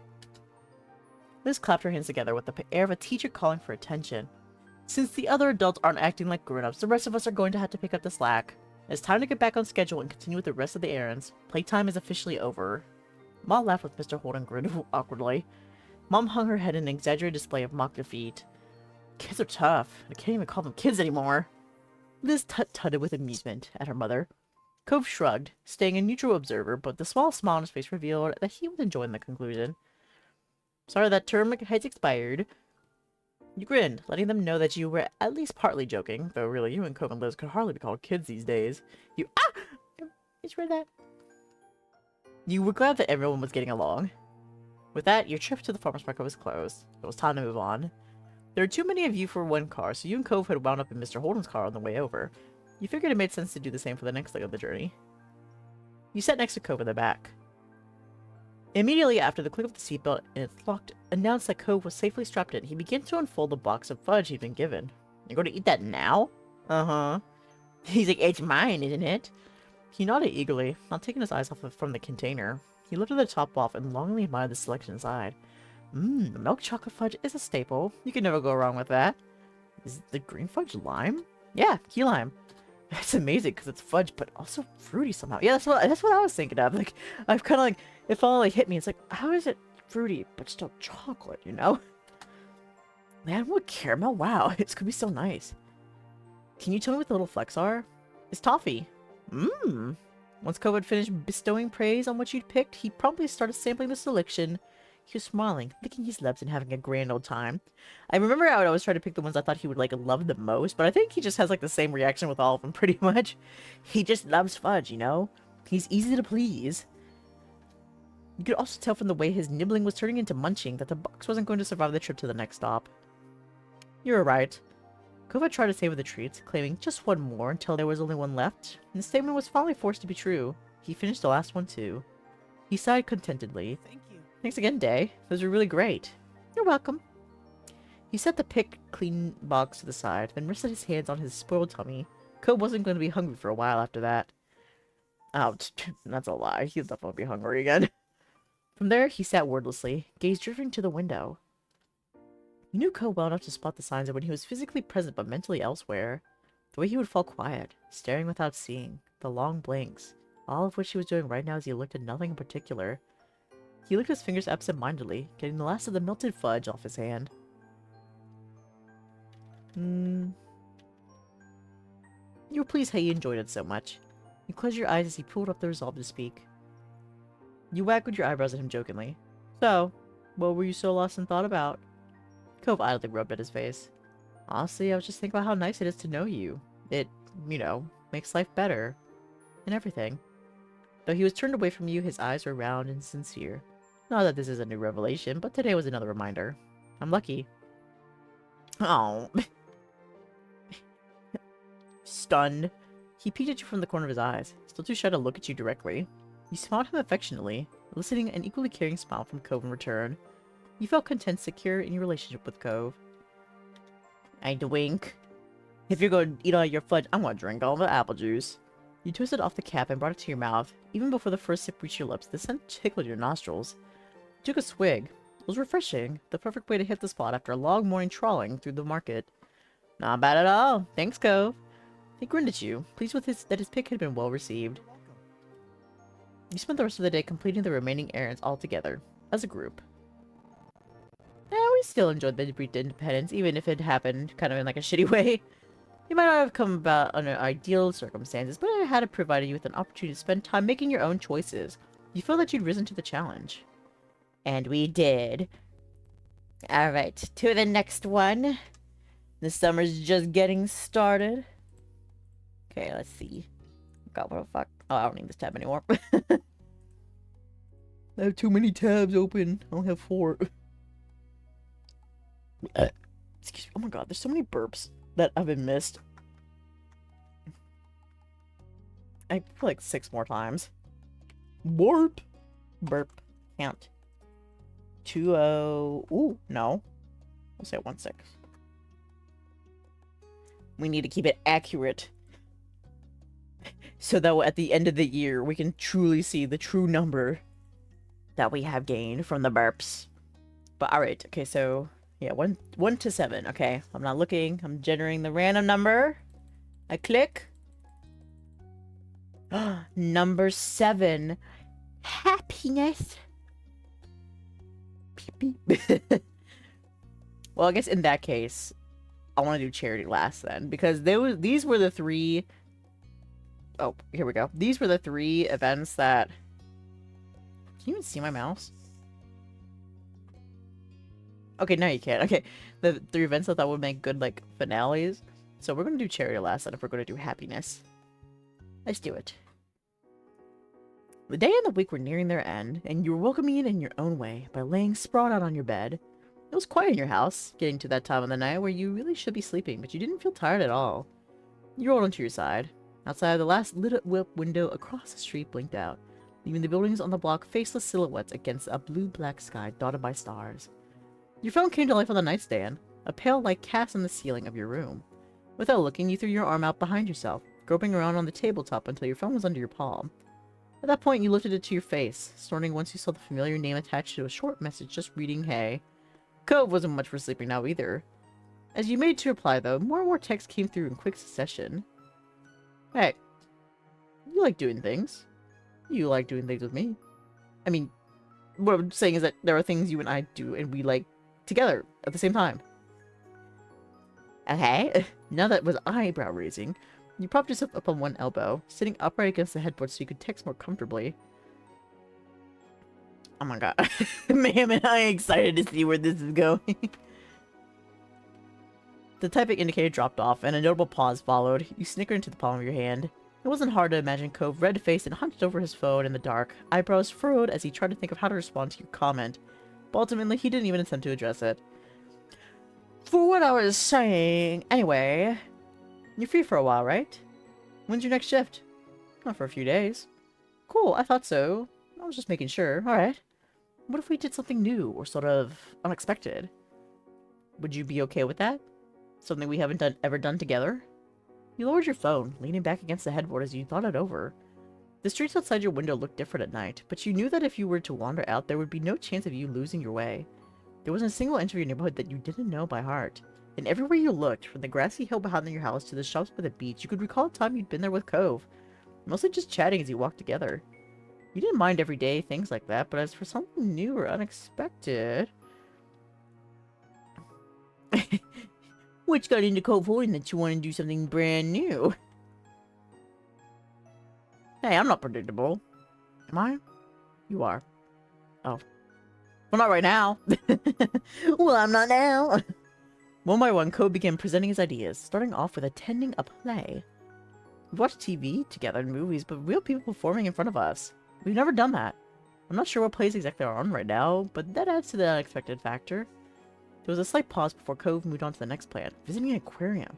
Liz clapped her hands together with the air of a teacher calling for attention. Since the other adults aren't acting like grown-ups, the rest of us are going to have to pick up the slack. It's time to get back on schedule and continue with the rest of the errands. Playtime is officially over. Ma laughed with Mr. Holden grinned awkwardly. Mom hung her head in an exaggerated display of mock defeat. Kids are tough. I can't even call them kids anymore. Liz tut-tutted with amusement at her mother. Cove shrugged, staying a neutral observer, but the small smile on his face revealed that he was enjoying the conclusion. Sorry that term has expired. You grinned, letting them know that you were at least partly joking, though really you and Cove and Liz could hardly be called kids these days. I just read that. You were glad that everyone was getting along. With that, your trip to the farmer's market was closed. It was time to move on. There were too many of you for one car, so you and Cove had wound up in Mr. Holden's car on the way over. You figured it made sense to do the same for the next leg of the journey. You sat next to Cove in the back. Immediately after the click of the seatbelt and its lock announced that Cove was safely strapped in, he began to unfold the box of fudge he'd been given. You're going to eat that now? Uh-huh. He's like, it's mine, isn't it? He nodded eagerly, not taking his eyes from the container. He lifted the top off and longingly admired the selection inside. The milk chocolate fudge is a staple. You can never go wrong with that. Is the green fudge lime? Yeah, key lime. It's amazing because it's fudge, but also fruity somehow. Yeah, that's what I was thinking of. Like, I've kind of like, it finally hit me. It's like, how is it fruity, but still chocolate, you know? Man, what caramel? Wow, it's gonna be so nice. Can you tell me what the little flecks are? It's toffee. Once Cove had finished bestowing praise on what you'd picked, he promptly started sampling the selection. He was smiling, licking his lips, and having a grand old time. I remember I would always try to pick the ones I thought he would, like, love the most, but I think he just has, like, the same reaction with all of them, pretty much. He just loves fudge, you know? He's easy to please. You could also tell from the way his nibbling was turning into munching that the box wasn't going to survive the trip to the next stop. You were right. Cove had tried to savor the treats, claiming just one more until there was only one left, and the statement was finally forced to be true. He finished the last one, too. He sighed contentedly. Thank you. Thanks again, Dae. Those were really great. You're welcome. He set the picked, clean box to the side, then rested his hands on his spoiled tummy. Cove wasn't going to be hungry for a while after that. Ouch. That's a lie. He'll definitely be hungry again. From there, he sat wordlessly, gaze drifting to the window. You knew Cove well enough to spot the signs of when he was physically present but mentally elsewhere. The way he would fall quiet, staring without seeing, the long blinks, all of which he was doing right now as he looked at nothing in particular. He licked his fingers absent-mindedly, getting the last of the melted fudge off his hand. You were pleased how you enjoyed it so much. You close your eyes as he pulled up the resolve to speak. You waggled your eyebrows at him jokingly. So, what were you so lost in thought about? Cove idly rubbed at his face. Honestly, I was just thinking about how nice it is to know you. It, makes life better. And everything. Though he was turned away from you, his eyes were round and sincere. Not that this is a new revelation, but today was another reminder. I'm lucky. Oh. Stunned. He peeked at you from the corner of his eyes, still too shy to look at you directly. You smiled at him affectionately, eliciting an equally caring smile from Cove in return. You felt content, secure in your relationship with Cove. I wink. If you're going to eat all your fudge, I'm going to drink all the apple juice. You twisted off the cap and brought it to your mouth. Even before the first sip reached your lips, the scent tickled your nostrils. You took a swig. It was refreshing, the perfect way to hit the spot after a long morning trawling through the market. Not bad at all. Thanks, Cove. He grinned at you, pleased with that his pick had been well received. You spent the rest of the day completing the remaining errands all together, as a group. We still enjoyed the brief independence, even if it happened kind of in like a shitty way. It might not have come about under ideal circumstances, but it had provided you with an opportunity to spend time making your own choices. You felt that you'd risen to the challenge. And we did. Alright, to the next one. The summer's just getting started. Okay, let's see. God, what the fuck? Oh, I don't need this tab anymore. I have too many tabs open. I only have 4. Excuse me. Oh my god, there's so many burps that have been missed. I feel like 6 more times. Burp. Burp. Count. 20. Ooh, no. We'll say 16. We need to keep it accurate. So that at the end of the year, we can truly see the true number that we have gained from the burps. But alright, okay, so yeah, 1 to 7. Okay, I'm not looking. I'm generating the random number. I click. Number 7. Happiness. Beep, beep. Well, I guess in that case, I want to do charity last then, because these were the 3. Oh, here we go. These were the 3 events that. Can you even see my mouse? Okay, now you can. Okay, the 3 events I thought would make good, like, finales. So we're going to do charity last, and if we're going to do happiness. Let's do it. The day and the week were nearing their end, and you were welcoming it in your own way by laying sprawled out on your bed. It was quiet in your house, getting to that time of the night where you really should be sleeping, but you didn't feel tired at all. You rolled onto your side. Outside, the last lit-up window across the street blinked out, leaving the buildings on the block faceless silhouettes against a blue-black sky dotted by stars. Your phone came to life on the nightstand, a pale light cast on the ceiling of your room. Without looking, you threw your arm out behind yourself, groping around on the tabletop until your phone was under your palm. At that point, you lifted it to your face, snorting once you saw the familiar name attached to a short message just reading, "Hey." Cove wasn't much for sleeping now either. As you made to reply, though, more and more texts came through in quick succession. Hey, you like doing things. You like doing things with me. I mean, what I'm saying is that there are things you and I do, and we like together at the same time. Okay, now that was eyebrow-raising, you propped yourself up on one elbow, sitting upright against the headboard so you could text more comfortably. Oh my god. Man, am I excited to see where this is going. The typing indicator dropped off, and a notable pause followed. You snickered into the palm of your hand. It wasn't hard to imagine Cove red-faced and hunched over his phone in the dark, eyebrows furrowed as he tried to think of how to respond to your comment. But ultimately, he didn't even attempt to address it. For what I was saying, anyway, you're free for a while, right? When's your next shift? Not for a few days. Cool, I thought so. I was just making sure. Alright. What if we did something new, or sort of unexpected? Would you be okay with that? Something we haven't ever done together? You lowered your phone, leaning back against the headboard as you thought it over. The streets outside your window looked different at night, but you knew that if you were to wander out, there would be no chance of you losing your way. There wasn't a single inch of your neighborhood that you didn't know by heart. And everywhere you looked, from the grassy hill behind your house to the shops by the beach, you could recall a time you'd been there with Cove. Mostly just chatting as you walked together. You didn't mind everyday things like that, but as for something new or unexpected... Which got into Cove holding that you want to do something brand new? Hey, I'm not predictable. Am I? You are. Oh. Well, not right now. Well, I'm not now. One by one, Code began presenting his ideas, starting off with attending a play. We've watched TV together and movies, but real people performing in front of us. We've never done that. I'm not sure what plays exactly are on right now, but that adds to the unexpected factor. There was a slight pause before Cove moved on to the next plan, visiting an aquarium.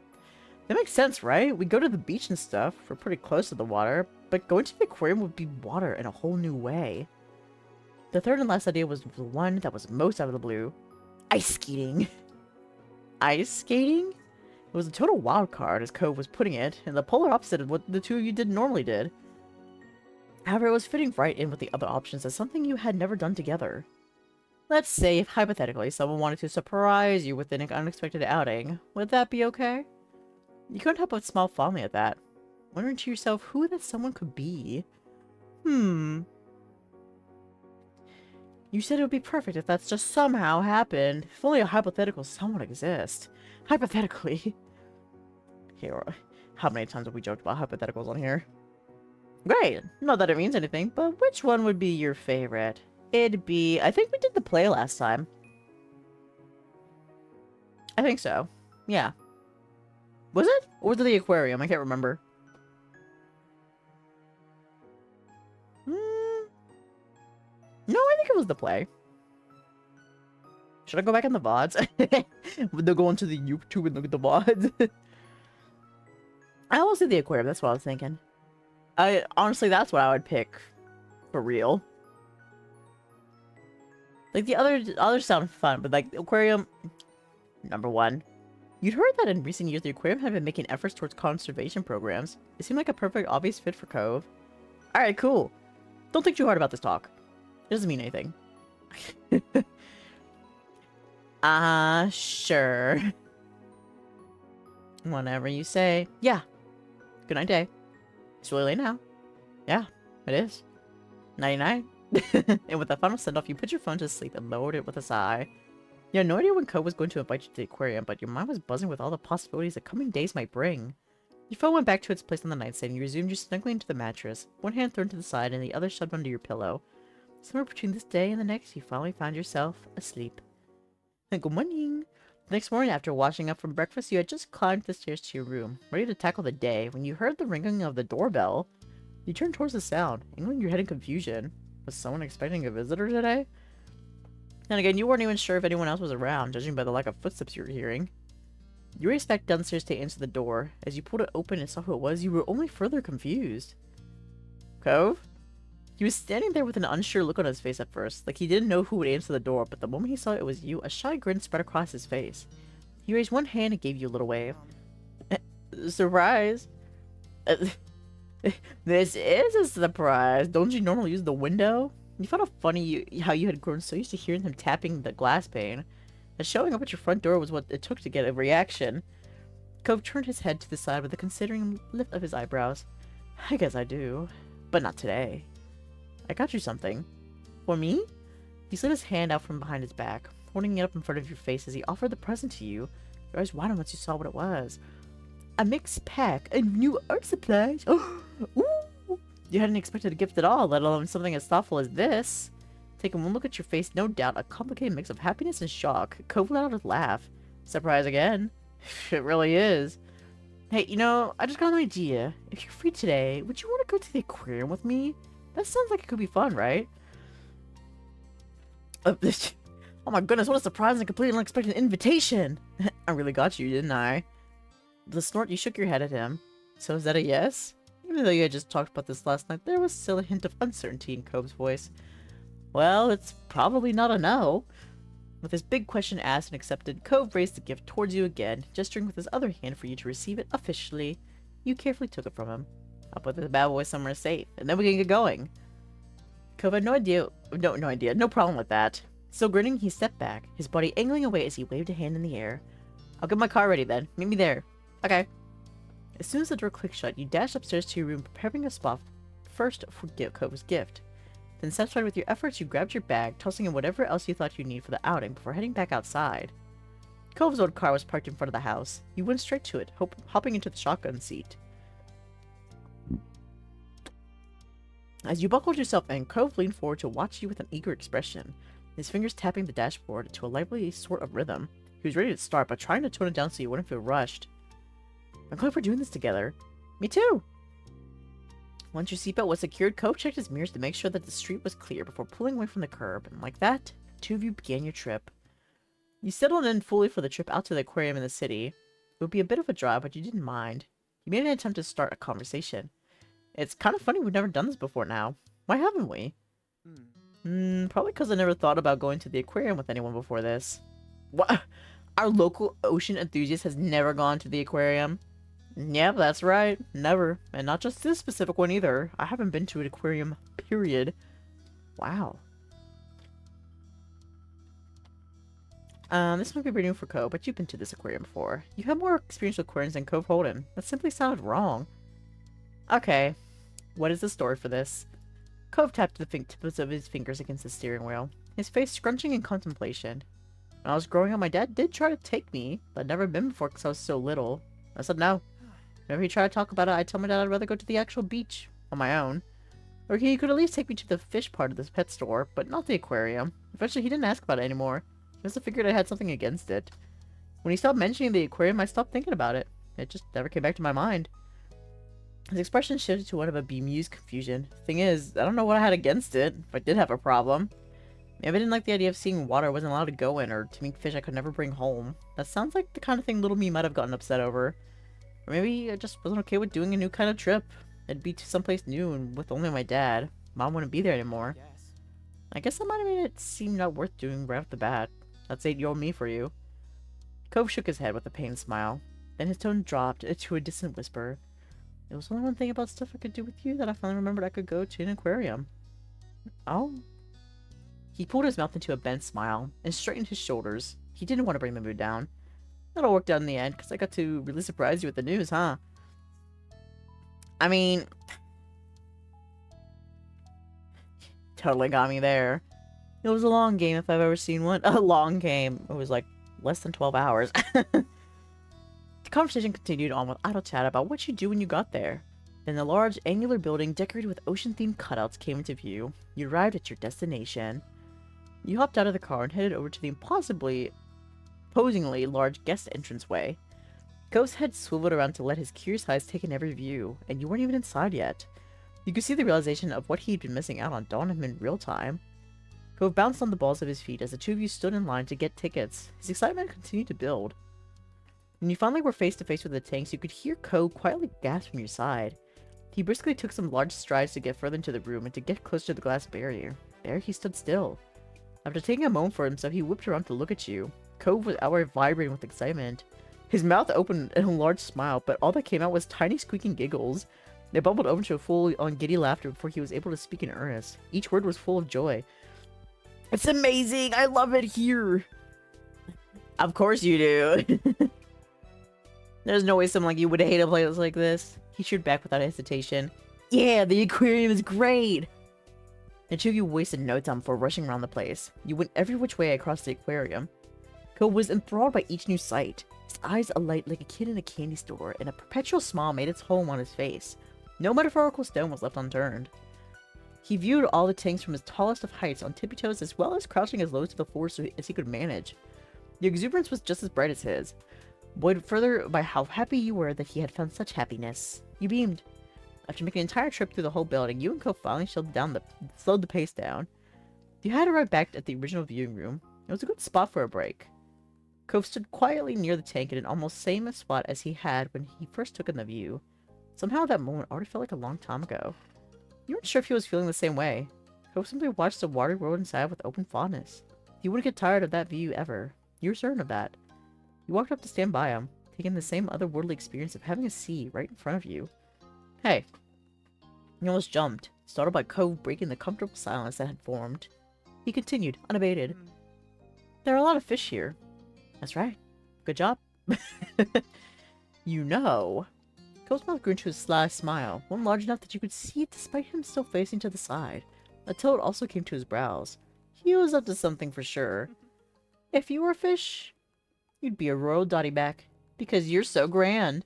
That makes sense, right? We go to the beach and stuff. We're pretty close to the water, but going to the aquarium would be water in a whole new way. The third and last idea was the one that was most out of the blue. Ice skating. Ice skating? It was a total wild card, as Cove was putting it, and the polar opposite of what the two of you normally did. However, it was fitting right in with the other options as something you had never done together. Let's say, if hypothetically, someone wanted to surprise you with an unexpected outing, would that be okay? You couldn't help but smile fondly at that, wondering to yourself who that someone could be. You said it would be perfect if that's just somehow happened. If only a hypothetical someone exists. Hypothetically. Here, how many times have we joked about hypotheticals on here? Great! Not that it means anything, but which one would be your favorite? It'd be... I think we did the play last time. I think so. Yeah. Was it? Or was it the aquarium? I can't remember. No, I think it was the play. Should I go back in the VODs? Would they go into the YouTube and look at the VODs? I almost did the aquarium, that's what I was thinking. Honestly, that's what I would pick. For real. Like, the others sound fun, but like, the aquarium... Number one. You'd heard that in recent years, the aquarium had been making efforts towards conservation programs. It seemed like a perfect, obvious fit for Cove. Alright, cool. Don't think too hard about this talk. It doesn't mean anything. Sure. Whatever you say. Yeah. Good night, Dae. It's really late now. Yeah, it is. Nighty-night. And with the final send-off, you put your phone to sleep and lowered it with a sigh. You had no idea when Cove was going to invite you to the aquarium, but your mind was buzzing with all the possibilities the coming days might bring. Your phone went back to its place on the nightstand, and you resumed your snuggling into the mattress, one hand thrown to the side and the other shoved under your pillow. Somewhere between this day and the next, you finally found yourself asleep. Good morning! The next morning, after washing up from breakfast, you had just climbed the stairs to your room, ready to tackle the day, when you heard the ringing of the doorbell. You turned towards the sound, angling your head in confusion. Was someone expecting a visitor today? And again, you weren't even sure if anyone else was around, judging by the lack of footsteps you were hearing. You raced back downstairs to answer the door. As you pulled it open and saw who it was, you were only further confused. Cove? He was standing there with an unsure look on his face at first, like he didn't know who would answer the door, but the moment he saw it was you, a shy grin spread across his face. He raised one hand and gave you a little wave. Surprise! This is a surprise! Don't you normally use the window? You found it funny how you had grown so used to hearing him tapping the glass pane, that showing up at your front door was what it took to get a reaction. Cove turned his head to the side with a considering lift of his eyebrows. I guess I do, but not today. I got you something. For me? He slid his hand out from behind his back, holding it up in front of your face as he offered the present to you. Your eyes widened once you saw what it was. A mixed pack of new art supplies. Oh, ooh! You hadn't expected a gift at all, let alone something as thoughtful as this. Taking one look at your face, no doubt a complicated mix of happiness and shock. Cove let out a laugh. Surprise again. It really is. Hey, you know, I just got an idea. If you're free today, would you want to go to the aquarium with me? That sounds like it could be fun, right? Oh my goodness, what a surprise and completely unexpected invitation! I really got you, didn't I? The snort, you shook your head at him. So is that a yes? Even though you had just talked about this last night, there was still a hint of uncertainty in Cove's voice. Well, it's probably not a no. With his big question asked and accepted, Cove raised the gift towards you again, gesturing with his other hand for you to receive it officially. You carefully took it from him. I'll put the bad boy somewhere safe, and then we can get going. Cove had no problem with that. Still grinning, he stepped back, his body angling away as he waved a hand in the air. I'll get my car ready then. Meet me there. Okay. As soon as the door clicked shut, you dashed upstairs to your room, preparing a spot first for Cove's gift. Then, satisfied with your efforts, you grabbed your bag, tossing in whatever else you thought you'd need for the outing before heading back outside. Cove's old car was parked in front of the house. You went straight to it, hopping into the shotgun seat. As you buckled yourself in, Cove leaned forward to watch you with an eager expression, his fingers tapping the dashboard to a lively sort of rhythm. He was ready to start, but trying to tone it down so you wouldn't feel rushed. I'm glad we're doing this together. Me too! Once your seatbelt was secured, Cove checked his mirrors to make sure that the street was clear before pulling away from the curb, and like that, the two of you began your trip. You settled in fully for the trip out to the aquarium in the city. It would be a bit of a drive, but you didn't mind. You made an attempt to start a conversation. It's kind of funny we've never done this before now. Why haven't we? Probably because I never thought about going to the aquarium with anyone before this. What? Our local ocean enthusiast has never gone to the aquarium? Yeah, that's right. Never. And not just this specific one either. I haven't been to an aquarium, period. Wow. This might be pretty new for Cove, but you've been to this aquarium before. You have more experience with aquariums than Cove Holden. That simply sounded wrong. Okay. What is the story for this? Cove tapped the tips of his fingers against the steering wheel, his face scrunching in contemplation. When I was growing up, my dad did try to take me, but I'd never been before because I was so little. I said no. Whenever he tried to talk about it, I'd tell my dad I'd rather go to the actual beach on my own. Or he could at least take me to the fish part of this pet store, but not the aquarium. Eventually, he didn't ask about it anymore. He must have figured I had something against it. When he stopped mentioning the aquarium, I stopped thinking about it. It just never came back to my mind. His expression shifted to one of a bemused confusion. Thing is, I don't know what I had against it, if I did have a problem. Maybe I didn't like the idea of seeing water I wasn't allowed to go in, or to meet fish I could never bring home. That sounds like the kind of thing little me might have gotten upset over. Or maybe I just wasn't okay with doing a new kind of trip. It'd be to someplace new and with only my dad. Mom wouldn't be there anymore. I guess that might have made it seem not worth doing right off the bat. That's 8-year-old me for you. Cove shook his head with a pained smile. Then his tone dropped to a distant whisper. There was only one thing about stuff I could do with you that I finally remembered I could go to an aquarium. Oh? He pulled his mouth into a bent smile and straightened his shoulders. He didn't want to bring the mood down. That all worked out in the end, because I got to really surprise you with the news, huh? I mean... Totally got me there. It was a long game if I've ever seen one. A long game. It was like less than 12 hours. The conversation continued on with idle chat about what you do when you got there. Then the large, angular building decorated with ocean-themed cutouts came into view. You arrived at your destination. You hopped out of the car and headed over to the imposingly large guest entranceway. Cove's head swiveled around to let his curious eyes take in every view, and you weren't even inside yet. You could see the realization of what he'd been missing out on dawn on him in real time. Cove bounced on the balls of his feet as the two of you stood in line to get tickets. His excitement continued to build. When you finally were face to face with the tanks, you could hear Cove quietly gasp from your side. He briskly took some large strides to get further into the room and to get closer to the glass barrier. There he stood still. After taking a moment for himself, he whipped around to look at you. Cove was outright vibrating with excitement. His mouth opened in a large smile, but all that came out was tiny squeaking giggles. They bubbled over to a full-on giddy laughter before he was able to speak in earnest. Each word was full of joy. It's amazing! I love it here! Of course you do! There's no way someone like you would hate a place like this. He cheered back without hesitation. Yeah, the aquarium is great! The two of you wasted no time before rushing around the place. You went every which way across the aquarium. Cole was enthralled by each new sight. His eyes alight like a kid in a candy store, and a perpetual smile made its home on his face. No metaphorical stone was left unturned. He viewed all the tanks from his tallest of heights on tippy toes as well as crouching as low to the floor as he could manage. Your exuberance was just as bright as his, buoyed further by how happy you were that he had found such happiness. You beamed. After making an entire trip through the whole building, you and Cole finally slowed the pace down. You had arrived back at the original viewing room. It was a good spot for a break. Cove stood quietly near the tank in an almost same spot as he had when he first took in the view. Somehow that moment already felt like a long time ago. You weren't sure if he was feeling the same way. Cove simply watched the water roll inside with open fondness. He wouldn't get tired of that view ever. You were certain of that. You walked up to stand by him, taking the same otherworldly experience of having a sea right in front of you. Hey. He almost jumped, startled by Cove breaking the comfortable silence that had formed. He continued, unabated. There are a lot of fish here. That's right. Good job. You know. Cove's mouth grew into a sly smile, one large enough that you could see it despite him still facing to the side. A tilt also came to his brows. He was up to something for sure. If you were a fish, you'd be a royal dotty-back, because you're so grand.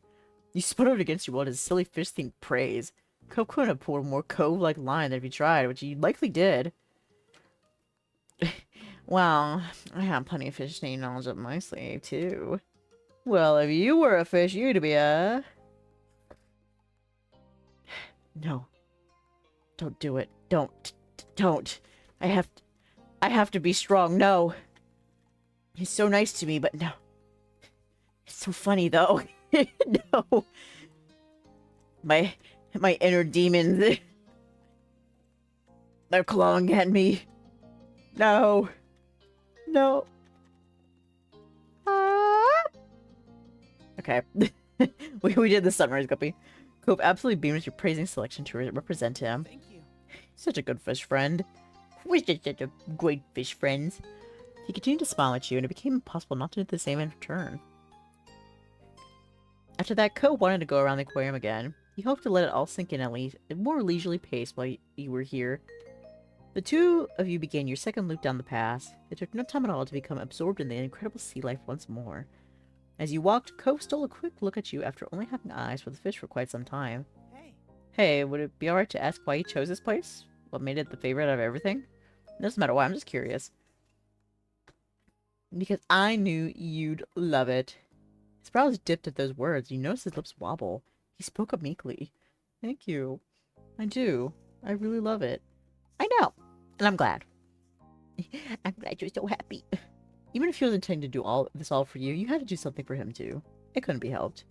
You sputtered against you while his silly fish-themed praise. Cove couldn't have pulled a more cove-like line if he tried, which he likely did. Well, I have plenty of fish name knowledge up my sleeve, too. Well, if you were a fish, you'd be a... No. Don't do it. Don't. I have to be strong. No. He's so nice to me, but no. It's so funny, though. No. My inner demons. They're clawing at me. No. No. Okay. we did the sunrise, Guppy. Cove absolutely beamed with your praising selection to represent him. Thank you. Such a good fish friend. We're just such a great fish friends. He continued to smile at you, and it became impossible not to do the same in return. After that, Cove wanted to go around the aquarium again. He hoped to let it all sink in at least at a more leisurely pace while you were here. The two of you began your second loop down the pass. It took no time at all to become absorbed in the incredible sea life once more. As you walked, Cove stole a quick look at you after only having eyes for the fish for quite some time. Hey. Hey, would it be alright to ask why you chose this place? What made it the favorite out of everything? It doesn't matter why, I'm just curious. Because I knew you'd love it. His brows dipped at those words. You noticed his lips wobble. He spoke up meekly. Thank you. I do. I really love it. I know. And I'm glad. I'm glad you're so happy. Even if he was intending to do all for you, you had to do something for him too. It couldn't be helped.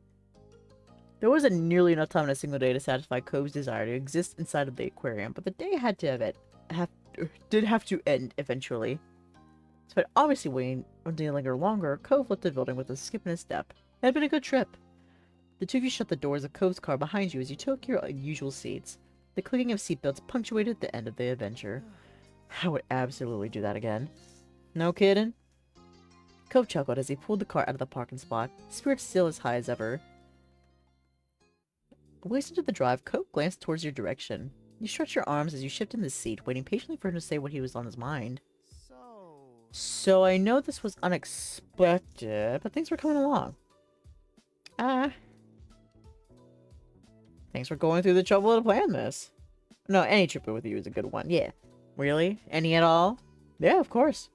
There wasn't nearly enough time in a single day to satisfy Cove's desire to exist inside of the aquarium, but the day had to did have to end eventually. Despite obviously waiting to linger longer, Cove left the building with a skip in his step. It had been a good trip. The two of you shut the doors of Cove's car behind you as you took your usual seats. The clicking of seatbelts punctuated the end of the adventure. I would absolutely do that again. No kidding? Cove chuckled as he pulled the car out of the parking spot, spirits still as high as ever. Waist into the drive, Cove glanced towards your direction. You stretched your arms as you shifted in the seat, waiting patiently for him to say what he was on his mind. So I know this was unexpected, but things were coming along. Thanks for going through the trouble to plan this. No, any trip with you is a good one. Yeah. Really? Any at all? Yeah, of course.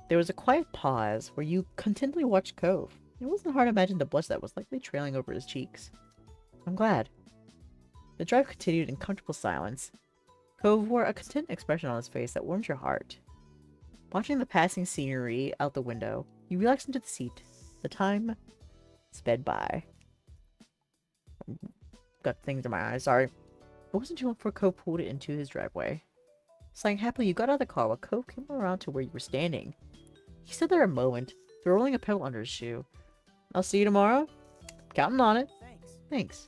There was a quiet pause where you contentedly watched Cove. It wasn't hard to imagine the blush that was likely trailing over his cheeks. I'm glad. The drive continued in comfortable silence. Cove wore a content expression on his face that warmed your heart. Watching the passing scenery out the window, you relaxed into the seat. The time sped by. Got things in my eyes, sorry. It wasn't too long before Cove pulled it into his driveway. Sighing happily, you got out of the car while Cove came around to where you were standing. He stood there a moment, throwing a pebble under his shoe. I'll see you tomorrow. Counting on it. Thanks.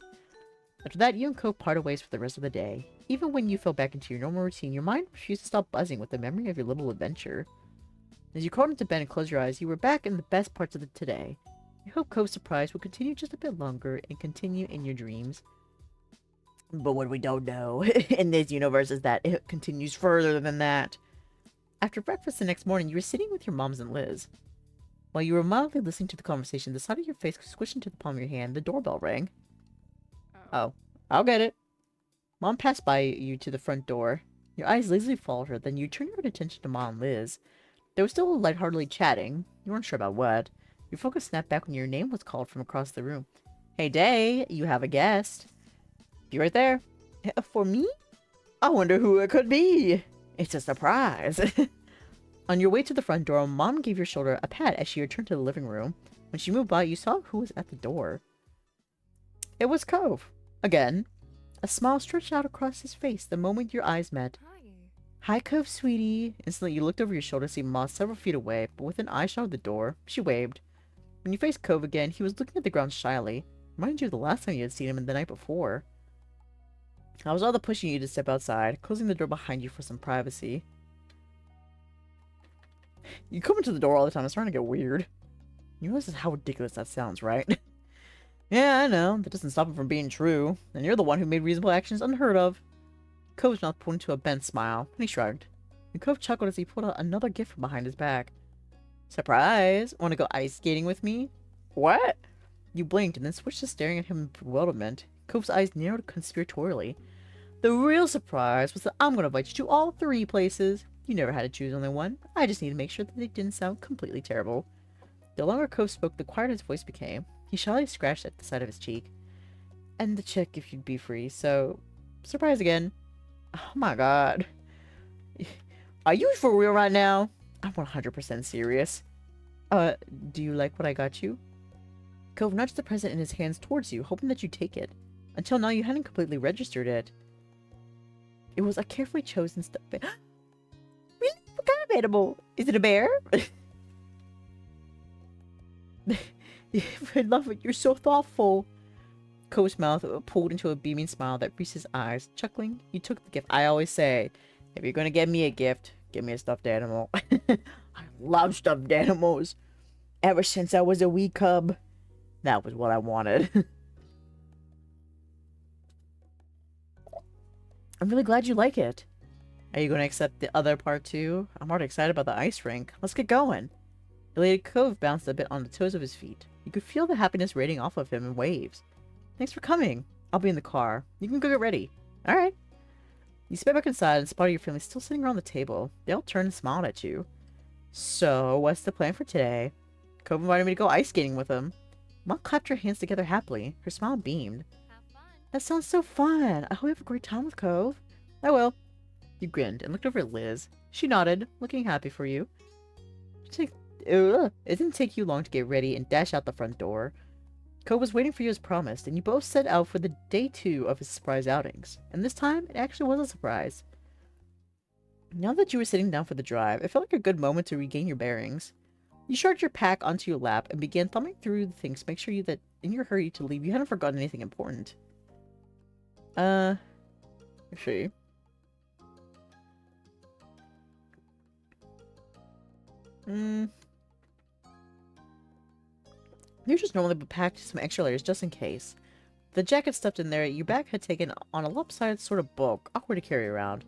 After that, you and Cove parted ways for the rest of the day. Even when you fell back into your normal routine, your mind refused to stop buzzing with the memory of your little adventure. As you crawled into bed and closed your eyes, you were back in the best parts of the today. You hope Cove's surprise will continue just a bit longer and continue in your dreams. But what we don't know in this universe is that it continues further than that. After breakfast the next morning, you were sitting with your moms and Liz. While you were mildly listening to the conversation, the side of your face squished into the palm of your hand. The doorbell rang. Oh, I'll get it. Mom passed by you to the front door. Your eyes lazily followed her, then you turned your attention to Mom and Liz. They were still lightheartedly chatting. You weren't sure about what. Your focus snapped back when your name was called from across the room. Hey, Dae, you have a guest. Be right there. For me? I wonder who it could be. It's a surprise. On your way to the front door, Mom gave your shoulder a pat as she returned to the living room. When she moved by, you saw who was at the door. It was Cove. Again. A smile stretched out across his face the moment your eyes met. Hi, Cove, sweetie. Instantly, you looked over your shoulder to see Mom several feet away, but with an eye shot at the door, she waved. When you faced Cove again, he was looking at the ground shyly. Reminded you of the last time you had seen him the night before. I was all the pushing you to step outside, closing the door behind you for some privacy. You come into the door all the time, it's starting to get weird. You realize how ridiculous that sounds, right? Yeah, I know. That doesn't stop it from being true. And you're the one who made reasonable actions unheard of. Cove's mouth pulled into a bent smile, and he shrugged. And Cove chuckled as he pulled out another gift from behind his back. Surprise! Want to go ice skating with me? What? You blinked and then switched to staring at him in bewilderment. Cove's eyes narrowed conspiratorially. The real surprise was that I'm going to invite you to all 3 places. You never had to choose only one. I just need to make sure that they didn't sound completely terrible. The longer Cove spoke, the quieter his voice became. He shyly scratched at the side of his cheek. And the check if you'd be free, so... Surprise again. Oh my god. Are you for real right now? I'm 100% serious. Do you like what I got you? Cove nudged the present in his hands towards you, hoping that you'd take it. Until now, you hadn't completely registered it. It was a carefully chosen stuff. Really? What kind of animal? Is it a bear? I love it. You're so thoughtful. Cove's mouth pulled into a beaming smile that reached his eyes. Chuckling, he took the gift. I always say, if you're gonna get me a gift, give me a stuffed animal. I love stuffed animals. Ever since I was a wee cub, that was what I wanted. I'm really glad you like it. Are you going to accept the other part too? I'm already excited about the ice rink. Let's get going. Elated Cove bounced a bit on the toes of his feet. You could feel the happiness radiating off of him in waves. Thanks for coming. I'll be in the car. You can go get ready. Alright. You sped back inside and spotted your family still sitting around the table. They all turned and smiled at you. So, what's the plan for today? Cove invited me to go ice skating with him. Mom clapped her hands together happily. Her smile beamed. Have fun. That sounds so fun. I hope you have a great time with Cove. I will. You grinned and looked over at Liz. She nodded, looking happy for you. It didn't take you long to get ready and dash out the front door. Cove was waiting for you as promised, and you both set out for the day 2 of his surprise outings. And this time, it actually was a surprise. Now that you were sitting down for the drive, it felt like a good moment to regain your bearings. You shoved your pack onto your lap and began thumbing through the things to make sure that in your hurry to leave, you hadn't forgotten anything important. Let's see. You just normally packed some extra layers just in case. The jacket stuffed in there, your bag had taken on a lopsided sort of bulk, awkward to carry around.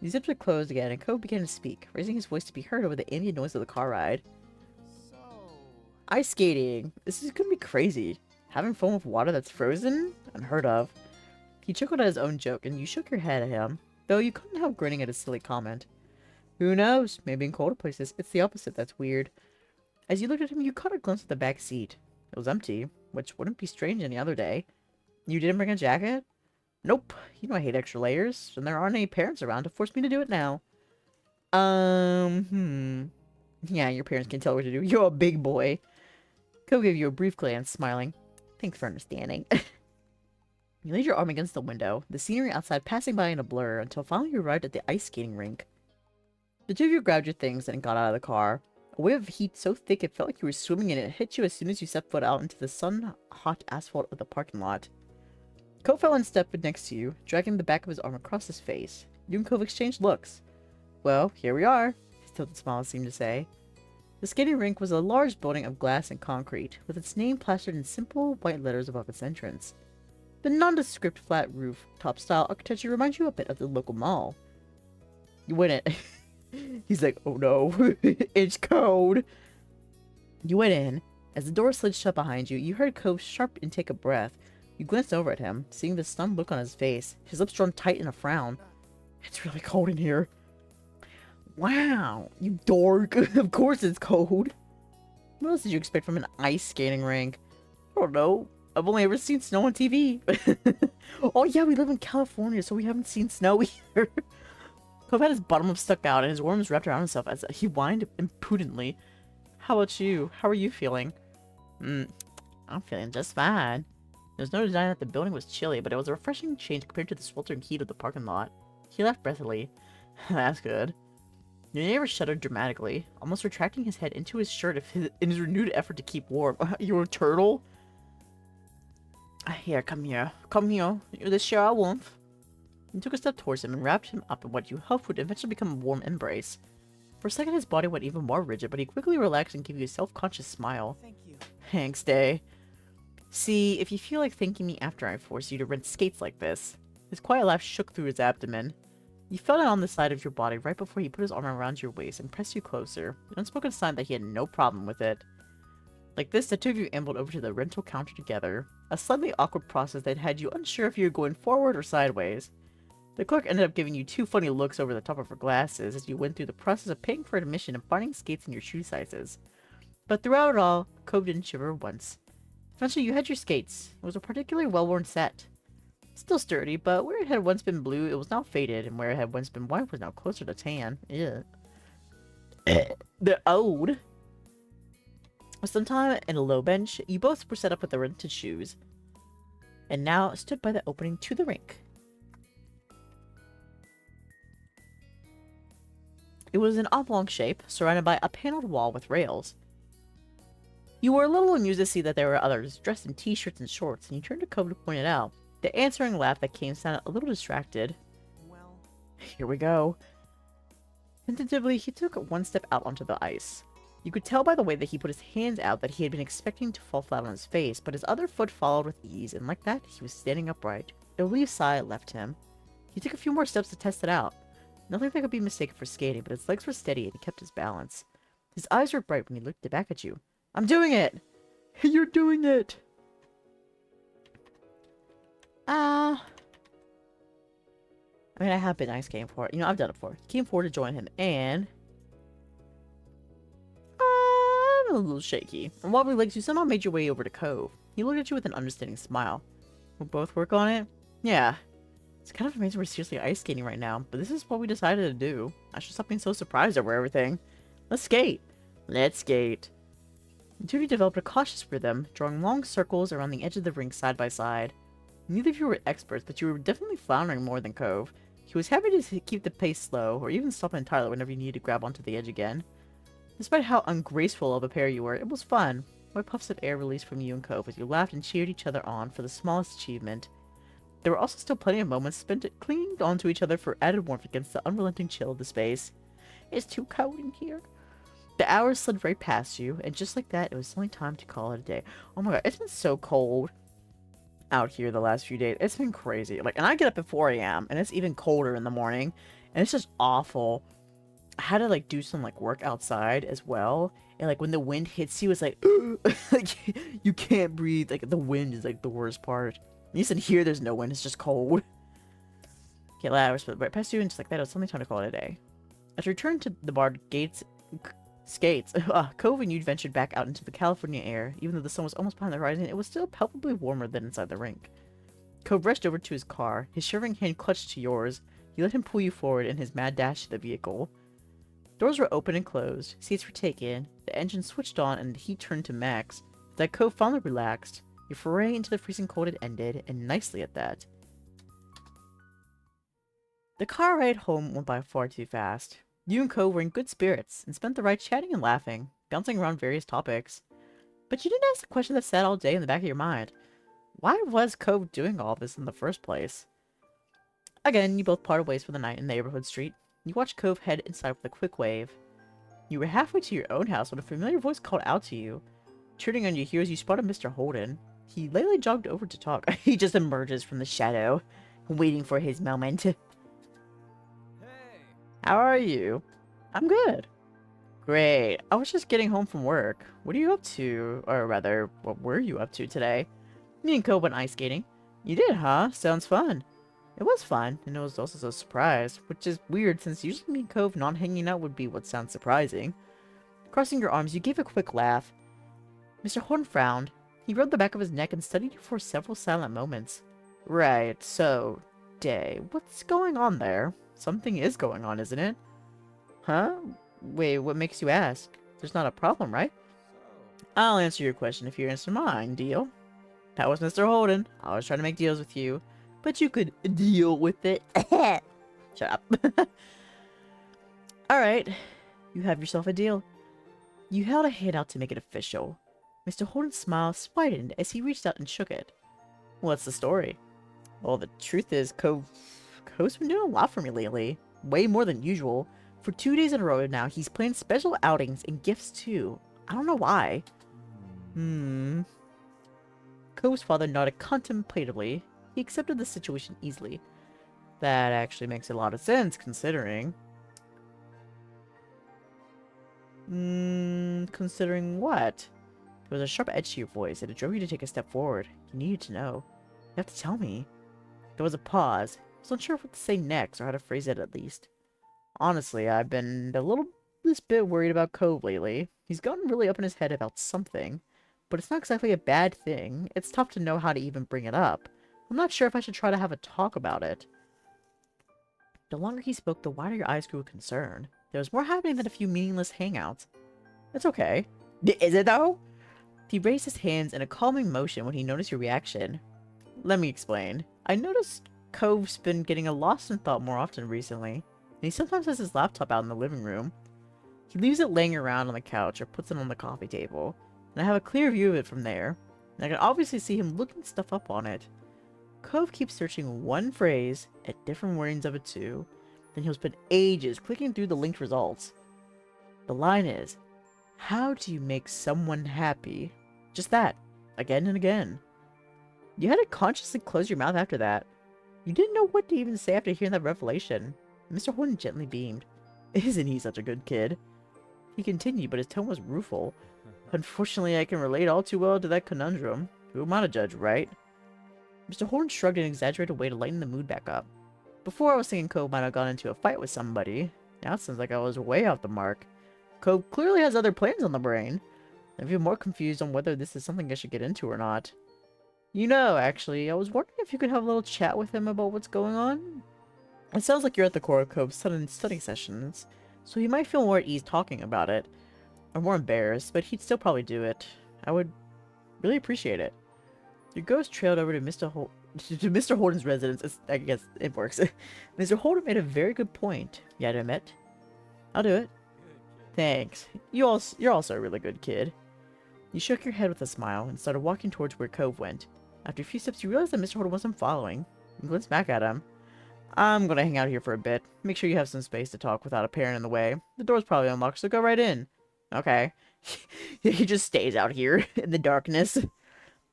You zipped it closed again, and Cove began to speak, raising his voice to be heard over the ambient noise of the car ride. So, Ice skating. This is gonna be crazy. Having fun with water that's frozen? Unheard of. He chuckled at his own joke, and you shook your head at him, though you couldn't help grinning at his silly comment. Who knows? Maybe in colder places, it's the opposite that's weird. As you looked at him, you caught a glimpse of the back seat. It was empty, which wouldn't be strange any other day. You didn't bring a jacket? Nope. You know I hate extra layers, and there aren't any parents around to force me to do it now. Yeah, your parents can tell what to do. You're a big boy. Cove gave you a brief glance, smiling. Thanks for understanding. You laid your arm against the window, the scenery outside passing by in a blur, until finally you arrived at the ice skating rink. The 2 of you grabbed your things and got out of the car. A wave of heat so thick it felt like you were swimming in it hit you as soon as you stepped foot out into the sun-hot asphalt of the parking lot. Cove fell in step next to you, dragging the back of his arm across his face. You and Cove exchanged looks. Well, here we are, his tilted smile seemed to say. The skating rink was a large building of glass and concrete, with its name plastered in simple white letters above its entrance. The nondescript flat roof, top-style architecture reminds you a bit of the local mall. You went in. He's like, oh no, it's cold. You went in. As the door slid shut behind you, you heard Cove's sharp intake of breath. You glanced over at him, seeing the stunned look on his face, his lips drawn tight in a frown. It's really cold in here. Wow, you dork. Of course it's cold. What else did you expect from an ice skating rink? I don't know. I've only ever seen snow on TV. Oh yeah, we live in California, so we haven't seen snow either. Cove had his bottom lip stuck out and his arms wrapped around himself as he whined impudently. How about you? How are you feeling? I'm feeling just fine. There's no denying that the building was chilly, but it was a refreshing change compared to the sweltering heat of the parking lot. He laughed breathily. That's good. Your neighbor shuddered dramatically, almost retracting his head into his shirt in his renewed effort to keep warm. You're a turtle? Here, come here. Come here. You're the share I want. You took a step towards him and wrapped him up in what you hoped would eventually become a warm embrace. For a second, his body went even more rigid, but he quickly relaxed and gave you a self-conscious smile. thank you. Thanks, Dae. See, if you feel like thanking me after I force you to rent skates like this. His quiet laugh shook through his abdomen. You felt it on the side of your body right before he put his arm around your waist and pressed you closer, an unspoken sign that he had no problem with it. Like this, the two of you ambled over to the rental counter together, a slightly awkward process that had you unsure if you were going forward or sideways. The clerk ended up giving you two funny looks over the top of her glasses as you went through the process of paying for admission and finding skates in your shoe sizes. But throughout it all, Cove didn't shiver once. Eventually, you had your skates. It was a particularly well-worn set. Still sturdy, but where it had once been blue, it was now faded, and where it had once been white was now closer to tan. Ew. The old. Sometime in a low bench, you both were set up with the rented shoes, and now stood by the opening to the rink. It was an oblong shape, surrounded by a paneled wall with rails. You were a little amused to see that there were others, dressed in t-shirts and shorts, and you turned to Cove to point it out. The answering laugh that came sounded a little distracted. Well, Here we go. Tentatively, he took one step out onto the ice. You could tell by the way that he put his hands out that he had been expecting to fall flat on his face, but his other foot followed with ease, and like that, he was standing upright. A relieved sigh left him. He took a few more steps to test it out. Nothing that could be mistaken for skating, but his legs were steady and he kept his balance. His eyes were bright when he looked back at you. I'm doing it! You're doing it! I mean, I have been ice skating before. You know, I've done it before. He came forward to join him, and I'm a little shaky. And wobbly legs, you somehow made your way over to Cove. He looked at you with an understanding smile. We'll both work on it? Yeah. It's kind of amazing we're seriously ice skating right now, but this is what we decided to do. I should stop being so surprised over everything. Let's skate. Let's skate. The two of you developed a cautious rhythm, drawing long circles around the edge of the rink side by side. Neither of you were experts, but you were definitely floundering more than Cove. He was happy to keep the pace slow, or even stop entirely whenever you needed to grab onto the edge again. Despite how ungraceful of a pair you were, it was fun. White puffs of air released from you and Cove as you laughed and cheered each other on for the smallest achievement. There were also still plenty of moments spent clinging onto each other for added warmth against the unrelenting chill of the space. It's too cold in here. The hours slid right past you, and just like that, it was only time to call it a day. Oh my god, it's been so cold out here the last few days. It's been crazy. Like, and I get up at 4 a.m. and it's even colder in the morning, and it's just awful. I had to like do some like work outside as well, and like when the wind hits you, it's like, like you can't breathe. Like the wind is like the worst part. At least in here, there's no wind. It's just cold. Okay, hours right past you, and just like that, it was only time to call it a day. As you returned to the bar skates, Cove and you ventured back out into the California air. Even though the sun was almost behind the horizon, it was still palpably warmer than inside the rink. Cove rushed over to his car, his shivering hand clutched to yours. You let him pull you forward in his mad dash to the vehicle. Doors were open and closed, seats were taken, the engine switched on, and the heat turned to max. That Cove finally relaxed. Your foray into the freezing cold had ended, and nicely at that. The car ride home went by far too fast. You and Cove were in good spirits, and spent the ride chatting and laughing, bouncing around various topics. But you didn't ask the question that sat all day in the back of your mind. Why was Cove doing all this in the first place? Again, you both parted ways for the night in the neighborhood street. You watched Cove head inside with a quick wave. You were halfway to your own house when a familiar voice called out to you. Turning on your heels, you spotted Mr. Holden. He lately jogged over to talk. He just emerges from the shadow, waiting for his moment. hey, How are you? I'm good. Great. I was just getting home from work. What are you up to? Or rather, what were you up to today? Me and Cove went ice skating. You did, huh? Sounds fun. It was fun, and it was also a surprise, which is weird since usually me and Cove not hanging out would be what sounds surprising. Crossing your arms, you gave a quick laugh. Mr. Holden frowned. He rubbed the back of his neck and studied you for several silent moments. Right, so, Dae, what's going on there? Something is going on, isn't it? Huh? Wait, what makes you ask? There's not a problem, right? so, I'll answer your question if you answer mine, deal? That was Mr. Holden. I was trying to make deals with you, but you could deal with it. Shut up. Alright, you have yourself a deal. You held a hand out to make it official. Mr. Holden's smile widened as he reached out and shook it. What's the story? Well, the truth is, Cove's been doing a lot for me lately. Way more than usual. For 2 days in a row now, he's planned special outings and gifts too. I don't know why. Cove's father nodded contemplatively. He accepted the situation easily. That actually makes a lot of sense, considering... Considering what? There was a sharp edge to your voice, and it drove you to take a step forward. You needed to know. You have to tell me. There was a pause. I was unsure what to say next, or how to phrase it at least. Honestly, I've been this bit worried about Cove lately. He's gotten really up in his head about something. But it's not exactly a bad thing. It's tough to know how to even bring it up. I'm not sure if I should try to have a talk about it. The longer he spoke, the wider your eyes grew with concern. There was more happening than a few meaningless hangouts. It's okay. Is it though? He raised his hands in a calming motion when he noticed your reaction. Let me explain. I noticed Cove's been getting lost in thought more often recently, and he sometimes has his laptop out in the living room. He leaves it laying around on the couch or puts it on the coffee table, and I have a clear view of it from there, and I can obviously see him looking stuff up on it. Cove keeps searching one phrase at different wordings of it too, then he'll spend ages clicking through the linked results. The line is, how do you make someone happy? Just that, again and again. You had to consciously close your mouth after that. You didn't know what to even say after hearing that revelation. Mr. Horton gently beamed. Isn't he such a good kid? He continued, but his tone was rueful. Unfortunately, I can relate all too well to that conundrum. Who am I to judge, right? Mr. Horton shrugged in an exaggerated way to lighten the mood back up. Before I was thinking Cove might have gone into a fight with somebody. Now it seems like I was way off the mark. Cove clearly has other plans on the brain. I feel more confused on whether this is something I should get into or not. You know, actually, I was wondering if you could have a little chat with him about what's going on. It sounds like you're at the core of Cove's sudden study sessions, so he might feel more at ease talking about it. Or more embarrassed, but he'd still probably do it. I would really appreciate it. Your ghost trailed over to Mr. Holden's residence. I guess it works. Mr. Holden made a very good point, you had to admit. I'll do it. Thanks. You're also a really good kid. You shook your head with a smile and started walking towards where Cove went. After a few steps, you realized that Mr. Holden wasn't following. You glanced back at him. I'm gonna hang out here for a bit. Make sure you have some space to talk without a parent in the way. The door's probably unlocked, so go right in. Okay. He just stays out here in the darkness.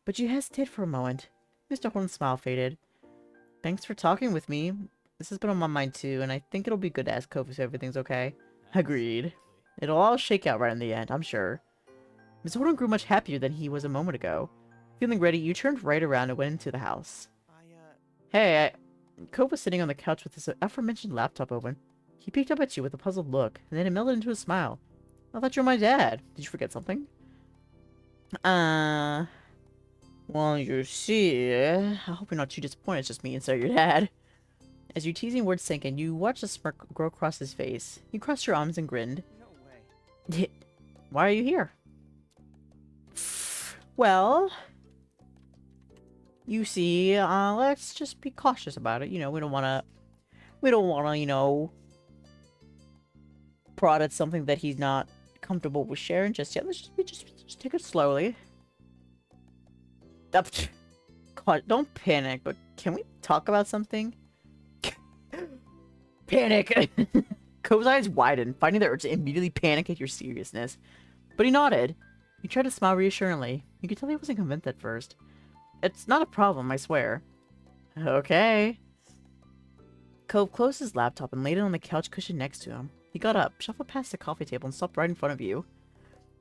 But you hesitated for a moment. Mr. Horton's smile faded. Thanks for talking with me. This has been on my mind too, and I think it'll be good to ask Cove if everything's okay. Agreed. It'll all shake out right in the end, I'm sure. Mr. Horton grew much happier than he was a moment ago. Feeling ready, you turned right around and went into the house. Cove was sitting on the couch with his aforementioned laptop open. He peeked up at you with a puzzled look, and then it melted into a smile. I thought you were my dad. Did you forget something? Well, you see, I hope you're not too disappointed it's just me instead of your dad. As your teasing words sank in, you watched a smirk grow across his face. He crossed your arms and grinned. No way. Why are you here? Well, you see, let's just be cautious about it. You know, we don't wanna, you know, prod at something that he's not comfortable with sharing just yet. Let's just take it slowly. God, don't panic, but can we talk about something? Panic! Cove's eyes widened, finding the urge to immediately panic at your seriousness. But he nodded. He tried to smile reassuringly. You could tell he wasn't convinced at first. It's not a problem, I swear. Okay. Cove closed his laptop and laid it on the couch cushion next to him. He got up, shuffled past the coffee table, and stopped right in front of you.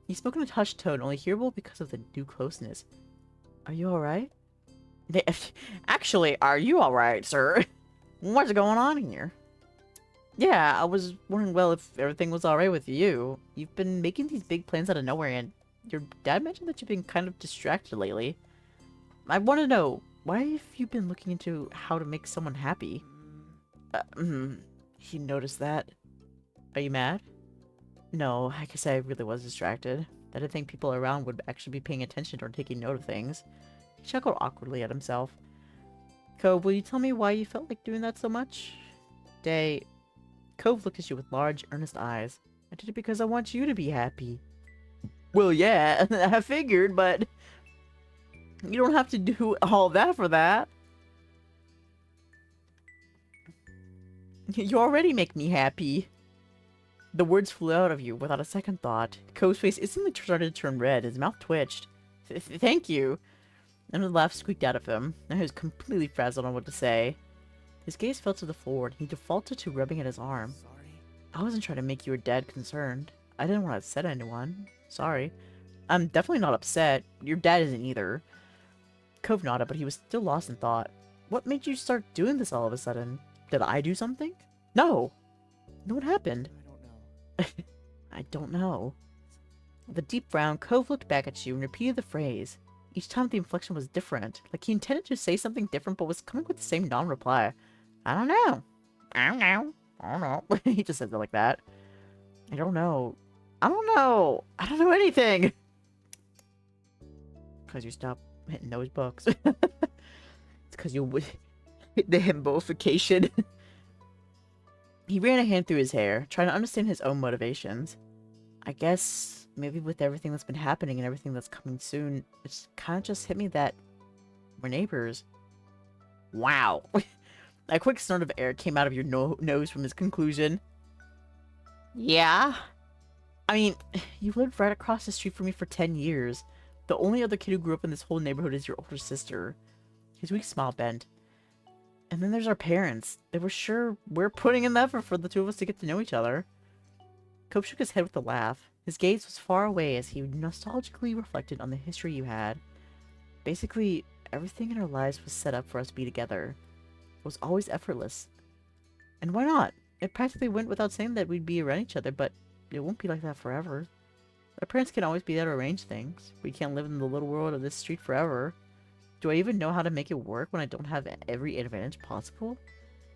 He spoke in a hushed tone, only hearable because of the new closeness. Are you alright? Actually, are you alright, sir? What's going on here? Yeah, I was wondering, well, if everything was alright with you. You've been making these big plans out of nowhere, and your dad mentioned that you've been kind of distracted lately. I want to know, why have you been looking into how to make someone happy? He noticed that. Are you mad? No, I guess I really was distracted. I didn't think people around would actually be paying attention or taking note of things. He chuckled awkwardly at himself. Cove, will you tell me why you felt like doing that so much? Dae. Cove looked at you with large, earnest eyes. I did it because I want you to be happy. Well, yeah, I figured, but you don't have to do all that for that. You already make me happy. The words flew out of you without a second thought. Cove's face instantly started to turn red. His mouth twitched. Thank you. And a laugh squeaked out of him. Now he was completely frazzled on what to say. His gaze fell to the floor, and he defaulted to rubbing at his arm. Sorry. I wasn't trying to make your dad concerned. I didn't want to upset anyone. Sorry. I'm definitely not upset. Your dad isn't either. Cove nodded, but he was still lost in thought. What made you start doing this all of a sudden? Did I do something? No. No, what happened? I don't know. I don't know. With a deep frown, Cove looked back at you and repeated the phrase. Each time the inflection was different, like he intended to say something different but was coming with the same non-reply. I don't know. I don't know. I don't know. He just says it like that. I don't know. I don't know. I don't know anything. Because you stopped hitting those books. It's because you hit the himboification. He ran a hand through his hair, trying to understand his own motivations. I guess maybe with everything that's been happening and everything that's coming soon, it's kind of just hit me that we're neighbors. Wow. A quick snort of air came out of your nose from his conclusion. Yeah? I mean, you lived right across the street from me for 10 years. The only other kid who grew up in this whole neighborhood is your older sister. His weak smile bent. And then there's our parents. They were sure we're putting in the effort for the two of us to get to know each other. Cope shook his head with a laugh. His gaze was far away as he nostalgically reflected on the history you had. Basically, everything in our lives was set up for us to be together. It was always effortless. And why not? It practically went without saying that we'd be around each other, but it won't be like that forever. Our parents can always be there to arrange things. We can't live in the little world of this street forever. Do I even know how to make it work when I don't have every advantage possible?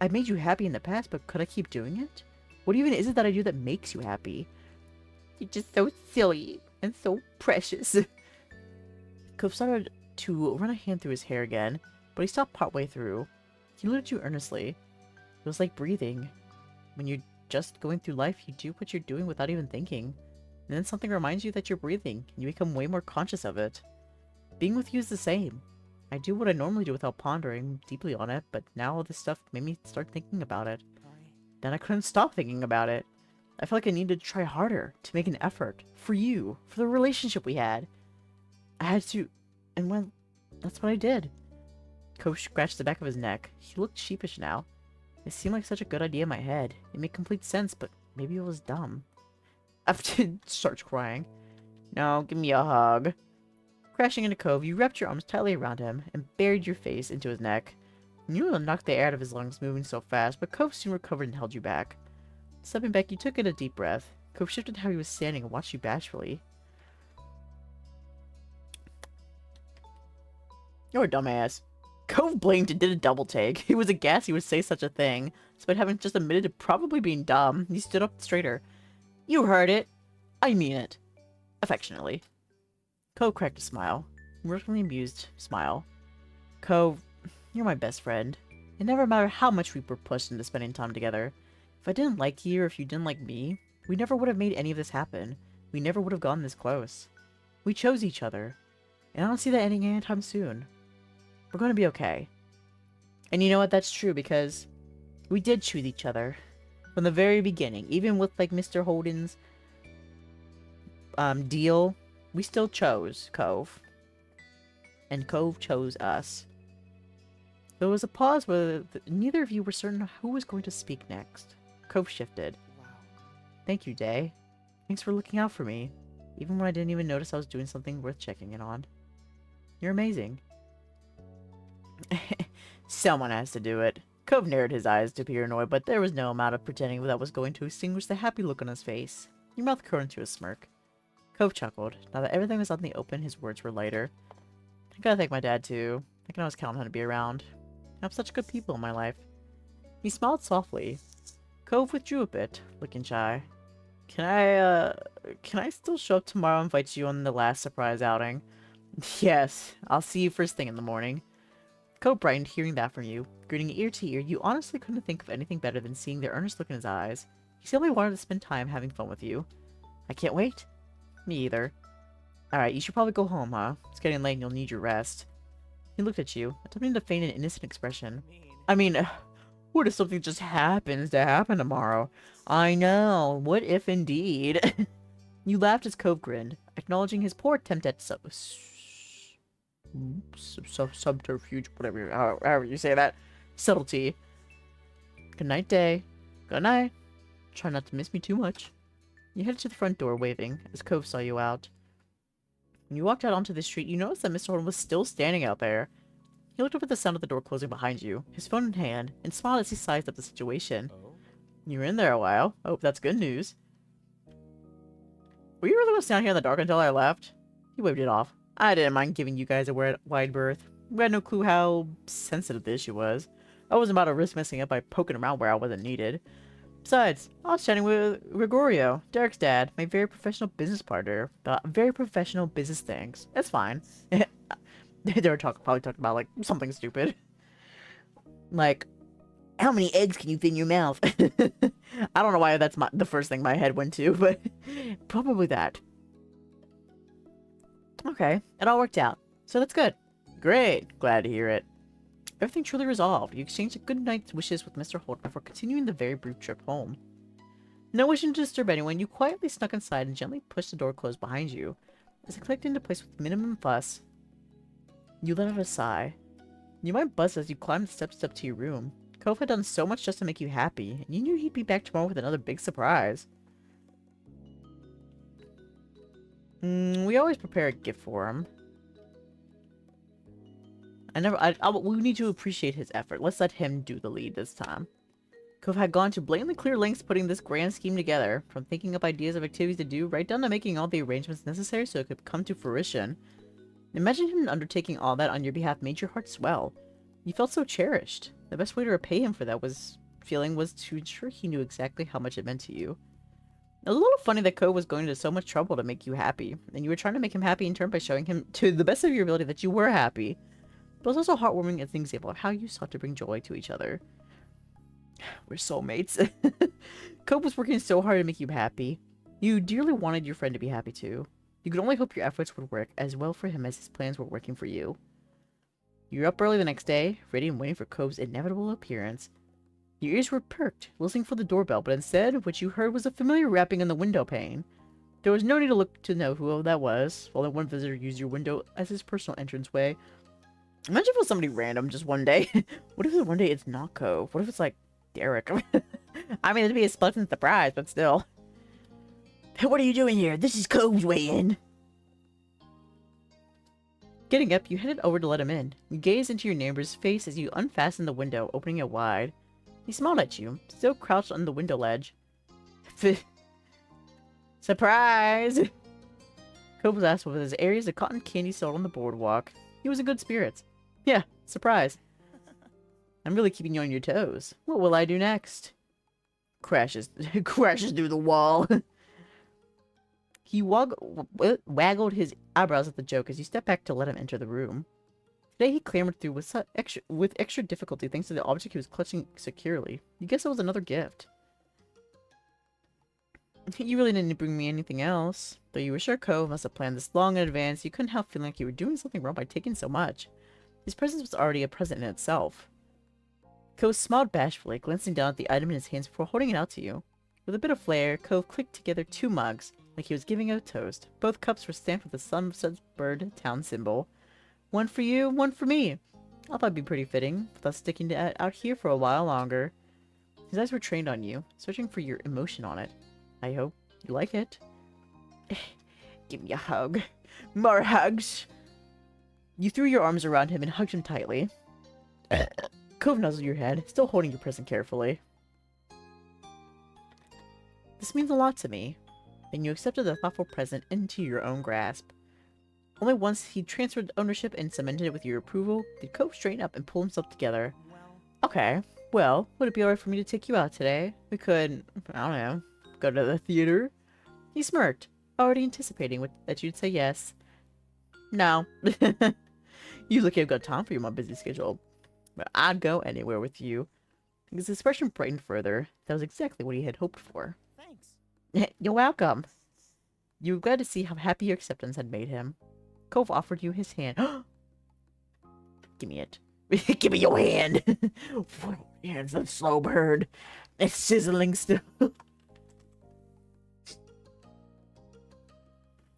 I've made you happy in the past, but could I keep doing it? What even is it that I do that makes you happy? You're just so silly and so precious. Cope started to run a hand through his hair again, but he stopped partway through. He looked at you earnestly. It was like breathing. When you're just going through life, you do what you're doing without even thinking. And then something reminds you that you're breathing, and you become way more conscious of it. Being with you is the same. I do what I normally do without pondering deeply on it, but now all this stuff made me start thinking about it. Then I couldn't stop thinking about it. I felt like I needed to try harder, to make an effort. For you, for the relationship we had. I had to, and well, that's what I did. Coach scratched the back of his neck. He looked sheepish now. It seemed like such a good idea in my head. It made complete sense, but maybe it was dumb. After starts crying. No, give me a hug. Crashing into Cove, you wrapped your arms tightly around him and buried your face into his neck. You nearly knocked the air out of his lungs moving so fast, but Cove soon recovered and held you back. Stepping back, you took in a deep breath. Cove shifted how he was standing and watched you bashfully. You're a dumbass. Cove blinked and did a double take. He was aghast he would say such a thing, despite having just admitted to probably being dumb. He stood up straighter. You heard it. I mean it. Affectionately. Cove cracked a smile. A really amused smile. Cove, you're my best friend. It never mattered how much we were pushed into spending time together. If I didn't like you or if you didn't like me, we never would have made any of this happen. We never would have gotten this close. We chose each other. And I don't see that ending anytime soon. We're going to be okay. And you know what? That's true because we did choose each other. From the very beginning. Even with like Mr. Holden's deal, we still chose Cove. And Cove chose us. There was a pause where neither of you were certain who was going to speak next. Cove shifted. Wow. Thank you, Dae. Thanks for looking out for me. Even when I didn't even notice I was doing something worth checking in on. You're amazing. Someone has to do it. Cove narrowed his eyes to appear annoyed, but there was no amount of pretending that was going to extinguish the happy look on his face. Your mouth curled into a smirk. Cove chuckled. Now that everything was out in the open, his words were lighter. I gotta thank my dad, too. I can always count on him to be around. I have such good people in my life. He smiled softly. Cove withdrew a bit, looking shy. Can I still show up tomorrow and invite you on the last surprise outing? Yes, I'll see you first thing in the morning. Cove brightened hearing that from you. Grinning ear to ear, you honestly couldn't think of anything better than seeing the earnest look in his eyes. He simply wanted to spend time having fun with you. I can't wait. Me either. Alright, you should probably go home, huh? It's getting late and you'll need your rest. He looked at you, attempting to feign an innocent expression. I mean, what if something just happens to happen tomorrow? I know, what if indeed? You laughed as Cove grinned, acknowledging his poor attempt at subterfuge, whatever, however you say that. Subtlety. Good night, Dae. Good night. Try not to miss me too much. You headed to the front door, waving, as Cove saw you out. When you walked out onto the street, you noticed that Mr. Horton was still standing out there. He looked up at the sound of the door closing behind you, his phone in hand, and smiled as he sized up the situation. Oh? You were in there a while. I hope that's good news. Were you really going to stand here in the dark until I left? He waved it off. I didn't mind giving you guys a wide berth. We had no clue how sensitive the issue was. I wasn't about to risk messing up by poking around where I wasn't needed. Besides, I was chatting with Gregorio, Derek's dad, my very professional business partner, about very professional business things. It's fine. They were probably talking about, like, something stupid. Like, how many eggs can you fit in your mouth? I don't know why that's the first thing my head went to, but probably that. Okay, it all worked out. So that's good. Great. Glad to hear it. Everything truly resolved. You exchanged a good night's wishes with Mr. Holt before continuing the very brief trip home. No wishing to disturb anyone, you quietly snuck inside and gently pushed the door closed behind you. As it clicked into place with minimum fuss, you let out a sigh. Your mind buzzed as you climbed the steps up to your room. Cove had done so much just to make you happy, and you knew he'd be back tomorrow with another big surprise. We always prepare a gift for him. We need to appreciate his effort. Let's let him do the lead this time. Cove had gone to blatantly clear lengths putting this grand scheme together, from thinking up ideas of activities to do, right down to making all the arrangements necessary so it could come to fruition. Imagine him undertaking all that on your behalf made your heart swell. You felt so cherished. The best way to repay him for that feeling was to ensure he knew exactly how much it meant to you. It was a little funny that Cove was going to so much trouble to make you happy, and you were trying to make him happy in turn by showing him to the best of your ability that you were happy. But it was also heartwarming as an example of how you sought to bring joy to each other. We're soulmates. Cove was working so hard to make you happy. You dearly wanted your friend to be happy too. You could only hope your efforts would work as well for him as his plans were working for you. You were up early the next day, ready and waiting for Cove's inevitable appearance. Your ears were perked, listening for the doorbell, but instead, what you heard was a familiar rapping on the window pane. There was no need to look to know who that was, while one visitor used your window as his personal entranceway. Imagine if it was somebody random just one day. What if one day it's not Cove? What if it's like Derek? I mean, it'd be a pleasant surprise, but still. What are you doing here? This is Cove's way in. Getting up, you headed over to let him in. You gazed into your neighbor's face as you unfastened the window, opening it wide. He smiled at you, still crouched on the window ledge. Surprise! Cove's ass with his areas of cotton candy sold on the boardwalk. He was in good spirits. Yeah, surprise. I'm really keeping you on your toes. What will I do next? Crashes through the wall. He waggled his eyebrows at the joke as you stepped back to let him enter the room. Today he clambered through with extra difficulty thanks to the object he was clutching securely. You guess it was another gift. You really didn't bring me anything else. Though you were sure Cove must have planned this long in advance, you couldn't help feeling like you were doing something wrong by taking so much. His presence was already a present in itself. Cove smiled bashfully, glancing down at the item in his hands before holding it out to you. With a bit of flair, Cove clicked together 2 mugs, like he was giving a toast. Both cups were stamped with the Sunset Bird town symbol. One for you, one for me. I thought that'd be pretty fitting, with us sticking out here for a while longer. His eyes were trained on you, searching for your emotion on it. I hope you like it. Give me a hug. More hugs. You threw your arms around him and hugged him tightly. Cove nuzzled your head, still holding your present carefully. This means a lot to me. And you accepted the thoughtful present into your own grasp. Only once he transferred ownership and cemented it with your approval, did Cove straighten up and pull himself together. Okay, well, would it be alright for me to take you out today? We could, I don't know, go to the theater? He smirked, already anticipating that you'd say yes. No. You look like you've got time for my busy schedule. But I'd go anywhere with you. His expression brightened further. That was exactly what he had hoped for. Thanks. You're welcome. You were glad to see how happy your acceptance had made him. Cove offered you his hand. Give me it. Give me your hand. Hands of slow bird. It's sizzling still.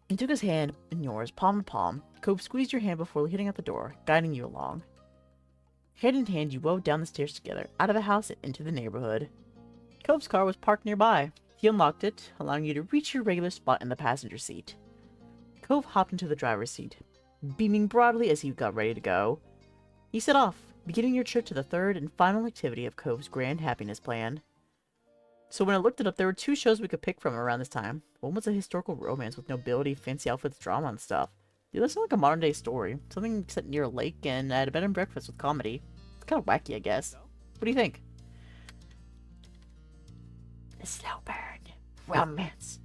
You took his hand in yours, palm to palm. Cove squeezed your hand before heading out the door, guiding you along. Hand in hand, you wove down the stairs together, out of the house and into the neighborhood. Cove's car was parked nearby. He unlocked it, allowing you to reach your regular spot in the passenger seat. Cove hopped into the driver's seat, beaming broadly as he got ready to go. He set off, beginning your trip to the third and final activity of Cove's grand happiness plan. So when I looked it up, there were 2 shows we could pick from around this time. One was a historical romance with nobility, fancy outfits, drama, and stuff. The other sounded like a modern-day story, something set near a lake and at a bed and breakfast with comedy. It's kind of wacky, I guess. What do you think? A slow burn. Romance.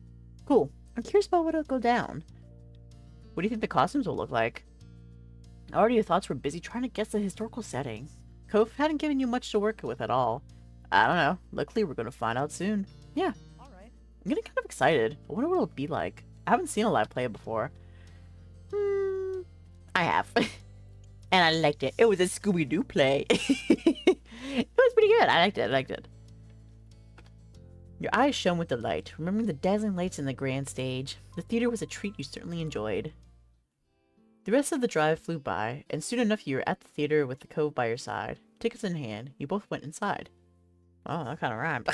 Cool. I'm curious about what'll go down. What do you think the costumes will look like? Already your thoughts were busy trying to guess the historical setting. Cove hadn't given you much to work with at all. I don't know. Luckily, we're going to find out soon. Yeah. Alright. I'm getting kind of excited. I wonder what it'll be like. I haven't seen a live play before. I have. And I liked it. It was a Scooby-Doo play. It was pretty good. I liked it. Your eyes shone with delight, remembering the dazzling lights in the grand stage. The theater was a treat you certainly enjoyed. The rest of the drive flew by, and soon enough you were at the theater with the Cove by your side. Tickets in hand, you both went inside. Oh, that kind of rhymed.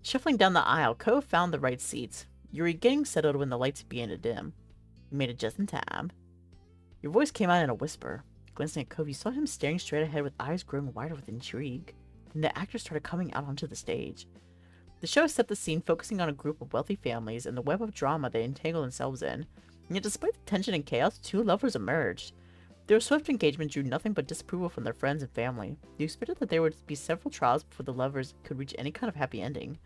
Shuffling down the aisle, Cove found the right seats. You were getting settled when the lights began to dim. You made it just in time. Your voice came out in a whisper. Glancing at Cove, you saw him staring straight ahead with eyes growing wider with intrigue. Then the actors started coming out onto the stage. The show set the scene focusing on a group of wealthy families and the web of drama they entangle themselves in. And yet despite the tension and chaos, 2 lovers emerged. Their swift engagement drew nothing but disapproval from their friends and family. You expected that there would be several trials before the lovers could reach any kind of happy ending.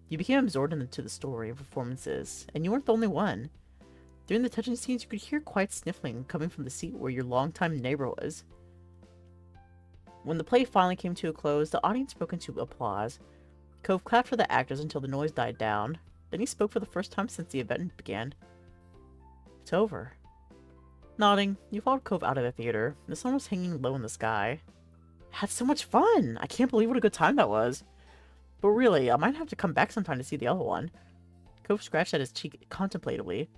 You became absorbed into the story and performances, and you weren't the only one. During the touching scenes, you could hear quiet sniffling coming from the seat where your longtime neighbor was. When the play finally came to a close, the audience broke into applause. Cove clapped for the actors until the noise died down. Then he spoke for the first time since the event began. It's over. Nodding, you followed Cove out of the theater. The sun was hanging low in the sky. Had so much fun! I can't believe what a good time that was. But really, I might have to come back sometime to see the other one. Cove scratched at his cheek contemplatively.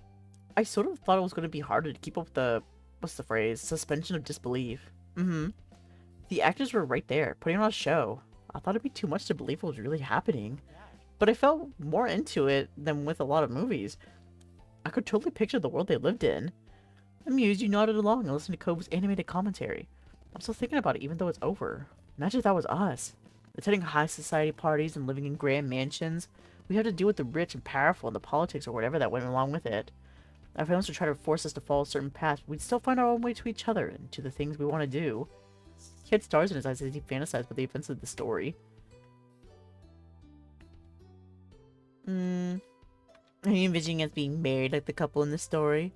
I sort of thought it was going to be harder to keep up with the, what's the phrase, suspension of disbelief. The actors were right there, putting on a show. I thought it'd be too much to believe what was really happening. But I felt more into it than with a lot of movies. I could totally picture the world they lived in. Amused, you nodded along and listened to Cove's animated commentary. I'm still thinking about it even though it's over. Imagine if that was us. Attending high society parties and living in grand mansions. We had to deal with the rich and powerful and the politics or whatever that went along with it. Our parents would try to force us to follow a certain path, but we'd still find our own way to each other and to the things we want to do. He had stars in his eyes as he fantasized about the events of the story. Are you envisioning us being married like the couple in the story?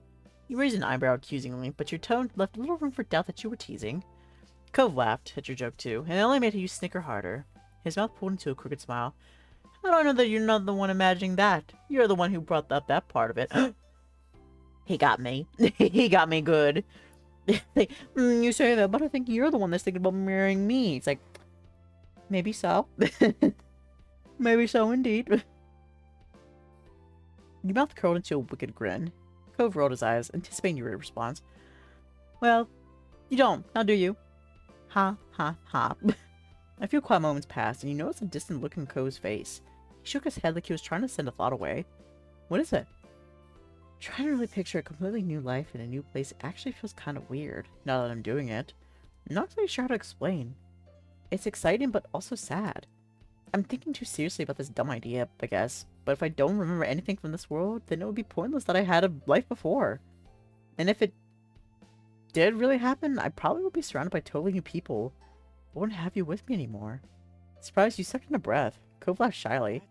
You raised an eyebrow accusingly, but your tone left little room for doubt that you were teasing. Cove laughed at your joke too, and it only made you snicker harder. His mouth pulled into a crooked smile. I don't know that you're not the one imagining that. You're the one who brought up that part of it. He got me. He got me good. You say that, but I think you're the one that's thinking about marrying me. It's like, maybe so. Maybe so indeed. Your mouth curled into a wicked grin. Cove rolled his eyes, anticipating your response. Well, you don't, now do you? Ha, ha, ha. A few quiet moments passed, and you noticed a distant look in Cove's face. He shook his head like he was trying to send a thought away. What is it? Trying to really picture a completely new life in a new place actually feels kind of weird, now that I'm doing it. I'm not really sure how to explain. It's exciting, but also sad. I'm thinking too seriously about this dumb idea, I guess. But if I don't remember anything from this world, then it would be pointless that I had a life before. And if it did really happen, I probably would be surrounded by totally new people. I wouldn't have you with me anymore. Surprised, you sucked in a breath. Cove laughed shyly.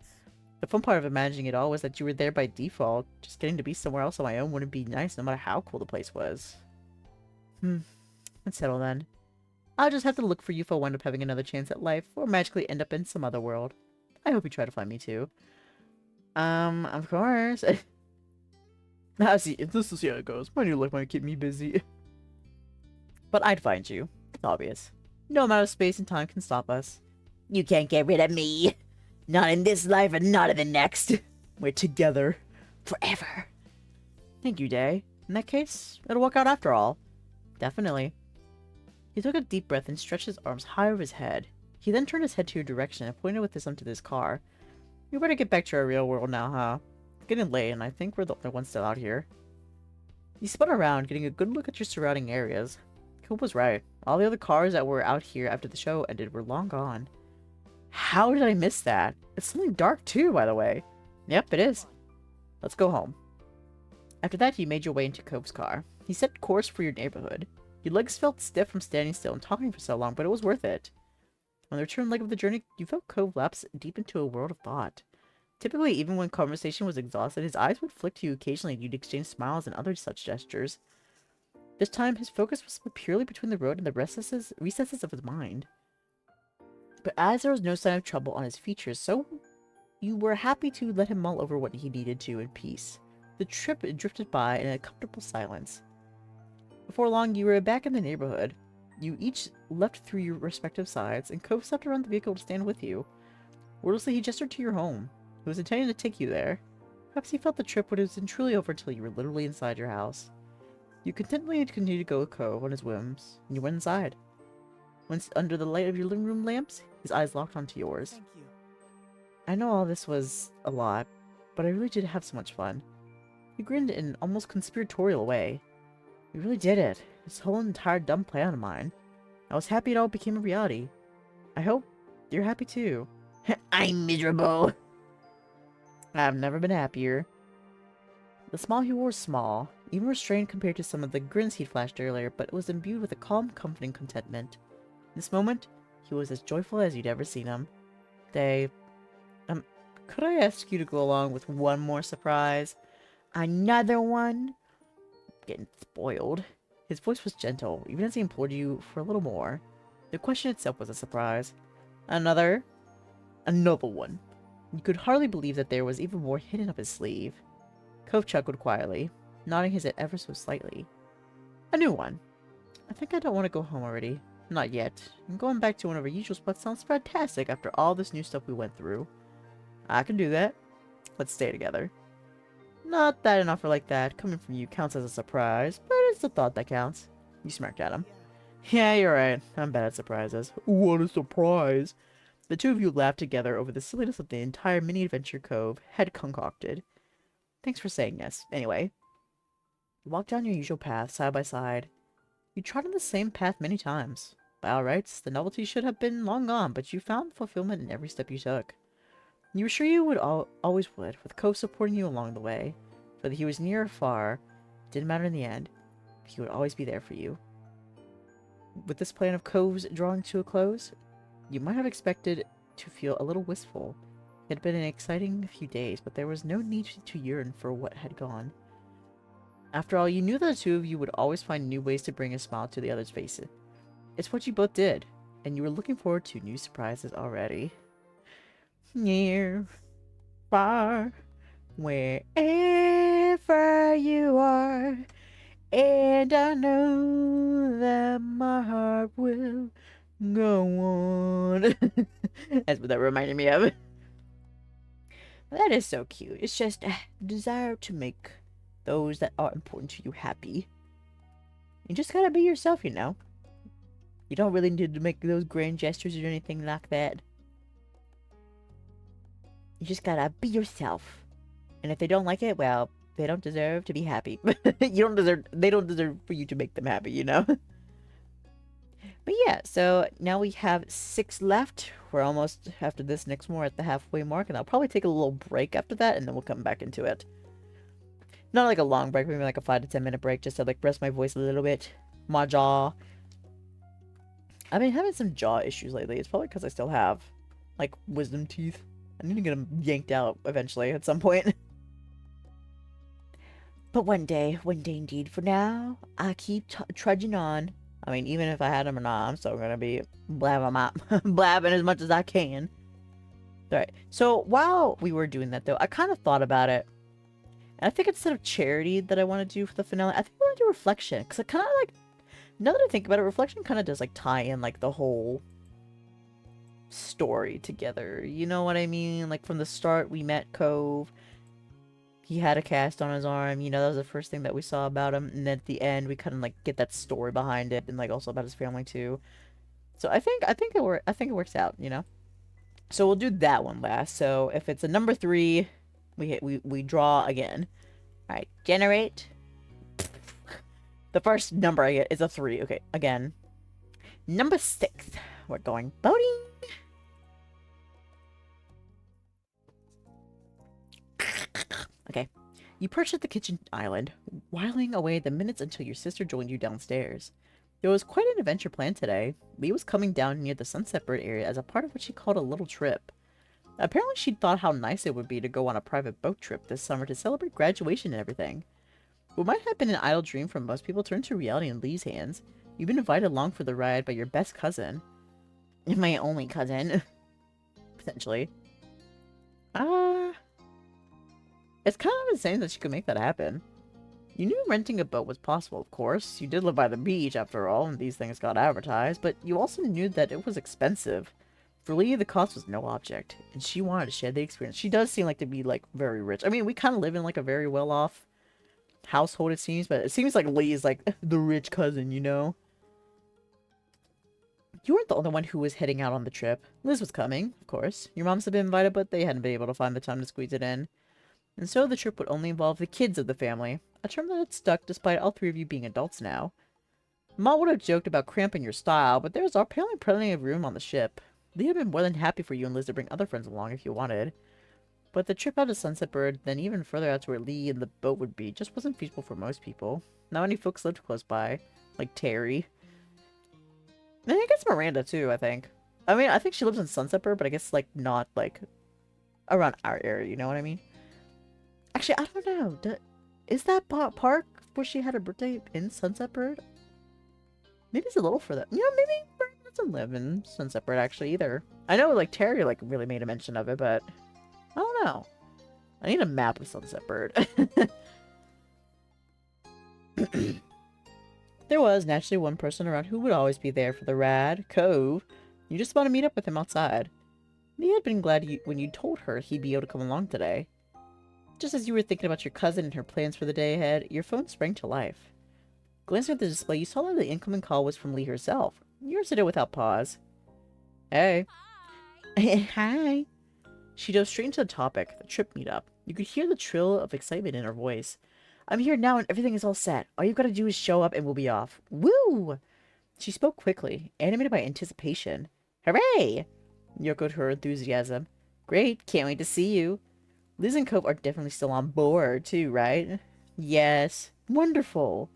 The fun part of imagining it all was that you were there by default. Just getting to be somewhere else on my own wouldn't be nice no matter how cool the place was. Let's settle then. I'll just have to look for you if I wind up having another chance at life, or magically end up in some other world. I hope you try to find me too. Of course. See, this is how it goes. My new life might keep me busy. But I'd find you. It's obvious. No amount of space and time can stop us. You can't get rid of me. Not in this life and not in the next. We're together. Forever. Thank you, Dae. In that case, it'll work out after all. Definitely. He took a deep breath and stretched his arms high over his head. He then turned his head to your direction and pointed with his thumb to this car. We better get back to our real world now, huh? It's getting late, and I think we're the only ones still out here. You spun around, getting a good look at your surrounding areas. Cove was right. All the other cars that were out here after the show ended were long gone. How did I miss that? It's something dark too, by the way. Yep, it is. Let's go home. After that, you made your way into Cove's car. He set course for your neighborhood. Your legs felt stiff from standing still and talking for so long, but it was worth it. On the return leg of the journey, you felt Cove lapse deep into a world of thought. Typically, even when conversation was exhausted, his eyes would flick to you occasionally and you'd exchange smiles and other such gestures. This time, his focus was split purely between the road and the recesses of his mind. But as there was no sign of trouble on his features, so you were happy to let him mull over what he needed to in peace. The trip drifted by in a comfortable silence. Before long, you were back in the neighborhood. You each left through your respective sides, and Cove stepped around the vehicle to stand with you. Wordlessly, he gestured to your home. He was intending to take you there. Perhaps he felt the trip would have been truly over until you were literally inside your house. You contentedly continued to go with Cove on his whims, and you went inside. Once under the light of your living room lamps, his eyes locked onto yours. Thank you. I know all this was a lot, but I really did have so much fun. You grinned in an almost conspiratorial way. You really did it. This whole entire dumb plan of mine. I was happy it all became a reality. I hope you're happy too. I'm miserable. I've never been happier. The smile he wore was small, even restrained compared to some of the grins he'd flashed earlier, but it was imbued with a calm, comforting contentment. In this moment, he was as joyful as you'd ever seen him. Dae, could I ask you to go along with one more surprise? Another one? Getting spoiled. His voice was gentle, even as he implored you for a little more. The question itself was a surprise. Another? Another one. You could hardly believe that there was even more hidden up his sleeve. Cove chuckled quietly, nodding his head ever so slightly. A new one. I think I don't want to go home already. Not yet. And going back to one of our usual spots sounds fantastic after all this new stuff we went through. I can do that. Let's stay together. Not that an offer like that, coming from you, counts as a surprise, but it's the thought that counts. You smirked at him. Yeah, you're right. I'm bad at surprises. What a surprise! The two of you laughed together over the silliness of the entire mini-adventure Cove had concocted. Thanks for saying yes, anyway. You walked down your usual path, side by side. You trod on the same path many times. By all rights, the novelty should have been long gone, but you found fulfillment in every step you took. You were sure you would always would, with Cove supporting you along the way. Whether he was near or far, it didn't matter in the end. He would always be there for you. With this plan of Cove's drawing to a close, you might have expected to feel a little wistful. It had been an exciting few days, but there was no need to yearn for what had gone. After all, you knew that the two of you would always find new ways to bring a smile to the other's face. It's what you both did, and you were looking forward to new surprises already. Near, far, wherever you are, and I know that my heart will go on. That's what that reminded me of. That is so cute. It's just a desire to make those that are important to you happy. You just gotta be yourself, you know. You don't really need to make those grand gestures or anything like that. You just gotta be yourself. And if they don't like it, well, they don't deserve to be happy. They don't deserve for you to make them happy, you know? But yeah, so now we have 6 left. We're almost, after this next one, we're at the halfway mark. And I'll probably take a little break after that, and then we'll come back into it. Not like a long break, maybe like a 5 to 10 minute break, just to like rest my voice a little bit. My jaw. I've been having some jaw issues lately. It's probably because I still have, like, wisdom teeth. I need to get them yanked out eventually at some point. But one day indeed. For now, I keep trudging on. I mean, even if I had them or not, I'm still gonna be blabbing as much as I can. Alright, so while we were doing that though, I kind of thought about it. And I think instead of charity that I want to do for the finale, I think I want to do reflection. Because I kind of like, now that I think about it, reflection kind of does like tie in like the whole story together. You know what I mean? Like from the start, we met Cove. He had a cast on his arm. You know, that was the first thing that we saw about him. And then at the end, we kind of like get that story behind it, and like also about his family too. So I think it works out. You know. So we'll do that one last. So if it's a number 3, we draw again. All right, generate. The first number I get is a 3. Okay, again. Number 6. We're going boating. Okay. You perched at the kitchen island, whiling away the minutes until your sister joined you downstairs. There was quite an adventure planned today. Lee was coming down near the Sunset Bird area as a part of what she called a little trip. Apparently she'd thought how nice it would be to go on a private boat trip this summer to celebrate graduation and everything. What might have been an idle dream for most people turned to reality in Lee's hands. You've been invited along for the ride by your best cousin. My only cousin. Potentially. It's kind of insane that she could make that happen. You knew renting a boat was possible, of course. You did live by the beach, after all, and these things got advertised, but you also knew that it was expensive. For Lee, the cost was no object, and she wanted to share the experience. She does seem like to be, like, very rich. I mean, we kind of live in, like, a very well-off household, it seems, but it seems like Lee is, like, the rich cousin, you know? You weren't the only one who was heading out on the trip. Liz was coming, of course. Your moms had been invited, but they hadn't been able to find the time to squeeze it in. And so the trip would only involve the kids of the family, a term that had stuck despite all 3 of you being adults now. Ma would have joked about cramping your style, but there was apparently plenty of room on the ship. Lee had been more than happy for you and Liz to bring other friends along if you wanted. But the trip out to Sunset Bird, then even further out to where Lee and the boat would be, just wasn't feasible for most people. Not many folks lived close by, like Terry. And I guess Miranda too, I think. I mean, I think she lives in Sunset Bird, but I guess, like, not, like, around our area, you know what I mean? Actually, I don't know. Is that park where she had her birthday in Sunset Bird? Maybe it's a little further. You know, maybe Miranda doesn't live in Sunset Bird, actually, either. I know, like, Terry, like, really made a mention of it, but I don't know. I need a map of Sunset Bird. There was naturally one person around who would always be there for the rad, Cove. You just want to meet up with him outside. Lee had been glad when you told her he'd be able to come along today. Just as you were thinking about your cousin and her plans for the day ahead, your phone sprang to life. Glancing at the display, you saw that the incoming call was from Lee herself. You answered it without pause. Hey. Hi. She dove straight into the topic, the trip meetup. You could hear the trill of excitement in her voice. I'm here now and everything is all set. All you've got to do is show up and we'll be off. Woo! She spoke quickly, animated by anticipation. Hooray! You echoed her enthusiasm. Great, can't wait to see you. Liz and Cove are definitely still on board, too, right? Yes. Wonderful.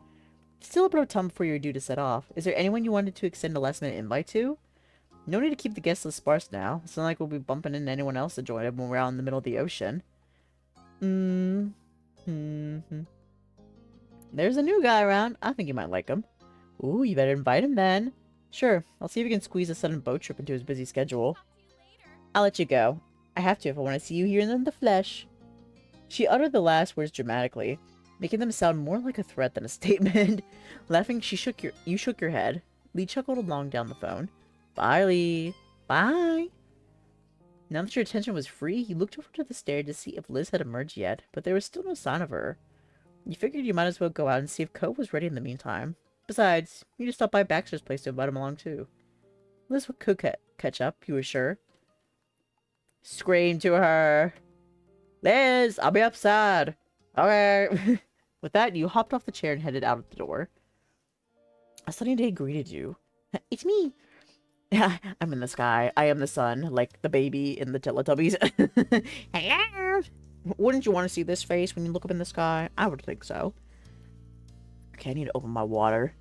Still a bit of time before you're due to set off. Is there anyone you wanted to extend a last-minute invite to? No need to keep the guest list sparse now. It's not like we'll be bumping into anyone else to join us when we're out in the middle of the ocean. There's a new guy around. I think you might like him. Ooh, you better invite him then. Sure, I'll see if we can squeeze a sudden boat trip into his busy schedule. I'll let you go. I have to if I want to see you here in the flesh. She uttered the last words dramatically, making them sound more like a threat than a statement. Laughing, you shook your head. Lee chuckled along down the phone. Bye, Lee. Bye. Now that your attention was free, you looked over to the stair to see if Liz had emerged yet, but there was still no sign of her. You figured you might as well go out and see if Cove was ready in the meantime. Besides, you just stopped by Baxter's place to invite him along too. Liz could catch up, you were sure. Scream to her. Liz, I'll be upside. Okay. With that, you hopped off the chair and headed out of the door. A sunny day greeted you. It's me. I'm in the sky. I am the sun, like the baby in the Teletubbies. Hello. Wouldn't you want to see this face when you look up in the sky? I would think so. Okay, I need to open my water.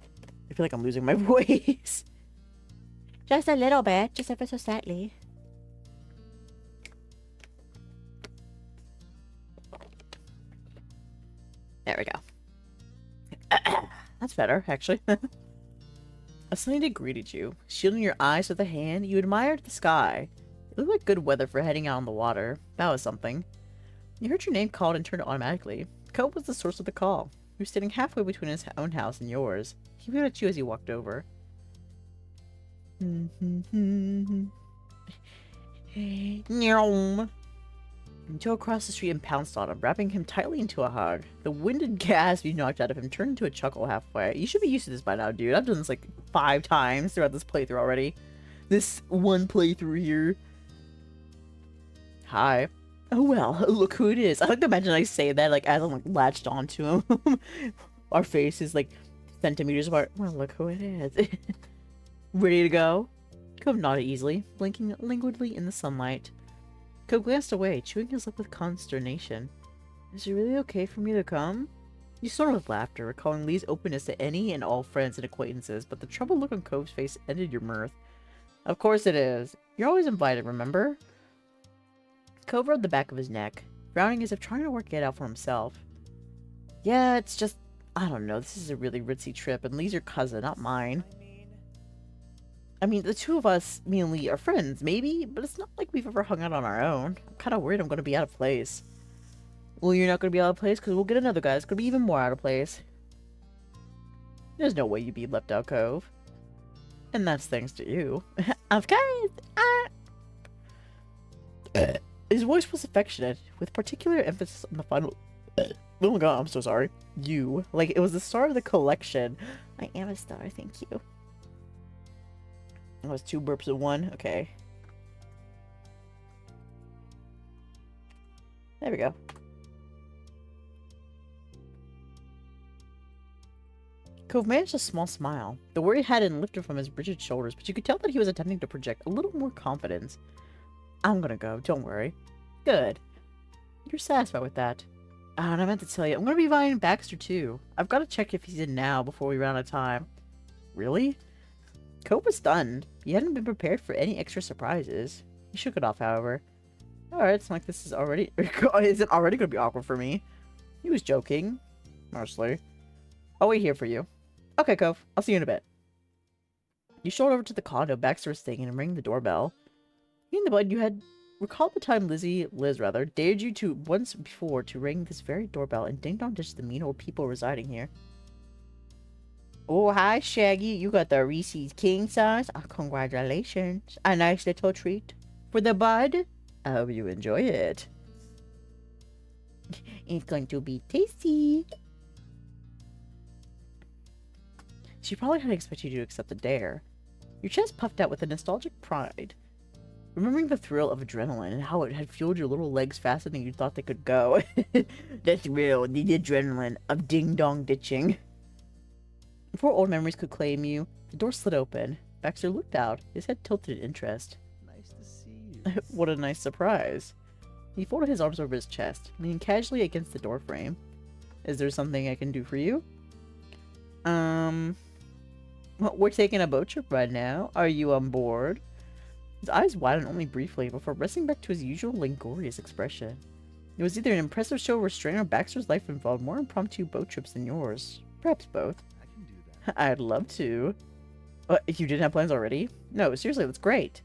I feel like I'm losing my voice. Just a little bit, just ever so slightly. There we go. That's better, actually. A sunny day greeted you. Shielding your eyes with a hand, you admired the sky. It looked like good weather for heading out on the water. That was something. You heard your name called and turned automatically. Cove was the source of the call. He was standing halfway between his own house and yours. He waved at you as you walked over. Joe across the street and pounced on him, wrapping him tightly into a hug. The winded gasp you knocked out of him turned into a chuckle halfway. You should be used to this by now, dude. I've done this like 5 times throughout this playthrough already. This one playthrough here. Hi. Oh well, look who it is. I like to imagine I say that like as I'm like latched onto him. Our faces like centimeters apart. Well, look who it is. Ready to go? Cove nodded easily, blinking languidly in the sunlight. Cove glanced away, chewing his lip with consternation. Is it really okay for me to come? You snorted with laughter, recalling Lee's openness to any and all friends and acquaintances, but the troubled look on Cove's face ended your mirth. Of course it is. You're always invited, remember? Cove rubbed the back of his neck, frowning as if trying to work it out for himself. Yeah, it's just, I don't know, this is a really ritzy trip, and Lee's your cousin, not mine. I mean, the two of us, me and Lee, are friends, maybe, but it's not like we've ever hung out on our own. I'm kind of worried I'm going to be out of place. Well, you're not going to be out of place because we'll get another guy that's going to be even more out of place. There's no way you'd be left out, Cove. And that's thanks to you. Of course! His voice was affectionate, with particular emphasis on the final... Oh my god, I'm so sorry. You. Like, it was the star of the collection. I am a star, thank you. That was 2 burps in 1. Okay. There we go. Cove managed a small smile. The worry hadn't lifted from his rigid shoulders, but you could tell that he was attempting to project a little more confidence. I'm gonna go, don't worry. Good. You're satisfied with that. And I meant to tell you, I'm gonna be inviting Baxter too. I've got to check if he's in now before we run out of time. Really? Cove was stunned. He hadn't been prepared for any extra surprises. He shook it off, however. Alright, it's not like this is already... isn't already gonna be awkward for me. He was joking. Mostly. I'll wait here for you. Okay, Cove. I'll see you in a bit. You strolled over to the condo Baxter was staying in and rang the doorbell. You and the bud, you had recalled the time Liz dared you to once before to ring this very doorbell and ding dong ditch the mean old people residing here. Oh, hi, Shaggy. You got the Reese's King size. Oh, congratulations. A nice little treat for the bud. I hope you enjoy it. It's going to be tasty. She probably hadn't expected you to accept the dare. Your chest puffed out with a nostalgic pride, remembering the thrill of adrenaline and how it had fueled your little legs faster than you thought they could go. The thrill, the adrenaline of ding-dong ditching. Before old memories could claim you, the door slid open. Baxter looked out, his head tilted in interest. Nice to see you. What a nice surprise. He folded his arms over his chest, leaning casually against the doorframe. Is there something I can do for you? Well, we're taking a boat trip right now. Are you on board? His eyes widened only briefly before resting back to his usual languorous expression. It was either an impressive show of restraint or Baxter's life involved more impromptu boat trips than yours. Perhaps both. I can do that. I'd love to. You didn't have plans already? No, seriously, that's great.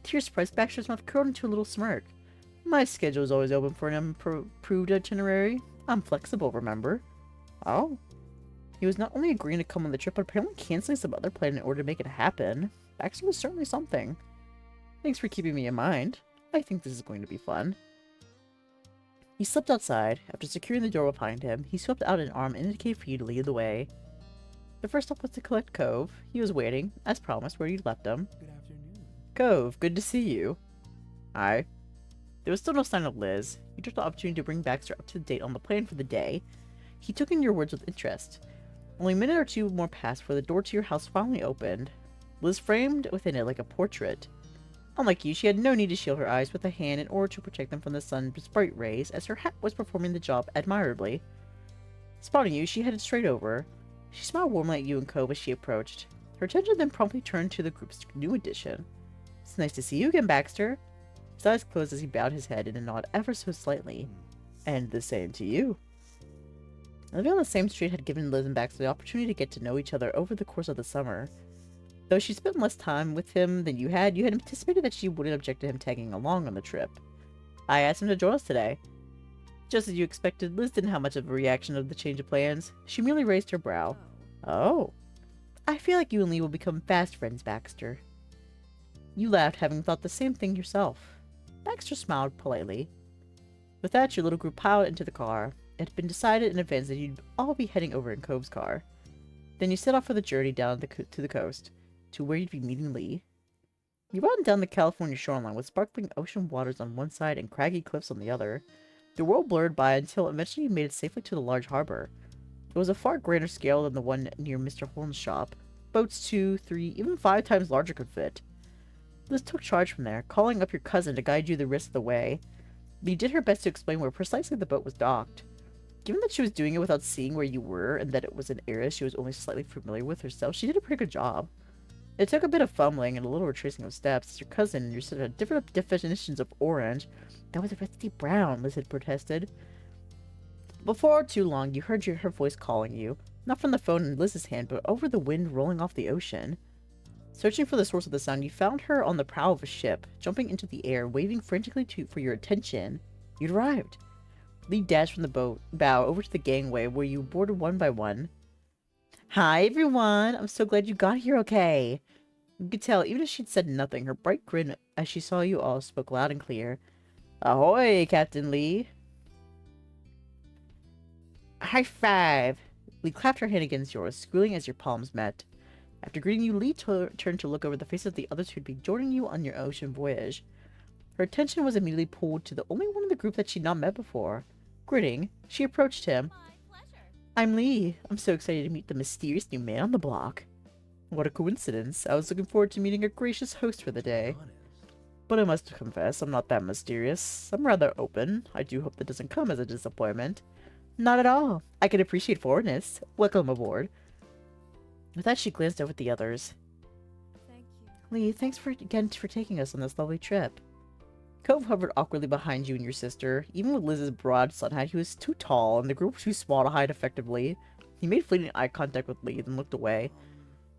Tears surprised Baxter's mouth curled into a little smirk. My schedule is always open for an improved itinerary. I'm flexible, remember? Oh. He was not only agreeing to come on the trip, but apparently canceling some other plan in order to make it happen. Baxter was certainly something. Thanks for keeping me in mind. I think this is going to be fun. He slipped outside. After securing the door behind him, he swept out an arm and indicated for you to lead the way. The first stop was to collect Cove. He was waiting, as promised, where you'd left him. Good afternoon. Cove, good to see you. Hi. There was still no sign of Liz. You took the opportunity to bring Baxter up to date on the plan for the day. He took in your words with interest. Only a minute or two more passed before the door to your house finally opened. Liz framed within it like a portrait. Unlike you, she had no need to shield her eyes with a hand in order to protect them from the sun's bright rays, as her hat was performing the job admirably. Spotting you, she headed straight over. She smiled warmly at you and Cove as she approached. Her attention then promptly turned to the group's new addition. It's nice to see you again, Baxter. His eyes closed as he bowed his head in a nod ever so slightly. And the same to you. Living on the same street had given Liz and Baxter the opportunity to get to know each other over the course of the summer. Though she spent less time with him than you had anticipated that she wouldn't object to him tagging along on the trip. I asked him to join us today. Just as you expected, Liz didn't have much of a reaction to the change of plans. She merely raised her brow. Oh. I feel like you and Lee will become fast friends, Baxter. You laughed, having thought the same thing yourself. Baxter smiled politely. With that, your little group piled into the car. It had been decided in advance that you'd all be heading over in Cove's car. Then you set off for the journey down to the coast, to where you'd be meeting Lee. You rode down the California shoreline with sparkling ocean waters on one side and craggy cliffs on the other. The world blurred by until eventually you made it safely to the large harbor. It was a far greater scale than the one near Mr. Horn's shop. Boats 2, 3, even 5 times larger could fit. Liz took charge from there, calling up your cousin to guide you the rest of the way. Lee did her best to explain where precisely the boat was docked. Given that she was doing it without seeing where you were, and that it was an area she was only slightly familiar with herself, she did a pretty good job. It took a bit of fumbling and a little retracing of steps, as your cousin and your sister had different definitions of orange. That was a rusty brown, Liz had protested. Before too long, you heard her voice calling you, not from the phone in Liz's hand, but over the wind rolling off the ocean. Searching for the source of the sound, you found her on the prow of a ship, jumping into the air, waving frantically for your attention. You'd arrived. Lee dashed from the bow over to the gangway, where you boarded one by one. Hi, everyone! I'm so glad you got here okay. You could tell, even if she'd said nothing, her bright grin as she saw you all spoke loud and clear. Ahoy, Captain Lee! High five! Lee clapped her hand against yours, squealing as your palms met. After greeting you, Lee turned to look over the faces of the others who'd be joining you on your ocean voyage. Her attention was immediately pulled to the only one in the group that she'd not met before. Grinning, she approached him. I'm Lee. I'm so excited to meet the mysterious new man on the block. What a coincidence. I was looking forward to meeting a gracious host for the day. But I must confess, I'm not that mysterious. I'm rather open. I do hope that doesn't come as a disappointment. Not at all. I can appreciate foreignness. Welcome aboard. With that, she glanced over at the others. Thank you. Lee, thanks again for taking us on this lovely trip. Cove hovered awkwardly behind you and your sister. Even with Liz's broad sun hat, he was too tall, and the group was too small to hide effectively. He made fleeting eye contact with Lee, then looked away.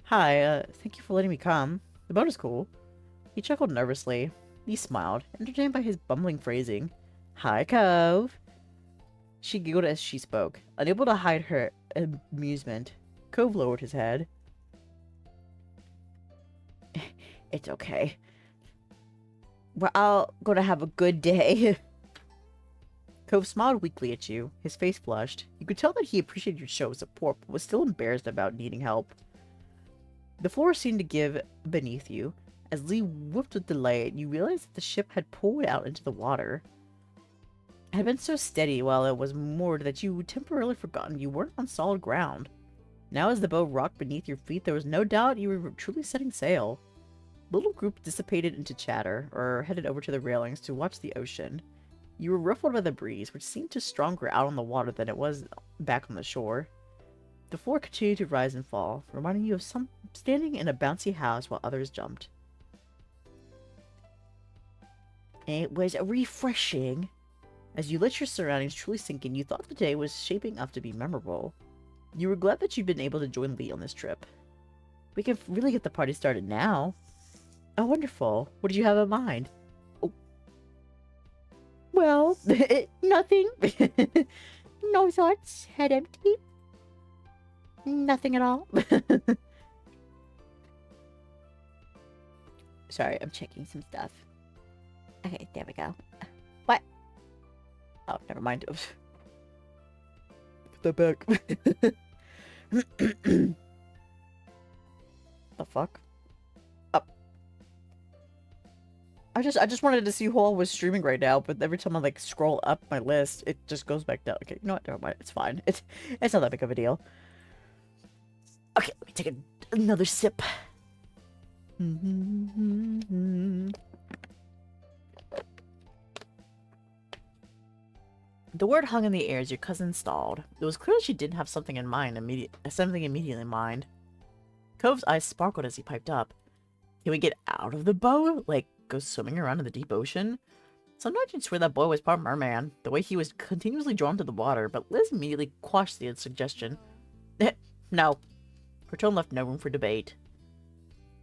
Hi, thank you for letting me come. The boat is cool. He chuckled nervously. Lee smiled, entertained by his bumbling phrasing. Hi, Cove. She giggled as she spoke, unable to hide her amusement. Cove lowered his head. It's okay. We're all gonna have a good day. Cove smiled weakly at you. His face flushed. You could tell that he appreciated your show of support, but was still embarrassed about needing help. The floor seemed to give beneath you. As Lee whooped with delight, you realized that the ship had pulled out into the water. It had been so steady while it was moored that you had temporarily forgotten you weren't on solid ground. Now as the boat rocked beneath your feet, there was no doubt you were truly setting sail. The little group dissipated into chatter, or headed over to the railings to watch the ocean. You were ruffled by the breeze, which seemed to stronger out on the water than it was back on the shore. The floor continued to rise and fall, reminding you of some standing in a bouncy house while others jumped. It was refreshing. As you let your surroundings truly sink in, you thought the day was shaping up to be memorable. You were glad that you'd been able to join Lee on this trip. We can really get the party started now. Oh, wonderful. What did you have in mind? Oh. Well, nothing. No thoughts. Head empty. Nothing at all. Sorry, I'm checking some stuff. Okay, there we go. What? Oh, never mind. Put that back. The fuck? Up. I just wanted to see who all was streaming right now, but every time I like scroll up my list, it just goes back down. Okay, you know what? Never mind. It's fine. It's not that big of a deal. Okay, let me take another sip. The word hung in the air as your cousin stalled. It was clear she didn't have something in mind immediately in mind. Cove's eyes sparkled as he piped up. Can we get out of the boat? Like, go swimming around in the deep ocean? Sometimes you'd swear that boy was part merman, the way he was continuously drawn to the water, but Liz immediately quashed the suggestion. No. Her tone left no room for debate.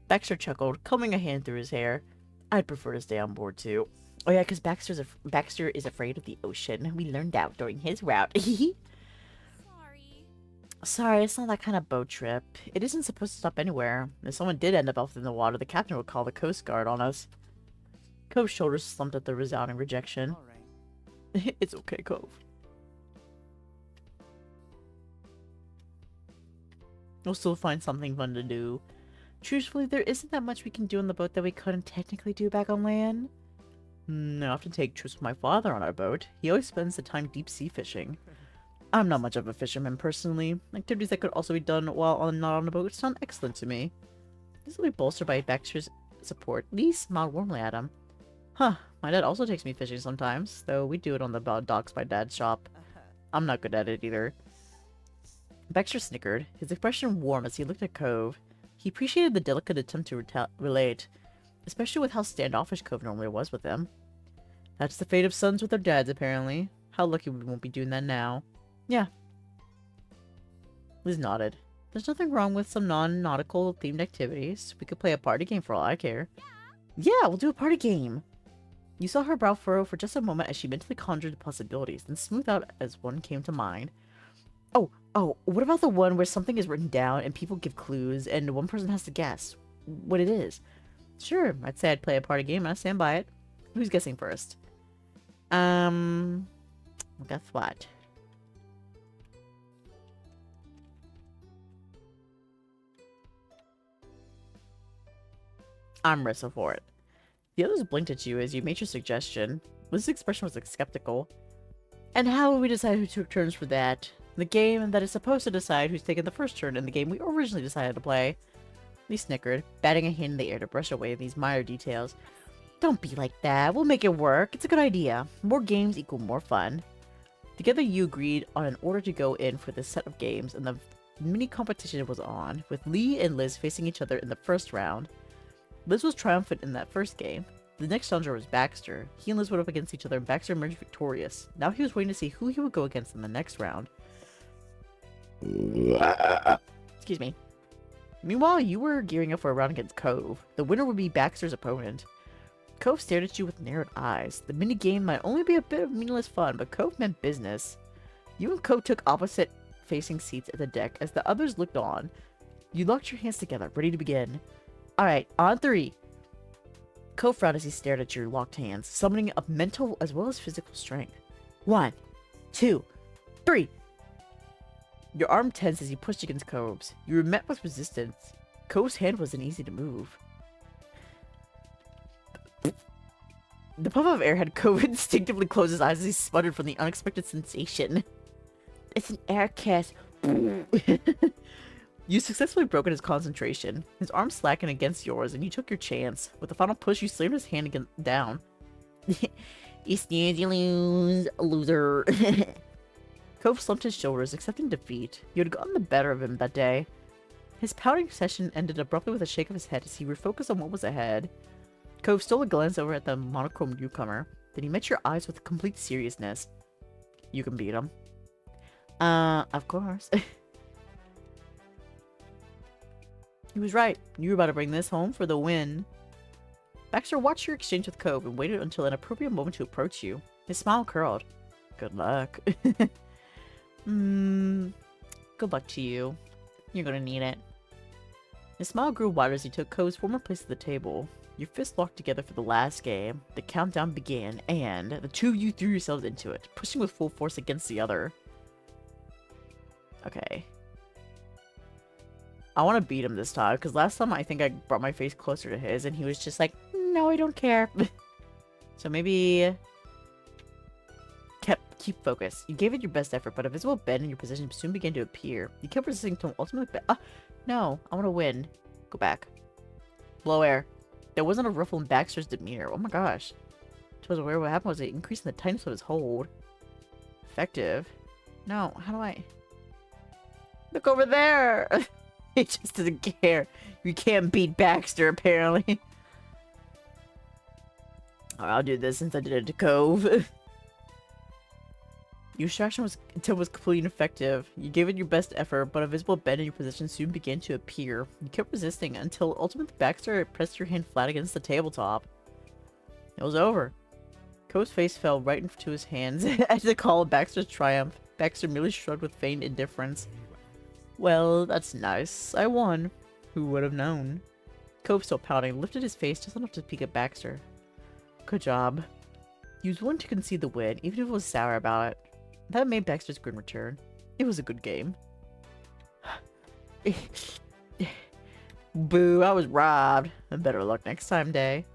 Baxter chuckled, combing a hand through his hair. I'd prefer to stay on board, too. Oh yeah, because Baxter is afraid of the ocean. We learned that during his route. Sorry, it's not that kind of boat trip. It isn't supposed to stop anywhere. If someone did end up off in the water, the captain would call the Coast Guard on us. Cove's shoulders slumped at the resounding rejection. All right. It's okay, Cove. We'll still find something fun to do. Truthfully, there isn't that much we can do on the boat that we couldn't technically do back on land. I often take trips with my father on our boat. He always spends the time deep sea fishing. I'm not much of a fisherman personally. Activities that could also be done while not on a boat sound excellent to me. This will be bolstered by Baxter's support. Lee smiled warmly at him. Huh, my dad also takes me fishing sometimes, though we do it on the docks by Dad's shop. I'm not good at it either. Baxter snickered, his expression warm as he looked at Cove. He appreciated the delicate attempt to relate, especially with how standoffish Cove normally was with him. That's the fate of sons with their dads, apparently. How lucky we won't be doing that now. Yeah. Liz nodded. There's nothing wrong with some non-nautical themed activities. We could play a party game for all I care. Yeah, we'll do a party game. You saw her brow furrow for just a moment as she mentally conjured the possibilities, then smoothed out as one came to mind. Oh, what about the one where something is written down and people give clues and one person has to guess what it is? Sure, I'd say I'd play a party game and I stand by it. Who's guessing first? Well, guess what? I'm wrestle for it. The others blinked at you as you made your suggestion. Liz's expression was skeptical. And how will we decide who took turns for that? The game that is supposed to decide who's taken the first turn in the game we originally decided to play. Lee snickered, batting a hand in the air to brush away these minor details. Don't be like that. We'll make it work. It's a good idea. More games equal more fun. Together you agreed on an order to go in for this set of games, and the mini competition was on, with Lee and Liz facing each other in the first round. Liz was triumphant in that first game. The next challenger was Baxter. He and Liz went up against each other and Baxter emerged victorious. Now he was waiting to see who he would go against in the next round. Excuse me. Meanwhile, you were gearing up for a round against Cove. The winner would be Baxter's opponent. Cove stared at you with narrowed eyes. The mini-game might only be a bit of meaningless fun, but Cove meant business. You and Cove took opposite facing seats at the deck as the others looked on. You locked your hands together, ready to begin. Alright, on three. Cove frowned as he stared at your locked hands, summoning up mental as well as physical strength. 1, 2, 3. Your arm tensed as you pushed against Cove's. You were met with resistance. Cove's hand wasn't easy to move. The puff of air had Cove instinctively close his eyes as he sputtered from the unexpected sensation. It's an air cast. You successfully broken his concentration. His arm slackened against yours, and you took your chance. With the final push, you slammed his hand down. You stand, you lose, loser. Cove slumped his shoulders, accepting defeat. You had gotten the better of him that day. His pouting session ended abruptly with a shake of his head as he refocused on what was ahead. Cove stole a glance over at the monochrome newcomer. Then he met your eyes with complete seriousness. You can beat him. Of course. He was right. You were about to bring this home for the win. Baxter watched your exchange with Cove and waited until an appropriate moment to approach you. His smile curled. Good luck. Good luck to you. You're gonna need it. His smile grew wider as he took Cove's former place at the table. Your fists locked together for the last game. The countdown began, and the two of you threw yourselves into it, pushing with full force against the other. Okay. I want to beat him this time, because last time I think I brought my face closer to his, and he was just like, no, I don't care. So maybe... Keep focus. You gave it your best effort, but a visible bend in your position soon began to appear. You kept resisting until ultimately... no, I want to win. Go back. Blow air. There wasn't a ruffle in Baxter's demeanor. Oh my gosh. I was aware what happened was it increasing the tightness of his hold. Effective. No, how do I... Look over there! He just doesn't care. You can't beat Baxter, apparently. Alright, I'll do this since I did it to Cove. Your distraction was completely ineffective. You gave it your best effort, but a visible bend in your position soon began to appear. You kept resisting until ultimately Baxter pressed your hand flat against the tabletop. It was over. Cove's face fell right into his hands at the call of Baxter's triumph. Baxter merely shrugged with feigned indifference. Well, that's nice. I won. Who would have known? Cove, still pouting, lifted his face just enough to peek at Baxter. Good job. He was willing to concede the win, even if it was sour about it. That made Baxter's grin return. It was a good game. Boo, I was robbed. Better luck next time, Dae.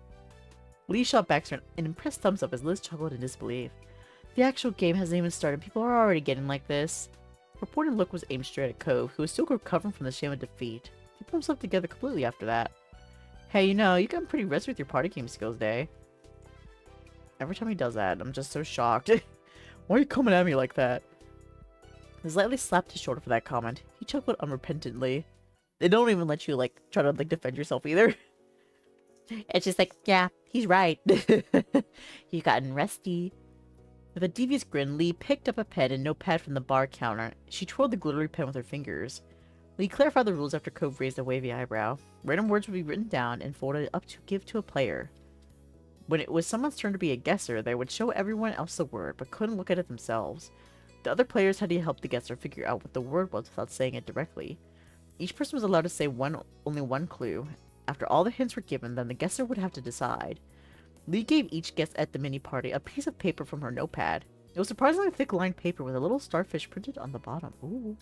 Lee shot Baxter an impressed thumbs up as Liz chuckled in disbelief. The actual game hasn't even started. People are already getting like this. Reported look was aimed straight at Cove, who was still recovering from the shame of defeat. He put himself together completely after that. Hey, you know, you got pretty rusty with your party game skills, Dae. Every time he does that, I'm just so shocked. Why are you coming at me like that? He lightly slapped his shoulder for that comment. He chuckled unrepentantly. They don't even let you, like, try to, like, defend yourself either. It's just like, yeah, he's right. You've gotten rusty. With a devious grin, Lee picked up a pen and notepad from the bar counter. She twirled the glittery pen with her fingers. Lee clarified the rules after Cove raised a wavy eyebrow. Random words would be written down and folded up to give to a player. When it was someone's turn to be a guesser, they would show everyone else the word, but couldn't look at it themselves. The other players had to help the guesser figure out what the word was without saying it directly. Each person was allowed to say only one clue. After all the hints were given, then the guesser would have to decide. Lee gave each guest at the mini-party a piece of paper from her notepad. It was surprisingly thick lined paper with a little starfish printed on the bottom. Ooh.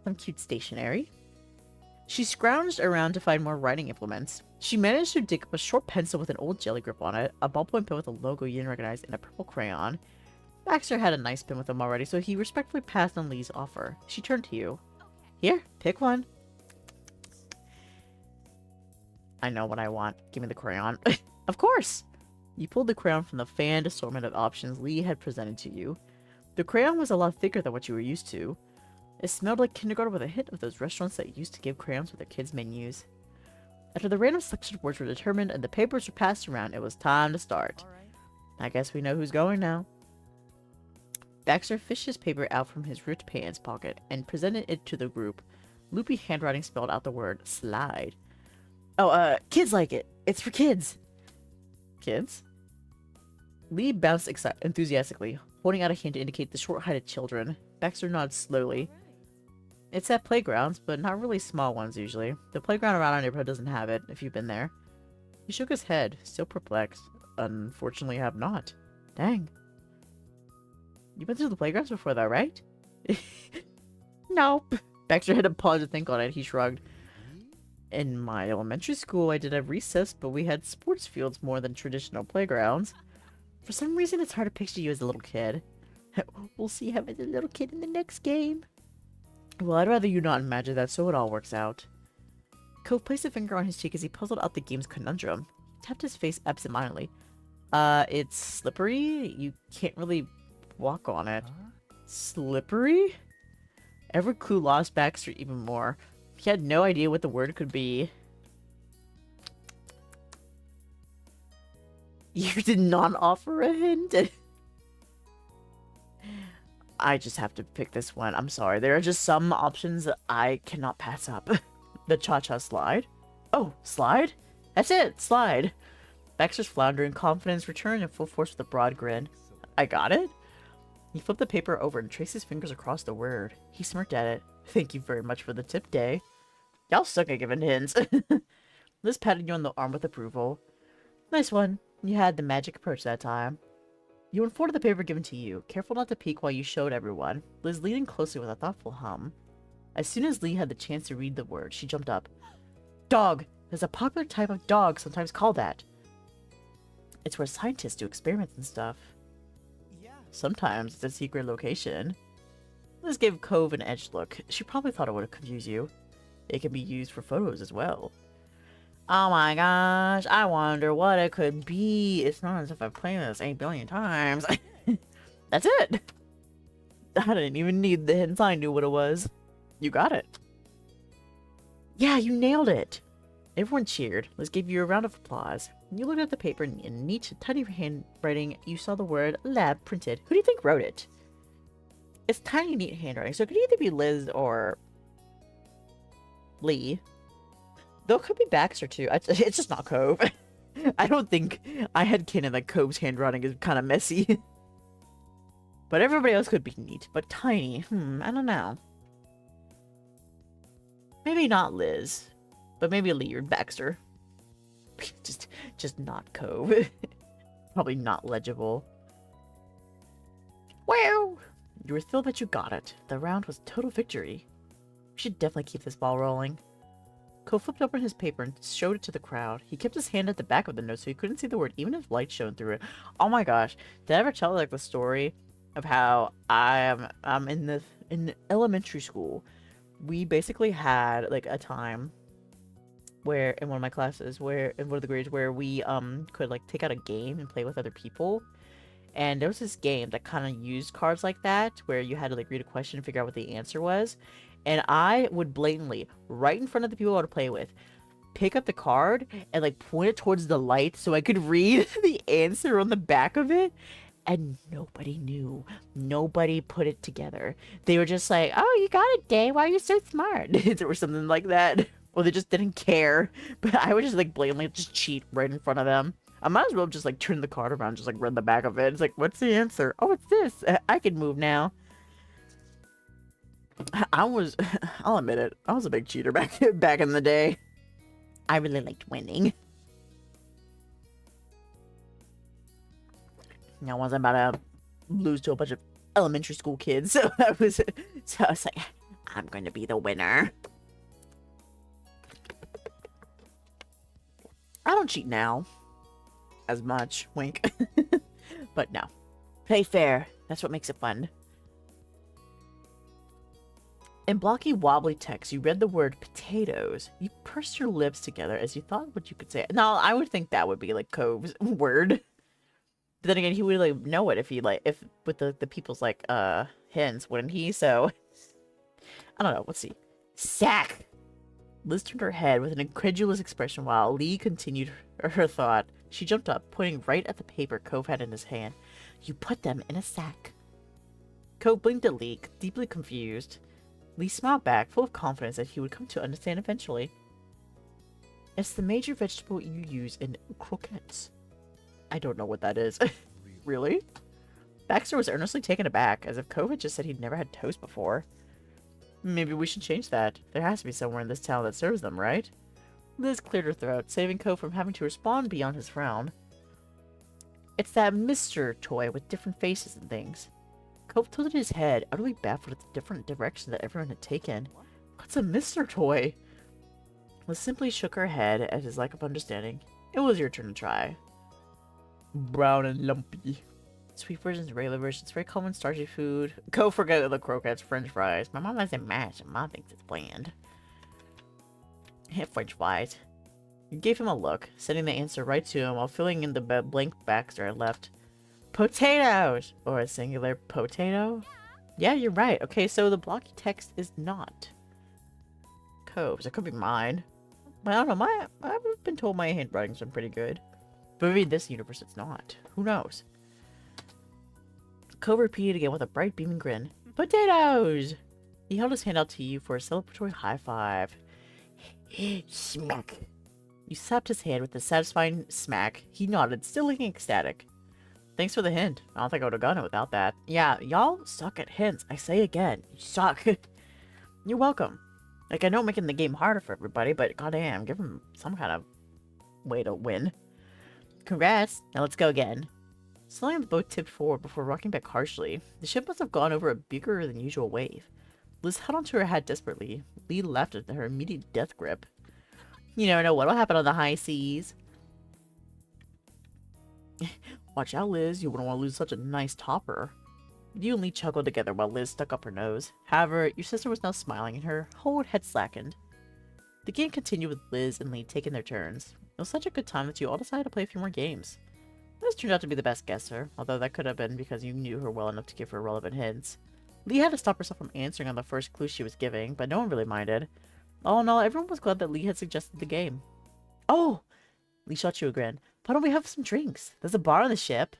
Some cute stationery. She scrounged around to find more writing implements. She managed to dig up a short pencil with an old jelly grip on it, a ballpoint pen with a logo you didn't recognize, and a purple crayon. Baxter had a nice pen with him already, so he respectfully passed on Lee's offer. She turned to you. Here, pick one. I know what I want. Give me the crayon. Of course! You pulled the crayon from the fanned assortment of options Lee had presented to you. The crayon was a lot thicker than what you were used to. It smelled like kindergarten with a hint of those restaurants that used to give crayons with their kids' menus. After the random selection of words were determined and the papers were passed around, it was time to start. I guess we know who's going now. Baxter fished his paper out from his ripped pants pocket and presented it to the group. Loopy handwriting spelled out the word slide. Oh, kids like it. It's for kids. Kids? Lee bounced enthusiastically, holding out a hand to indicate the short-heighted children. Baxter nodded slowly. It's at playgrounds, but not really small ones usually. The playground around our neighborhood doesn't have it, if you've been there. He shook his head, still perplexed. Unfortunately, I have not. Dang. You've been to the playgrounds before though, right? Nope. Baxter had a pause to think on it. He shrugged. In my elementary school, I did have recess, but we had sports fields more than traditional playgrounds. For some reason, it's hard to picture you as a little kid. We'll see him as a little kid in the next game. Well, I'd rather you not imagine that, so it all works out. Cove placed a finger on his cheek as he puzzled out the game's conundrum. He tapped his face absentmindedly. It's slippery. You can't really walk on it. Slippery? Every clue lost Baxter even more. He had no idea what the word could be. You did not offer a hint? I just have to pick this one. I'm sorry. There are just some options that I cannot pass up. The cha-cha slide. Oh, slide? That's it, slide. Baxter's floundering confidence returned in full force with a broad grin. I got it? He flipped the paper over and traced his fingers across the word. He smirked at it. Thank you very much for the tip, Dae. Y'all suck at giving hints. Liz patted you on the arm with approval. Nice one. You had the magic approach that time. You unfolded the paper given to you, careful not to peek while you showed everyone, Liz leaning closely with a thoughtful hum. As soon as Lee had the chance to read the word, she jumped up. Dog! There's a popular type of dog sometimes called that. It's where scientists do experiments and stuff. Sometimes it's a secret location. Liz gave Cove an edged look. She probably thought it would confuse you. It can be used for photos as well. Oh my gosh, I wonder what it could be. It's not as if I've played this 8 billion times. That's it. I didn't even need the hints. I knew what it was. You got it. Yeah, you nailed it. Everyone cheered. Liz gave you a round of applause. You looked at the paper and in neat, tiny handwriting, you saw the word lab printed. Who do you think wrote it? It's tiny, neat handwriting, so it could either be Liz or Lee. Though it could be Baxter too. It's just not Cove. I don't think I had canon that Cove's handwriting is kind of messy. But everybody else could be neat, but tiny. I don't know. Maybe not Liz, but maybe Lee or Baxter. just not Cove. Probably not legible. Wow! You were thrilled that you got it. The round was total victory. We should definitely keep this ball rolling. Cole flipped open his paper and showed it to the crowd. He kept his hand at the back of the note so he couldn't see the word even if light shone through it. Oh my gosh. Did I ever tell like the story of how I'm in elementary school? We basically had like a time where in one of my classes where in one of the grades where we could like take out a game and play with other people. And there was this game that kind of used cards like that where you had to like read a question and figure out what the answer was. And I would blatantly, right in front of the people I would play with, pick up the card and like point it towards the light so I could read the answer on the back of it. And nobody knew. Nobody put it together. They were just like, oh, you got it, Dae. Why are you so smart? Or something like that. Or they just didn't care. But I would just like blatantly just cheat right in front of them. I might as well just like turn the card around, just like read the back of it. It's like, what's the answer? Oh, it's this. I can move now. I'll admit it. I was a big cheater back in the day. I really liked winning. I wasn't about to lose to a bunch of elementary school kids, so I was like, I'm going to be the winner. I don't cheat now as much, wink. But no, play fair. That's what makes it fun. In blocky, wobbly text, you read the word potatoes. You pursed your lips together as you thought what you could say. Now, I would think that would be like Cove's word. But then again, he would like know it if with the people's like hints, wouldn't he? So I don't know. Let's see. Sack. Liz turned her head with an incredulous expression while Lee continued her thought. She jumped up, pointing right at the paper Cove had in his hand. You put them in a sack. Cove blinked at Lee, deeply confused. Lee smiled back, full of confidence that he would come to understand eventually. It's the major vegetable you use in croquettes. I don't know what that is. Really? Baxter was earnestly taken aback, as if Cove had just said he'd never had toast before. Maybe we should change that. There has to be somewhere in this town that serves them, right? Liz cleared her throat, saving Cove from having to respond beyond his frown. It's that Mr. toy with different faces and things. Cove tilted his head, utterly baffled at the different direction that everyone had taken. What's a Mr. toy? Liz simply shook her head at his lack of understanding. It was your turn to try. Brown and lumpy. Sweet versions, regular versions, very common starchy food. Go forget the croquettes, french fries. My mom likes it mashed and mom thinks it's bland. French fries. You gave him a look, sending the answer right to him while filling in the blank Baxter had left. Potatoes! Or a singular potato? Yeah, you're right. Okay, so the blocky text is not Cove's. It could be mine. But I don't know, I've been told my handwriting's been pretty good. But maybe in this universe it's not. Who knows? Cove repeated again with a bright beaming grin. Potatoes! He held his hand out to you for a celebratory high five. Smack! You slapped his hand with a satisfying smack. He nodded, still looking ecstatic. Thanks for the hint. I don't think I would have gotten it without that. Yeah, y'all suck at hints. I say again, you suck. You're welcome. Like, I know making the game harder for everybody, but goddamn, give them some kind of way to win. Congrats. Now let's go again. Slowly, the boat tipped forward before rocking back harshly. The ship must have gone over a bigger than usual wave. Liz held onto her hat desperately. Lee laughed at her immediate death grip. You never know what'll happen on the high seas. Watch out, Liz. You wouldn't want to lose such a nice topper. You and Lee chuckled together while Liz stuck up her nose. However, your sister was now smiling and her whole head slackened. The game continued with Liz and Lee taking their turns. It was such a good time that you all decided to play a few more games. Liz turned out to be the best guesser, although that could have been because you knew her well enough to give her relevant hints. Lee had to stop herself from answering on the first clue she was giving, but no one really minded. All in all, everyone was glad that Lee had suggested the game. Oh! Lee shot you a grin. Why don't we have some drinks? There's a bar on the ship.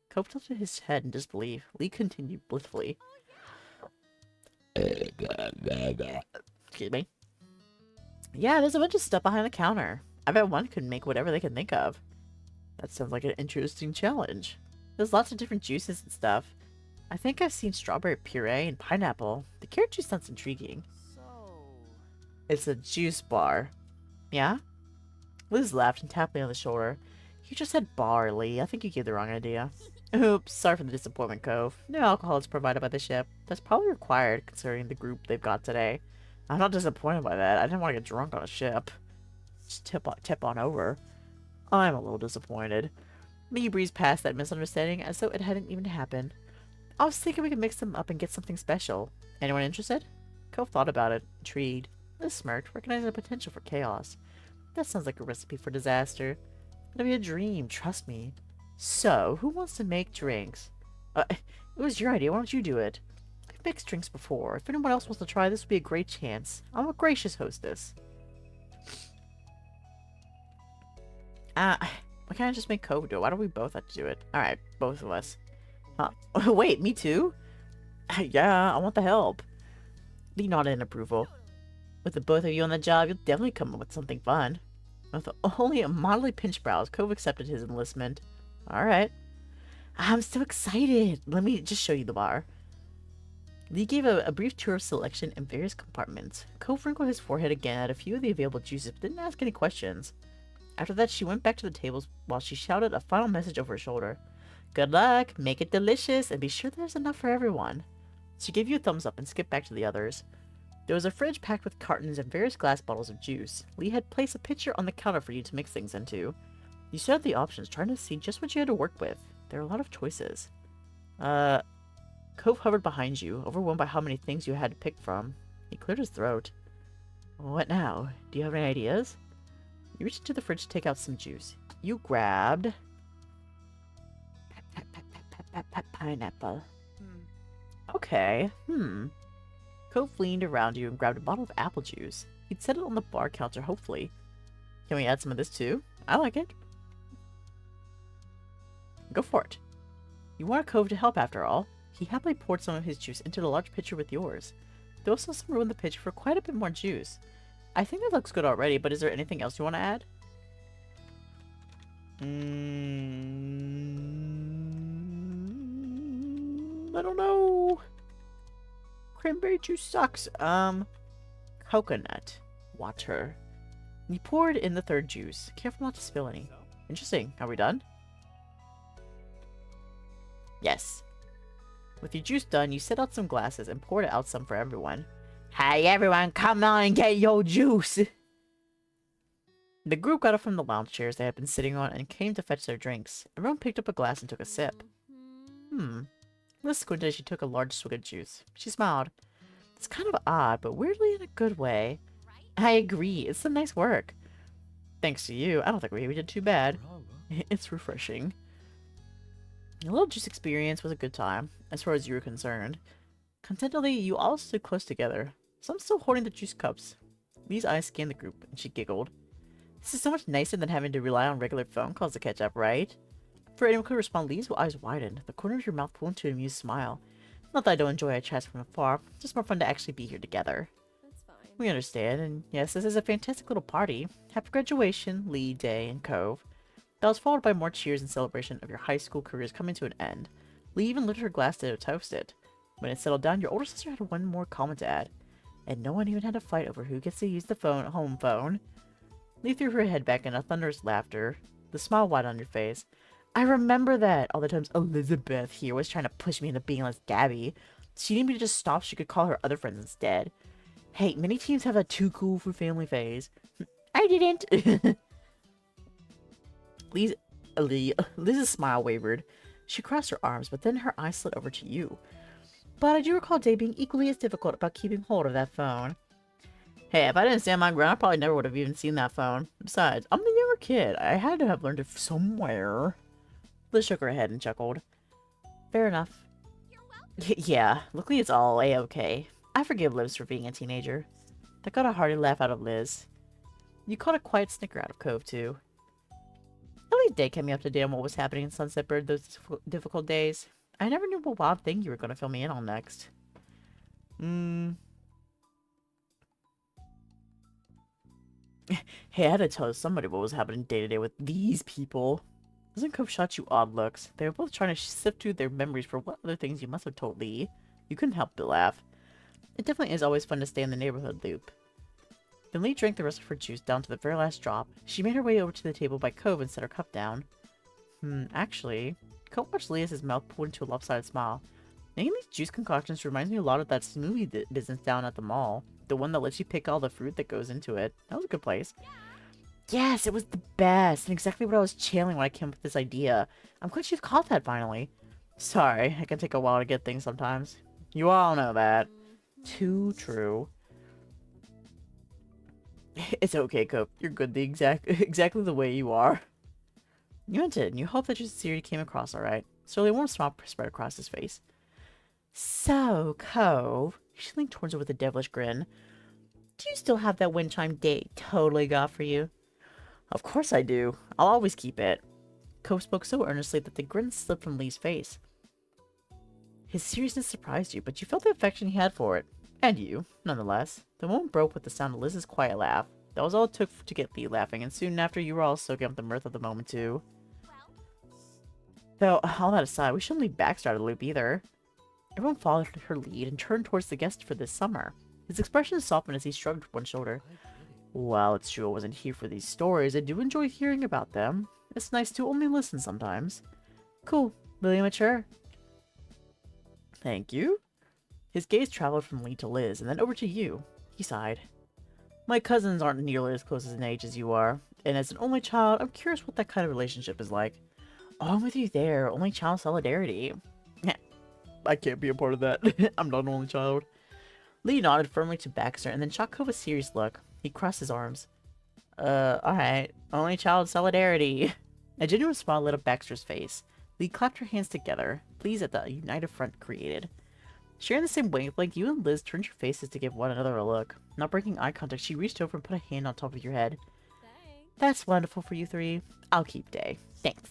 Cope tilted his head in disbelief. Lee continued blissfully. Excuse me. Yeah, there's a bunch of stuff behind the counter. I bet one could make whatever they can think of. That sounds like an interesting challenge. There's lots of different juices and stuff. I think I've seen strawberry puree and pineapple. The carrot juice sounds intriguing. So, It's a juice bar. Yeah? Liz laughed and tapped me on the shoulder. You just said bar, Lee. I think you gave the wrong idea. Oops, sorry for the disappointment, Cove. No alcohol is provided by the ship. That's probably required, considering the group they've got today. I'm not disappointed by that. I didn't want to get drunk on a ship. Just tip on over. I'm a little disappointed. Me breezed past that misunderstanding as though it hadn't even happened. I was thinking we could mix them up and get something special. Anyone interested? Cove thought about it, intrigued. Liz smirked, recognizing the potential for chaos. That sounds like a recipe for disaster. It'll be a dream, trust me. So, who wants to make drinks? It was your idea, why don't you do it? I've mixed drinks before. If anyone else wants to try, this would be a great chance. I'm a gracious hostess. Why can't I just make Cove do it? Why don't we both have to do it? Alright, both of us. Wait, me too? Yeah, I want the help. Lee nodded in approval. With the both of you on the job, you'll definitely come up with something fun. With only a moderately pinched brows, Cove accepted his enlistment. Alright. I'm so excited. Let me just show you the bar. Lee gave a brief tour of selection in various compartments. Cove wrinkled his forehead again at a few of the available juices, but didn't ask any questions. After that, she went back to the tables while she shouted a final message over her shoulder. Good luck, make it delicious, and be sure there's enough for everyone. She gave you a thumbs up and skipped back to the others. There was a fridge packed with cartons and various glass bottles of juice. Lee had placed a pitcher on the counter for you to mix things into. You set out the options, trying to see just what you had to work with. There are a lot of choices. Cove hovered behind you, overwhelmed by how many things you had to pick from. He cleared his throat. What now? Do you have any ideas? You reached into the fridge to take out some juice. You grabbed... pineapple. Okay, Cove leaned around you and grabbed a bottle of apple juice. He'd set it on the bar counter, hopefully. Can we add some of this too? I like it. Go for it. You want a Cove to help after all. He happily poured some of his juice into the large pitcher with yours. There was also some room in the pitcher for quite a bit more juice. I think that looks good already, but is there anything else you want to add? I don't know. Cranberry juice sucks. Coconut water. You poured in the third juice. Careful not to spill any. Interesting. Are we done? Yes. With your juice done, you set out some glasses and poured out some for everyone. Hey everyone, come on and get your juice! The group got up from the lounge chairs they had been sitting on and came to fetch their drinks. Everyone picked up a glass and took a sip. Liz squinted as she took a large swig of juice. She smiled. It's kind of odd, but weirdly in a good way. I agree, it's some nice work. Thanks to you, I don't think we did too bad. It's refreshing. The little juice experience was a good time, as far as you were concerned. Contentedly, you all stood close together, some still holding the juice cups. Lee's eyes scanned the group, and she giggled. This is so much nicer than having to rely on regular phone calls to catch up, right? Before anyone could respond, Lee's eyes widened, the corner of your mouth pulled into an amused smile. Not that I don't enjoy our chats from afar, just more fun to actually be here together. That's fine. We understand, and yes, this is a fantastic little party. Happy graduation, Lee, Dae, and Cove. That was followed by more cheers in celebration of your high school careers coming to an end. Lee even lifted her glass to toast it. When it settled down, your older sister had one more comment to add. And no one even had to fight over who gets to use the home phone. Lee threw her head back in a thunderous laughter, the smile wide on your face. I remember that! All the times Elizabeth here was trying to push me into being like Gabby. She needed me to just stop so she could call her other friends instead. Hey, many teams have a too cool for family phase. I didn't! Liz's smile wavered. She crossed her arms, but then her eyes slid over to you. But I do recall Dae being equally as difficult about keeping hold of that phone. Hey, if I didn't stand my ground, I probably never would have even seen that phone. Besides, I'm the younger kid. I had to have learned it somewhere. Liz shook her head and chuckled. Fair enough. Yeah, luckily it's all a-okay. I forgive Liz for being a teenager. That got a hearty laugh out of Liz. You caught a quiet snicker out of Cove, too. At least Dae kept me up to date on what was happening in Sunset Bird those difficult days. I never knew what wild thing you were going to fill me in on next. Hey, I had to tell somebody what was happening day to day with these people. Doesn't Cove shot you odd looks? They were both trying to sift through their memories for what other things you must have told Lee. You couldn't help but laugh. It definitely is always fun to stay in the neighborhood loop. Then Lee drank the rest of her juice down to the very last drop. She made her way over to the table by Cove and set her cup down. Actually, Cove watched Lee as his mouth pulled into a lopsided smile. Making these juice concoctions reminds me a lot of that smoothie business down at the mall. The one that lets you pick all the fruit that goes into it. That was a good place. Yes, it was the best, and exactly what I was channeling when I came up with this idea. I'm glad you've caught that finally. Sorry, it can take a while to get things sometimes. You all know that. Too true. It's okay, Cope. You're good exactly the way you are. You meant it, and you hope that your sincerity came across alright. Slowly, a warm smile spread across his face. So, Cove, she leaned towards her with a devilish grin. Do you still have that wind chime Dae totally got for you? Of course I do. I'll always keep it. Cove spoke so earnestly that the grin slipped from Lee's face. His seriousness surprised you, but you felt the affection he had for it. And you, nonetheless. The moment broke with the sound of Liz's quiet laugh. That was all it took to get Lee laughing, and soon after you were all soaking up the mirth of the moment too. Though, all that aside, we shouldn't leave Baxter out of the loop either. Everyone followed her lead and turned towards the guest for this summer. His expression softened as he shrugged one shoulder. While it's true I wasn't here for these stories, I do enjoy hearing about them. It's nice to only listen sometimes. Cool. Really mature. Thank you. His gaze traveled from Lee to Liz, and then over to you. He sighed. My cousins aren't nearly as close as in age as you are, and as an only child, I'm curious what that kind of relationship is like. Oh, I'm with you there. Only child solidarity. I can't be a part of that. I'm not an only child. Lee nodded firmly to Baxter, and then shot Cove a serious look. He crossed his arms. Alright. Only child solidarity. A genuine smile lit up Baxter's face. Lee clapped her hands together, pleased at the united front created. Sharing the same wavelength, you and Liz turned your faces to give one another a look. Not breaking eye contact, she reached over and put a hand on top of your head. That's wonderful for you three. I'll keep Dae. Thanks.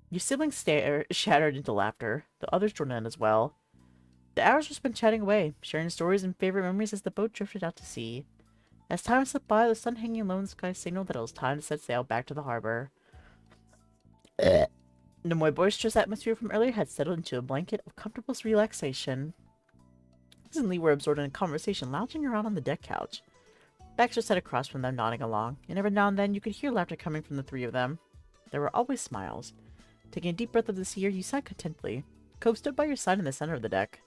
Your siblings shattered into laughter. The others joined in as well. The hours were spent chatting away, sharing stories and favorite memories as the boat drifted out to sea. As time slipped by, the sun hanging low in the sky signaled that it was time to set sail back to the harbor. The more boisterous atmosphere from earlier had settled into a blanket of comfortable relaxation. Liz and Lee were absorbed in a conversation, lounging around on the deck couch. Baxter sat across from them, nodding along, and every now and then you could hear laughter coming from the three of them. There were always smiles. Taking a deep breath of the sea air, you sighed contentedly. Cove stood by your side in the center of the deck.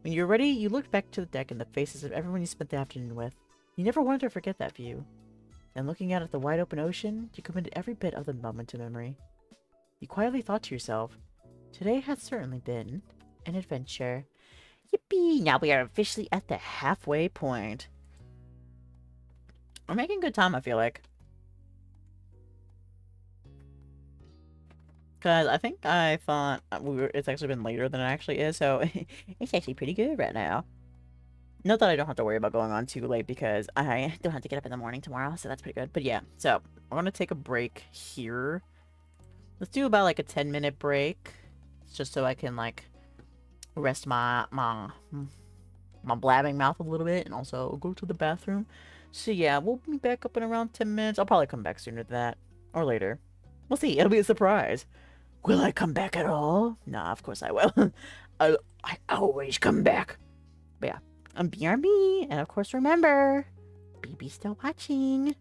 When you were ready, you looked back to the deck and the faces of everyone you spent the afternoon with. You never wanted to forget that view. Then looking out at the wide open ocean, you committed every bit of the moment to memory. You quietly thought to yourself, today has certainly been an adventure. Yippee! Now we are officially at the halfway point. We're making good time, I feel like. Because I think I thought it's actually been later than it actually is, so it's actually pretty good right now. Not that I don't have to worry about going on too late because I don't have to get up in the morning tomorrow, so that's pretty good. But yeah, so we're going to take a break here. Let's do about like a 10-minute break, just so I can like rest my blabbing mouth a little bit and also go to the bathroom. So yeah, we'll be back up in around 10 minutes. I'll probably come back sooner than that or later. We'll see. It'll be a surprise. Will I come back at all? Nah, of course I will. I always come back. But yeah, I'm BRB, and of course remember, BB's still watching.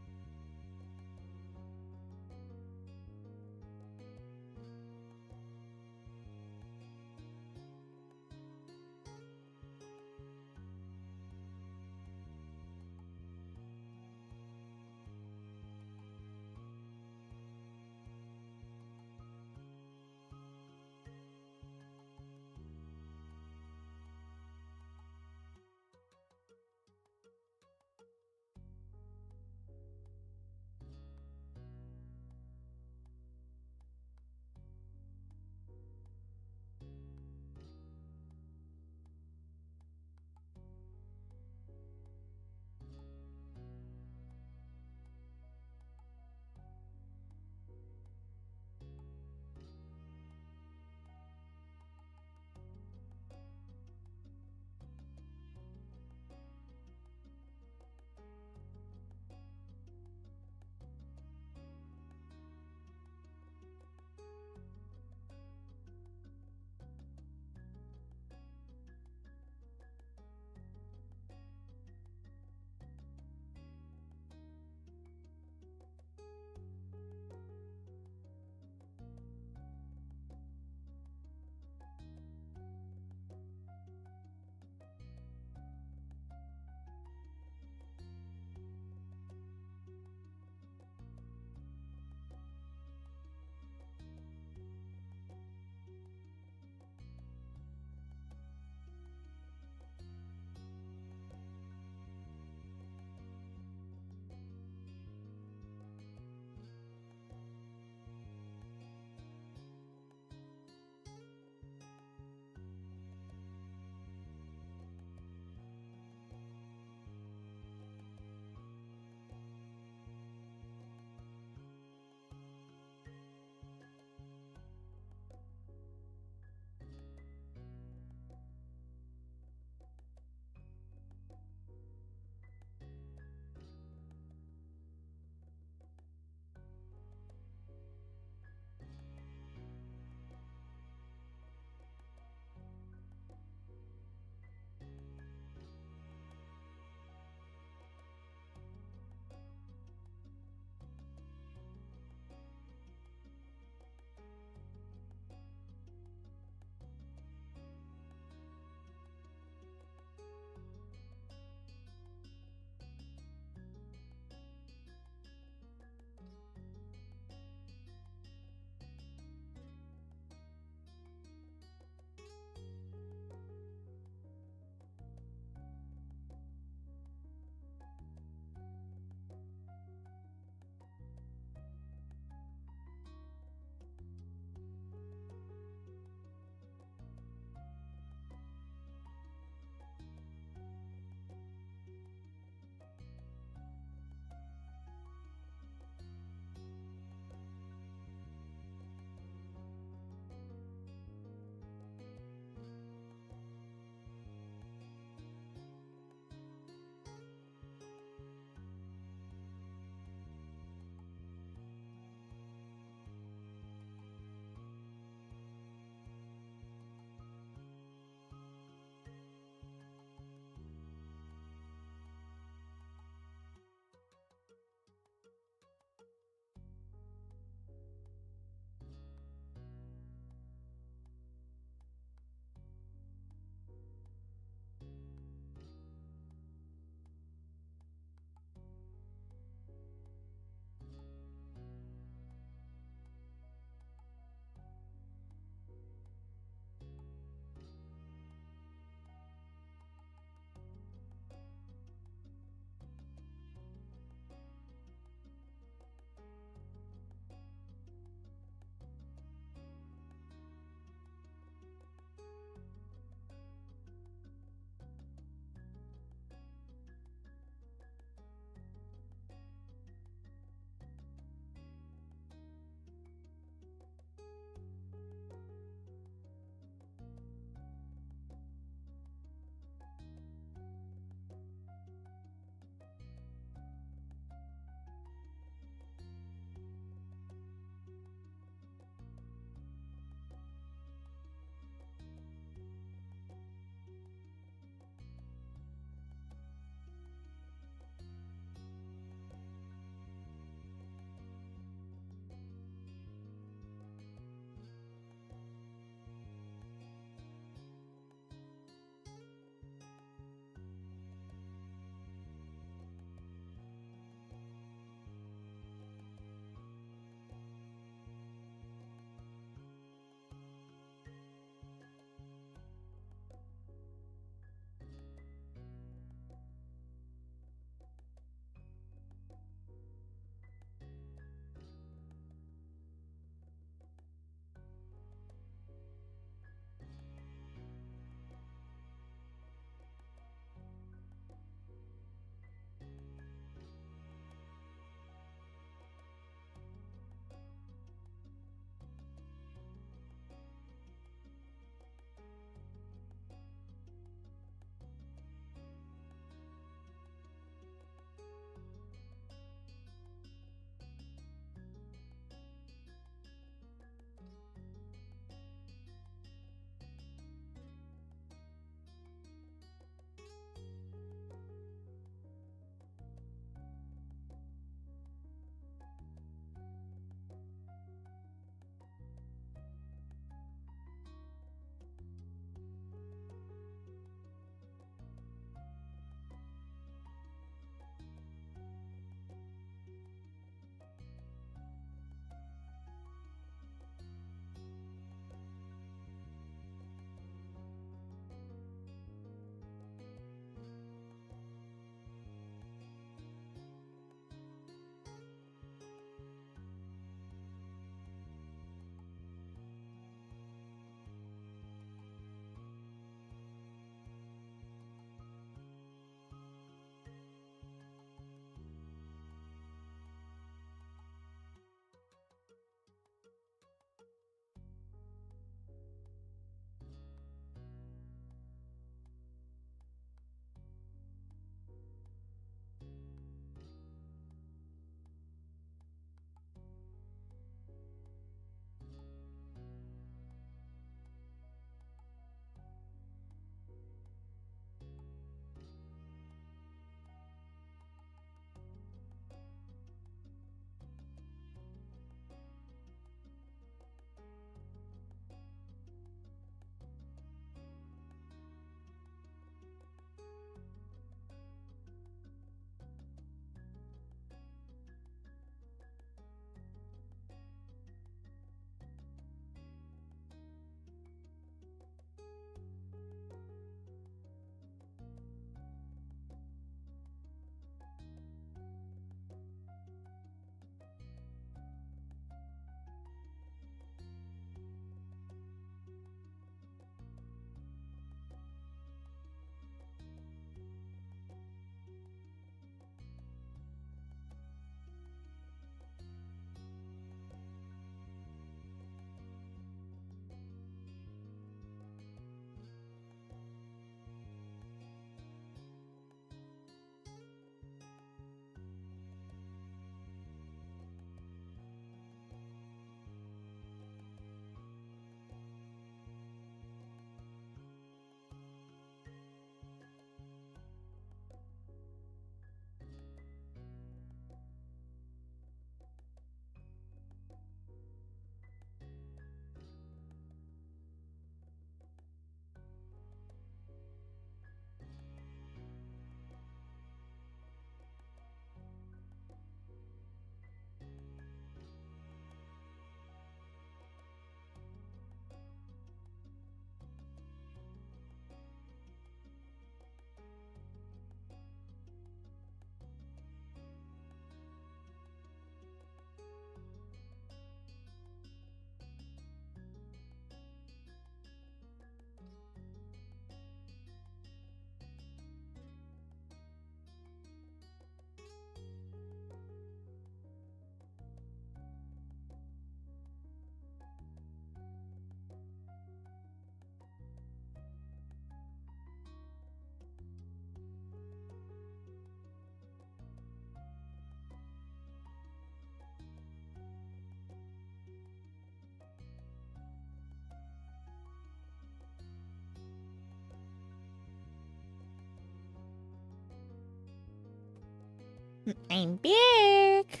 I'm back.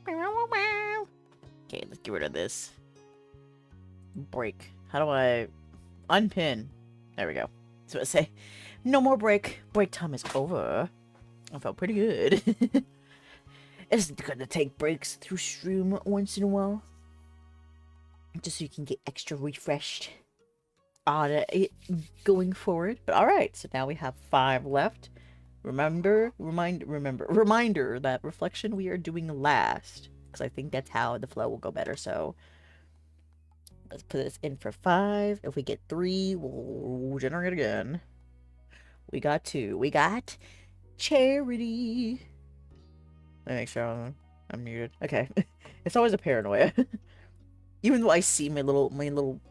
Okay, let's get rid of this. Break. How do I unpin? There we go. That's what I say. No more break. Break time is over. I felt pretty good. It's good to take breaks through stream once in a while. Just so you can get extra refreshed on it going forward. But alright, so now we have 5 left. Reminder that reflection we are doing last. Because I think that's how the flow will go better. So let's put this in for 5. If we get 3, we'll generate again. We got 2. We got charity. Let me make sure I'm muted. Okay. It's always a paranoia. Even though I see my little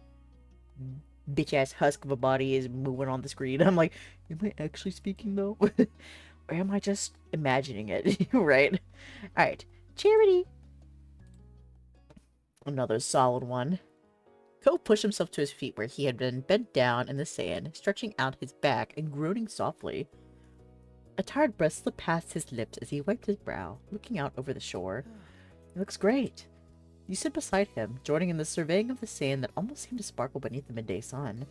bitch ass husk of a body is moving on the screen, I'm like, am I actually speaking though? Or am I just imagining it? Right? Alright. Charity. Another solid one. Cole pushed himself to his feet where he had been bent down in the sand, stretching out his back and groaning softly. A tired breath slipped past his lips as he wiped his brow, looking out over the shore. It looks great. You sit beside him, joining in the surveying of the sand that almost seemed to sparkle beneath the midday sun.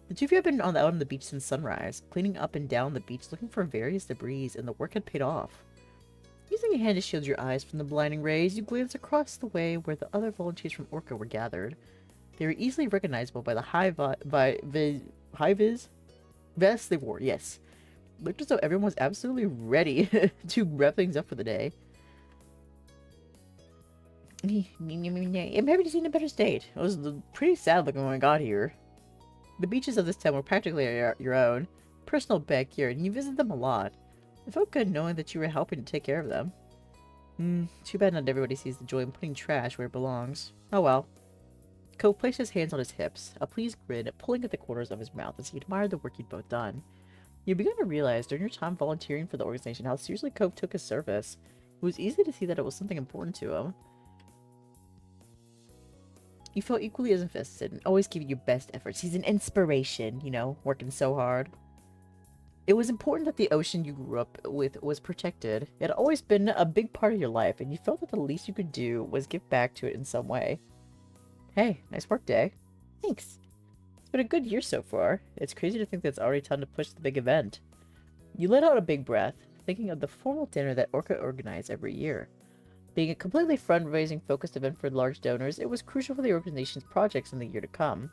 The two of you have been out on the beach since sunrise, cleaning up and down the beach looking for various debris, and the work had paid off. Using a hand to shield your eyes from the blinding rays, you glance across the way where the other volunteers from Orca were gathered. They were easily recognizable by the high-vis vests they wore, yes. Looked as though everyone was absolutely ready to wrap things up for the day. I'm happy to see in a better state. It was pretty sad looking when I got here. The beaches of this town were practically your own personal backyard, and you visit them a lot. It felt good knowing that you were helping to take care of them. Too bad not everybody sees the joy in putting trash where it belongs. Oh well. Ko placed his hands on his hips, a pleased grin pulling at the corners of his mouth as he admired the work you'd both done. You began to realize during your time volunteering for the organization how seriously Cove took his service. It was easy to see that it was something important to him. You felt equally as invested and always giving your best efforts. He's an inspiration, you know, working so hard. It was important that the ocean you grew up with was protected. It had always been a big part of your life, and you felt that the least you could do was give back to it in some way. Hey, nice work, Dae. Thanks. It's been a good year so far. It's crazy to think that it's already time to push the big event. You let out a big breath, thinking of the formal dinner that Orca organized every year. Being a completely fundraising focused event for large donors, it was crucial for the organization's projects in the year to come.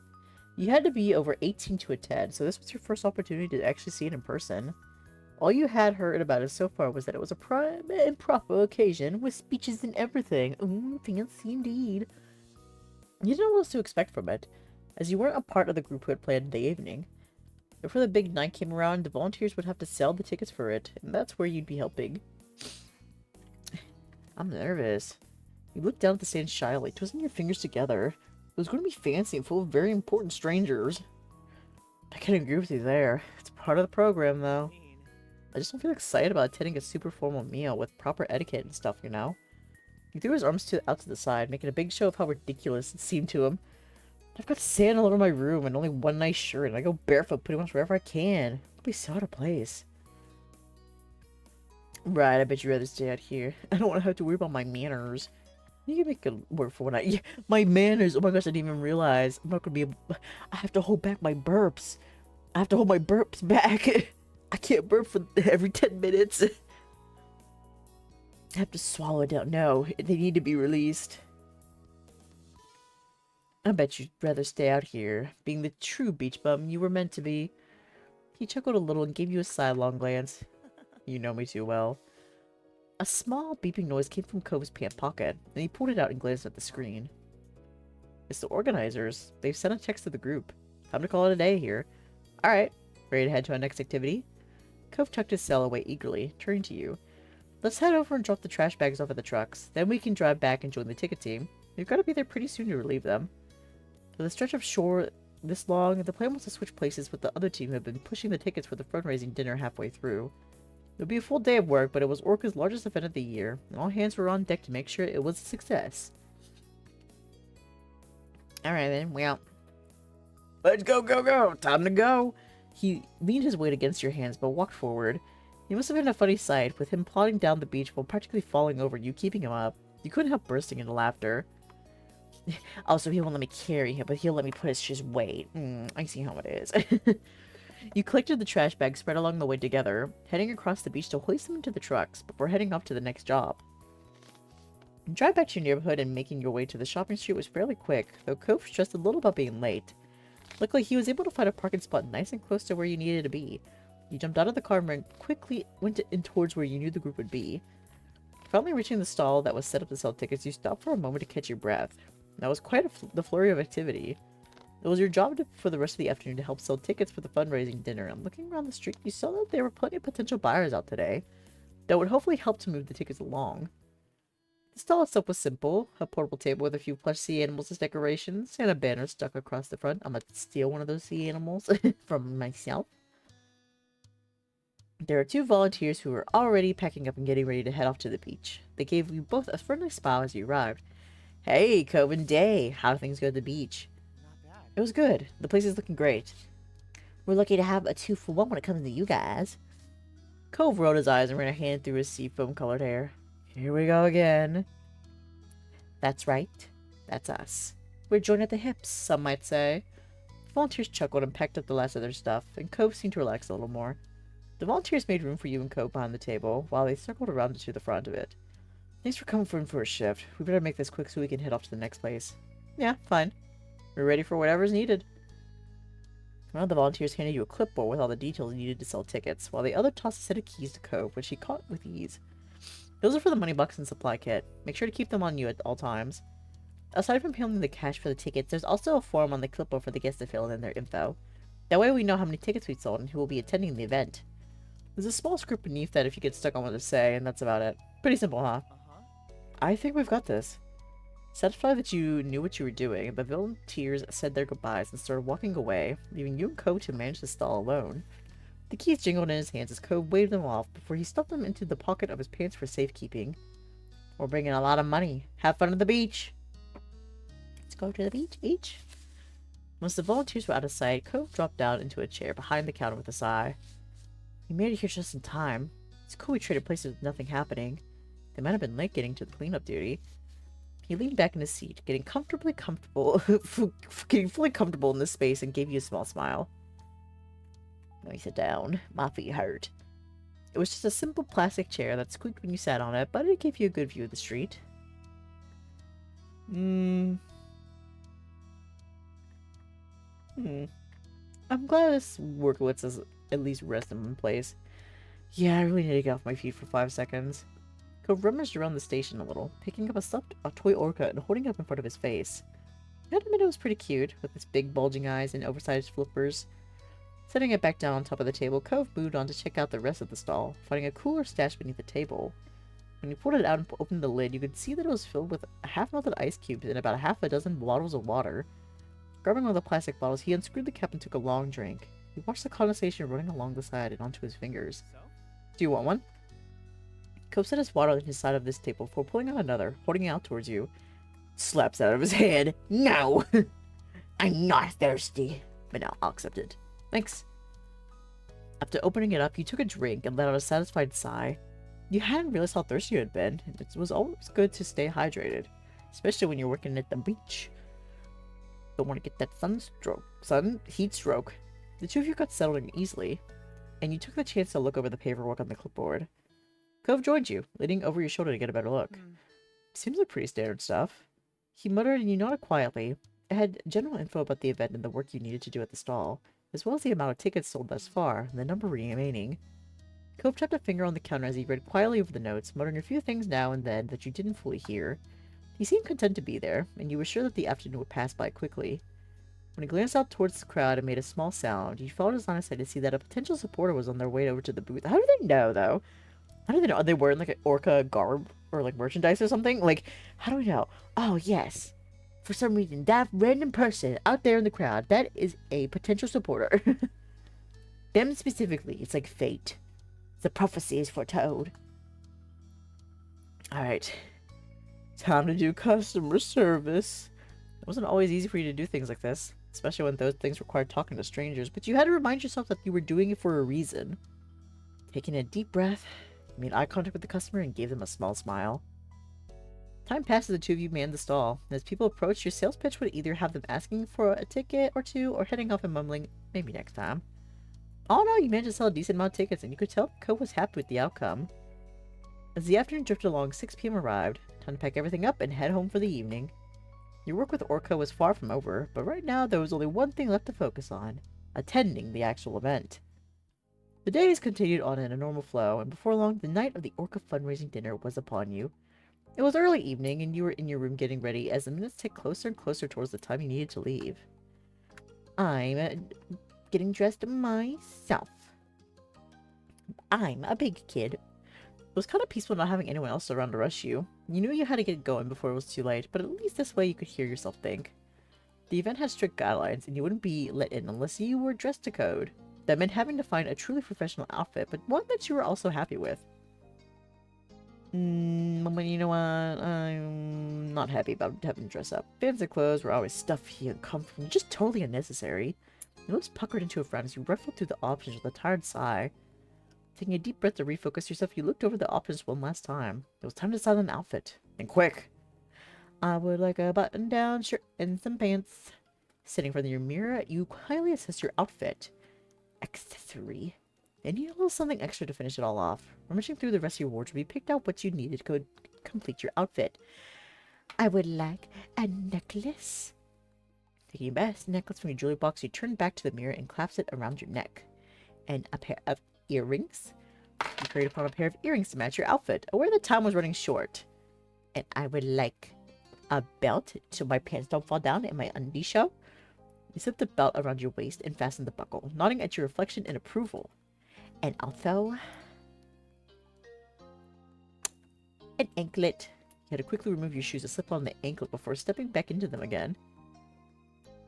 You had to be over 18 to attend, so this was your first opportunity to actually see it in person. All you had heard about it so far was that it was a prime and proper occasion, with speeches and everything. Fancy indeed. You didn't know what else to expect from it, as you weren't a part of the group who had planned the evening. Before the big night came around, the volunteers would have to sell the tickets for it, and that's where you'd be helping. I'm nervous. You looked down at the sand shyly, twisting your fingers together. It was going to be fancy and full of very important strangers. I can agree with you there. It's part of the program, though. I just don't feel excited about attending a super formal meal with proper etiquette and stuff, you know? He threw his arms out to the side, making a big show of how ridiculous it seemed to him. I've got sand all over my room and only one nice shirt, and I go barefoot pretty much wherever I can. It'll be so out of place. Right, I bet you'd rather stay out here. I don't want to have to worry about my manners. You can make it work for when I... Yeah, my manners! Oh my gosh, I didn't even realize. I'm not gonna be able... I have to hold back my burps. I have to hold my burps back. I can't burp for every 10 minutes. I have to swallow it down. No, they need to be released. I bet you'd rather stay out here, being the true beach bum you were meant to be. He chuckled a little and gave you a sidelong glance. You know me too well. A small beeping noise came from Cove's pant pocket, and he pulled it out and glanced at the screen. It's the organizers. They've sent a text to the group. Time to call it a day here. Alright, ready to head to our next activity? Cove tucked his cell away eagerly, turning to you. Let's head over and drop the trash bags off at the trucks. Then we can drive back and join the ticket team. We've got to be there pretty soon to relieve them. For the stretch of shore this long, the plan was to switch places with the other team who had been pushing the tickets for the fundraising dinner halfway through. It would be a full day of work, but it was Orca's largest event of the year, and all hands were on deck to make sure it was a success. Alright then, well. Let's go, go, go! Time to go! He leaned his weight against your hands, but walked forward. He must have been a funny sight, with him plodding down the beach while practically falling over and you keeping him up. You couldn't help bursting into laughter. Also, he won't let me carry him, but he'll let me put his weight. I see how it is. You collected the trash bags spread along the way together, heading across the beach to hoist them into the trucks before heading off to the next job. Drive back to your neighborhood and making your way to the shopping street was fairly quick, though Cove stressed a little about being late. Luckily, he was able to find a parking spot nice and close to where you needed to be. You jumped out of the car and quickly went in towards where you knew the group would be. Finally reaching the stall that was set up to sell tickets, you stopped for a moment to catch your breath. That was quite the flurry of activity. It was your job for the rest of the afternoon to help sell tickets for the fundraising dinner, and looking around the street, you saw that there were plenty of potential buyers out today that would hopefully help to move the tickets along. The stall itself was simple, a portable table with a few plush sea animals as decorations, and a banner stuck across the front. I'm gonna steal one of those sea animals from myself. There are 2 volunteers who were already packing up and getting ready to head off to the beach. They gave you both a friendly smile as you arrived. Hey, Cove and Dae, how do things go at the beach? Not bad. It was good. The place is looking great. We're lucky to have a 2-for-1 when it comes to you guys. Cove rolled his eyes and ran a hand through his seafoam-colored hair. Here we go again. That's right. That's us. We're joined at the hips, some might say. The volunteers chuckled and packed up the last of their stuff, and Cove seemed to relax a little more. The volunteers made room for you and Cove behind the table, while they circled around to the front of it. Thanks for coming for a shift. We better make this quick so we can head off to the next place. Yeah, fine. We're ready for whatever's needed. One of the volunteers handed you a clipboard with all the details needed to sell tickets, while the other tossed a set of keys to Cove, which he caught with ease. Those are for the money box and supply kit. Make sure to keep them on you at all times. Aside from handling the cash for the tickets, there's also a form on the clipboard for the guests to fill in their info. That way we know how many tickets we've sold and who will be attending the event. There's a small script beneath that if you get stuck on what to say, and that's about it. Pretty simple, huh? I think we've got this. Satisfied that you knew what you were doing, the volunteers said their goodbyes and started walking away, leaving you and Cove to manage the stall alone. The keys jingled in his hands as Cove waved them off before he stuffed them into the pocket of his pants for safekeeping. We're bringing a lot of money. Have fun at the beach. Let's go to the beach, each. Once the volunteers were out of sight, Cove dropped down into a chair behind the counter with a sigh. We made it here just in time. It's cool we traded places with nothing happening. They might have been late getting to the cleanup duty. He leaned back in his seat, getting fully comfortable in this space, and gave you a small smile. Let me sit down. My feet hurt. It was just a simple plastic chair that squeaked when you sat on it, but it gave you a good view of the street. I'm glad this work lets us at least rest in one place. Yeah, I really need to get off my feet for 5 seconds. Cove rummaged around the station a little, picking up a toy orca and holding it up in front of his face. I admit it was pretty cute, with its big bulging eyes and oversized flippers. Setting it back down on top of the table, Cove moved on to check out the rest of the stall, finding a cooler stashed beneath the table. When he pulled it out and opened the lid, you could see that it was filled with half-melted ice cubes and about half a dozen bottles of water. Grabbing one of the plastic bottles, he unscrewed the cap and took a long drink. He watched the condensation running along the side and onto his fingers. Do you want one? Cove set his water on his side of this table before pulling out another, holding it out towards you. Slaps it out of his hand. No! I'm not thirsty. But no, I'll accept it. Thanks. After opening it up, you took a drink and let out a satisfied sigh. You hadn't realized how thirsty you had been, and it was always good to stay hydrated, especially when you're working at the beach. Don't want to get that heat stroke. The two of you got settled in easily, and you took the chance to look over the paperwork on the clipboard. Cove joined you, leaning over your shoulder to get a better look. Seems like pretty standard stuff. He muttered and you nodded quietly. It had general info about the event and the work you needed to do at the stall, as well as the amount of tickets sold thus far, and the number remaining. Cove tapped a finger on the counter as he read quietly over the notes, muttering a few things now and then that you didn't fully hear. He seemed content to be there, and you were sure that the afternoon would pass by quickly. When he glanced out towards the crowd and made a small sound, you followed his line of sight to see that a potential supporter was on their way over to the booth. How do they know, though? How do they know? Are they wearing, like, an orca garb or, like, merchandise or something? Like, how do we know? Oh, yes. For some reason, that random person out there in the crowd, that is a potential supporter. Them specifically. It's like fate. The prophecy is foretold. Alright. Time to do customer service. It wasn't always easy for you to do things like this, especially when those things required talking to strangers, but you had to remind yourself that you were doing it for a reason. Taking a deep breath, you made eye contact with the customer and gave them a small smile. Time passes, the two of you manned the stall, and as people approached, your sales pitch would either have them asking for a ticket or two, or heading off and mumbling, maybe next time. All in all, you managed to sell a decent amount of tickets, and you could tell Co was happy with the outcome. As the afternoon drifted along, 6 p.m. arrived. Time to pack everything up and head home for the evening. Your work with Orca was far from over, but right now there was only one thing left to focus on: attending the actual event. The days continued on in a normal flow, and before long, the night of the Orca fundraising dinner was upon you. It was early evening, and you were in your room getting ready as the minutes ticked closer and closer towards the time you needed to leave. I'm getting dressed myself. I'm a big kid. It was kind of peaceful not having anyone else around to rush you. You knew you had to get going before it was too late, but at least this way you could hear yourself think. The event had strict guidelines, and you wouldn't be let in unless you were dressed to code. That meant having to find a truly professional outfit, but one that you were also happy with. But you know what? I'm not happy about having to dress up. Fancy clothes were always stuffy and comfortable, just totally unnecessary. Your lips puckered into a frown as you ruffled through the options with a tired sigh. Taking a deep breath to refocus yourself, you looked over the options one last time. It was time to decide on an outfit. And quick! I would like a button-down shirt and some pants. Sitting in front of your mirror, you quietly assess your outfit. Accessory. And you need a little something extra to finish it all off. Rummaging through the rest of your wardrobe, you picked out what you needed to complete your outfit. I would like a necklace. Taking your best necklace from your jewelry box, you turn back to the mirror and clasp it around your neck. And a pair of earrings. You hurried upon a pair of earrings to match your outfit, aware the time was running short. And I would like a belt so my pants don't fall down and my undies show. You slipped the belt around your waist and fastened the buckle, nodding at your reflection in approval. And also an anklet. You had to quickly remove your shoes to slip on the anklet before stepping back into them again.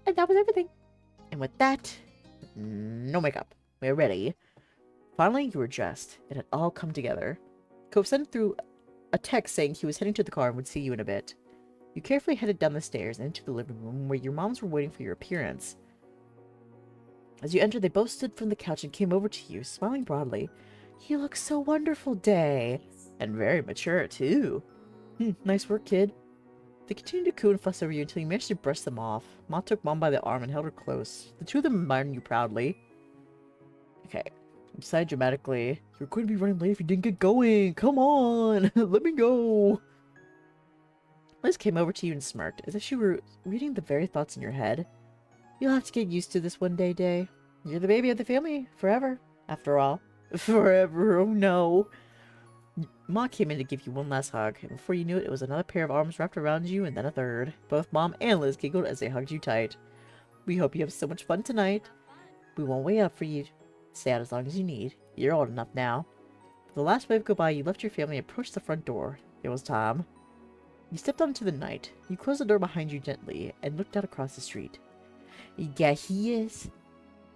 And that was everything. And with that, no makeup. We're ready. Finally, you were dressed. It had all come together. Cove sent through a text saying he was heading to the car and would see you in a bit. You carefully headed down the stairs and into the living room where your moms were waiting for your appearance. As you entered, they both stood from the couch and came over to you, smiling broadly. You look so wonderful, Dae. And very mature, too. Nice work, kid. They continued to coo and fuss over you until you managed to brush them off. Ma took Mom by the arm and held her close. The two of them admired you proudly. Okay. You decided dramatically, you're going to be running late if you didn't get going. Come on, let me go. Liz came over to you and smirked, as if she were reading the very thoughts in your head. You'll have to get used to this one day, Dae. You're the baby of the family, forever, after all. Forever, oh no. Ma came in to give you one last hug, and before you knew it, it was another pair of arms wrapped around you, and then a third. Both Mom and Liz giggled as they hugged you tight. We hope you have so much fun tonight. We won't wait up for you. Stay out as long as you need. You're old enough now. With the last wave goodbye, you left your family and approached the front door. It was time. You stepped out into the night. You closed the door behind you gently and looked out across the street. Yeah, he is.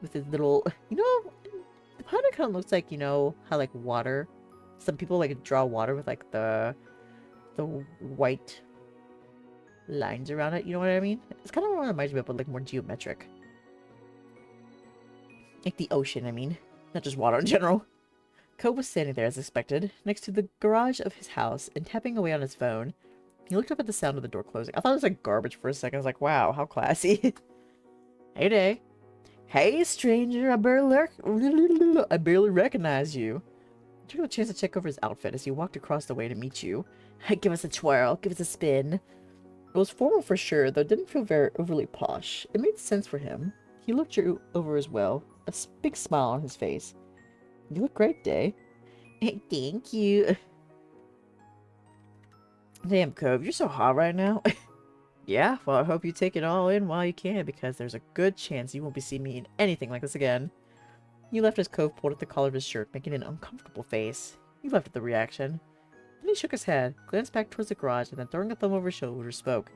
With his little... You know, the powder kind of looks like, you know, how like water... Some people like draw water with like the white lines around it. You know what I mean? It's kind of what it reminds me of, but like more geometric. Like the ocean, I mean. Not just water in general. Cove was standing there as expected, next to the garage of his house and tapping away on his phone. He looked up at the sound of the door closing. I thought it was like garbage for a second. I was like, wow, how classy. Hey, Dae. Hey, stranger. I barely recognize you. He took a chance to check over his outfit as he walked across the way to meet you. Give us a twirl. Give us a spin. It was formal for sure, though it didn't feel very overly posh. It made sense for him. He looked you over as well, a big smile on his face. You look great, Dae. Thank you. Damn, Cove, you're so hot right now. Yeah, well, I hope you take it all in while you can, because there's a good chance you won't be seeing me in anything like this again. You left as Cove pulled at the collar of his shirt, making an uncomfortable face. You left at the reaction. Then he shook his head, glanced back towards the garage, and then throwing a thumb over his shoulder, spoke.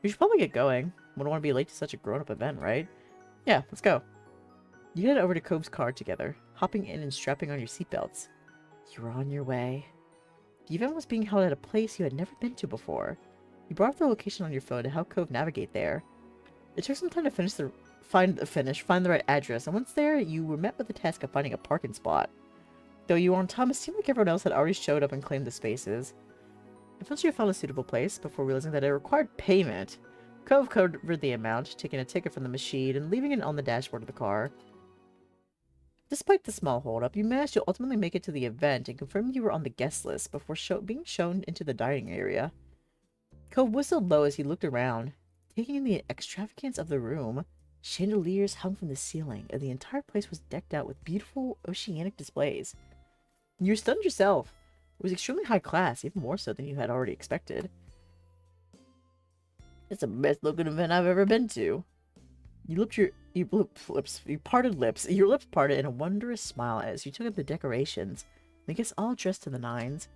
We should probably get going. Wouldn't want to be late to such a grown-up event, right? Yeah, let's go. You headed over to Cove's car together, hopping in and strapping on your seatbelts. You were on your way. The event was being held at a place you had never been to before. You brought up the location on your phone to help Cove navigate there. It took some time to find the right address, and once there, you were met with the task of finding a parking spot. Though you were on time, it seemed like everyone else had already showed up and claimed the spaces. Eventually you found a suitable place before realizing that it required payment. Cove covered the amount, taking a ticket from the machine and leaving it on the dashboard of the car. Despite the small holdup, you managed to ultimately make it to the event and confirmed you were on the guest list before being shown into the dining area. Cove whistled low as he looked around, taking in the extravagance of the room. Chandeliers hung from the ceiling, and the entire place was decked out with beautiful oceanic displays. You were stunned yourself. It was extremely high class, even more so than you had already expected. It's the best looking event I've ever been to. You parted lips. Your lips parted in a wondrous smile as you took up the decorations. I guess all dressed to the nines.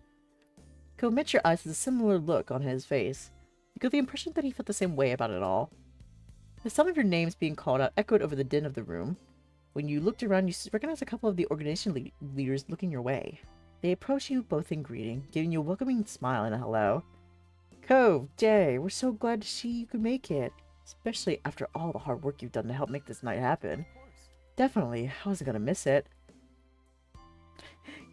Ko met your eyes with a similar look on his face. You got the impression that he felt the same way about it all. The sound of your names being called out echoed over the din of the room. When you looked around, you recognized a couple of the organization leaders looking your way. They approached you both in greeting, giving you a welcoming smile and a hello. Cove, Dae, we're so glad to see you could make it. Especially after all the hard work you've done to help make this night happen. Definitely, I wasn't gonna miss it.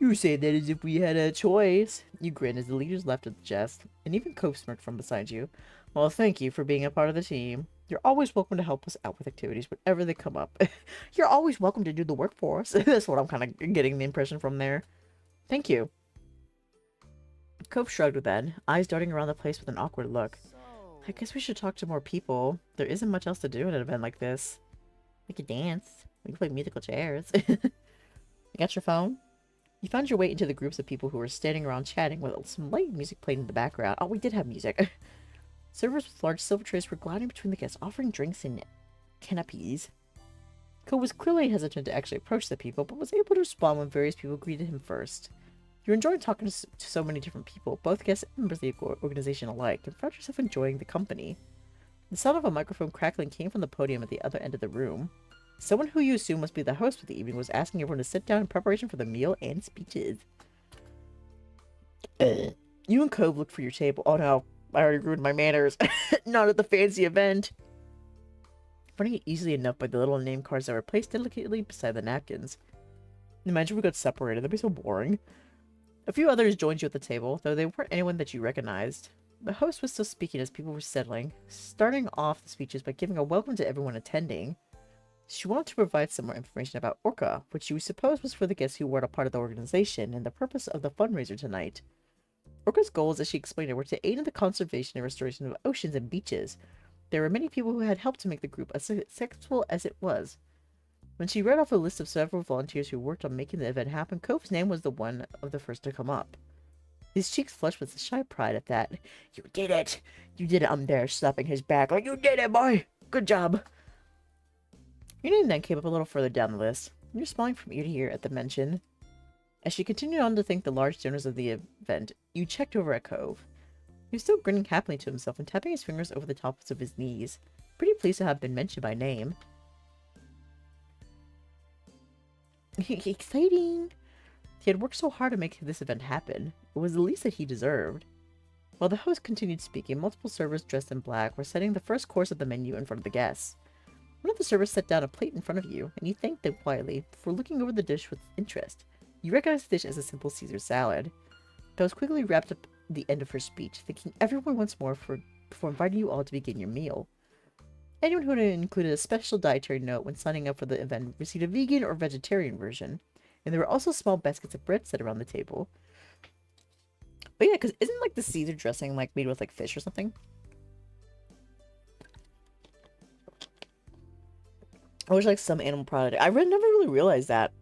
You say that as if we had a choice. You grinned as the leaders left at the jest, and even Cove smirked from beside you. Well, thank you for being a part of the team. You're always welcome to help us out with activities whenever they come up. You're always welcome to do the work for us. That's what I'm kind of getting the impression from there. Thank you. Cove shrugged with that, eyes darting around the place with an awkward look. I guess we should talk to more people. There isn't much else to do at an event like this. We could dance. We could play musical chairs. You got your phone? You found your way into the groups of people who were standing around chatting with some light music playing in the background. Oh, we did have music. Servers with large silver trays were gliding between the guests, offering drinks and canapes. Ko was clearly hesitant to actually approach the people, but was able to respond when various people greeted him first. You enjoyed talking to so many different people, both guests and members of the organization alike, and found yourself enjoying the company. The sound of a microphone crackling came from the podium at the other end of the room. Someone who you assume must be the host for the evening was asking everyone to sit down in preparation for the meal and speeches. You and Cove looked for your table. Oh no, I already ruined my manners. Not at the fancy event. Finding it easily enough by the little name cards that were placed delicately beside the napkins. Imagine we got separated, that'd be so boring. A few others joined you at the table, though they weren't anyone that you recognized. The host was still speaking as people were settling, starting off the speeches by giving a welcome to everyone attending. She wanted to provide some more information about Orca, which you suppose was for the guests who weren't a part of the organization and the purpose of the fundraiser tonight. Orca's goals, as she explained it, were to aid in the conservation and restoration of oceans and beaches. There were many people who had helped to make the group as successful as it was. When she read off a list of several volunteers who worked on making the event happen, Cove's name was the one of the first to come up. His cheeks flushed with shy pride at that. You did it! You did it! I'm there, slapping his back like, you did it, boy! Good job! Your name then came up a little further down the list. You're smiling from ear to ear at the mention. As she continued on to thank the large donors of the event, you checked over at Cove. He was still grinning happily to himself and tapping his fingers over the tops of his knees, pretty pleased to have been mentioned by name. Exciting! He had worked so hard to make this event happen. It was the least that he deserved. While the host continued speaking, multiple servers dressed in black were setting the first course of the menu in front of the guests. One of the servers set down a plate in front of you, and you thanked them quietly before looking over the dish with interest. You recognized the dish as a simple Caesar salad. That quickly wrapped up the end of her speech, thanking everyone once more before inviting you all to begin your meal. Anyone who had included a special dietary note when signing up for the event received a vegan or vegetarian version, and there were also small baskets of bread set around the table. But yeah, because isn't like the Caesar dressing like made with like fish or something? Or was like some animal product. I never really realized that.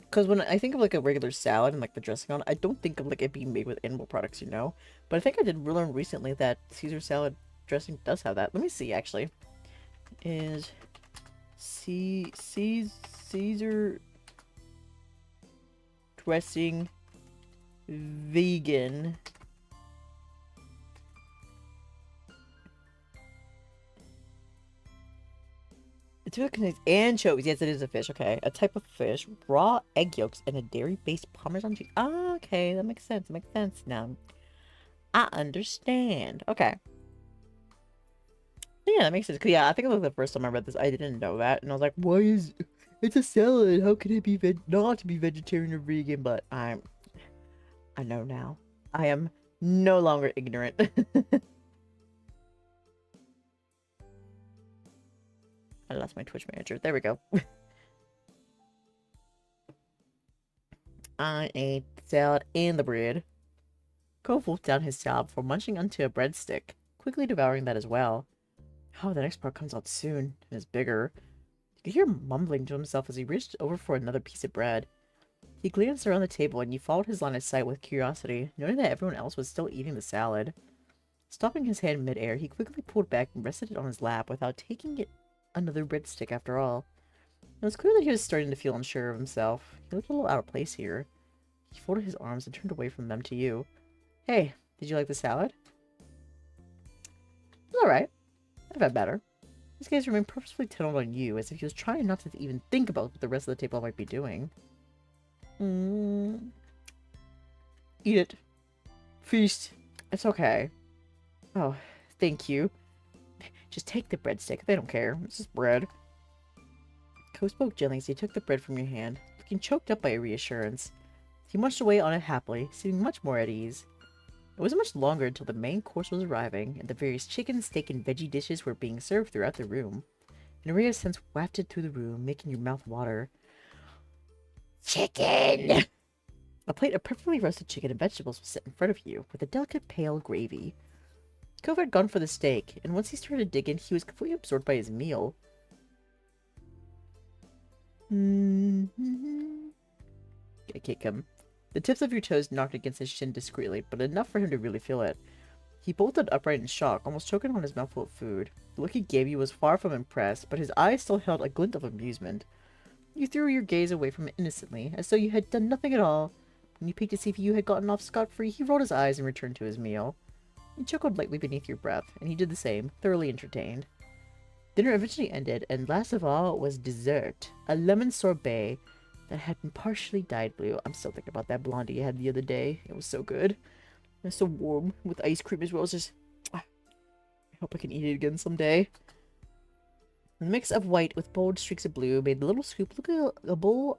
Because when I think of like a regular salad and like the dressing on it, I don't think of like it being made with animal products, you know? But I think I did learn recently that Caesar salad dressing does have that. Let me see actually. Is Caesar dressing vegan? It contains anchovies. Yes, it is a fish. Okay, a type of fish, raw egg yolks, and a dairy-based Parmesan cheese. Oh, okay, that makes sense. It makes sense now. I understand. Okay. Yeah, that makes sense. 'Cause, yeah, I think it was the first time I read this. I didn't know that, and I was like, "Why is It's a salad. How can it be not be vegetarian or vegan? But I know now. I am no longer ignorant. I lost my Twitch manager. There we go. I ate the salad and the bread. Cove wolfed down his salad before munching onto a breadstick, quickly devouring that as well. Oh, the next part comes out soon and is bigger. You could hear him mumbling to himself as he reached over for another piece of bread. He glanced around the table and he followed his line of sight with curiosity, noting that everyone else was still eating the salad. Stopping his hand mid-air, he quickly pulled back and rested it on his lap without taking it another breadstick after all. It was clear that he was starting to feel unsure of himself. He looked a little out of place here. He folded his arms and turned away from them to you. Hey, did you like the salad? It's alright. I've had better. This gaze remained purposefully tunneled on you, as if he was trying not to even think about what the rest of the table might be doing. Eat it. Feast. It's okay. Oh, thank you. Just take the breadstick. They don't care. It's just bread. Ko spoke gently as he took the bread from your hand, looking choked up by a reassurance. He munched away on it happily, seeming much more at ease. It wasn't much longer until the main course was arriving, and the various chicken, steak, and veggie dishes were being served throughout the room. An array of scents wafted through the room, making your mouth water. Chicken! A plate of perfectly roasted chicken and vegetables was set in front of you, with a delicate pale gravy. Cove had gone for the steak, and once he started to dig in, he was completely absorbed by his meal. I kick him. The tips of your toes knocked against his shin discreetly, but enough for him to really feel it. He bolted upright in shock, almost choking on his mouthful of food. The look he gave you was far from impressed, but his eyes still held a glint of amusement. You threw your gaze away from it innocently, as though you had done nothing at all. When you peeked to see if you had gotten off scot-free, he rolled his eyes and returned to his meal. You chuckled lightly beneath your breath, and he did the same, thoroughly entertained. Dinner eventually ended, and last of all was dessert, a lemon sorbet that had been partially dyed blue. I'm still thinking about that blondie I had the other day. It was so good. It was so warm, with ice cream as well. It's just... I hope I can eat it again someday. The mix of white with bold streaks of blue made the little scoop look like a ball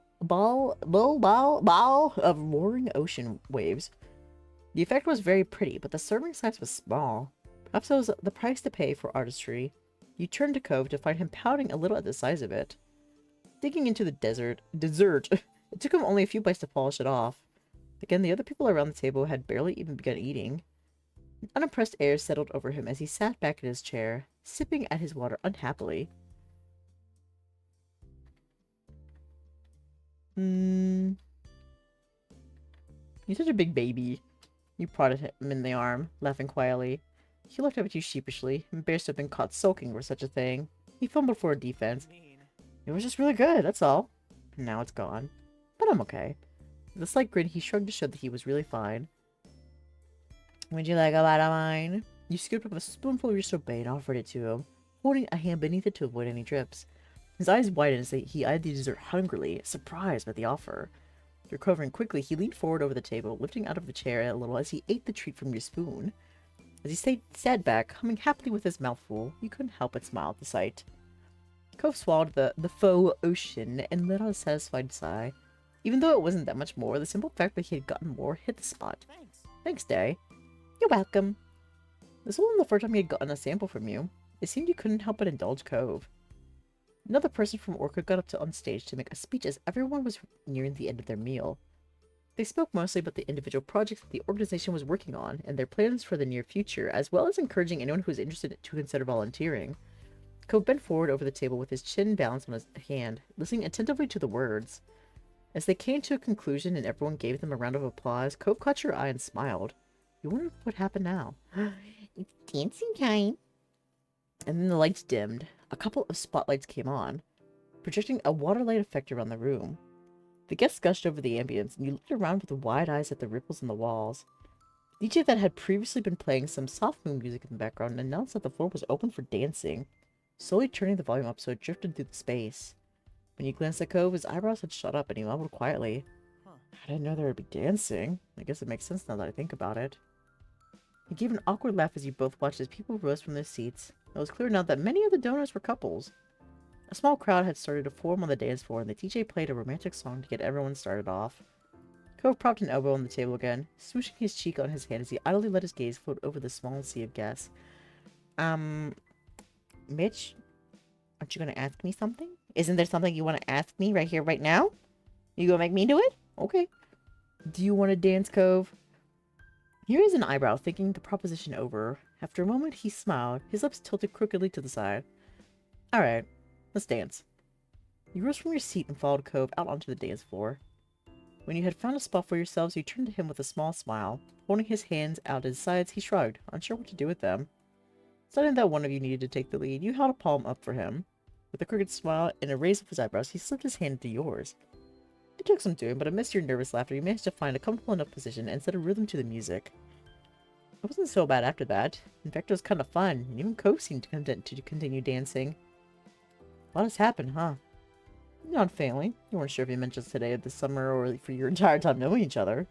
of roaring ocean waves. The effect was very pretty, but the serving size was small. Perhaps it was the price to pay for artistry. You turned to Cove to find him pouting a little at the size of it. Digging into the dessert, it took him only a few bites to polish it off. Again, the other people around the table had barely even begun eating. An unimpressed air settled over him as he sat back in his chair, sipping at his water unhappily. You're such a big baby. You prodded him in the arm, laughing quietly. He looked up at you sheepishly, embarrassed to have been caught sulking for such a thing. He fumbled for a defense. It was just really good, that's all. Now it's gone. But I'm okay. With a slight grin, he shrugged to show that he was really fine. Would you like a bite of mine? You scooped up a spoonful of your sorbet and offered it to him, holding a hand beneath it to avoid any drips. His eyes widened as he eyed the dessert hungrily, surprised by the offer. Recovering quickly, he leaned forward over the table, lifting out of the chair a little as he ate the treat from your spoon. As he sat back, humming happily with his mouth full, you couldn't help but smile at the sight. Cove swallowed the faux ocean and let out a satisfied sigh. Even though it wasn't that much more, the simple fact that he had gotten more hit the spot. Thanks, Dae. You're welcome. This wasn't the first time he had gotten a sample from you. It seemed you couldn't help but indulge Cove. Another person from Orca got up on stage to make a speech as everyone was nearing the end of their meal. They spoke mostly about the individual projects that the organization was working on and their plans for the near future, as well as encouraging anyone who was interested to consider volunteering. Cove bent forward over the table with his chin balanced on his hand, listening attentively to the words. As they came to a conclusion and everyone gave them a round of applause, Cove caught your eye and smiled. You wondered what happened now. It's dancing time. And then the lights dimmed. A couple of spotlights came on, projecting a waterlight effect around the room. The guests gushed over the ambience, and you looked around with wide eyes at the ripples in the walls. The DJ that had previously been playing some soft moon music in the background announced that the floor was open for dancing, slowly turning the volume up so it drifted through the space. When you glanced at Cove, his eyebrows had shot up and he mumbled quietly. I didn't know there would be dancing. I guess it makes sense now that I think about it. He gave an awkward laugh as you both watched as people rose from their seats. It was clear now that many of the donors were couples. A small crowd had started to form on the dance floor, and the DJ played a romantic song to get everyone started off. Cove propped an elbow on the table again, swooshing his cheek on his hand as he idly let his gaze float over the small sea of guests. Mitch, aren't you gonna ask me something? Isn't there something you want to ask me right here, right now? You gonna make me do it? Okay. Do you want to dance, Cove? He raised an eyebrow, thinking the proposition over. After a moment, he smiled, his lips tilted crookedly to the side. Alright, let's dance. You rose from your seat and followed Cove out onto the dance floor. When you had found a spot for yourselves, you turned to him with a small smile. Holding his hands out at his sides, he shrugged, unsure what to do with them. Deciding that one of you needed to take the lead, you held a palm up for him. With a crooked smile and a raise of his eyebrows, he slipped his hand into yours. It took some doing, but amidst your nervous laughter, you managed to find a comfortable enough position and set a rhythm to the music. It wasn't so bad after that. In fact, it was kind of fun, and even Cove seemed content to continue dancing. A lot has happened, huh? Not failing. You weren't sure if you meant just today, this summer, or for your entire time knowing each other.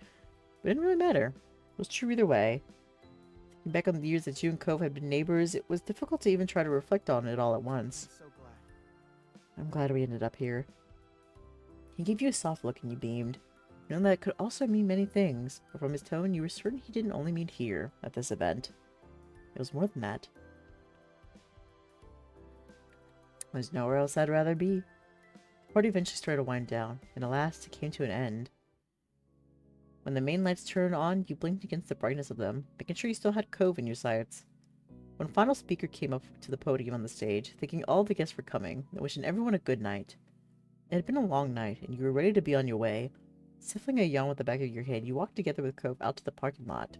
But it didn't really matter. It was true either way. Thinking back on the years that you and Cove had been neighbors, it was difficult to even try to reflect on it all at once. So glad. I'm glad we ended up here. He gave you a soft look and you beamed, knowing that it could also mean many things, but from his tone you were certain he didn't only mean here, at this event. It was more than that. There's nowhere else I'd rather be. The party eventually started to wind down, and at last it came to an end. When the main lights turned on, you blinked against the brightness of them, making sure you still had Cove in your sights. When final speaker came up to the podium on the stage, thanking all the guests for coming, and wishing everyone a good night. It had been a long night, and you were ready to be on your way. Stifling a yawn with the back of your head, you walked together with Cove out to the parking lot.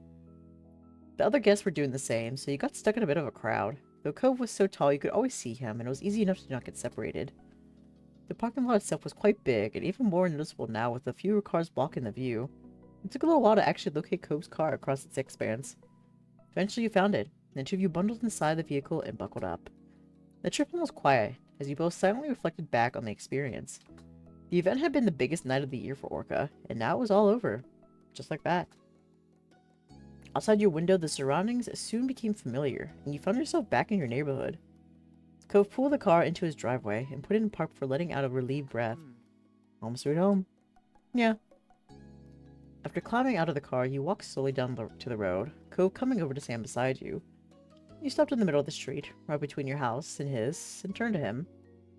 The other guests were doing the same, so you got stuck in a bit of a crowd. Though Cove was so tall you could always see him, and it was easy enough to not get separated. The parking lot itself was quite big, and even more noticeable now with the fewer cars blocking the view. It took a little while to actually locate Cove's car across its expanse. Eventually you found it, and the two of you bundled inside the vehicle and buckled up. The trip was quiet, as you both silently reflected back on the experience. The event had been the biggest night of the year for Orca, and now it was all over. Just like that. Outside your window, the surroundings soon became familiar, and you found yourself back in your neighborhood. Cove pulled the car into his driveway and put it in park for letting out a relieved breath. Home sweet home. Yeah. After climbing out of the car, you walked slowly down to the road, Cove coming over to stand beside you. You stopped in the middle of the street, right between your house and his, and turned to him,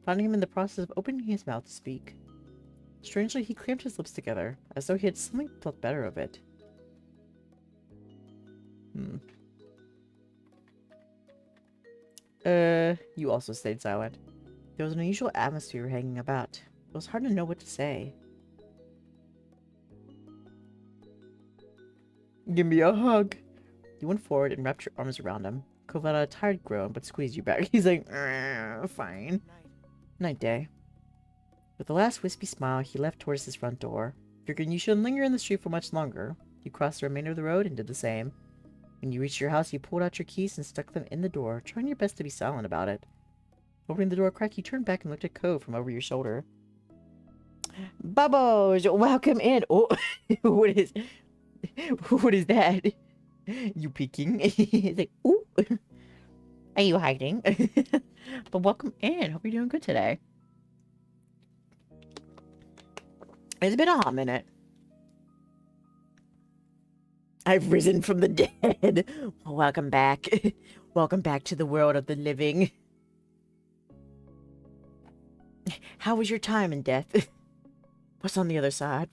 finding him in the process of opening his mouth to speak. Strangely, he clamped his lips together, as though he had suddenly thought better of it. You also stayed silent. There was an unusual atmosphere hanging about. It was hard to know what to say. Give me a hug. You went forward and wrapped your arms around him. Cove let out a tired groan, but squeezed you back. He's like, fine. Night, Dae. With a last wispy smile, he left towards his front door. Figuring you shouldn't linger in the street for much longer, you crossed the remainder of the road and did the same. When you reached your house, you pulled out your keys and stuck them in the door, trying your best to be silent about it. Opening the door a crack, you turned back and looked at Cove from over your shoulder. Bubbles, welcome in. Oh, what is that? You peeking? It's like, ooh. Are you hiding? But welcome in. Hope you're doing good today. It's been a hot minute. I've risen from the dead. Welcome back. Welcome back to the world of the living. How was your time in death? What's on the other side?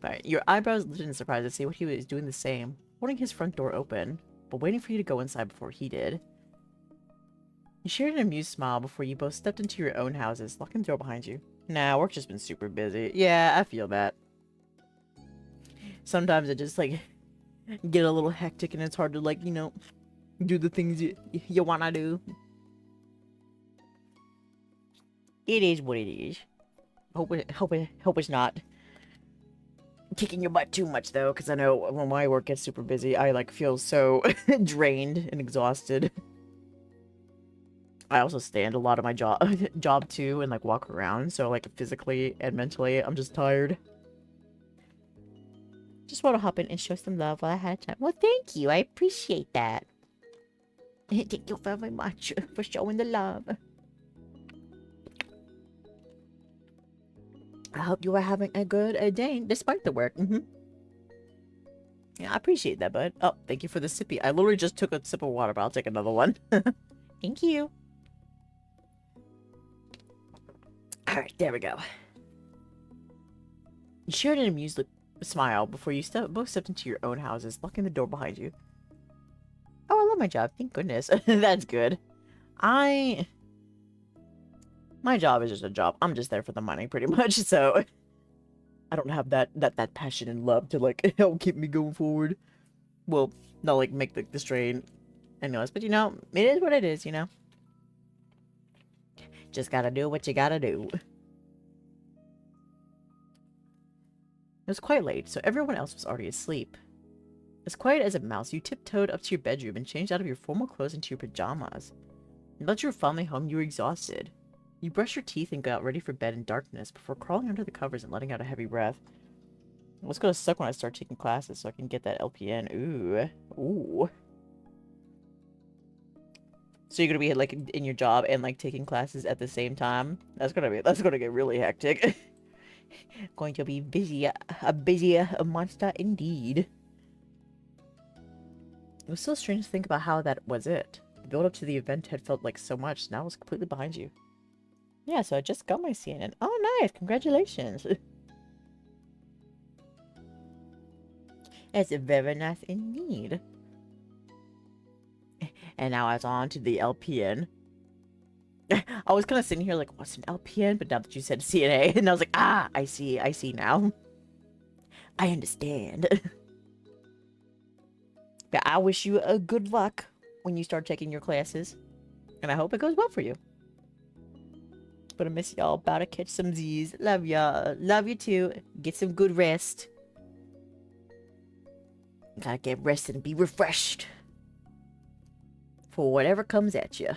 But your eyebrows lifted in surprise to see what he was doing the same, holding his front door open, but waiting for you to go inside before he did. You shared an amused smile before you both stepped into your own houses, locking the door behind you. Nah, work's just been super busy. Yeah, I feel that. Sometimes it just, like, get a little hectic and it's hard to, like, you know, do the things you wanna do. It is what it is. Hope it's not kicking your butt too much, though, because I know when my work gets super busy, I, like, feel so drained and exhausted. I also stand a lot of my job too, and, like, walk around, so, like, physically and mentally, I'm just tired. Just want to hop in and show some love while I had time. Well, thank you. I appreciate that. Thank you very much for showing the love. I hope you are having a good day despite the work. Yeah, I appreciate that, bud. Oh, thank you for the sippy. I literally just took a sip of water, but I'll take another one. Thank you. Alright, there we go. You shared an amused smile before you both stepped into your own houses, locking the door behind you. Oh, I love my job. Thank goodness. That's good. My job is just a job. I'm just there for the money, pretty much, so... I don't have that passion and love to, like, help keep me going forward. Well, not, like, make the strain anyways, but, you know, it is what it is, you know? Just gotta do what you gotta do. It was quite late, so everyone else was already asleep. As quiet as a mouse, you tiptoed up to your bedroom and changed out of your formal clothes into your pajamas. Now that you were finally home, you were exhausted. You brushed your teeth and got ready for bed in darkness before crawling under the covers and letting out a heavy breath. What's gonna suck when I start taking classes so I can get that LPN? Ooh. Ooh. So you're gonna be like in your job and like taking classes at the same time? That's gonna get really hectic. Going to be busy, a busy monster indeed. It was so strange to think about how that was it. The build up to the event had felt like so much, now it was completely behind you. Yeah, so I just got my CNN. Oh, nice! Congratulations! It's very nice indeed. And now it's on to the LPN. I was kind of sitting here like, what's an LPN? But now that you said CNA, and I was like, ah, I see now. I understand. But I wish you a good luck when you start taking your classes. And I hope it goes well for you. But I miss y'all. About to catch some Z's. Love y'all. Love you too. Get some good rest. Gotta get rested and be refreshed for whatever comes at you.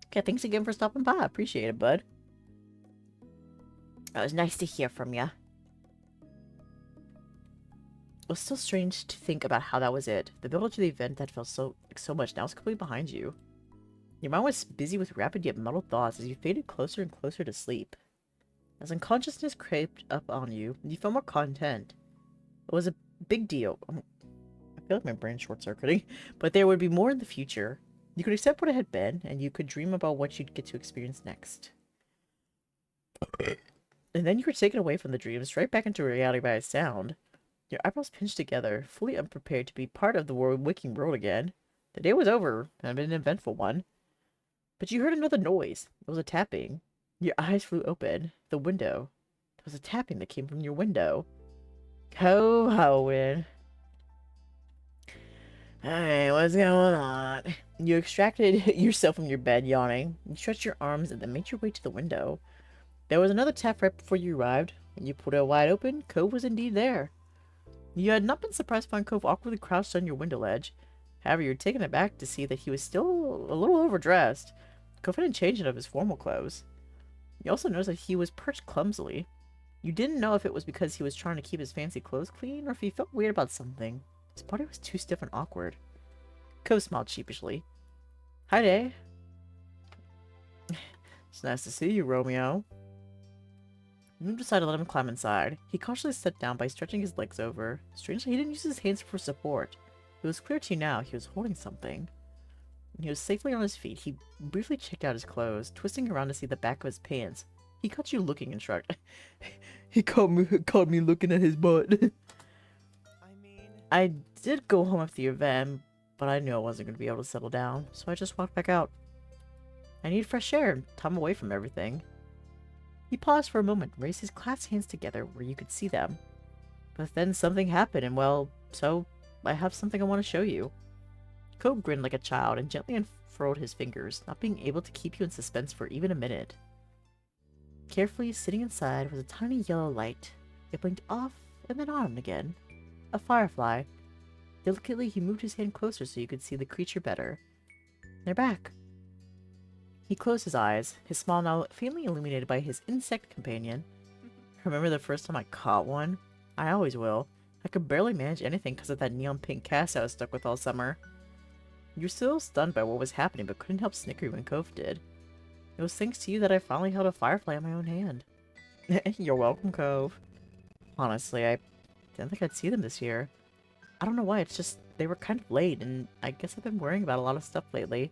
Okay, thanks again for stopping by. I appreciate it, bud. It was nice to hear from you. It was still strange to think about how that was it. The build up to the event that felt so much now is completely behind you. Your mind was busy with rapid yet muddled thoughts as you faded closer and closer to sleep. As unconsciousness crept up on you, you felt more content. It was a big deal. I feel like my brain's short-circuiting. But there would be more in the future. You could accept what it had been, and you could dream about what you'd get to experience next. And then you were taken away from the dreams, right back into reality by a sound. Your eyebrows pinched together, fully unprepared to be part of the waking world again. The day was over, and had been an eventful one. But you heard another noise. It was a tapping. Your eyes flew open. The window. There was a tapping that came from your window. Ho-hoing. Hey, what's going on? You extracted yourself from your bed, yawning. You stretched your arms and then made your way to the window. There was another tap right before you arrived. When you pulled it wide open, Cove was indeed there. You had not been surprised to find Cove awkwardly crouched on your window ledge. However, you were taken aback to see that he was still a little overdressed. Cove hadn't changed out of his formal clothes. You also noticed that he was perched clumsily. You didn't know if it was because he was trying to keep his fancy clothes clean, or if he felt weird about something. His body was too stiff and awkward. Cove smiled sheepishly. Hi, Dae. It's nice to see you, Romeo. You decided to let him climb inside. He cautiously sat down by stretching his legs over. Strangely, he didn't use his hands for support. It was clear to you now he was holding something. When he was safely on his feet, he briefly checked out his clothes, twisting around to see the back of his pants. He caught you looking and shrugged. He caught me looking at his butt. I did go home after the event, but I knew I wasn't going to be able to settle down, so I just walked back out. I need fresh air and time away from everything. He paused for a moment, raised his clasped hands together where you could see them. But then something happened, and well, so I have something I want to show you. Cove grinned like a child and gently unfurled his fingers, not being able to keep you in suspense for even a minute. Carefully sitting inside was a tiny yellow light. It blinked off and then on again. A firefly. Delicately, he moved his hand closer so you could see the creature better. They're back. He closed his eyes, his smile now faintly illuminated by his insect companion. Remember the first time I caught one? I always will. I could barely manage anything because of that neon pink cast I was stuck with all summer. You were still stunned by what was happening, but couldn't help snickering when Cove did. It was thanks to you that I finally held a firefly in my own hand. You're welcome, Cove. Honestly, I didn't think I'd see them this year. I don't know why, it's just they were kind of late, and I guess I've been worrying about a lot of stuff lately.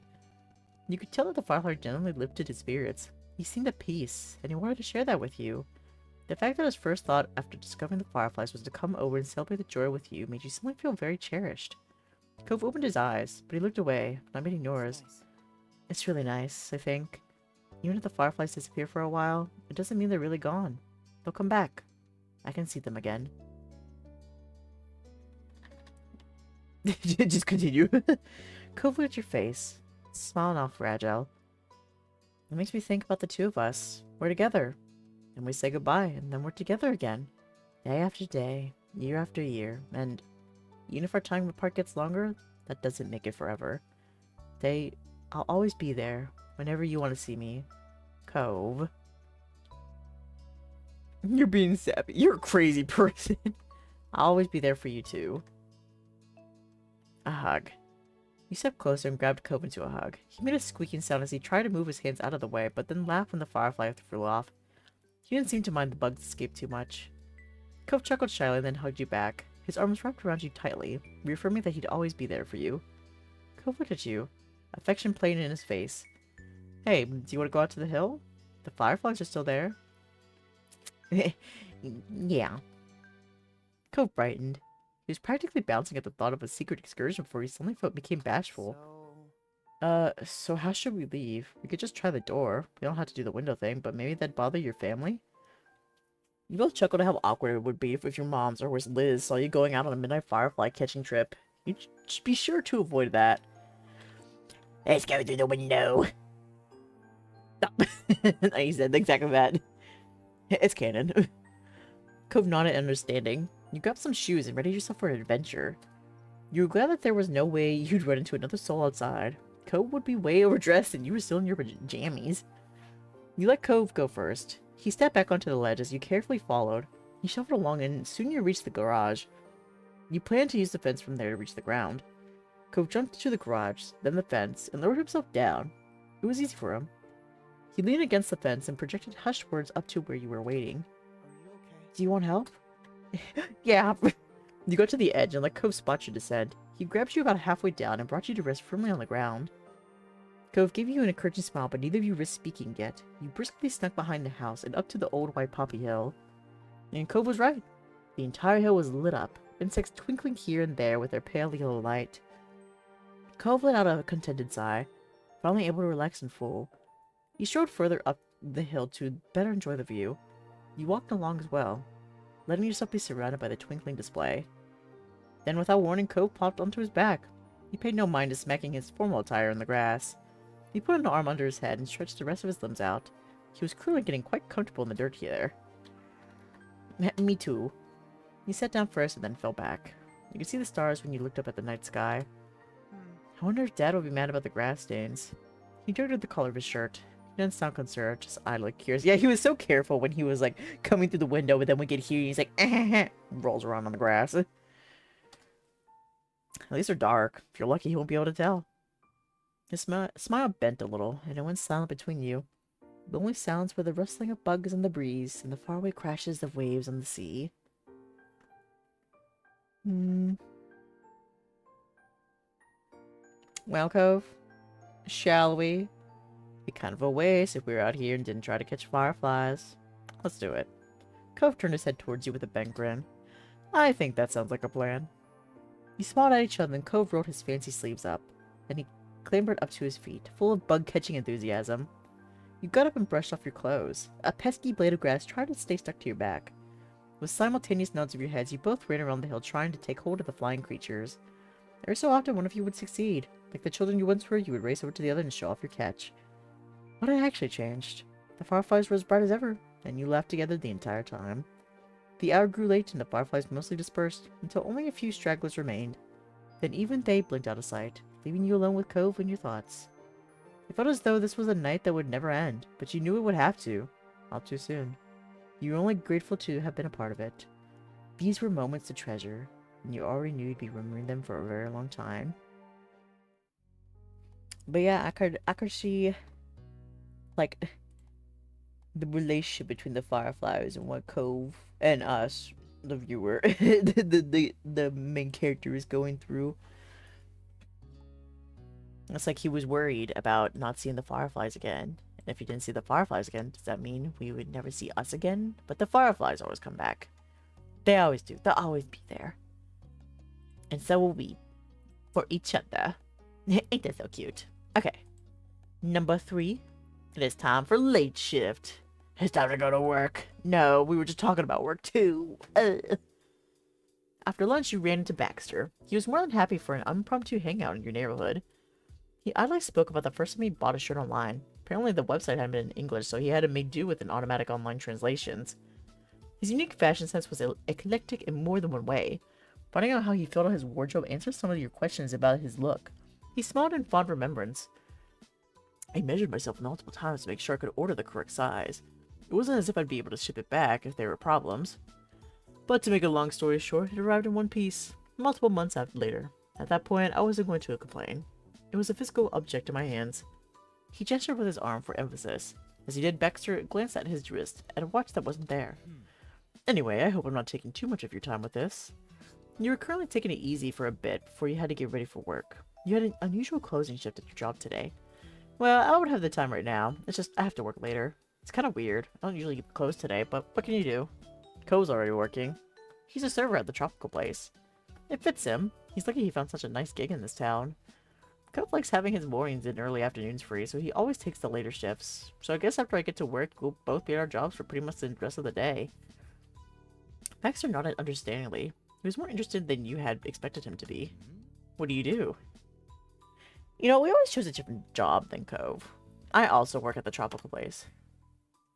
You could tell that the firefly generally lifted his spirits. He seemed at peace, and he wanted to share that with you. The fact that his first thought after discovering the fireflies was to come over and celebrate the joy with you made you suddenly feel very cherished. Cove opened his eyes, but he looked away, not meeting yours. It's really nice, I think. Even if the fireflies disappear for a while, it doesn't mean they're really gone. They'll come back. I can see them again. Just continue. Cove looked at your face, smile not fragile. It makes me think about the two of us. We're together. And we say goodbye, and then we're together again. Day after day, year after year, and even if our time apart gets longer, that doesn't make it forever. I'll always be there, whenever you want to see me. Cove. You're being sappy. You're a crazy person. I'll always be there for you too. A hug. You stepped closer and grabbed Cove into a hug. He made a squeaking sound as he tried to move his hands out of the way, but then laughed when the firefly flew off. He didn't seem to mind the bugs escape too much. Cove chuckled shyly and then hugged you back. His arms wrapped around you tightly, reaffirming that he'd always be there for you. Cove looked at you, affection playing in his face. Hey, do you want to go out to the hill? The fireflies are still there. Yeah. Cove brightened. He was practically bouncing at the thought of a secret excursion before he suddenly became bashful. So how should we leave? We could just try the door. We don't have to do the window thing, but maybe that'd bother your family? You both chuckled at how awkward it would be if your moms, or worse Liz, saw you going out on a midnight firefly catching trip. You'd be sure to avoid that. Let's go through the window. He said exactly that. It's canon. Cove nodded in understanding. You grabbed some shoes and readied yourself for an adventure. You were glad that there was no way you'd run into another soul outside. Cove would be way overdressed and you were still in your jammies. You let Cove go first. He stepped back onto the ledge as you carefully followed. He shuffled along and soon you reached the garage. You planned to use the fence from there to reach the ground. Cove jumped to the garage, then the fence, and lowered himself down. It was easy for him. He leaned against the fence and projected hushed words up to where you were waiting. Do you want help? Yeah. You got to the edge and let Cove spot your descent. He grabbed you about halfway down and brought you to rest firmly on the ground. Cove gave you an encouraging smile, but neither of you risked speaking yet. You briskly snuck behind the house and up to the old white poppy hill. And Cove was right. The entire hill was lit up, insects twinkling here and there with their pale yellow light. Cove let out a contented sigh, finally able to relax in full. You strode further up the hill to better enjoy the view. You walked along as well, letting yourself be surrounded by the twinkling display. Then, without warning, Cove popped onto his back. He paid no mind to smacking his formal attire in the grass. He put an arm under his head and stretched the rest of his limbs out. He was clearly getting quite comfortable in the dirt there. Me too. He sat down first and then fell back. You could see the stars when you looked up at the night sky. I wonder if Dad will be mad about the grass stains. He noted the color of his shirt. He didn't sound concerned, just idly curious. Yeah, he was so careful when he was, like, coming through the window, but then we could hear he's like, rolls around on the grass. At least they're dark. If you're lucky, he won't be able to tell. His smile bent a little, and it went silent between you. The only sounds were the rustling of bugs in the breeze and the faraway crashes of waves on the sea. Well, Cove, shall we? Be kind of a waste if we were out here and didn't try to catch fireflies. Let's do it. Cove turned his head towards you with a bent grin. I think that sounds like a plan. You smiled at each other and Cove rolled his fancy sleeves up. Then he clambered up to his feet, full of bug-catching enthusiasm. You got up and brushed off your clothes. A pesky blade of grass tried to stay stuck to your back. With simultaneous nods of your heads, you both ran around the hill trying to take hold of the flying creatures. Every so often, one of you would succeed. Like the children you once were, you would race over to the other and show off your catch. What had actually changed? The fireflies were as bright as ever, and you laughed together the entire time. The hour grew late and the fireflies mostly dispersed, until only a few stragglers remained. Then even they blinked out of sight, leaving you alone with Cove and your thoughts. It felt as though this was a night that would never end, but you knew it would have to. All too soon. You were only grateful to have been a part of it. These were moments to treasure, and you already knew you'd be remembering them for a very long time. But yeah, I could see like the relationship between the fireflies and what Cove and us, the viewer, the main character is going through. It's like he was worried about not seeing the fireflies again. And if he didn't see the fireflies again, does that mean we would never see us again? But the fireflies always come back. They always do. They'll always be there. And so will we. For each other. Ain't that so cute? Okay. Number 3. It is time for late shift. It's time to go to work. No, we were just talking about work too. After lunch, you ran into Baxter. He was more than happy for an impromptu hangout in your neighborhood. He idly spoke about the first time he bought a shirt online. Apparently the website hadn't been in English, so he had to make do with an automatic online translations. His unique fashion sense was eclectic in more than one way. Finding out how he filled out his wardrobe answered some of your questions about his look. He smiled in fond remembrance. I measured myself multiple times to make sure I could order the correct size. It wasn't as if I'd be able to ship it back if there were problems. But to make a long story short, it arrived in one piece, multiple months later. At that point, I wasn't going to complain. It was a physical object in my hands. He gestured with his arm for emphasis. As he did, Baxter glanced at his wrist, at a watch that wasn't there. Anyway, I hope I'm not taking too much of your time with this. You were currently taking it easy for a bit before you had to get ready for work. You had an unusual closing shift at your job today. Well, I don't have the time right now. It's just I have to work later. It's kind of weird. I don't usually get closed today, but what can you do? Ko's already working. He's a server at the tropical place. It fits him. He's lucky he found such a nice gig in this town. Ko likes having his mornings and early afternoons free, so he always takes the later shifts. So I guess after I get to work, we'll both be at our jobs for pretty much the rest of the day. Baxter nodded understandingly. He was more interested than you had expected him to be. What do you do? You know, we always chose a different job than Cove. I also work at the tropical place.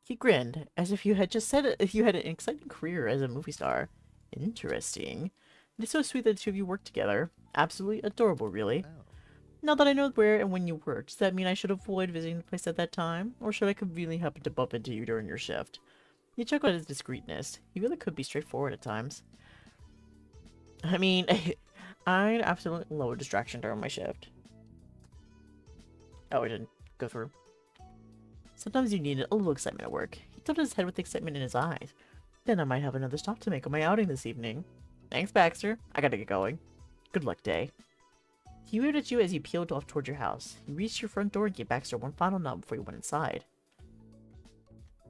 He grinned, as if you had just said if you had an exciting career as a movie star. Interesting. It is so sweet that the two of you work together. Absolutely adorable, really. Now that I know where and when you work, does that mean I should avoid visiting the place at that time? Or should I conveniently happen to bump into you during your shift? You chuckled at his discreetness. He really could be straightforward at times. I mean, I'd absolutely love a distraction during my shift. Oh, it didn't go through. Sometimes you need a little excitement at work. He tilted his head with excitement in his eyes. Then I might have another stop to make on my outing this evening. Thanks, Baxter. I gotta get going. Good luck, Dae. He waved at you as you peeled off toward your house. You reached your front door and gave Baxter one final nod before you went inside.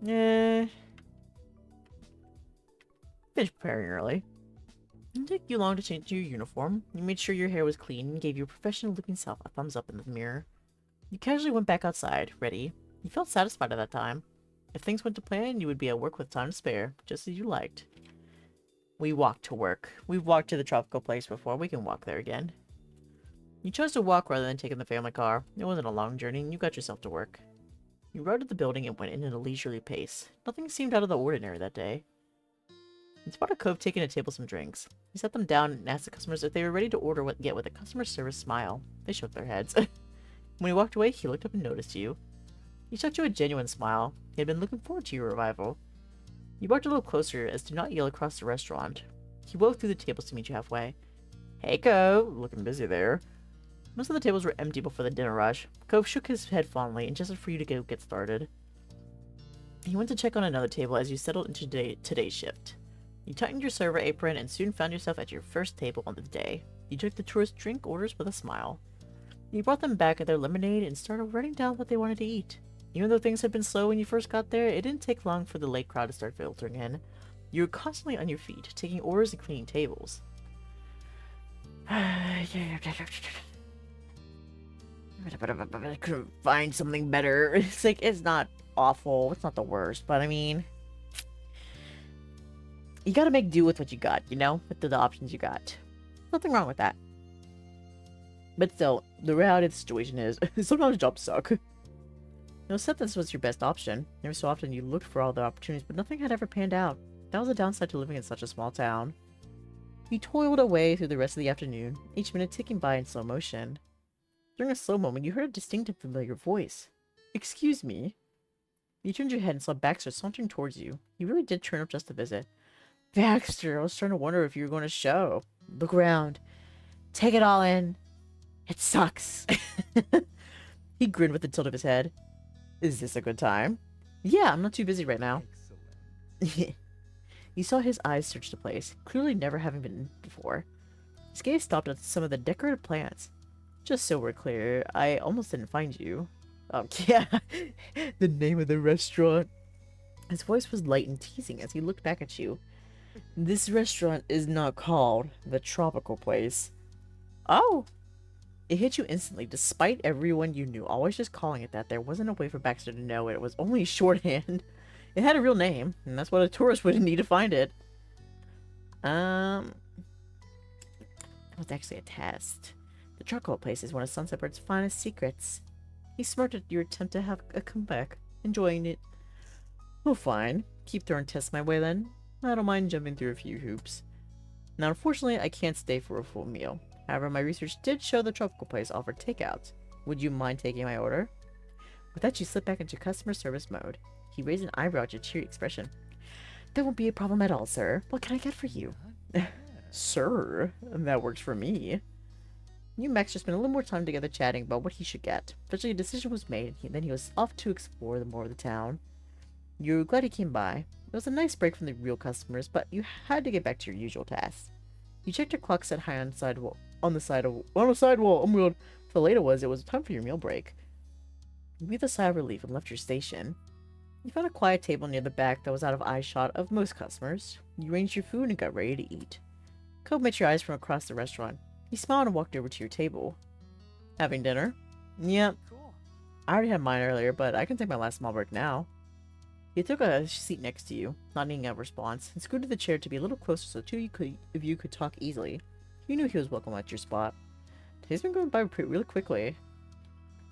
Finished preparing early. It didn't take you long to change your uniform. You made sure your hair was clean and gave your professional-looking self a thumbs up in the mirror. You casually went back outside, ready. You felt satisfied at that time. If things went to plan, you would be at work with time to spare, just as you liked. We walked to work. We've walked to the tropical place before. We can walk there again. You chose to walk rather than taking the family car. It wasn't a long journey, and you got yourself to work. You rode to the building and went in at a leisurely pace. Nothing seemed out of the ordinary that day. You spotted Cove taking a table some drinks. He set them down and asked the customers if they were ready to order what get with a customer service smile. They shook their heads. When he walked away, he looked up and noticed you. He shot you a genuine smile. He had been looking forward to your arrival. You walked a little closer as to not yell across the restaurant. He wove through the tables to meet you halfway. Hey, Cove. Looking busy there. Most of the tables were empty before the dinner rush. Cove shook his head fondly and gestured for you to get started. He went to check on another table as you settled into today's shift. You tightened your server apron and soon found yourself at your first table on the day. You took the tourists' drink orders with a smile. You brought them back at their lemonade and started writing down what they wanted to eat. Even though things had been slow when you first got there, it didn't take long for the late crowd to start filtering in. You were constantly on your feet, taking orders and cleaning tables. I couldn't find something better. It's like, it's not awful. It's not the worst, but I mean, you gotta make do with what you got, you know? With the options you got. Nothing wrong with that. But still, the reality of the situation is, sometimes jobs suck. You know, said this was your best option. Every so often you looked for all the opportunities, but nothing had ever panned out. That was a downside to living in such a small town. You toiled away through the rest of the afternoon, each minute ticking by in slow motion. During a slow moment, you heard a distinct and familiar voice. Excuse me. You turned your head and saw Baxter sauntering towards you. He really did turn up just to visit. Baxter, I was starting to wonder if you were going to show. Look around. Take it all in. It sucks. He grinned with a tilt of his head. Is this a good time? Yeah, I'm not too busy right now. You saw his eyes search the place, clearly never having been in before. His gaze stopped at some of the decorative plants. Just so we're clear, I almost didn't find you. Yeah, the name of the restaurant. His voice was light and teasing as he looked back at you. This restaurant is not called the Tropical Place. Oh! It hit you instantly, despite everyone you knew always just calling it that. There wasn't a way for Baxter to know it. It was only shorthand. It had a real name, and that's what a tourist would need to find it. It was actually a test. The Tropical Place is one of Sunset Bird's finest secrets. He smirked at your attempt to have a comeback, enjoying it. Oh, fine. Keep throwing tests my way then. I don't mind jumping through a few hoops. Now, unfortunately, I can't stay for a full meal. However, my research did show the Tropical Place offered takeout. Would you mind taking my order? With that, you slipped back into customer service mode. He raised an eyebrow at your cheery expression. That won't be a problem at all, sir. What can I get for you? Sir? That works for me. You and Max just spent a little more time together chatting about what he should get. Eventually, a decision was made, and then he was off to explore more of the town. You were glad he came by. It was a nice break from the real customers, but you had to get back to your usual tasks. You checked your clock set high on the sidewall. On the sidewall. Oh my god. The later it was time for your meal break. You breathed a sigh of relief and left your station. You found a quiet table near the back that was out of eyeshot of most customers. You arranged your food and got ready to eat. Cove met your eyes from across the restaurant. He smiled and walked over to your table. Having dinner? Yep. Cool. I already had mine earlier, but I can take my last small break now. He took a seat next to you, nodding a response, and scooted the chair to be a little closer so the two of you could talk easily. You knew he was welcome at your spot. Today's been going by really quickly.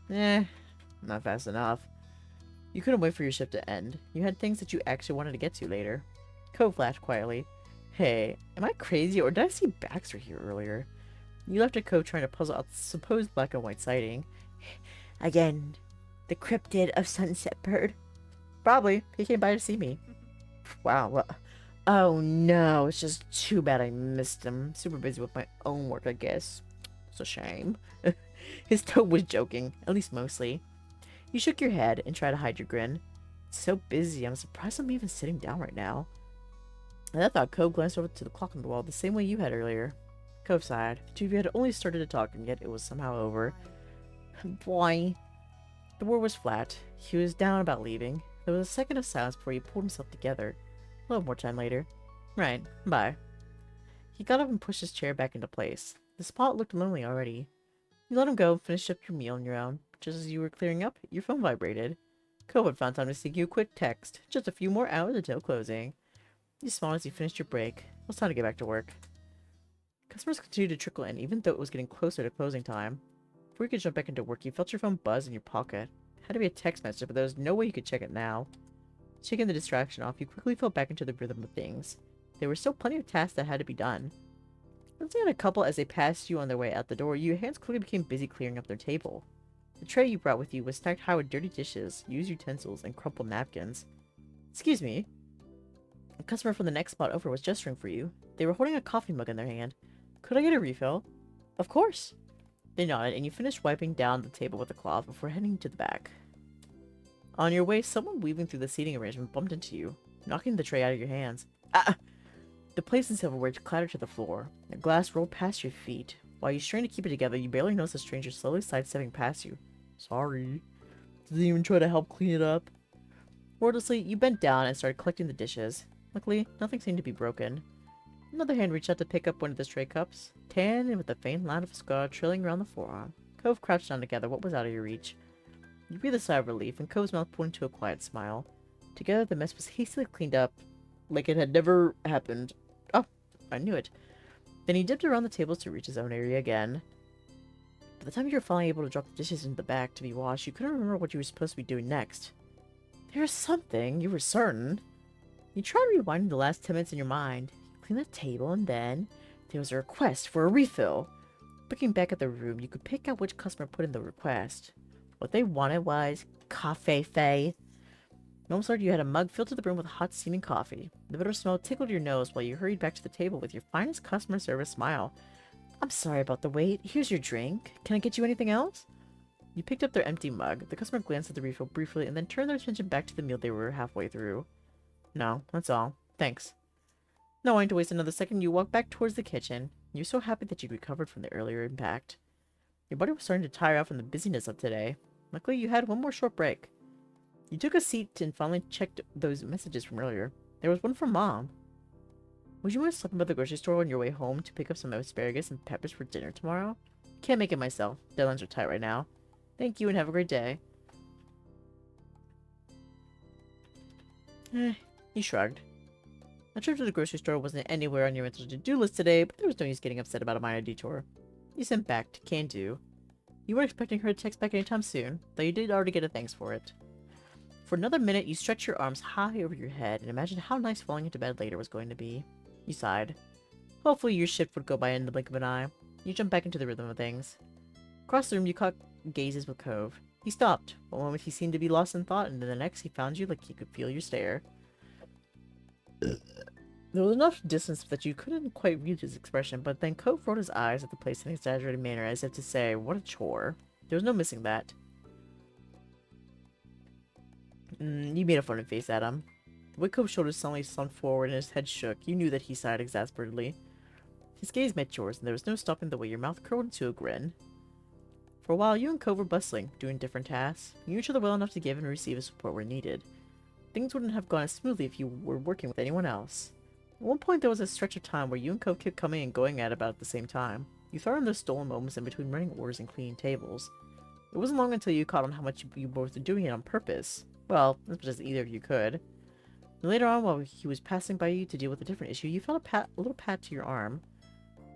Not fast enough. You couldn't wait for your shift to end. You had things that you actually wanted to get to later. Cove laughed quietly. Hey, am I crazy or did I see Baxter here earlier? You left a Cove trying to puzzle out the supposed black and white sighting. Again, the cryptid of Sunset Bird. Probably. He came by to see me. Wow. Well, oh no, it's just too bad I missed him. Super busy with my own work, I guess. It's a shame. His tone was joking, at least mostly. You shook your head and tried to hide your grin. It's so busy, I'm surprised I'm even sitting down right now. At that thought, Cove glanced over to the clock on the wall the same way you had earlier. Cove sighed. The two of you had only started to talk, and yet it was somehow over. Boy. The word was flat. He was down about leaving. There was a second of silence before he pulled himself together. A little more time later. Right. Bye. He got up and pushed his chair back into place. The spot looked lonely already. You let him go and finished up your meal on your own. Just as you were clearing up, your phone vibrated. Cove had found time to sneak you a quick text. Just a few more hours until closing. You smiled as you finished your break. It was time to get back to work. Customers continued to trickle in, even though it was getting closer to closing time. Before you could jump back into work, you felt your phone buzz in your pocket. It had to be a text message, but there was no way you could check it now. Shaking the distraction off, you quickly fell back into the rhythm of things. There were still plenty of tasks that had to be done. Glancing at a couple as they passed you on their way out the door, your hands quickly became busy clearing up their table. The tray you brought with you was stacked high with dirty dishes, used utensils, and crumpled napkins. Excuse me. A customer from the next spot over was gesturing for you. They were holding a coffee mug in their hand. Could I get a refill? Of course. They nodded, and you finished wiping down the table with a cloth before heading to the back. On your way, someone weaving through the seating arrangement bumped into you, knocking the tray out of your hands. Ah! The plates and silverware clattered to the floor. A glass rolled past your feet. While you strained to keep it together, you barely noticed a stranger slowly sidestepping past you. Sorry. Didn't even try to help clean it up. Wordlessly, you bent down and started collecting the dishes. Luckily, nothing seemed to be broken. Another hand reached out to pick up one of the stray cups, tan and with a faint line of scar trailing around the forearm. Cove crouched down together what was out of your reach. You breathed a sigh of relief, and Cove's mouth pulled into a quiet smile. Together, the mess was hastily cleaned up, like it had never happened. Oh, I knew it. Then he dipped around the tables to reach his own area again. By the time you were finally able to drop the dishes into the back to be washed, you couldn't remember what you were supposed to be doing next. There was something, you were certain. You tried rewinding the last 10 minutes in your mind. You cleaned the table, and then there was a request for a refill. Looking back at the room, you could pick out which customer put in the request. What they wanted was coffee fay. Moments later, you had a mug filled to the brim with hot steaming coffee. The bitter smell tickled your nose while you hurried back to the table with your finest customer service smile. I'm sorry about the wait. Here's your drink. Can I get you anything else? You picked up their empty mug. The customer glanced at the refill briefly and then turned their attention back to the meal they were halfway through. No, that's all. Thanks. Not wanting to waste another second, you walked back towards the kitchen. You were so happy that you'd recovered from the earlier impact. Your body was starting to tire out from the busyness of today. Luckily, you had one more short break. You took a seat and finally checked those messages from earlier. There was one from Mom. Would you mind stopping by the grocery store on your way home to pick up some asparagus and peppers for dinner tomorrow? Can't make it myself. Deadlines are tight right now. Thank you and have a great day. He shrugged. A trip to the grocery store wasn't anywhere on your mental to-do list today, but there was no use getting upset about a minor detour. You sent back to can do. You weren't expecting her to text back anytime soon, though you did already get a thanks for it. For another minute, you stretched your arms high over your head and imagined how nice falling into bed later was going to be. You sighed. Hopefully your shift would go by in the blink of an eye. You jumped back into the rhythm of things. Across the room, you caught gazes with Cove. He stopped. One moment he seemed to be lost in thought, and then the next he found you like he could feel your stare. There was enough distance that you couldn't quite read his expression, but then Cove rolled his eyes at the place in an exaggerated manner as if to say, what a chore. There was no missing that. You made a funny face at him. The way Cove's shoulders suddenly slumped forward and his head shook, you knew that he sighed exasperatedly. His gaze met yours, and there was no stopping the way your mouth curled into a grin. For a while, you and Cove were bustling, doing different tasks. You knew each other well enough to give and receive his support where needed. Things wouldn't have gone as smoothly if you were working with anyone else. At one point, there was a stretch of time where you and Cove kept coming and going at about the same time. You thought on those stolen moments in between running orders and cleaning tables. It wasn't long until you caught on how much you both were doing it on purpose. Well, as much as either of you could. And later on, while he was passing by you to deal with a different issue, you felt a little pat to your arm.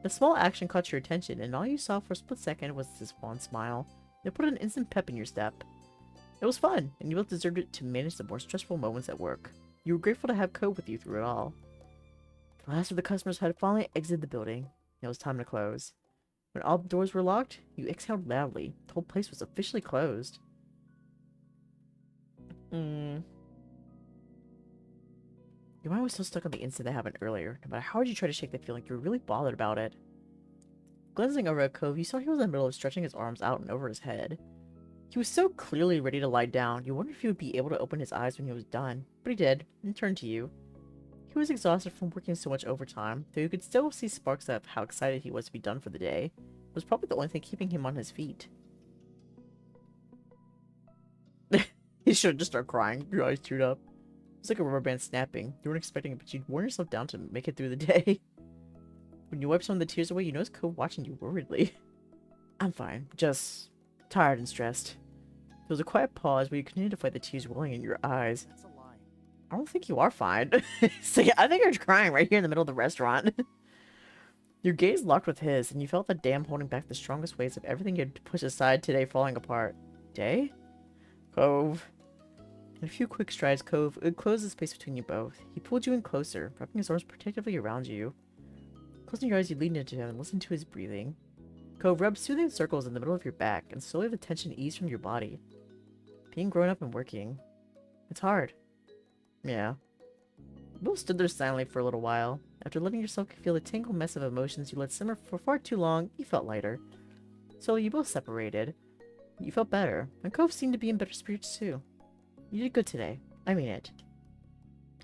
The small action caught your attention, and all you saw for a split second was this fond smile. It put an instant pep in your step. It was fun, and you both deserved it to manage the more stressful moments at work. You were grateful to have Cove with you through it all. The last of the customers had finally exited the building. It was time to close. When all the doors were locked, you exhaled loudly. The whole place was officially closed. Your mind was still stuck on the incident that happened earlier. No matter how hard you tried to shake the feeling, you were really bothered about it. Glancing over at Cove, you saw he was in the middle of stretching his arms out and over his head. He was so clearly ready to lie down, you wondered if he would be able to open his eyes when he was done. But he did, and turned to you. He was exhausted from working so much overtime, though you could still see sparks of how excited he was to be done for the day. It was probably the only thing keeping him on his feet. You should have just started crying. Your eyes teared up. It was like a rubber band snapping. You weren't expecting it, but you'd worn yourself down to make it through the day. When you wiped some of the tears away, you noticed Cove watching you worriedly. I'm fine. Just tired and stressed. There was a quiet pause where you continued to fight the tears welling in your eyes. That's a lie. I don't think you are fine. So, yeah, I think you're crying right here in the middle of the restaurant. Your gaze locked with his, and you felt the dam holding back the strongest waves of everything you had pushed aside today falling apart. Dae? Cove. In a few quick strides, Cove closed the space between you both. He pulled you in closer, wrapping his arms protectively around you. Closing your eyes, you leaned into him and listened to his breathing. Cove rubbed soothing circles in the middle of your back, and slowly the tension eased from your body. Being grown up and working. It's hard. Yeah. You both stood there silently for a little while. After letting yourself feel the tangled mess of emotions you let simmer for far too long, you felt lighter. So you both separated. You felt better, and Cove seemed to be in better spirits too. You did good today. I mean it.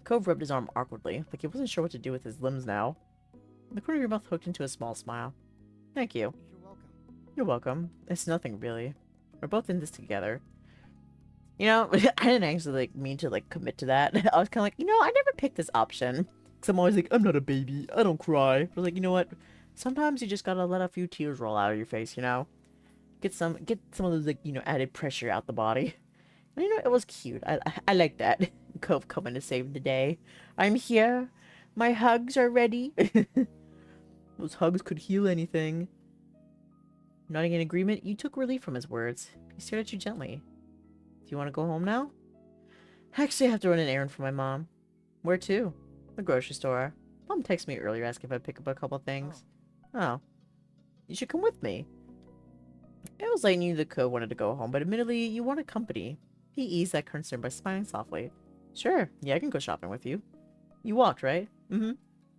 Cove rubbed his arm awkwardly, like he wasn't sure what to do with his limbs now. The corner of your mouth hooked into a small smile. Thank you. You're welcome. You're welcome. It's nothing, really. We're both in this together. You know, I didn't actually, mean to, commit to that. I was kind of like, I never picked this option. Because I'm always like, I'm not a baby. I don't cry. I was like, you know what? Sometimes you just gotta let a few tears roll out of your face, Get some of those, added pressure out the body. And, it was cute. I like that. Cove coming to save the day. I'm here. My hugs are ready. Those hugs could heal anything. Nodding in agreement, you took relief from his words. He stared at you gently. Do you want to go home now? Actually, I have to run an errand for my mom. Where to? The grocery store. Mom texted me earlier asking if I'd pick up a couple things. Oh. You should come with me. It was late and you knew the Cove wanted to go home, but admittedly, you wanted company. He eased that concern by smiling softly. Sure, yeah, I can go shopping with you. You walked, right? Mm-hmm.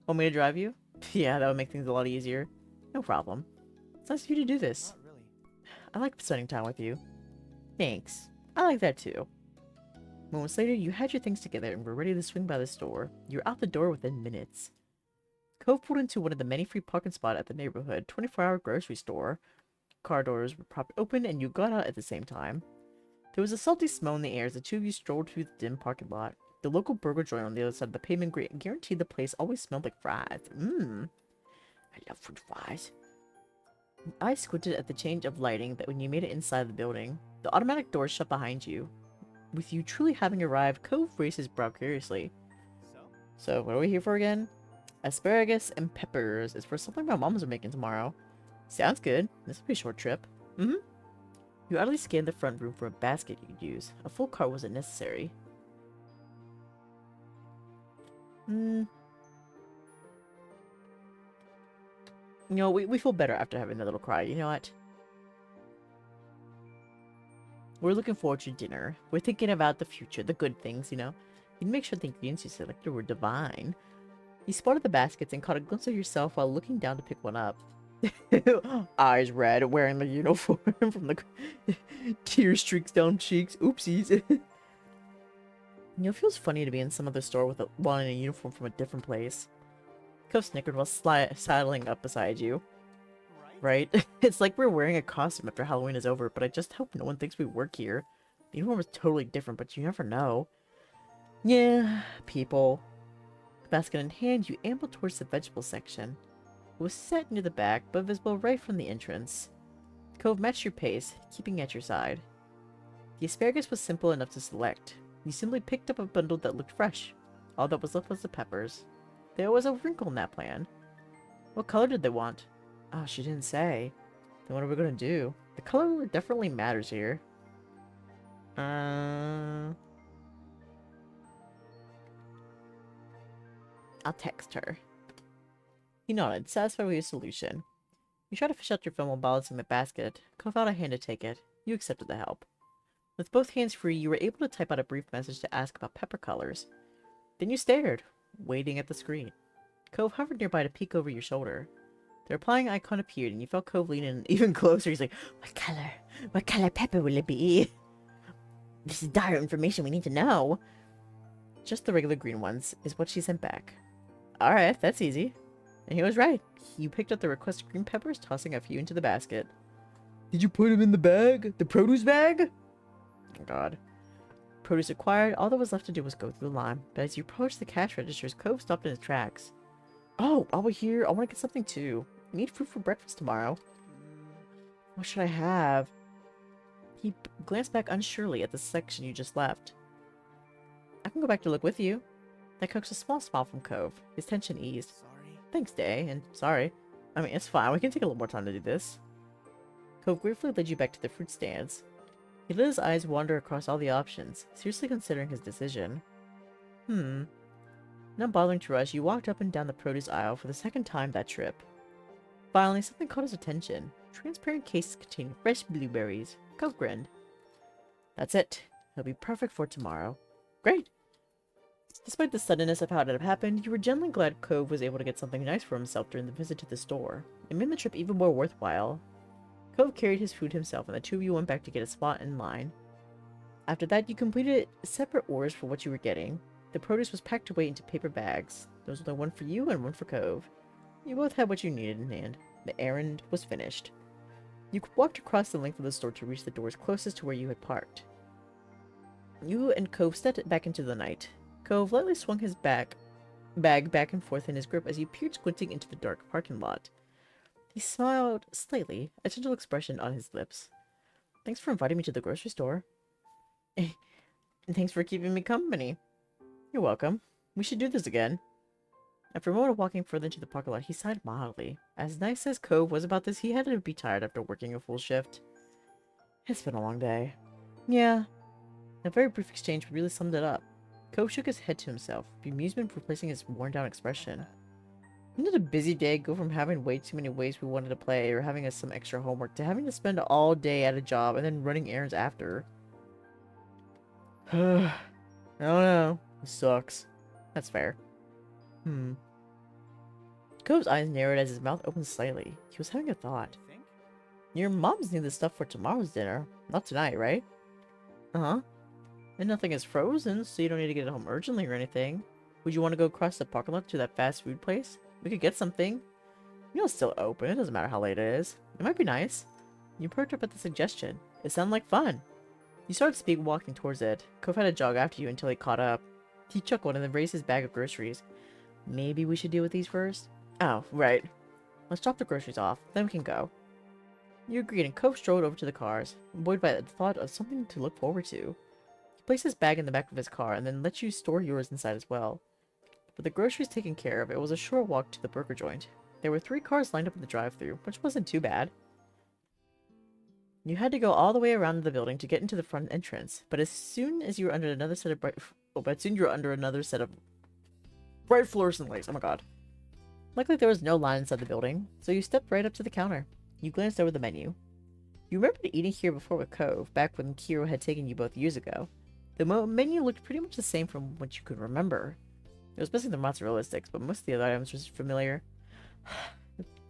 Want me to drive you? Yeah, that would make things a lot easier. No problem. It's nice of you to do this. Not really. I like spending time with you. Thanks. I like that too. Moments later, you had your things together and were ready to swing by the store. You were out the door within minutes. Cove pulled into one of the many free parking spots at the neighborhood 24-hour grocery store. Car doors were propped open and you got out at the same time. There was a salty smell in the air as the two of you strolled through the dim parking lot. The local burger joint on the other side of the pavement guaranteed the place always smelled like fries. I love french fries. I squinted at the change of lighting that when you made it inside the building. The automatic doors shut behind you. With you truly having arrived, Cove raised his brow curiously. So, what are we here for again? Asparagus and peppers. It's for something my moms are making tomorrow. Sounds good. This will be a short trip. You utterly scanned the front room for a basket you could use. A full cart wasn't necessary. You know, we feel better after having that little cry. You know what? We're looking forward to dinner. We're thinking about the future, the good things, you know. You'd make sure the ingredients you selected were divine. You spotted the baskets and caught a glimpse of yourself while looking down to pick one up. Eyes red, wearing the uniform from the tear streaks down cheeks. Oopsies. You know, it feels funny to be in some other store with one in a uniform from a different place. Cove snickered while sidling up beside you. Right? It's like we're wearing a costume after Halloween is over, but I just hope no one thinks we work here. The uniform is totally different, but you never know. Yeah, people. Basket in hand, you ambled towards the vegetable section. It was set near the back, but visible right from the entrance. Cove matched your pace, keeping at your side. The asparagus was simple enough to select. You simply picked up a bundle that looked fresh. All that was left was the peppers. There was a wrinkle in that plan. What color did they want? Oh, she didn't say. Then what are we gonna do? The color definitely matters here. I'll text her. He nodded, satisfied with your solution. You tried to fish out your phone while balancing the basket. Cove out a hand to take it. You accepted the help. With both hands free, you were able to type out a brief message to ask about pepper colors. Then you stared, waiting at the screen. Cove hovered nearby to peek over your shoulder. The replying icon appeared, and you felt Cove lean in even closer. He's like, What color? What color pepper will it be? This is dire information we need to know. Just the regular green ones, is what she sent back. Alright, that's easy. And he was right. You picked up the requested green peppers, tossing a few into the basket. Did you put them in the bag? The produce bag? Oh god. Produce acquired, all that was left to do was go through the line. But as you approached the cash registers, Cove stopped in his tracks. Oh, while we're here, I want to get something too. I need fruit for breakfast tomorrow. What should I have? He glanced back unsurely at the section you just left. I can go back to look with you. That coaxed a small smile from Cove. His tension eased. Sorry. Thanks, Dae, and sorry. I mean, it's fine. We can take a little more time to do this. Cove gratefully led you back to the fruit stands. He let his eyes wander across all the options, seriously considering his decision. Not bothering to rush, you walked up and down the produce aisle for the second time that trip. Finally, something caught his attention. Transparent cases containing fresh blueberries. Cove grinned. That's it. It'll be perfect for tomorrow. Great! Despite the suddenness of how it had happened, you were genuinely glad Cove was able to get something nice for himself during the visit to the store. It made the trip even more worthwhile. Cove carried his food himself, and the two of you went back to get a spot in line. After that, you completed separate orders for what you were getting. The produce was packed away into paper bags. There was only one for you and one for Cove. You both had what you needed in hand. The errand was finished. You walked across the length of the store to reach the doors closest to where you had parked. You and Cove stepped back into the night. Cove lightly swung his bag back and forth in his grip as you peered squinting into the dark parking lot. He smiled slightly, a gentle expression on his lips. Thanks for inviting me to the grocery store. And thanks for keeping me company. You're welcome. We should do this again. After a moment of walking further into the parking lot, he sighed mildly. As nice as Cove was about this, he had to be tired after working a full shift. It's been a long day. Yeah. A very brief exchange really summed it up. Cove shook his head to himself, bemusement replacing his worn-down expression. Didn't a busy day go from having way too many ways we wanted to play or having some extra homework to having to spend all day at a job and then running errands after? I don't know. It sucks. That's fair. Cove's eyes narrowed as his mouth opened slightly. He was having a thought. Think? Your moms need this stuff for tomorrow's dinner. Not tonight, right? Uh-huh. And nothing is frozen, so you don't need to get it home urgently or anything. Would you want to go across the parking lot to that fast food place? We could get something. You know it's still open. It doesn't matter how late it is. It might be nice. You perked up at the suggestion. It sounded like fun. You started to speak, walking towards it. Cove had to jog after you until he caught up. He chuckled and then raised his bag of groceries. Maybe we should deal with these first? Oh, right. Let's drop the groceries off, then we can go. You agreed, and Cove strolled over to the cars, buoyed by the thought of something to look forward to. He placed his bag in the back of his car, and then let you store yours inside as well. With the groceries taken care of, it was a short walk to the burger joint. There were 3 cars lined up in the drive-thru, which wasn't too bad. You had to go all the way around the building to get into the front entrance, but soon you were under another set of bright fluorescent lights. Oh my god. Luckily there was no line inside the building, so you stepped right up to the counter. You glanced over the menu. You remembered eating here before with Cove, back when Kiro had taken you both years ago. The menu looked pretty much the same from what you could remember. It was missing the mozzarella sticks, but most of the other items were familiar.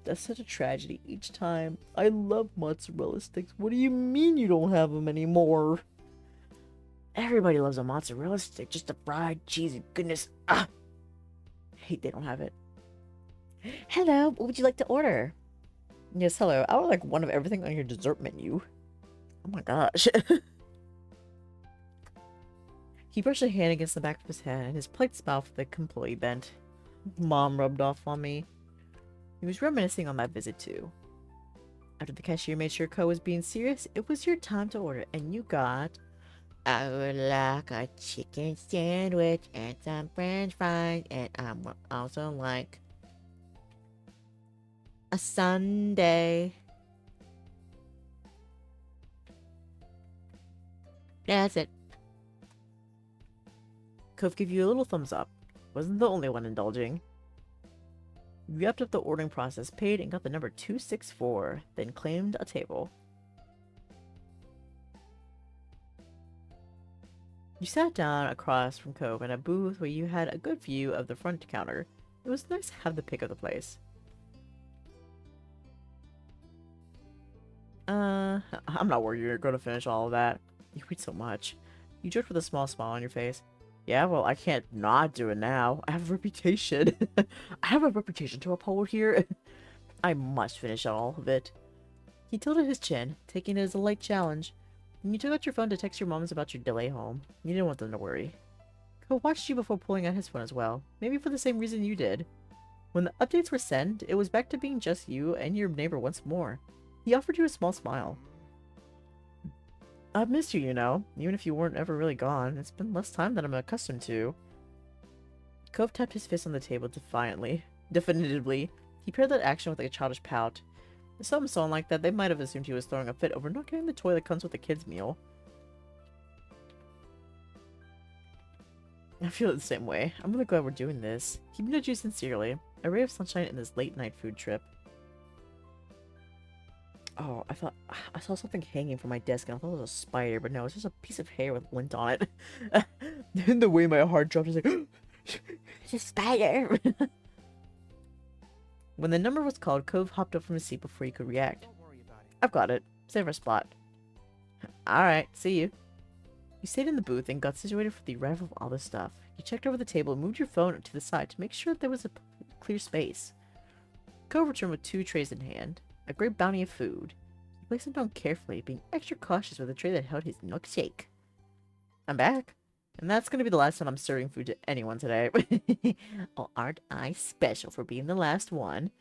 That's such a tragedy each time. I love mozzarella sticks. What do you mean you don't have them anymore? Everybody loves a mozzarella stick, just a fried cheesy goodness. Ah! I hate they don't have it. Hello, what would you like to order? Yes, hello. I would like one of everything on your dessert menu. Oh my gosh. He brushed a hand against the back of his head, and his polite smile for the employee bent. Mom rubbed off on me. He was reminiscing on that visit too. After the cashier made sure Ko was being serious, it was your time to order, and you got... I would like a chicken sandwich and some french fries, and I would also like a sundae. That's it. Cove gave you a little thumbs up. Wasn't the only one indulging. You wrapped up the ordering process, paid, and got the number 264, then claimed a table. You sat down across from Cove in a booth where you had a good view of the front counter. It was nice to have the pick of the place. I'm not worried you're going to finish all of that. You eat so much. You joked with a small smile on your face. Yeah, well, I can't not do it now. I have a reputation. I have a reputation to uphold here. I must finish all of it. He tilted his chin, taking it as a light challenge. And you took out your phone to text your moms about your delay home. You didn't want them to worry. Ko watched you before pulling out his phone as well, maybe for the same reason you did. When the updates were sent, it was back to being just you and your neighbor once more. He offered you a small smile. I've missed you, you know, even if you weren't ever really gone. It's been less time than I'm accustomed to. Cove tapped his fist on the table definitively. He paired that action with a childish pout. If something sounded like that, they might have assumed he was throwing a fit over not getting the toy that comes with a kid's meal. I feel the same way. I'm really glad we're doing this. He nudged you sincerely. A ray of sunshine in this late-night food trip. Oh, I saw something hanging from my desk and I thought it was a spider, but no, it's just a piece of hair with lint on it. And the way my heart dropped is like, it's a spider! When the number was called, Cove hopped up from his seat before he could react. I've got it. Save our spot. Alright, see you. You stayed in the booth and got situated for the arrival of all this stuff. You checked over the table and moved your phone to the side to make sure that there was a clear space. Cove returned with 2 trays in hand. A great bounty of food. He placed them down carefully, being extra cautious with the tray that held his milkshake. I'm back. And that's going to be the last time I'm serving food to anyone today. Oh, aren't I special for being the last one?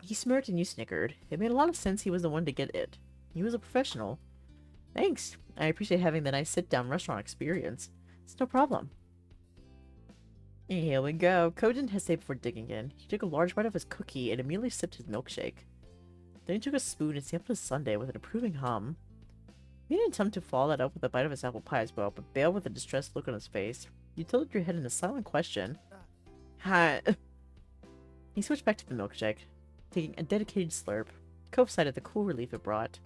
He smirked and you snickered. It made a lot of sense he was the one to get it. He was a professional. Thanks. I appreciate having the nice sit-down restaurant experience. It's no problem. Here we go. Ko didn't hesitate before digging in. He took a large bite of his cookie and immediately sipped his milkshake. Then he took a spoon and sampled his sundae with an approving hum. He didn't attempt to follow that up with a bite of his apple pie as well, but bailed with a distressed look on his face. You tilted your head in a silent question. Hi. He switched back to the milkshake, taking a dedicated slurp. Cove sighed at the cool relief it brought.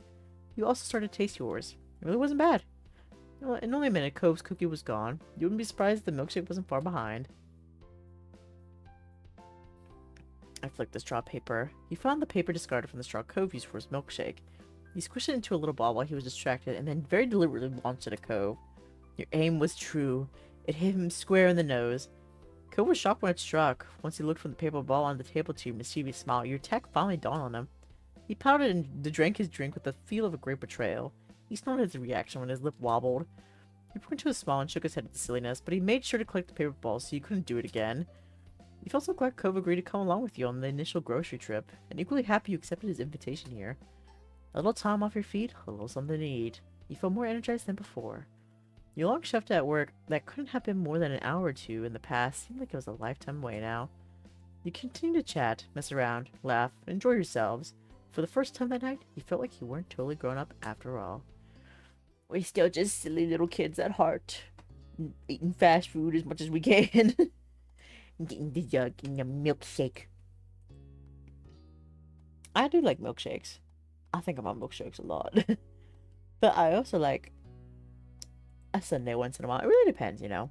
You also started to taste yours. It really wasn't bad. In only a minute, Cove's cookie was gone. You wouldn't be surprised if the milkshake wasn't far behind. I flicked the straw paper. He found the paper discarded from the straw Cove used for his milkshake. You squished it into a little ball while he was distracted, and then very deliberately launched at a Cove. Your aim was true. It hit him square in the nose. Cove was shocked when it struck. Once he looked from the paper ball on the table to your mischievous smile, your attack finally dawned on him. He pouted and drank his drink with the feel of a great betrayal. He snorted his reaction when his lip wobbled. He broke into a smile and shook his head at the silliness, but he made sure to collect the paper ball so you couldn't do it again. You felt so glad Cove agreed to come along with you on the initial grocery trip, and equally happy you accepted his invitation here. A little time off your feet, a little something to eat. You felt more energized than before. Your long shift at work that couldn't have been more than an hour or two in the past seemed like it was a lifetime away now. You continued to chat, mess around, laugh, enjoy yourselves. For the first time that night, you felt like you weren't totally grown up after all. We're still just silly little kids at heart. Eating fast food as much as we can. Getting the jug in a milkshake. I do like milkshakes. I think about milkshakes a lot. But I also like a sundae once in a while. It really depends, you know.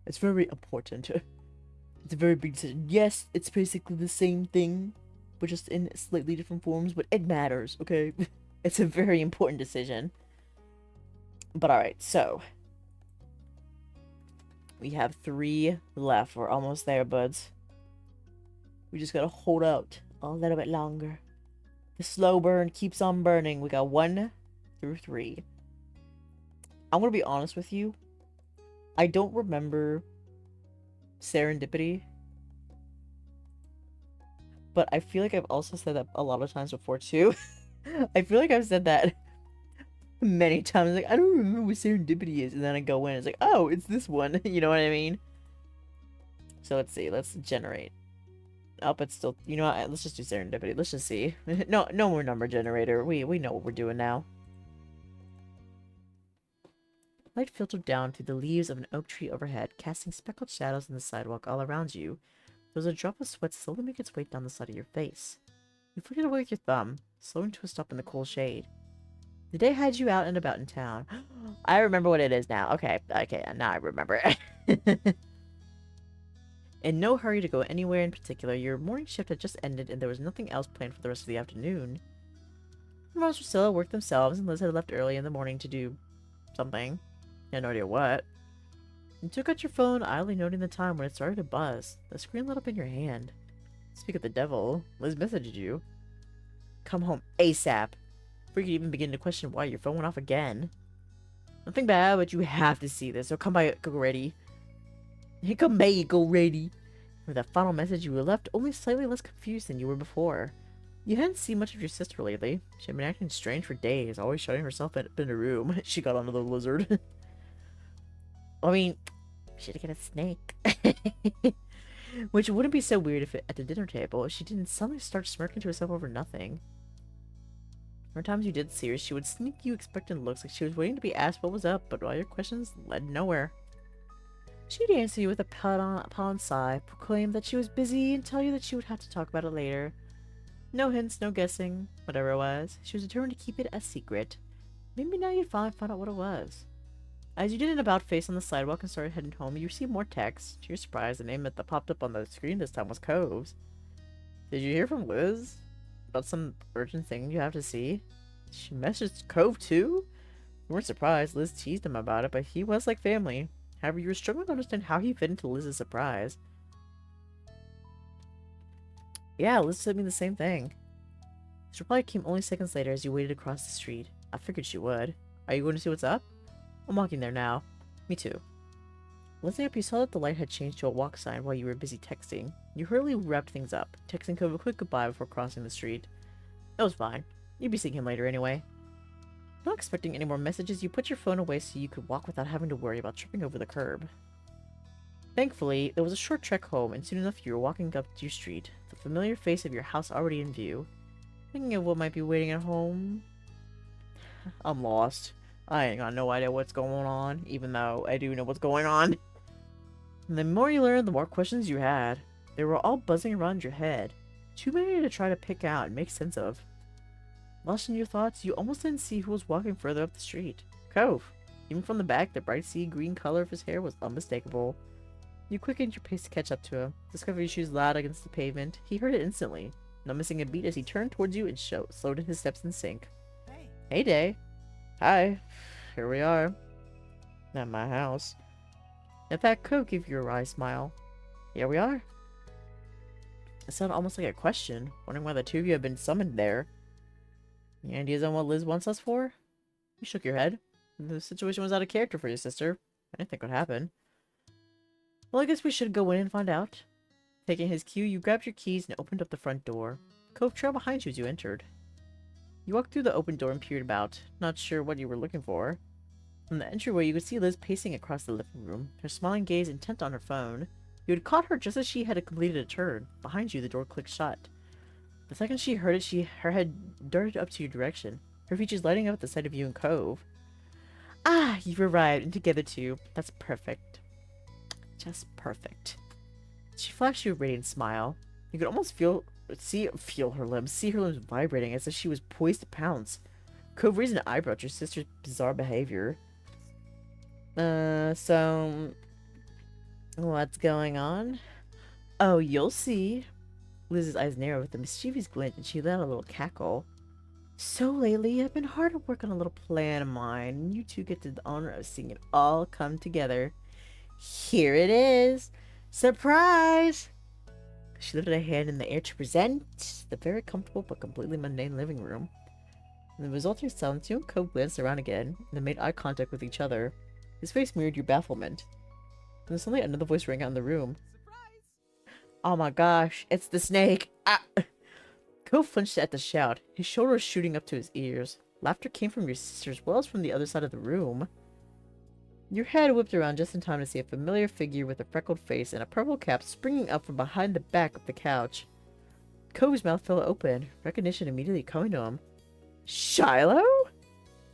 It's very important. It's a very big decision. Yes, it's basically the same thing, but just in slightly different forms, but it matters, okay? It's a very important decision. But alright, so we have 3 left. We're almost there, buds. We just gotta hold out a little bit longer. The slow burn keeps on burning. We got 1 through 3. I'm gonna be honest with you. I don't remember serendipity. But I feel like I've also said that a lot of times before too. I feel like I've said that many times. Like, I don't remember what serendipity is. And then I go in, it's like, oh, it's this one. You know what I mean? So let's see. Let's generate. Oh, but still, you know what? Let's just do serendipity. Let's just see. No more number generator. We know what we're doing now. Light filtered down through the leaves of an oak tree overhead, casting speckled shadows on the sidewalk all around you. There was a drop of sweat slowly make its way down the side of your face. You flicked it away with your thumb, slowing to a stop in the cool shade. The day had you out and about in town. I remember what it is now. Okay, now I remember. In no hurry to go anywhere in particular, your morning shift had just ended and there was nothing else planned for the rest of the afternoon. Rose and Priscilla worked themselves and Liz had left early in the morning to do something. You had no idea what. You took out your phone, idly noting the time when it started to buzz. The screen lit up in your hand. Speak of the devil, Liz messaged you. Come home ASAP. Before you could even begin to question why your phone went off again. Nothing bad, but you have to see this, so come by, go ready. Come by, go ready. With that final message, you were left only slightly less confused than you were before. You hadn't seen much of your sister lately. She had been acting strange for days, always shutting herself up in a room. She got onto the lizard. I mean, should get a snake. Which wouldn't be so weird if at the dinner table she didn't suddenly start smirking to herself over nothing. More times you did see her, she would sneak you expectant looks like she was waiting to be asked what was up, but all your questions led nowhere. She'd answer you with a pat on sigh, proclaim that she was busy, and tell you that she would have to talk about it later. No hints, no guessing, whatever it was. She was determined to keep it a secret. Maybe now you'd finally find out what it was. As you did an about-face on the sidewalk and started heading home, you received more texts. To your surprise, the name that popped up on the screen this time was Cove's. Did you hear from Liz? About some urgent thing you have to see? She messaged Cove too? You weren't surprised. Liz teased him about it, but he was like family. However, you were struggling to understand how he fit into Liz's surprise. Yeah, Liz told me the same thing. His reply came only seconds later as you waited across the street. I figured she would. Are you going to see what's up? I'm walking there now. Me too. Listening up, you saw that the light had changed to a walk sign while you were busy texting. You hurriedly wrapped things up, texting Cove a quick goodbye before crossing the street. It was fine. You'd be seeing him later anyway. Not expecting any more messages, you put your phone away so you could walk without having to worry about tripping over the curb. Thankfully, there was a short trek home, and soon enough you were walking up your street, the familiar face of your house already in view. Thinking of what might be waiting at home... I'm lost. I ain't got no idea what's going on, even though I do know what's going on. And the more you learned, the more questions you had. They were all buzzing around your head. Too many to try to pick out and make sense of. Lost in your thoughts, you almost didn't see who was walking further up the street. Cove. Even from the back, the bright sea green color of his hair was unmistakable. You quickened your pace to catch up to him. Discovered your shoes loud against the pavement. He heard it instantly, not missing a beat as he turned towards you and slowed his steps in sync. Hey, Dae. Hi. Here we are. At my house. If that coat gave you a wry smile. Here we are. It sounded almost like a question, wondering why the two of you have been summoned there. Any ideas on what Liz wants us for? You shook your head. The situation was out of character for your sister. I didn't think it would happen. Well, I guess we should go in and find out. Taking his cue, you grabbed your keys and opened up the front door. Cove trailed behind you as you entered. You walked through the open door and peered about, not sure what you were looking for. From the entryway, you could see Liz pacing across the living room, her smiling gaze intent on her phone. You had caught her just as she had completed a turn. Behind you, the door clicked shut. The second she heard it, her head darted up to your direction, her features lighting up at the sight of you and Cove. Ah, you've arrived, and together too. That's perfect. Just perfect. She flashed you a radiant smile. You could almost feel her limbs, see her limbs vibrating as if she was poised to pounce. Cove raised an eyebrow at your sister's bizarre behavior. So... What's going on? Oh, you'll see. Liz's eyes narrowed with a mischievous glint, and she let out a little cackle. So lately, I've been hard at work on a little plan of mine, and you two get the honor of seeing it all come together. Here it is! Surprise! She lifted a hand in the air to present the very comfortable but completely mundane living room. In the resulting silence, you and Cove glanced around again, and then made eye contact with each other. His face mirrored your bafflement. And then suddenly another voice rang out in the room. Oh my gosh, it's the snake! Ah! Cove flinched at the shout, his shoulders shooting up to his ears. Laughter came from your sister as well as from the other side of the room. Your head whipped around just in time to see a familiar figure with a freckled face and a purple cap springing up from behind the back of the couch. Cove's mouth fell open, recognition immediately coming to him. Shiloh?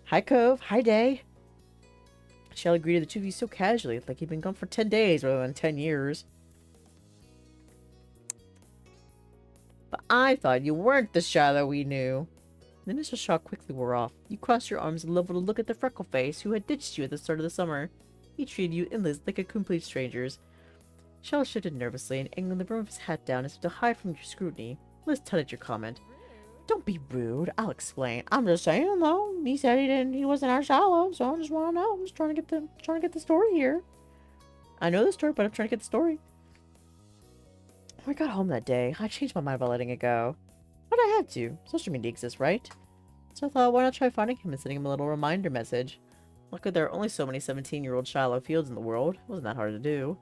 Hi, Cove. Hi, Dae. Shiloh greeted the two of you so casually, like he'd been gone for 10 days rather than 10 years. But I thought you weren't the Shiloh we knew. The initial shock quickly wore off. You crossed your arms and leveled a look at the freckle face who had ditched you at the start of the summer. He treated you and Liz like a complete strangers. Shiloh shifted nervously and angled the brim of his hat down as if to hide from your scrutiny. Liz tutted your comment. Don't be rude. I'll explain. I'm just saying, though. He said he wasn't our Shiloh, so I just want to know. I'm just trying to get the story here. I know the story, but I'm trying to get the story. When I got home that day, I changed my mind about letting it go. But I had to. Social media exists, right? So I thought, why not try finding him and sending him a little reminder message? Luckily, there are only so many 17-year-old Shiloh Fields in the world. It wasn't that hard to do.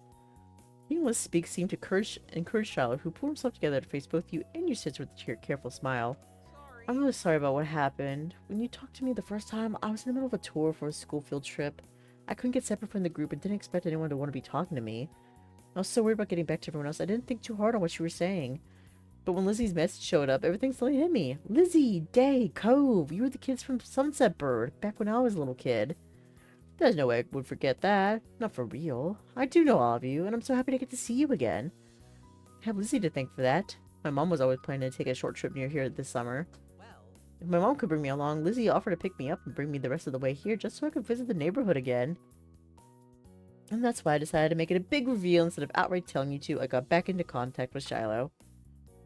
Hearing Liz speak seemed to encourage Shiloh, who pulled himself together to face both you and your sister with a careful smile. I'm really sorry about what happened. When you talked to me the first time, I was in the middle of a tour for a school field trip. I couldn't get separate from the group and didn't expect anyone to want to be talking to me. I was so worried about getting back to everyone else, I didn't think too hard on what you were saying. But when Lizzie's message showed up, everything suddenly hit me. Lizzie, Dae, Cove, you were the kids from Sunset Bird, back when I was a little kid. There's no way I would forget that. Not for real. I do know all of you, and I'm so happy to get to see you again. I have Lizzie to thank for that. My mom was always planning to take a short trip near here this summer. If my mom could bring me along, Lizzie offered to pick me up and bring me the rest of the way here just so I could visit the neighborhood again. And that's why I decided to make it a big reveal instead of outright telling you two I got back into contact with Shiloh.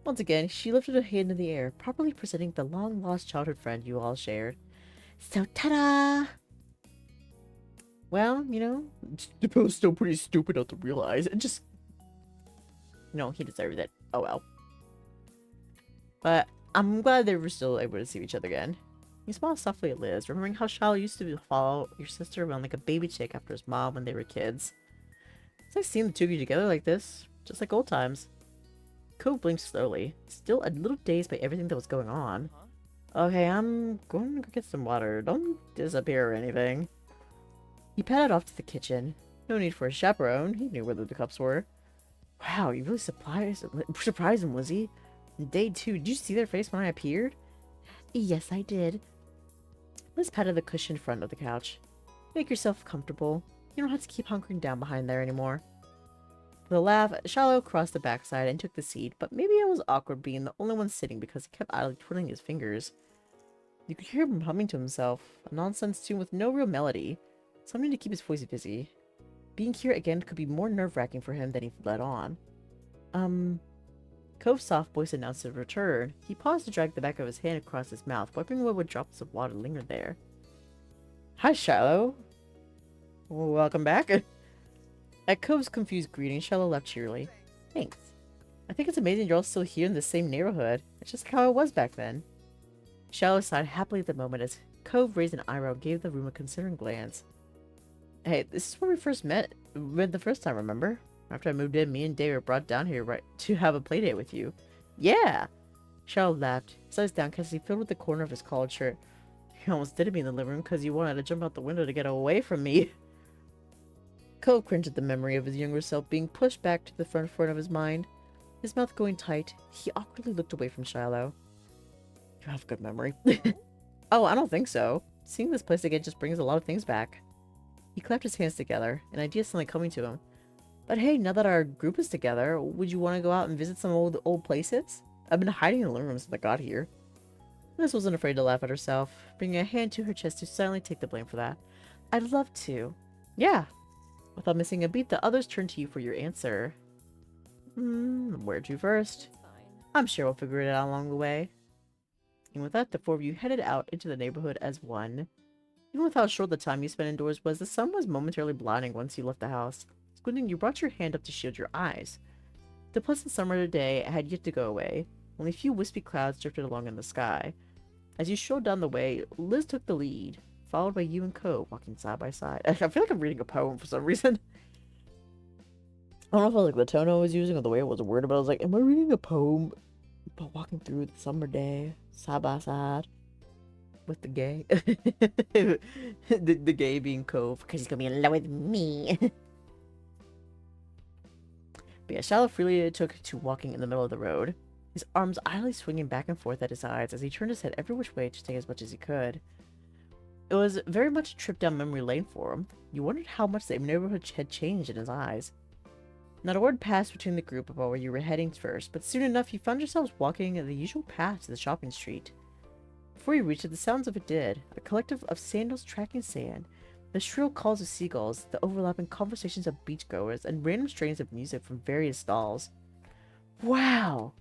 Once again, she lifted her hand in the air, properly presenting the long-lost childhood friend you all shared. So, ta-da! Well, you know, the was still pretty stupid not to realize. It just... No, he deserved it. Oh well. But I'm glad they were still able to see each other again. You smiled softly at Liz, remembering how Shiloh used to follow your sister around like a baby chick after his mom when they were kids. It's nice seeing the two of you together like this, just like old times. Cove blinked slowly, still a little dazed by everything that was going on. Okay, I'm going to go get some water. Don't disappear or anything. He padded off to the kitchen. No need for a chaperone. He knew where the cups were. Wow, you really surprised him, Lizzie. Day 2, did you see their face when I appeared? Yes, I did. Liz patted the cushioned front of the couch. Make yourself comfortable. You don't have to keep hunkering down behind there anymore. With a laugh, Shiloh crossed the backside and took the seat, but maybe it was awkward being the only one sitting because he kept idly twiddling his fingers. You could hear him humming to himself, a nonsense tune with no real melody, something to keep his voice busy. Being here again could be more nerve-wracking for him than he let on. Cove Cove's soft voice announced his return. He paused to drag the back of his hand across his mouth, wiping away what drops of water lingered there. Hi, Shiloh. Welcome back. At Cove's confused greeting, Shiloh laughed cheerily. Thanks. I think it's amazing you're all still here in the same neighborhood. It's just how it was back then. Shiloh sighed happily at the moment as Cove raised an eyebrow and gave the room a considering glance. Hey, this is where we first met. We met the first time, remember? After I moved in, me and Dae were brought down here right to have a playdate with you. Yeah! Shiloh laughed, his eyes downcast as he filled with the corner of his collared shirt. You almost did me in the living room because you wanted to jump out the window to get away from me. Cove cringed at the memory of his younger self being pushed back to the front of his mind. His mouth going tight, he awkwardly looked away from Shiloh. You have good memory. Oh, I don't think so. Seeing this place again just brings a lot of things back. He clapped his hands together, an idea suddenly coming to him. But hey, now that our group is together, would you want to go out and visit some old places? I've been hiding in the living room since I got here. Liz wasn't afraid to laugh at herself, bringing a hand to her chest to silently take the blame for that. I'd love to. Yeah. Without missing a beat, the others turned to you for your answer. Where to first? I'm sure we'll figure it out along the way. And with that, the four of you headed out into the neighborhood as one. Even with how short the time you spent indoors was, the sun was momentarily blinding once you left the house. Squinting, you brought your hand up to shield your eyes. The pleasant summer day had yet to go away. Only a few wispy clouds drifted along in the sky. As you strolled down the way, Liz took the lead, followed by you and Cove walking side by side. I feel like I'm reading a poem for some reason. I don't know if it was like the tone I was using or the way it was worded, but I was like, am I reading a poem about walking through the summer day, side by side, with the gay? the gay being Cove, because he's going to be in love with me. But yeah, Shiloh freely took to walking in the middle of the road, his arms idly swinging back and forth at his sides as he turned his head every which way to take as much as he could. It was very much a trip down memory lane for him. You wondered how much the neighborhood had changed in his eyes. Not a word passed between the group about where you were heading first, but soon enough you found yourselves walking the usual path to the shopping street. Before you reached it, the sounds of it did. A collective of sandals tracking sand, the shrill calls of seagulls, the overlapping conversations of beachgoers, and random strains of music from various stalls. Wow!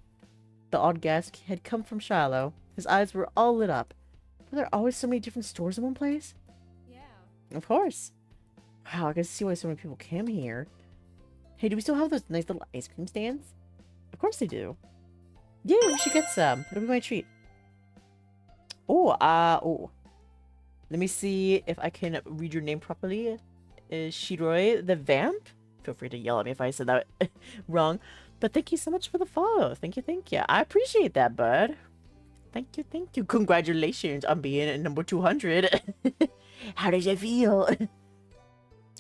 The odd gasp had come from Shiloh. His eyes were all lit up. Were there always so many different stores in one place? Yeah. Of course. Wow, I can see why so many people came here. Hey, do we still have those nice little ice cream stands? Of course they do. Yeah, we should get some. It'll be my treat. Oh. Let me see if I can read your name properly. Is Shiroi the Vamp? Feel free to yell at me if I said that wrong. But thank you so much for the follow. Thank you. I appreciate that, bud. Thank you. Congratulations on being at number 200. How does it feel?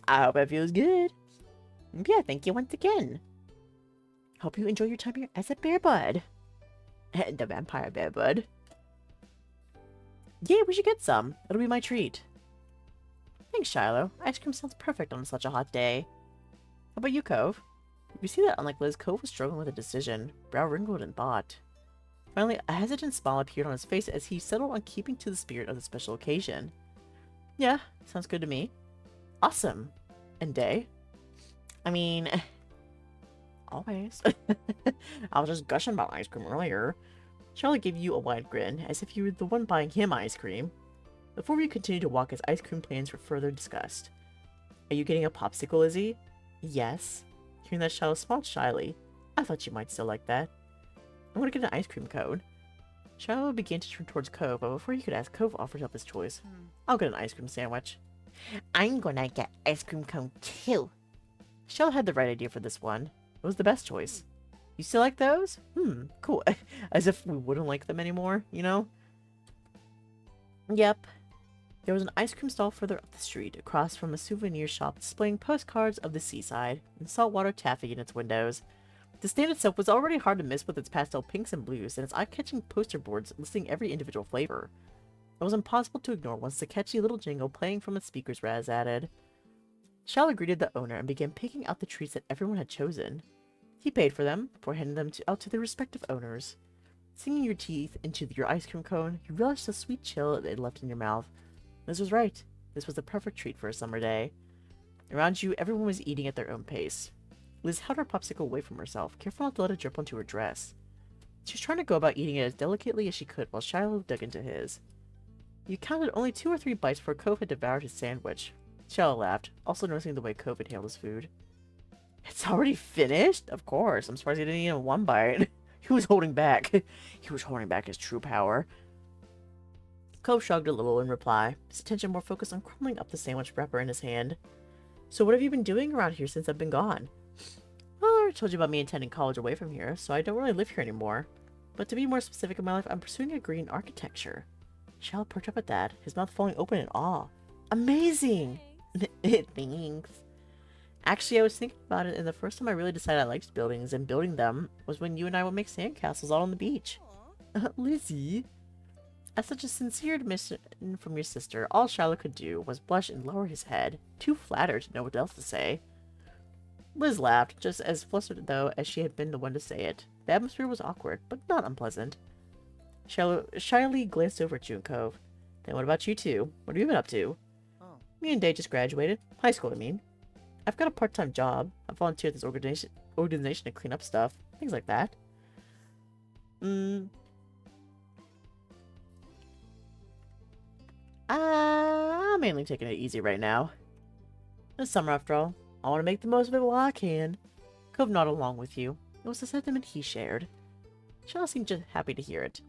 I hope it feels good. Yeah, thank you once again. Hope you enjoy your time here as a bear bud. The vampire bear bud. Yeah, we should get some. It'll be my treat. Thanks, Shiloh. Ice cream sounds perfect on such a hot day. How about you, Cove? You see that unlike Liz, Cove was struggling with a decision, brow wrinkled in thought. Finally, a hesitant smile appeared on his face as he settled on keeping to the spirit of the special occasion. Yeah, sounds good to me. Awesome. And Dae? I mean, always. I was just gushing about ice cream earlier. Charlotte gave you a wide grin, as if you were the one buying him ice cream. Before we continued to walk as ice cream plans were further discussed. Are you getting a popsicle, Izzy? Yes. Hearing that, Charlotte smiled shyly. I thought you might still like that. I'm gonna get an ice cream cone. Charlotte began to turn towards Cove, but before he could ask, Cove offered up his choice. I'll get an ice cream sandwich. I'm gonna get ice cream cone too. Charlotte had the right idea for this one. It was the best choice. You still like those? Cool. As if we wouldn't like them anymore, you know? Yep. There was an ice cream stall further up the street, across from a souvenir shop displaying postcards of the seaside and saltwater taffy in its windows. The stand itself was already hard to miss with its pastel pinks and blues and its eye-catching poster boards listing every individual flavor. It was impossible to ignore once the catchy little jingle playing from its speakers was added. Charlotte greeted the owner and began picking out the treats that everyone had chosen. He paid for them before handing them out to their respective owners. Sinking your teeth into your ice cream cone, you relished the sweet chill it left in your mouth. Liz was right. This was the perfect treat for a summer day. Around you, everyone was eating at their own pace. Liz held her popsicle away from herself, careful not to let it drip onto her dress. She was trying to go about eating it as delicately as she could while Shiloh dug into his. You counted only 2 or 3 bites before Cove had devoured his sandwich. Shiloh laughed, also noticing the way Cove had handled his food. It's already finished? Of course. I'm surprised he didn't eat it in 1 bite. He was holding back. He was holding back his true power. Cove shrugged a little in reply, his attention more focused on crumbling up the sandwich wrapper in his hand. So what have you been doing around here since I've been gone? Well, I already told you about me attending college away from here, so I don't really live here anymore. But to be more specific in my life, I'm pursuing a degree in architecture. Shall perked up at that, his mouth falling open in awe. Amazing! Thanks. Actually, I was thinking about it, and the first time I really decided I liked buildings and building them was when you and I would make sandcastles out on the beach. Lizzie? As such a sincere admission from your sister, all Shiloh could do was blush and lower his head, too flattered to know what else to say. Liz laughed, just as flustered, though, as she had been the one to say it. The atmosphere was awkward, but not unpleasant. Shiloh shyly glanced over at you and Cove. Then what about you two? What have you been up to? Oh. Me and Dae just graduated. High school, I mean. I've got a part-time job. I volunteer at this organization to clean up stuff. Things like that. I'm mainly taking it easy right now. It's summer after all. I want to make the most of it while I can. Cove nodded along with you. It was a sentiment he shared. Shiloh seemed just happy to hear it.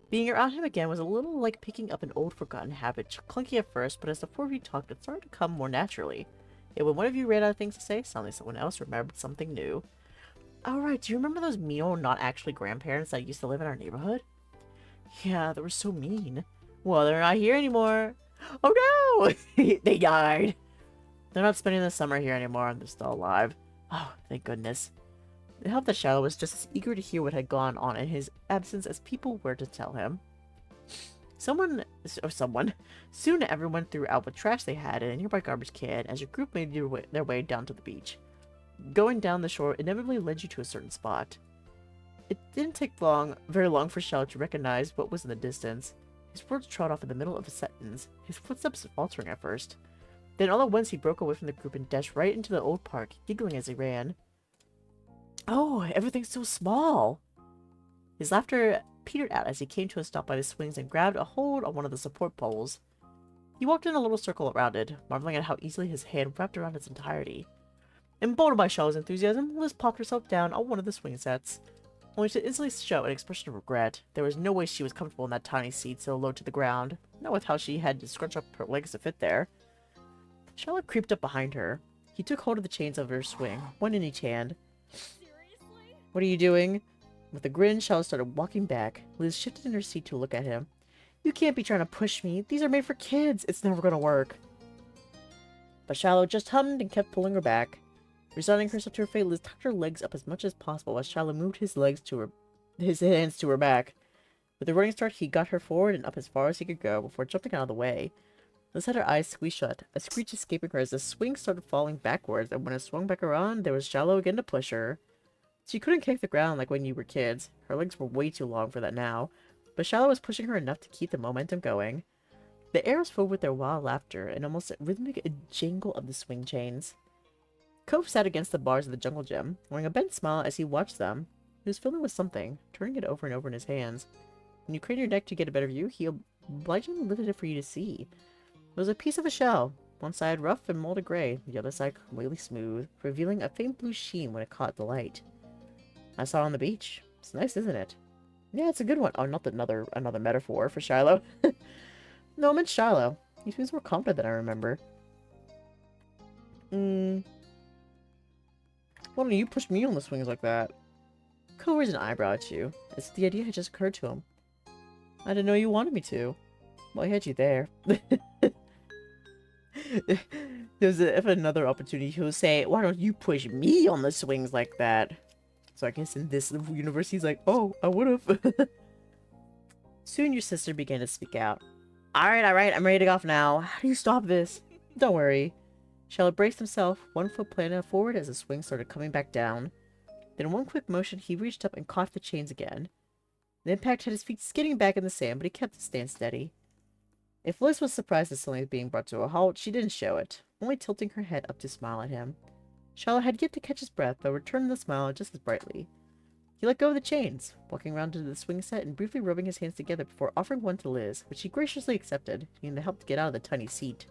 Being around him again was a little like picking up an old forgotten habit, clunky at first, but as the 4 of you talked, it started to come more naturally. Yet when one of you ran out of things to say, suddenly someone else remembered something new. Alright, do you remember those mean old not actually grandparents that used to live in our neighborhood? Yeah, they were so mean. Well, they're not here anymore. Oh no! They died. They're not spending the summer here anymore, and they're still alive. Oh, thank goodness. It helped that Shiloh was just as eager to hear what had gone on in his absence as people were to tell him. Soon everyone threw out what trash they had in a nearby garbage can as your group made their way down to the beach. Going down the shore inevitably led you to a certain spot. It didn't take very long for Shiloh to recognize what was in the distance. His words trod off in the middle of a sentence, his footsteps faltering at first. Then all at once he broke away from the group and dashed right into the old park, giggling as he ran. Oh, everything's so small! His laughter petered out as he came to a stop by the swings and grabbed a hold on one of the support poles. He walked in a little circle around it, marveling at how easily his hand wrapped around its entirety. Emboldened by Shallow's enthusiasm, Liz popped herself down on one of the swing sets, only to instantly show an expression of regret. There was no way she was comfortable in that tiny seat so low to the ground, not with how she had to scrunch up her legs to fit there. Shallow creeped up behind her. He took hold of the chains of her swing, one in each hand. What are you doing? With a grin, Shallow started walking back. Liz shifted in her seat to look at him. You can't be trying to push me. These are made for kids. It's never gonna work. But Shallow just hummed and kept pulling her back. Resigning herself to her fate, Liz tucked her legs up as much as possible as Shallow moved his hands to her back. With a running start, he got her forward and up as far as he could go before jumping out of the way. Liz had her eyes squeezed shut, a screech escaping her as the swing started falling backwards, and when it swung back around, there was Shallow again to push her. She couldn't kick the ground like when you were kids. Her legs were way too long for that now, but Shallow was pushing her enough to keep the momentum going. The air was filled with their wild laughter and almost a rhythmic jingle of the swing chains. Cove sat against the bars of the jungle gym, wearing a bent smile as he watched them. He was filling with something, turning it over and over in his hands. When you craned your neck to get a better view, he obligingly lifted it for you to see. It was a piece of a shell, one side rough and molded gray, the other side completely smooth, revealing a faint blue sheen when it caught the light. I saw it on the beach. It's nice, isn't it? Yeah, it's a good one. Oh, not another metaphor for Shiloh. No, I meant Shiloh. He seems more confident than I remember. Why don't you push me on the swings like that? Cove raised an eyebrow at you, as the idea had just occurred to him. I didn't know you wanted me to. Well, I had you there. If another opportunity, he'll say, why don't you push me on the swings like that? So I guess in this universe, he's like, oh, I would've. Soon your sister began to speak out. Alright, I'm ready to go off now. How do you stop this? Don't worry. Shallow braced himself, one foot planted forward as the swing started coming back down. Then in one quick motion, he reached up and caught the chains again. The impact had his feet skidding back in the sand, but he kept his stance steady. If Liz was surprised at something being brought to a halt, she didn't show it, only tilting her head up to smile at him. Shallow had yet to catch his breath, though returned the smile just as brightly. He let go of the chains, walking around to the swing set and briefly rubbing his hands together before offering one to Liz, which she graciously accepted, needing the help to get out of the tiny seat.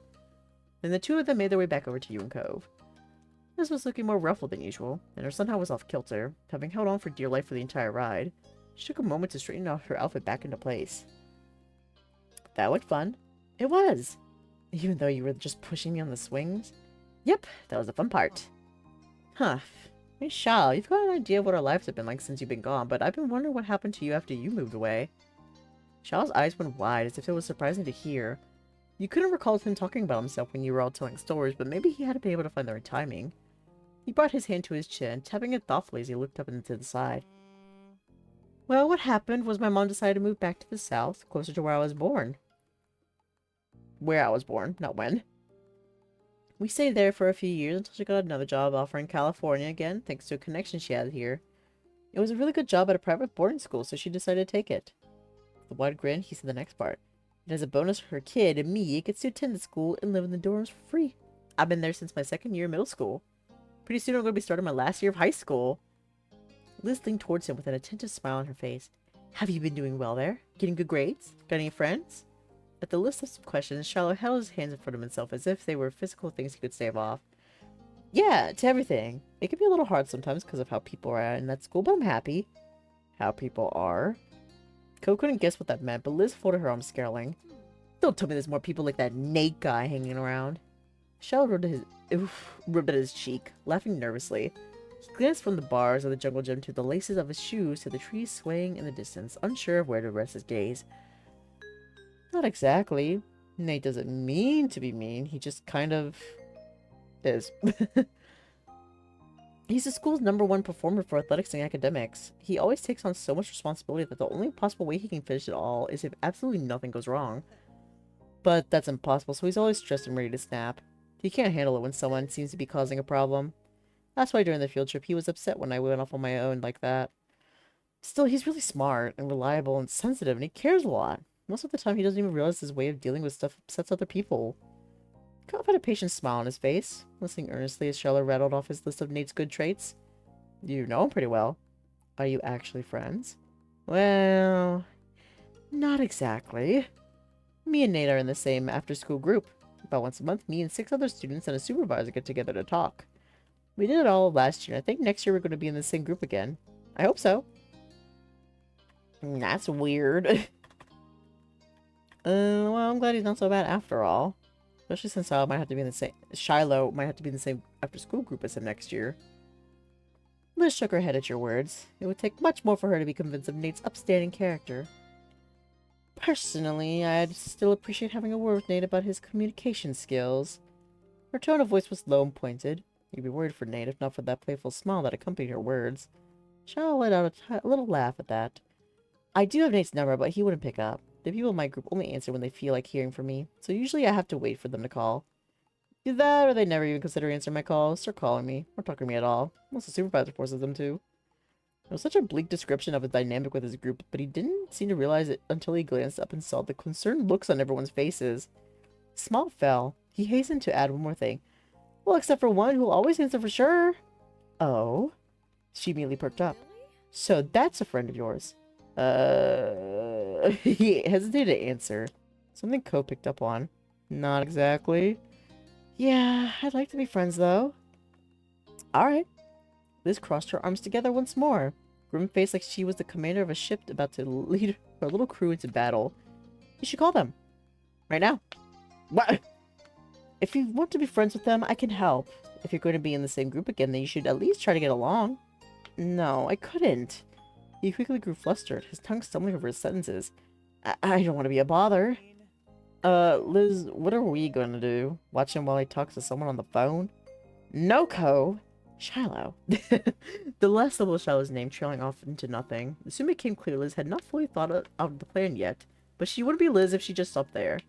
Then the two of them made their way back over to Ewan Cove. Liz was looking more ruffled than usual, and her somehow was off kilter, having held on for dear life for the entire ride. She took a moment to straighten out her outfit back into place. That looked fun. It was! Even though you were just pushing me on the swings? Yep, that was the fun part. Huh. Hey, Shao, you've got an idea of what our lives have been like since you've been gone, but I've been wondering what happened to you after you moved away. Shao's eyes went wide, as if it was surprising to hear. You couldn't recall him talking about himself when you were all telling stories, but maybe he had to be able to find the right timing. He brought his hand to his chin, tapping it thoughtfully as he looked up and to the side. Well, what happened was my mom decided to move back to the south, closer to where I was born. Where I was born, not when. We stayed there for a few years until she got another job offer in California again, thanks to a connection she had here. It was a really good job at a private boarding school, so she decided to take it. With a wide grin, he said the next part. And as a bonus for her kid and me, it gets to attend the school and live in the dorms for free. I've been there since my second year of middle school. Pretty soon I'm going to be starting my last year of high school. Liz leaned towards him with an attentive smile on her face. Have you been doing well there? Getting good grades? Got any friends? At the list of some questions, Shiloh held his hands in front of himself as if they were physical things he could stave off. Yeah, to everything. It can be a little hard sometimes because of how people are in that school, but I'm happy. How people are? Ko couldn't guess what that meant, but Liz folded her arms, scowling. Don't tell me there's more people like that Nate guy hanging around. Shiloh rubbed at his cheek, laughing nervously. He glanced from the bars of the jungle gym to the laces of his shoes to the trees swaying in the distance, unsure of where to rest his gaze. Not exactly. Nate doesn't mean to be mean. He just kind of is. He's the school's #1 performer for athletics and academics. He always takes on so much responsibility that the only possible way he can finish it all is if absolutely nothing goes wrong. But that's impossible, so he's always stressed and ready to snap. He can't handle it when someone seems to be causing a problem. That's why during the field trip he was upset when I went off on my own like that. Still, he's really smart and reliable and sensitive, and he cares a lot. Most of the time, he doesn't even realize his way of dealing with stuff upsets other people. Cobb had a patient smile on his face, listening earnestly as Shiloh rattled off his list of Nate's good traits. You know him pretty well. Are you actually friends? Well, not exactly. Me and Nate are in the same after-school group. About once a month, me and 6 other students and a supervisor get together to talk. We did it all last year, and I think next year we're going to be in the same group again. I hope so. That's weird. Well, I'm glad he's not so bad after all. Especially since Shiloh might have to be in the same after-school group as him next year. Liz shook her head at your words. It would take much more for her to be convinced of Nate's upstanding character. Personally, I'd still appreciate having a word with Nate about his communication skills. Her tone of voice was low and pointed. You'd be worried for Nate if not for that playful smile that accompanied her words. Shiloh let out a little laugh at that. I do have Nate's number, but he wouldn't pick up. The people in my group only answer when they feel like hearing from me, so usually I have to wait for them to call. Either that, or they never even consider answering my calls, or calling me, or talking to me at all, unless the supervisor forces them to. It was such a bleak description of his dynamic with his group, but he didn't seem to realize it until he glanced up and saw the concerned looks on everyone's faces. His smile fell. He hastened to add one more thing. Well, except for one who'll always answer for sure. Oh? She immediately perked up. So that's a friend of yours. He hesitated to answer. Something Ko picked up on. Not exactly. Yeah, I'd like to be friends, though. Alright. Liz crossed her arms together once more, grim-faced like she was the commander of a ship about to lead her little crew into battle. You should call them. Right now. What? If you want to be friends with them, I can help. If you're going to be in the same group again, then you should at least try to get along. No, I couldn't. He quickly grew flustered, his tongue stumbling over his sentences. I don't want to be a bother. Liz, what are we going to do? Watch him while he talks to someone on the phone? No, Ko. Shiloh. The last syllable of Shiloh's name trailing off into nothing. It soon became clear Liz had not fully thought out the plan yet, but she wouldn't be Liz if she just stopped there.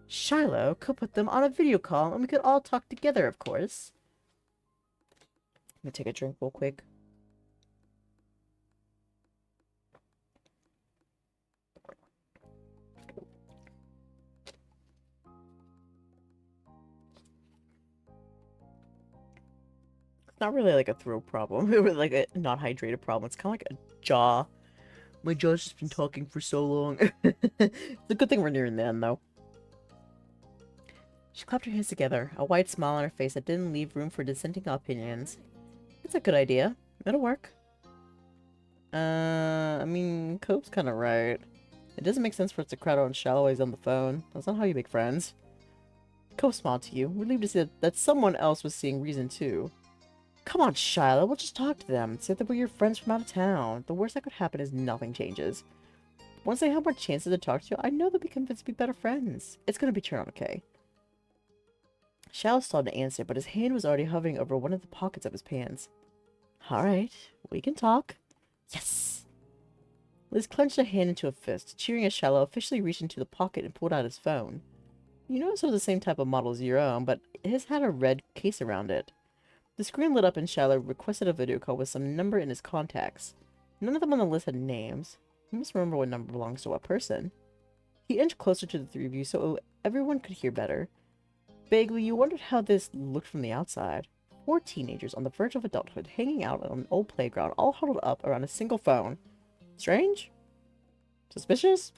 Shiloh could put them on a video call and we could all talk together, of course. Let me take a drink real quick. not really like a throat problem. It was like a not hydrated problem. It's kind of like a jaw. My jaw's just been talking for so long. It's a good thing we're nearing the end, though. She clapped her hands together, a wide smile on her face that didn't leave room for dissenting opinions. It's a good idea. It'll work. I mean, Cope's kind of right. It doesn't make sense for us to crowd out on shallow eyes on the phone. That's not how you make friends. Cope smiled to you, relieved to see that someone else was seeing reason too. Come on, Shiloh, we'll just talk to them. Say that we're your friends from out of town. The worst that could happen is nothing changes. Once they have more chances to talk to you, I know they'll be convinced to be better friends. It's gonna be turned out okay. Shiloh started to answer, but his hand was already hovering over one of the pockets of his pants. Alright, we can talk. Yes! Liz clenched a hand into a fist, cheering as Shiloh officially reached into the pocket and pulled out his phone. You noticed it was the same type of model as your own, but his had a red case around it. The screen lit up and Shiloh requested a video call with some number in his contacts. None of them on the list had names. He must remember what number belongs to what person. He inched closer to the three of you so everyone could hear better. Vaguely, you wondered how this looked from the outside. 4 teenagers on the verge of adulthood hanging out on an old playground, all huddled up around a single phone. Strange? Suspicious?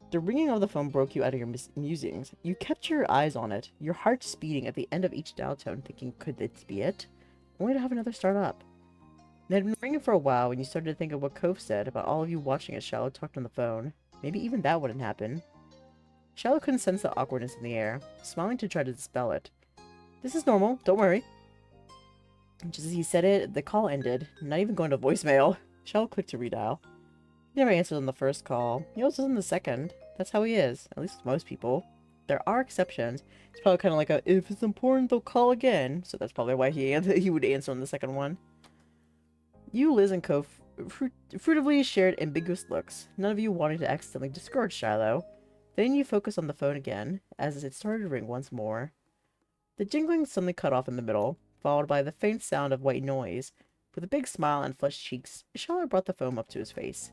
The ringing of the phone broke you out of your musings. You kept your eyes on it, your heart speeding at the end of each dial tone, thinking, could this be it? Only to have another start up. It had been ringing for a while when you started to think of what Cove said about all of you watching as Shiloh talked on the phone. Maybe even that wouldn't happen. Shiloh couldn't sense the awkwardness in the air, smiling to try to dispel it. This is normal, don't worry. Just as he said it, the call ended, not even going to voicemail. Shiloh clicked to redial. He never answered on the first call. He also on the second. That's how he is, at least with most people. There are exceptions. It's probably kind of like a, if it's important, they'll call again. So that's probably why he would answer on the second one. You, Liz, and Cove furtively shared ambiguous looks, none of you wanting to accidentally discourage Shiloh. Then you focused on the phone again, as it started to ring once more. The jingling suddenly cut off in the middle, followed by the faint sound of white noise. With a big smile and flushed cheeks, Shiloh brought the phone up to his face.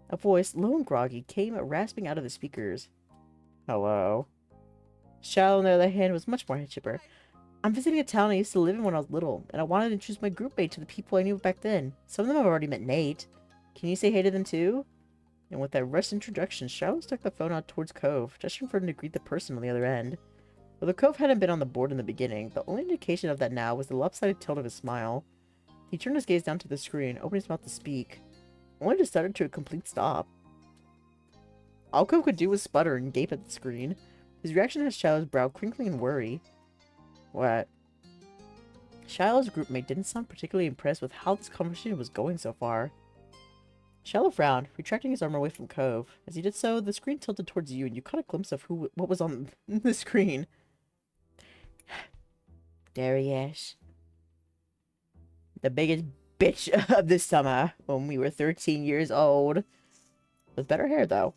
A voice, low and groggy, came rasping out of the speakers. Hello. Shiloh, on the other hand, was much more chipper. I'm visiting a town I used to live in when I was little, and I wanted to introduce my group mate to the people I knew back then. Some of them have already met Nate. Can you say hey to them too? And with that rushed introduction, Shiloh stuck the phone out towards Cove, gesturing for him to greet the person on the other end. Although Cove hadn't been on the board in the beginning, the only indication of that now was the lopsided tilt of his smile. He turned his gaze down to the screen, opened his mouth to speak, only to stutter to a complete stop. All Cove could do was sputter and gape at the screen. His reaction had Shiloh's brow crinkling in worry. What? Shiloh's groupmate didn't sound particularly impressed with how this conversation was going so far. Shiloh frowned, retracting his arm away from Cove. As he did so, the screen tilted towards you, and you caught a glimpse of what was on the screen. There he is. The biggest bitch of the summer when we were 13 years old. With better hair, though.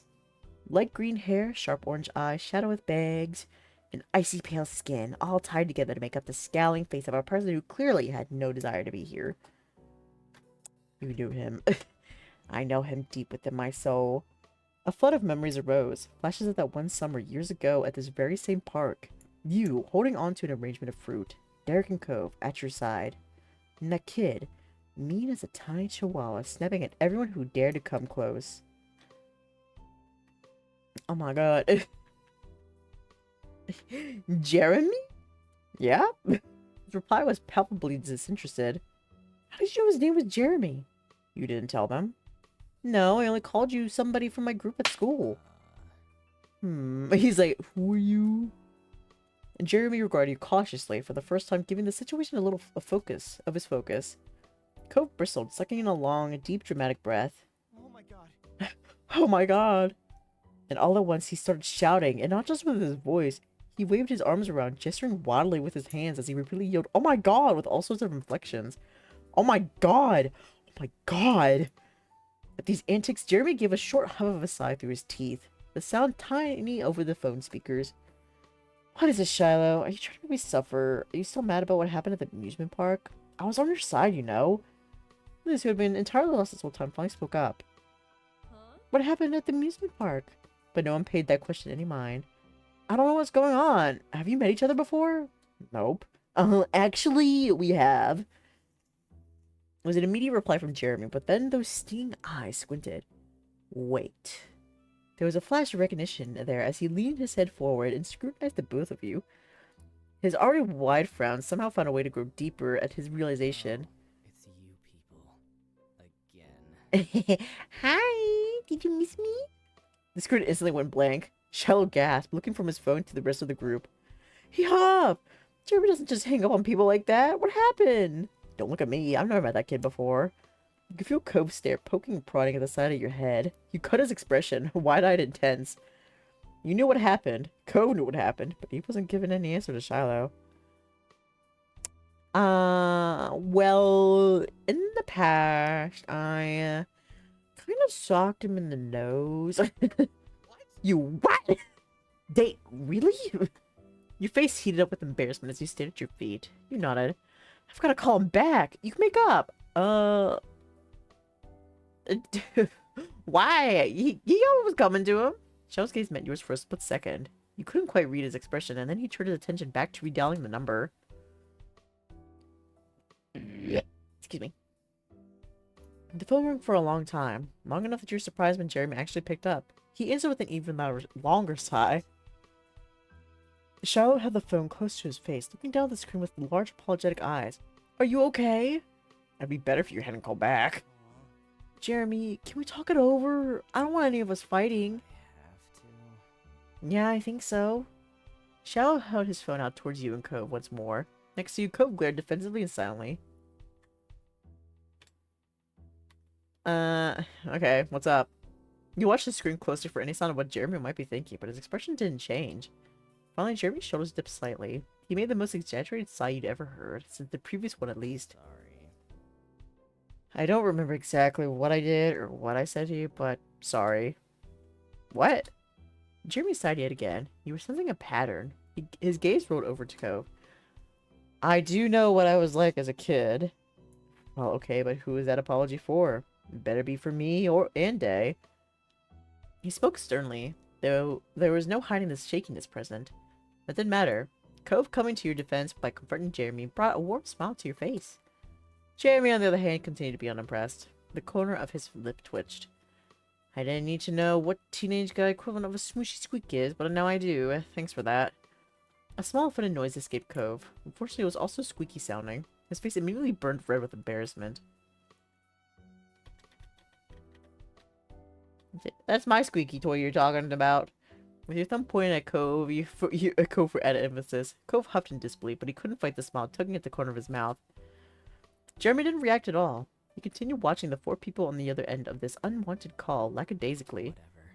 Light green hair, sharp orange eyes, shadow with bags, and icy pale skin, all tied together to make up the scowling face of a person who clearly had no desire to be here. You knew him. I know him deep within my soul. A flood of memories arose, flashes of that one summer years ago at this very same park. You, holding on to an arrangement of fruit, Derek and Cove, at your side. And that kid, mean as a tiny chihuahua, snapping at everyone who dared to come close. Oh my god. Jeremy? Yeah? His reply was palpably disinterested. How did you know his name was Jeremy? You didn't tell them? No, I only called you somebody from my group at school. He's like, who are you? And Jeremy regarded you cautiously, for the first time giving the situation a little focus of his focus. Cove bristled, sucking in a long, deep, dramatic breath. Oh my god. Oh my god. And all at once he started shouting, and not just with his voice. He waved his arms around, gesturing wildly with his hands as he repeatedly yelled, oh my god, with all sorts of inflections. Oh my god. Oh my god. At these antics, Jeremy gave a short hum of a sigh through his teeth, the sound tiny over the phone speakers. What is this, Shiloh? Are you trying to make me suffer? Are you still mad about what happened at the amusement park? I was on your side, you know. Liz, who had been entirely lost this whole time, finally spoke up. Huh? What happened at the amusement park? But no one paid that question any mind. I don't know what's going on. Have you met each other before? Nope. Actually, we have. It was an immediate reply from Jeremy, but then those stinging eyes squinted. Wait. There was a flash of recognition there as he leaned his head forward and scrutinized the both of you. His already wide frown somehow found a way to grow deeper at his realization. It's you people. Again. Hi, did you miss me? The screen instantly went blank. Shallow gasped, looking from his phone to the rest of the group. He hung up! Jeremy doesn't just hang up on people like that. What happened? Don't look at me. I've never met that kid before. You could feel Cove's stare poking and prodding at the side of your head. You cut his expression, wide-eyed and tense. You knew what happened. Cove knew what happened, but he wasn't giving any answer to Shiloh. Well, in the past, I kind of socked him in the nose. You what? Dae, really? Your face heated up with embarrassment as you stared at your feet. You nodded. I've got to call him back. You can make up. Why? He was coming to him. Shell's gaze met yours for a split second. You couldn't quite read his expression, and then he turned his attention back to redialing the number. Excuse me. The phone rang for a long time, long enough that you were surprised when Jeremy actually picked up. He answered with an even louder, longer sigh. Charlotte held the phone close to his face, looking down at the screen with large, apologetic eyes. Are you okay? It'd be better if you hadn't called back. Jeremy, can we talk it over? I don't want any of us fighting. Have to. Yeah, I think so. Charlotte held his phone out towards you and Cove once more. Next to you, Cove glared defensively and silently. Okay, what's up? You watched the screen closer for any sign of what Jeremy might be thinking, but his expression didn't change. Finally, Jeremy's shoulders dipped slightly. He made the most exaggerated sigh you'd ever heard, since the previous one at least. Sorry. I don't remember exactly what I did or what I said to you, but sorry. What? Jeremy sighed yet again. You were sensing a pattern. His gaze rolled over to Cove. I do know what I was like as a kid. Well, okay, but who is that apology for? Better be for me and Dae. He spoke sternly, though there was no hiding the shakiness present. That didn't matter. Cove, coming to your defense by confronting Jeremy, brought a warm smile to your face. Jeremy, on the other hand, continued to be unimpressed. The corner of his lip twitched. I didn't need to know what teenage guy equivalent of a smooshy squeak is, but now I do. Thanks for that. A small offended noise escaped Cove. Unfortunately, it was also squeaky sounding. His face immediately burned red with embarrassment. That's my squeaky toy you're talking about. With your thumb pointing at Cove, Cove for added emphasis. Cove huffed in disbelief, but he couldn't fight the smile tugging at the corner of his mouth. Jeremy didn't react at all. He continued watching the four people on the other end of this unwanted call lackadaisically. Whatever.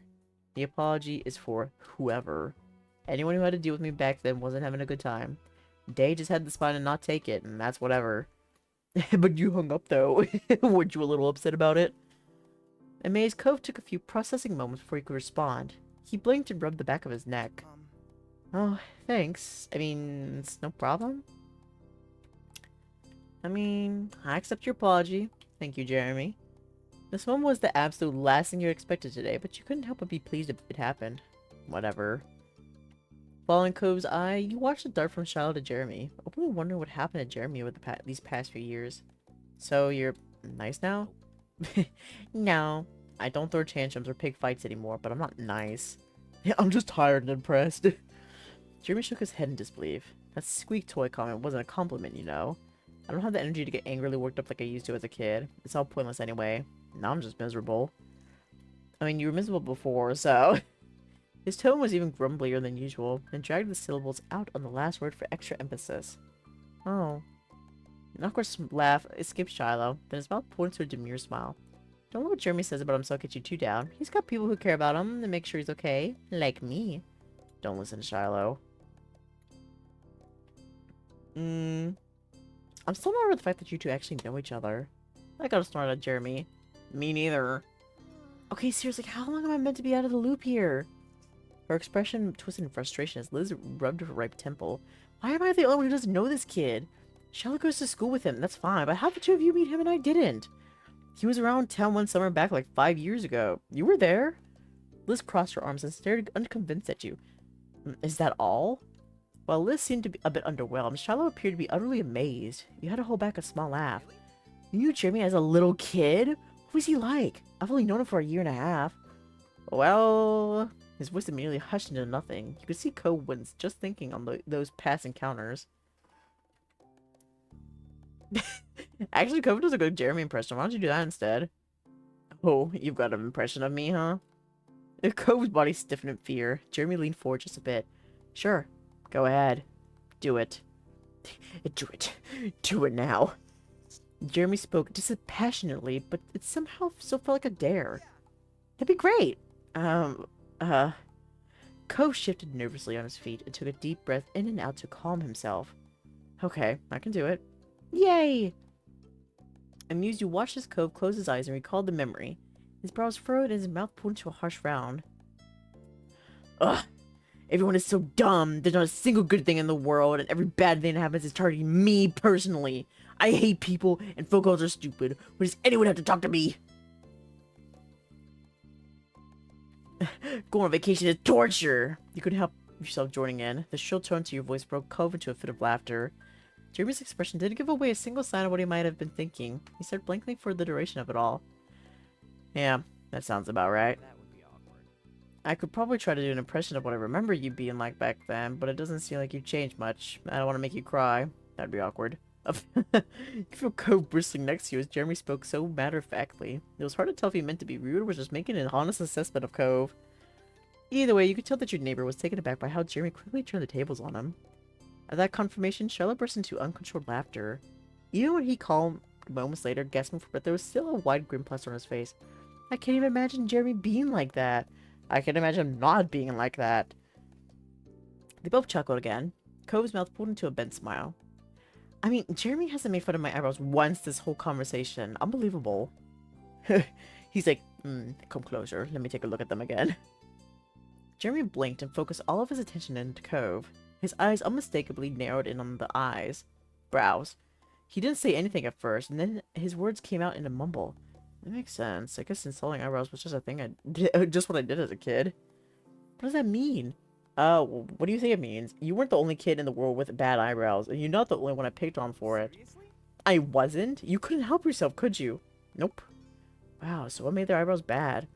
The apology is for whoever. Anyone who had to deal with me back then wasn't having a good time. Dae just had the spine to not take it, and that's whatever. But you hung up, though. Weren't you a little upset about it? Amazed, Cove took a few processing moments before he could respond. He blinked and rubbed the back of his neck. Oh, thanks. I mean, it's no problem. I accept your apology. Thank you, Jeremy. This one was the absolute last thing you expected today, but you couldn't help but be pleased if it happened. Whatever. Following Cove's eye, you watched the dart from Shiloh to Jeremy, openly wondering what happened to Jeremy over these past few years. So, you're nice now? No. I don't throw tantrums or pick fights anymore, but I'm not nice. Yeah, I'm just tired and impressed. Jeremy shook his head in disbelief. That squeak toy comment wasn't a compliment, you know. I don't have the energy to get angrily worked up like I used to as a kid. It's all pointless anyway. Now I'm just miserable. I mean, you were miserable before, so... His tone was even grumblier than usual, and dragged the syllables out on the last word for extra emphasis. Oh. An awkward laugh escaped Shiloh, then his mouth pulled into a demure smile. Don't let what Jeremy says about himself get you too down. He's got people who care about him and make sure he's okay. Like me. Don't listen to Shiloh. I'm still not over the fact that you two actually know each other. I got a snort at Jeremy. Me neither. Okay, seriously, how long am I meant to be out of the loop here? Her expression twisted in frustration as Liz rubbed her ripe temple. Why am I the only one who doesn't know this kid? Charlotte goes to school with him, that's fine, but how did the two of you meet him and I didn't? He was around town one summer back like 5 years ago. You were there? Liz crossed her arms and stared unconvinced at you. Is that all? While Liz seemed to be a bit underwhelmed, Shiloh appeared to be utterly amazed. You had to hold back a small laugh. You knew Jeremy as a little kid? What was he like? I've only known him for a year and a half. Well, his voice immediately hushed into nothing. You could see Cove wince just thinking on those past encounters. Actually, Cove does a good Jeremy impression. Why don't you do that instead? Oh, you've got an impression of me, huh? Cove's body stiffened in fear. Jeremy leaned forward just a bit. Sure, go ahead. Do it. Do it. Do it now. Jeremy spoke dispassionately, but it somehow still felt like a dare. That'd be great. Cove shifted nervously on his feet and took a deep breath in and out to calm himself. Okay, I can do it. Yay! Amused, you watched as Cove close his eyes and recalled the memory. His brows furrowed and his mouth pulled into a harsh frown. Ugh! Everyone is so dumb. There's not a single good thing in the world, and every bad thing that happens is targeting me personally. I hate people, and folk calls are stupid. Why does anyone have to talk to me? Going on vacation is torture! You couldn't help yourself joining in. The shrill tone to your voice broke Cove into a fit of laughter. Jeremy's expression didn't give away a single sign of what he might have been thinking. He stared blankly for the duration of it all. Yeah, that sounds about right. That would be awkward. I could probably try to do an impression of what I remember you being like back then, but it doesn't seem like you've changed much. I don't want to make you cry. That'd be awkward. You feel Cove bristling next to you as Jeremy spoke so matter-of-factly. It was hard to tell if he meant to be rude or was just making an honest assessment of Cove. Either way, you could tell that your neighbor was taken aback by how Jeremy quickly turned the tables on him. At that confirmation, Charlotte burst into uncontrolled laughter. Even when he calmed moments later, gasping for breath, there was still a wide grin plastered on his face. I can't even imagine Jeremy being like that. I can't imagine him not being like that. They both chuckled again. Cove's mouth pulled into a bent smile. I mean, Jeremy hasn't made fun of my eyebrows once this whole conversation. Unbelievable. He's like, come closer. Let me take a look at them again. Jeremy blinked and focused all of his attention into Cove. His eyes unmistakably narrowed in on the brows. He didn't say anything at first, and then his words came out in a mumble. That makes sense. I guess installing eyebrows was just a thing I did, just what I did as a kid. What does that mean? What do you think it means? You weren't the only kid in the world with bad eyebrows, and you're not the only one I picked on for it. Seriously? I wasn't? You couldn't help yourself, could you? Nope. Wow, so what made their eyebrows bad?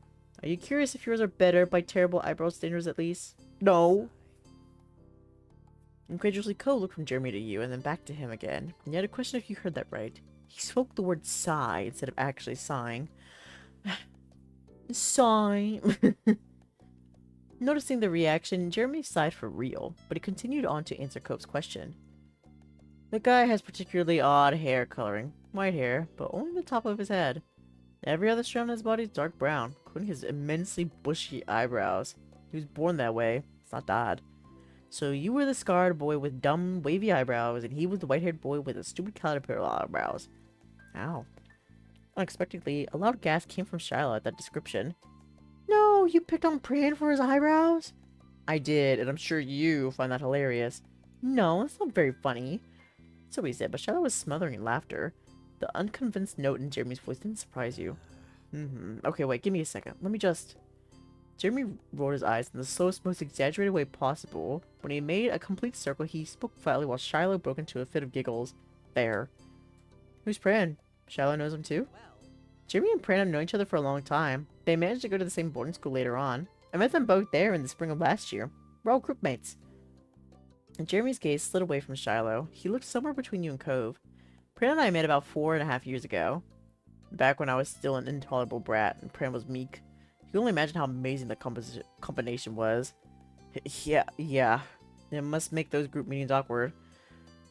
Are you curious if yours are better by terrible eyebrow standards at least? No. Incredulously, Cove looked from Jeremy to you, and then back to him again. And you had a question if you heard that right. He spoke the word sigh instead of actually sighing. Sigh. Noticing the reaction, Jeremy sighed for real, but he continued on to answer Cove's question. The guy has particularly odd hair coloring. White hair, but only the top of his head. Every other strand on his body is dark brown, including his immensely bushy eyebrows. He was born that way. It's not odd. So you were the scarred boy with dumb, wavy eyebrows, and he was the white-haired boy with the stupid caterpillar eyebrows. Ow. Unexpectedly, a loud gasp came from Shiloh at that description. No, you picked on Pran for his eyebrows? I did, and I'm sure you find that hilarious. No, that's not very funny. So he said, but Shiloh was smothering in laughter. The unconvinced note in Jeremy's voice didn't surprise you. Okay, wait, give me a second. Let me just... Jeremy rolled his eyes in the slowest, most exaggerated way possible. When he made a complete circle, he spoke flatly while Shiloh broke into a fit of giggles. There. Who's Pran? Shiloh knows him too? Jeremy and Pran have known each other for a long time. They managed to go to the same boarding school later on. I met them both there in the spring of last year. We're all group mates. And Jeremy's gaze slid away from Shiloh. He looked somewhere between you and Cove. Pran and I met about 4.5 years ago. Back when I was still an intolerable brat and Pran was meek. You can only imagine how amazing the combination was. Yeah. It must make those group meetings awkward.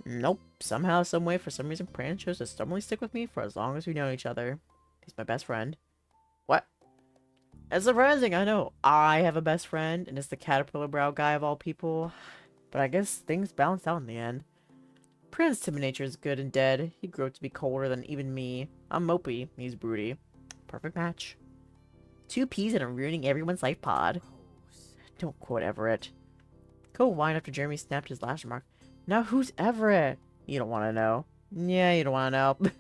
Nope. Somehow, someway, for some reason, Pran chose to stubbornly stick with me for as long as we know each other. He's my best friend. What? It's surprising, I know. I have a best friend, and it's the caterpillar brow guy of all people. But I guess things balance out in the end. Pran's timid nature is good and dead. He grew up to be colder than even me. I'm mopey. He's broody. Perfect match. 2 peas and I'm ruining everyone's life pod. Don't quote Everett. Cove whined after Jeremy snapped his last remark. Now who's Everett? You don't want to know. Yeah, you don't want to know.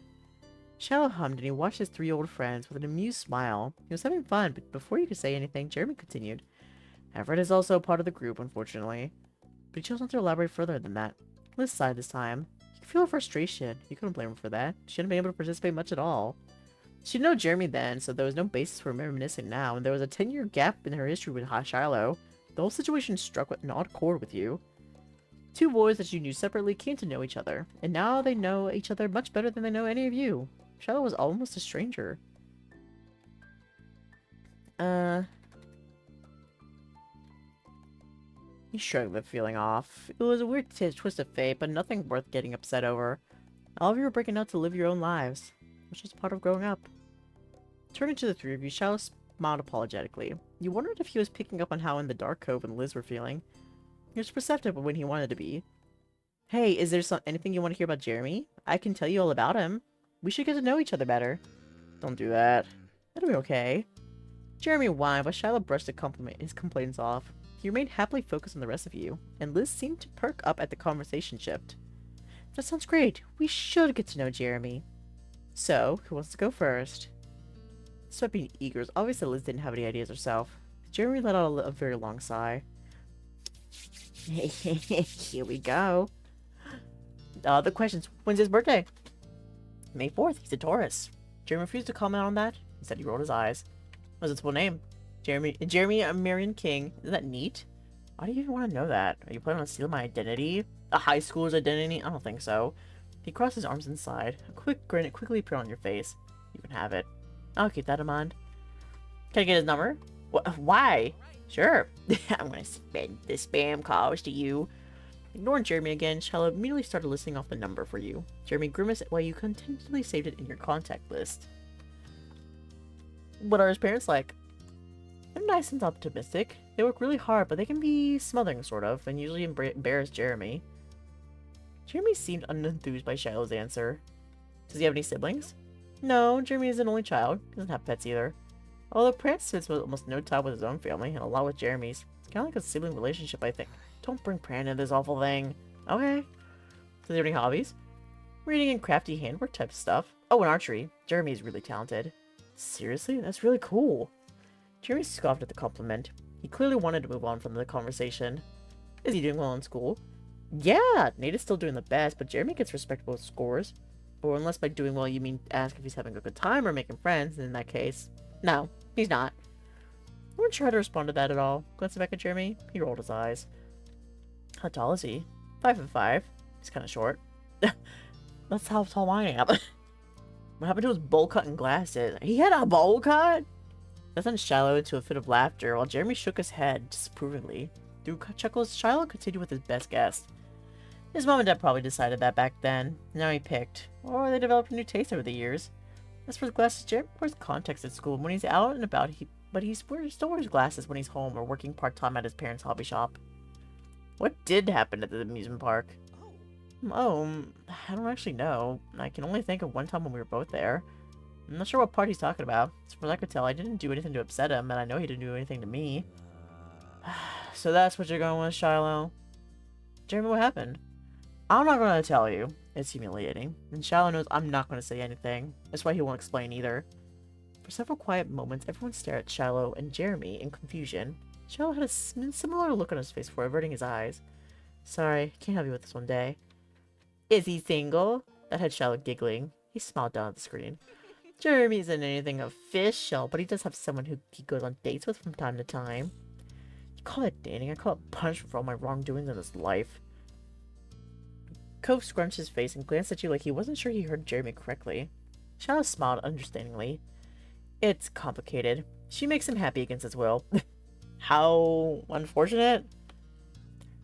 Shiloh hummed and he watched his 3 old friends with an amused smile. He was having fun, but before you could say anything, Jeremy continued. Everett is also a part of the group, unfortunately. But he chose not to elaborate further than that. Liz sighed this time. feel her frustration. You couldn't blame her for that. She hadn't been able to participate much at all. She didn't know Jeremy then, so there was no basis for reminiscing now, and there was a 10-year gap in her history with Shiloh. The whole situation struck an odd chord with you. Two boys that you knew separately came to know each other, and now they know each other much better than they know any of you. Shiloh was almost a stranger. He shrugged the feeling off. It was a weird twist of fate, but nothing worth getting upset over. All of you were breaking out to live your own lives, which is part of growing up. Turning to the three of you, Shiloh smiled apologetically. You wondered if he was picking up on how in the dark Cove and Liz were feeling. He was perceptive of when he wanted to be. Hey, is there anything you want to hear about Jeremy? I can tell you all about him. We should get to know each other better. Don't do that. It'll be okay. Jeremy whined, but Shiloh brushed his complaints off. He remained happily focused on the rest of you, and Liz seemed to perk up at the conversation shift. That sounds great. We should get to know Jeremy. So, who wants to go first? Despite being eager, it's obvious that Liz didn't have any ideas herself. Jeremy let out a very long sigh. Here we go. The questions. When's his birthday? May 4th. He's a Taurus. Jeremy refused to comment on that. Instead, he rolled his eyes. What's his full name? Jeremy Marion King. Isn't that neat? Why do you even want to know that? Are you planning on stealing my identity? A high schooler's identity? I don't think so. He crossed his arms inside. A quick grin quickly appeared on your face. You can have it. I'll keep that in mind. Can I get his number? Why? Sure. I'm going to send the spam calls to you. Ignoring Jeremy again, Shiloh immediately started listing off the number for you. Jeremy grimaced while you contentedly saved it in your contact list. What are his parents like? They're nice and optimistic. They work really hard, but they can be smothering, sort of, and usually embarrass Jeremy. Jeremy seemed unenthused by Shiloh's answer. Does he have any siblings? No, Jeremy is an only child. He doesn't have pets either. Although Prance spends almost no time with his own family, and a lot with Jeremy's. It's kind of like a sibling relationship, I think. Don't bring Pran into this awful thing. Okay. Does he have any hobbies? Reading and crafty handwork type stuff. Oh, and archery. Jeremy is really talented. Seriously? That's really cool. Jeremy scoffed at the compliment. He clearly wanted to move on from the conversation. Is he doing well in school? Yeah, Nate is still doing the best, but Jeremy gets respectable scores. Or unless by doing well you mean ask if he's having a good time or making friends, and in that case, no, he's not. I wouldn't try how to respond to that at all. Glancing back at Jeremy, he rolled his eyes. How tall is he? 5'5". He's kind of short. That's how tall I am. What happened to his bowl cut and glasses? He had a bowl cut? That sent Shiloh into a fit of laughter, while Jeremy shook his head disapprovingly. Through chuckles, Shiloh continued with his best guess. His mom and dad probably decided that back then. Now he picked. Or they developed a new taste over the years. As for his glasses, Jeremy wears contacts at school. When he's out and about, he still wears glasses when he's home or working part-time at his parents' hobby shop. What did happen at the amusement park? Oh, I don't actually know. I can only think of one time when we were both there. I'm not sure what part he's talking about. As far as I could tell, I didn't do anything to upset him, and I know he didn't do anything to me. So that's what you're going with, Shiloh? Jeremy, what happened? I'm not going to tell you. It's humiliating. And Shiloh knows I'm not going to say anything. That's why he won't explain either. For several quiet moments, everyone stared at Shiloh and Jeremy in confusion. Shiloh had a similar look on his face before averting his eyes. Sorry, can't help you with this one, Dae. Is he single? That had Shiloh giggling. He smiled down at the screen. Jeremy isn't anything official, but he does have someone who he goes on dates with from time to time. You call it dating? I call it punishment for all my wrongdoings in this life. Cove scrunched his face and glanced at you like he wasn't sure he heard Jeremy correctly. Shiloh smiled understandingly. It's complicated. She makes him happy against his will. How unfortunate.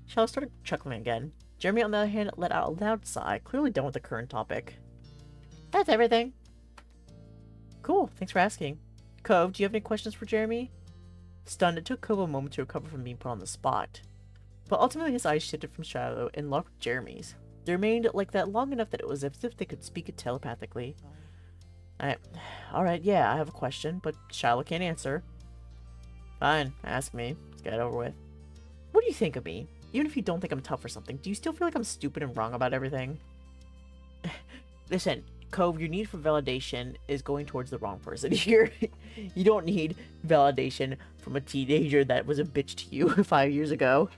Shiloh started chuckling again. Jeremy, on the other hand, let out a loud sigh, clearly done with the current topic. That's everything. Cool, thanks for asking. Cove, do you have any questions for Jeremy? Stunned, it took Cove a moment to recover from being put on the spot. But ultimately his eyes shifted from Shiloh and locked with Jeremy's. They remained like that long enough that it was as if they could speak it telepathically. Alright, yeah, I have a question, but Shiloh can't answer. Fine, ask me. Let's get it over with. What do you think of me? Even if you don't think I'm tough or something, do you still feel like I'm stupid and wrong about everything? Listen, Cove, your need for validation is going towards the wrong person here. You don't need validation from a teenager that was a bitch to you 5 years ago.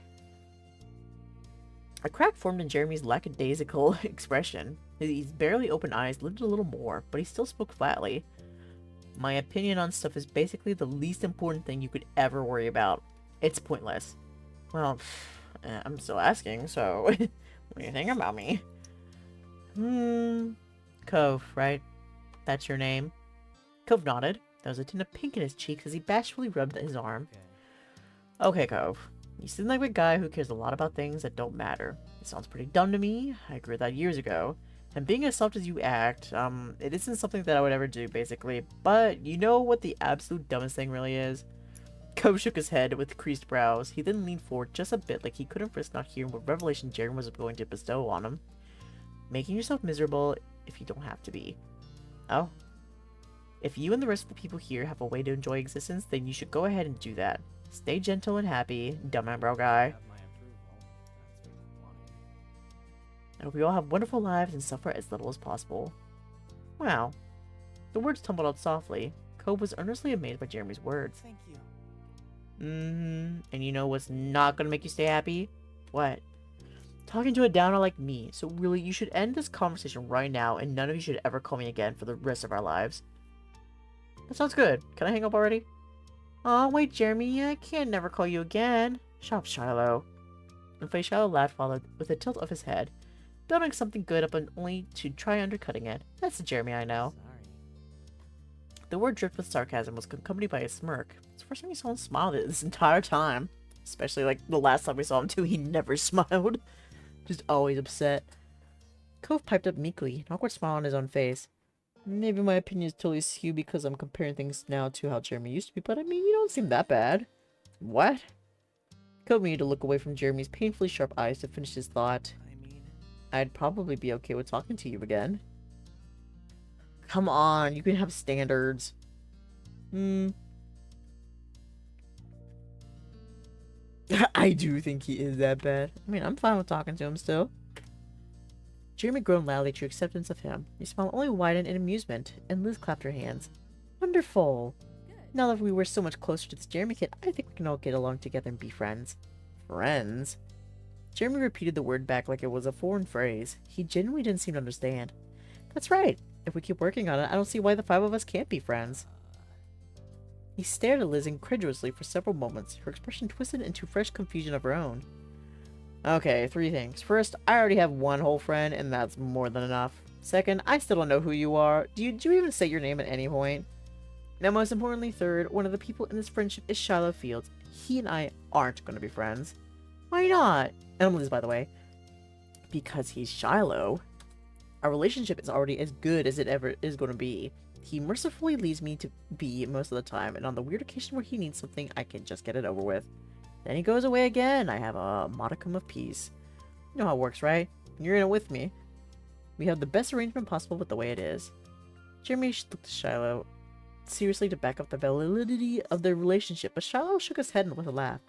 A crack formed in Jeremy's lackadaisical expression. His barely open eyes lifted a little more, but he still spoke flatly. My opinion on stuff is basically the least important thing you could ever worry about. It's pointless. Well, I'm still asking, so what do you think about me? Cove, right? That's your name? Cove nodded. There was a tint of pink in his cheeks as he bashfully rubbed his arm. Okay, Cove. You seem like a guy who cares a lot about things that don't matter. It sounds pretty dumb to me. I agree with that years ago. And being as soft as you act, it isn't something that I would ever do, basically. But you know what the absolute dumbest thing really is? Cove shook his head with creased brows. He then leaned forward just a bit like he couldn't risk not hearing what revelation Jeremy was going to bestow on him. Making yourself miserable if you don't have to be. Oh? If you and the rest of the people here have a way to enjoy existence, then you should go ahead and do that. Stay gentle and happy, dumb eyebrow guy. I hope we all have wonderful lives and suffer as little as possible. Wow. The words tumbled out softly. Cove was earnestly amazed by Jeremy's words. Thank you. And you know what's not gonna make you stay happy? What? Talking to a downer like me. So really, you should end this conversation right now, and none of you should ever call me again for the rest of our lives. That sounds good. Can I hang up already? Aw, wait, Jeremy, I can't never call you again. Shut up, Shiloh. And face Shiloh laughed followed with a tilt of his head, building something good up and only to try undercutting it. That's the Jeremy I know. Sorry. The word dripped with sarcasm was accompanied by a smirk. It's the first time we saw him smile this entire time. Especially, like, the last time we saw him, too, he never smiled. Just always upset. Cove piped up meekly, an awkward smile on his own face. Maybe my opinion is totally skewed because I'm comparing things now to how Jeremy used to be, but I mean, you don't seem that bad. What? Cove needed to look away from Jeremy's painfully sharp eyes to finish his thought. I mean, I'd probably be okay with talking to you again. Come on, you can have standards. I do think he is that bad. I mean, I'm fine with talking to him still. Jeremy groaned loudly to acceptance of him. His smile only widened in amusement, and Liz clapped her hands. Wonderful. Now that we were so much closer to this Jeremy kid, I think we can all get along together and be friends. Friends? Jeremy repeated the word back like it was a foreign phrase. He genuinely didn't seem to understand. That's right. If we keep working on it, I don't see why the five of us can't be friends. He stared at Liz incredulously for several moments, her expression twisted into fresh confusion of her own. Okay, 3 things. First, I already have one whole friend, and that's more than enough. Second, I still don't know who you are. Do you even say your name at any point? Now, most importantly, third, one of the people in this friendship is Shiloh Fields. He and I aren't going to be friends. Why not? And I'm Liz, by the way. Because he's Shiloh. Our relationship is already as good as it ever is going to be. He mercifully leaves me to be most of the time, and on the weird occasion where he needs something, I can just get it over with. Then he goes away again. I have a modicum of peace. You know how it works, right? You're in it with me. We have the best arrangement possible with the way it is. Jeremy looked to Shiloh seriously to back up the validity of their relationship, but Shiloh shook his head with a laugh.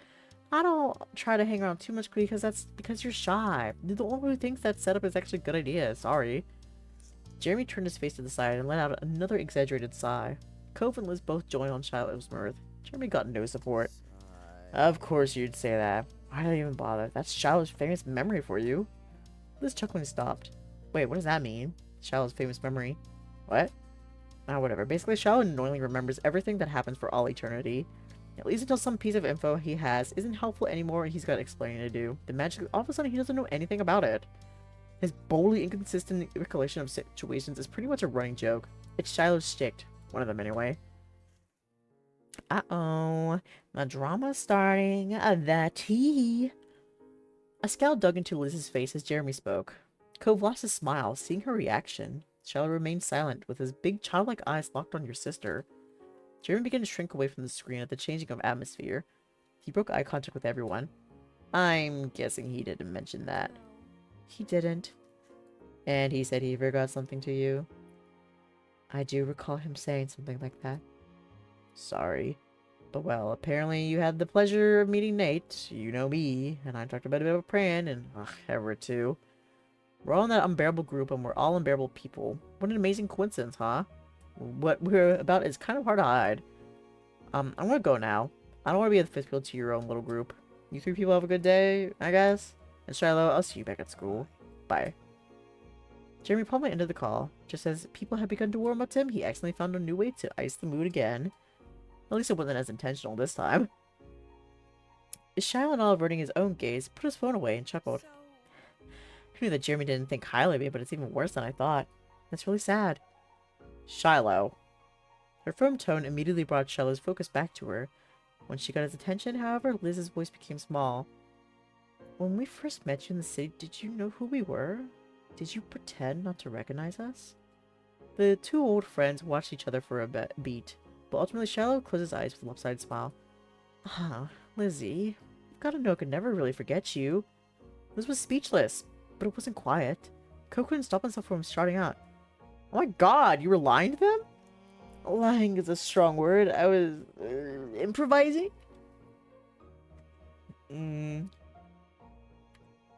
I don't try to hang around too much because that's because you're shy. You're the one who thinks that setup is actually a good idea. Sorry. Jeremy turned his face to the side and let out another exaggerated sigh. Cove and Liz both joined on Shiloh's mirth. Jeremy got no support. Of course you'd say that. Why did I even bother? That's Shiloh's famous memory for you. Liz chuckling stopped. Wait, what does that mean? Shiloh's famous memory. What? Ah, whatever. Basically, Shiloh annoyingly remembers everything that happens for all eternity. At least until some piece of info he has isn't helpful anymore and he's got explaining to do. Then magically, all of a sudden, he doesn't know anything about it. His boldly inconsistent recollection of situations is pretty much a running joke. It's Shiloh's shtick. One of them, anyway. Uh-oh. The drama's starting. The tea. A scowl dug into Liz's face as Jeremy spoke. Cove lost his smile, seeing her reaction. Shiloh remained silent, with his big childlike eyes locked on your sister. Jeremy began to shrink away from the screen at the changing of atmosphere. He broke eye contact with everyone. I'm guessing he didn't mention that. He didn't. And he said he forgot something to you. I do recall him saying something like that. Sorry. But well, apparently you had the pleasure of meeting Nate. You know me. And I talked about a bit of a plan, and ever too. We're all in that unbearable group, and we're all unbearable people. What an amazing coincidence, huh? What we're about is kind of hard to hide. I'm gonna go now. I don't want to be the fifth wheel to your own little group. You 3 people have a good day, I guess? And Shiloh, I'll see you back at school. Bye. Jeremy probably ended the call. Just as people had begun to warm up to him, he accidentally found a new way to ice the mood again. At least it wasn't as intentional this time. Shiloh, now averting his own gaze, put his phone away and chuckled. I knew that Jeremy didn't think highly of me, but it's even worse than I thought. That's really sad. Shiloh. Her firm tone immediately brought Shiloh's focus back to her. When she got his attention, however, Liz's voice became small. When we first met you in the city, did you know who we were? Did you pretend not to recognize us? The two old friends watched each other for a beat, but ultimately Shiloh closed his eyes with a lopsided smile. Ah, Lizzie, you've got to know I could never really forget you. Liz was speechless, but it wasn't quiet. Ko couldn't stop himself from shouting out. Oh my god, you were lying to them? Lying is a strong word. I was improvising.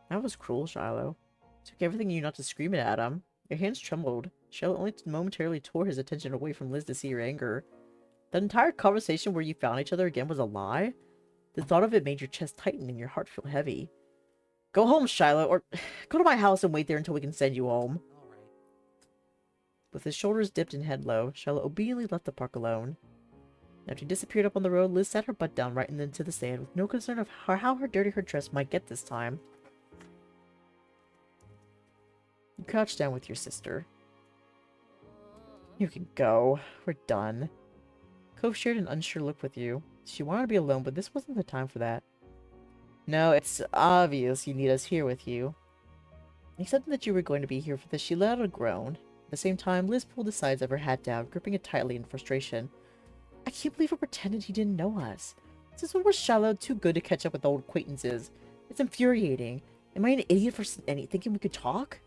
That was cruel, Shiloh. It took everything in you not to scream it at him. Your hands trembled. Shiloh only momentarily tore his attention away from Liz to see her anger. That entire conversation where you found each other again was a lie? The thought of it made your chest tighten and your heart feel heavy. Go home, Shiloh, or go to my house and wait there until we can send you home. With his shoulders dipped and head low, Shiloh obediently left the park alone. After he disappeared up on the road, Liz sat her butt down right into the sand with no concern of how her dirty her dress might get this time. You crouched down with your sister. You can go. We're done. Cove shared an unsure look with you. She wanted to be alone, but this wasn't the time for that. No, it's obvious you need us here with you. Accepting that you were going to be here for this, she let out a groan. At the same time, Liz pulled the sides of her hat down, gripping it tightly in frustration. I can't believe he pretended he didn't know us. Is this when we're Shiloh too good to catch up with old acquaintances? It's infuriating. Am I an idiot for thinking we could talk?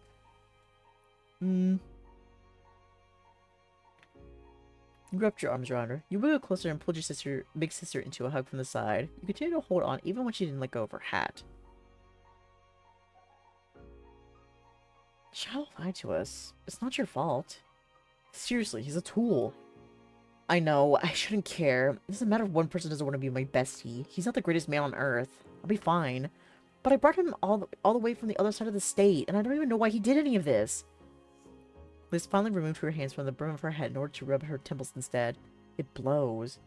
You wrapped your arms around her. You wiggled closer and pulled your big sister into a hug from the side. You continued to hold on even when she didn't let go of her hat. Shiloh lied to us. It's not your fault. Seriously, he's a tool. I know, I shouldn't care. It doesn't matter if one person doesn't want to be my bestie. He's not the greatest man on earth. I'll be fine. But I brought him all the way from the other side of the state, and I don't even know why he did any of this. Liz finally removed her hands from the brim of her head in order to rub her temples instead. It blows.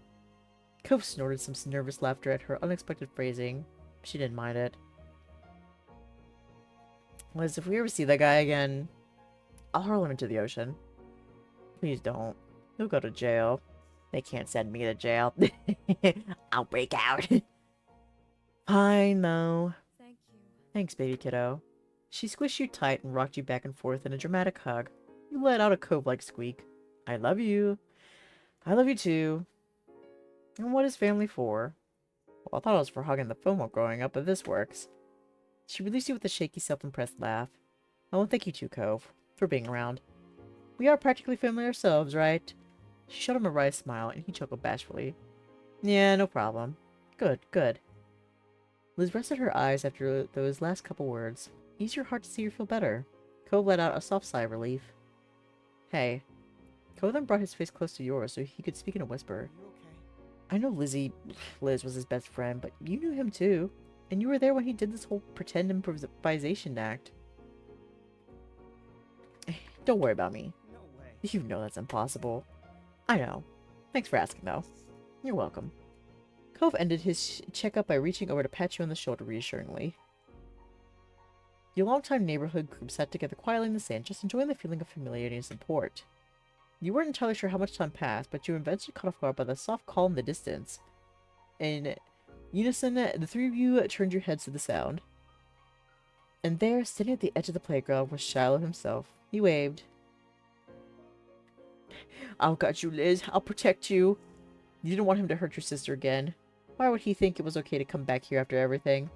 Cove snorted some nervous laughter at her unexpected phrasing. She didn't mind it. Liz, if we ever see that guy again, I'll hurl him into the ocean. Please don't. He'll go to jail. They can't send me to jail. I'll break out. Fine, though. Thank you. Thanks, baby kiddo. She squished you tight and rocked you back and forth in a dramatic hug. You let out a cove-like squeak. I love you. I love you too. And what is family for? Well, I thought it was for hugging the phone while growing up, but this works. She released you with a shaky, self-impressed laugh. Oh, and thank you too, Cove, for being around. We are practically family ourselves, right? She showed him a wry smile, and he chuckled bashfully. Yeah, no problem. Good, good. Liz rested her eyes after those last couple words. Ease your heart to see her feel better. Cove let out a soft sigh of relief. Hey. Cove then brought his face close to yours so he could speak in a whisper. You okay? I know Liz was his best friend, but you knew him too. And you were there when he did this whole pretend improvisation act. Don't worry about me. No way. You know that's impossible. I know. Thanks for asking, though. You're welcome. Cove ended his checkup by reaching over to pat you on the shoulder reassuringly. Your longtime neighborhood group sat together quietly in the sand, just enjoying the feeling of familiarity and support. You weren't entirely sure how much time passed, but you were eventually caught off guard by the soft call in the distance. In unison, the three of you turned your heads to the sound. And there, sitting at the edge of the playground, was Shiloh himself. He waved. I'll guard you, Liz. I'll protect you. You didn't want him to hurt your sister again. Why would he think it was okay to come back here after everything?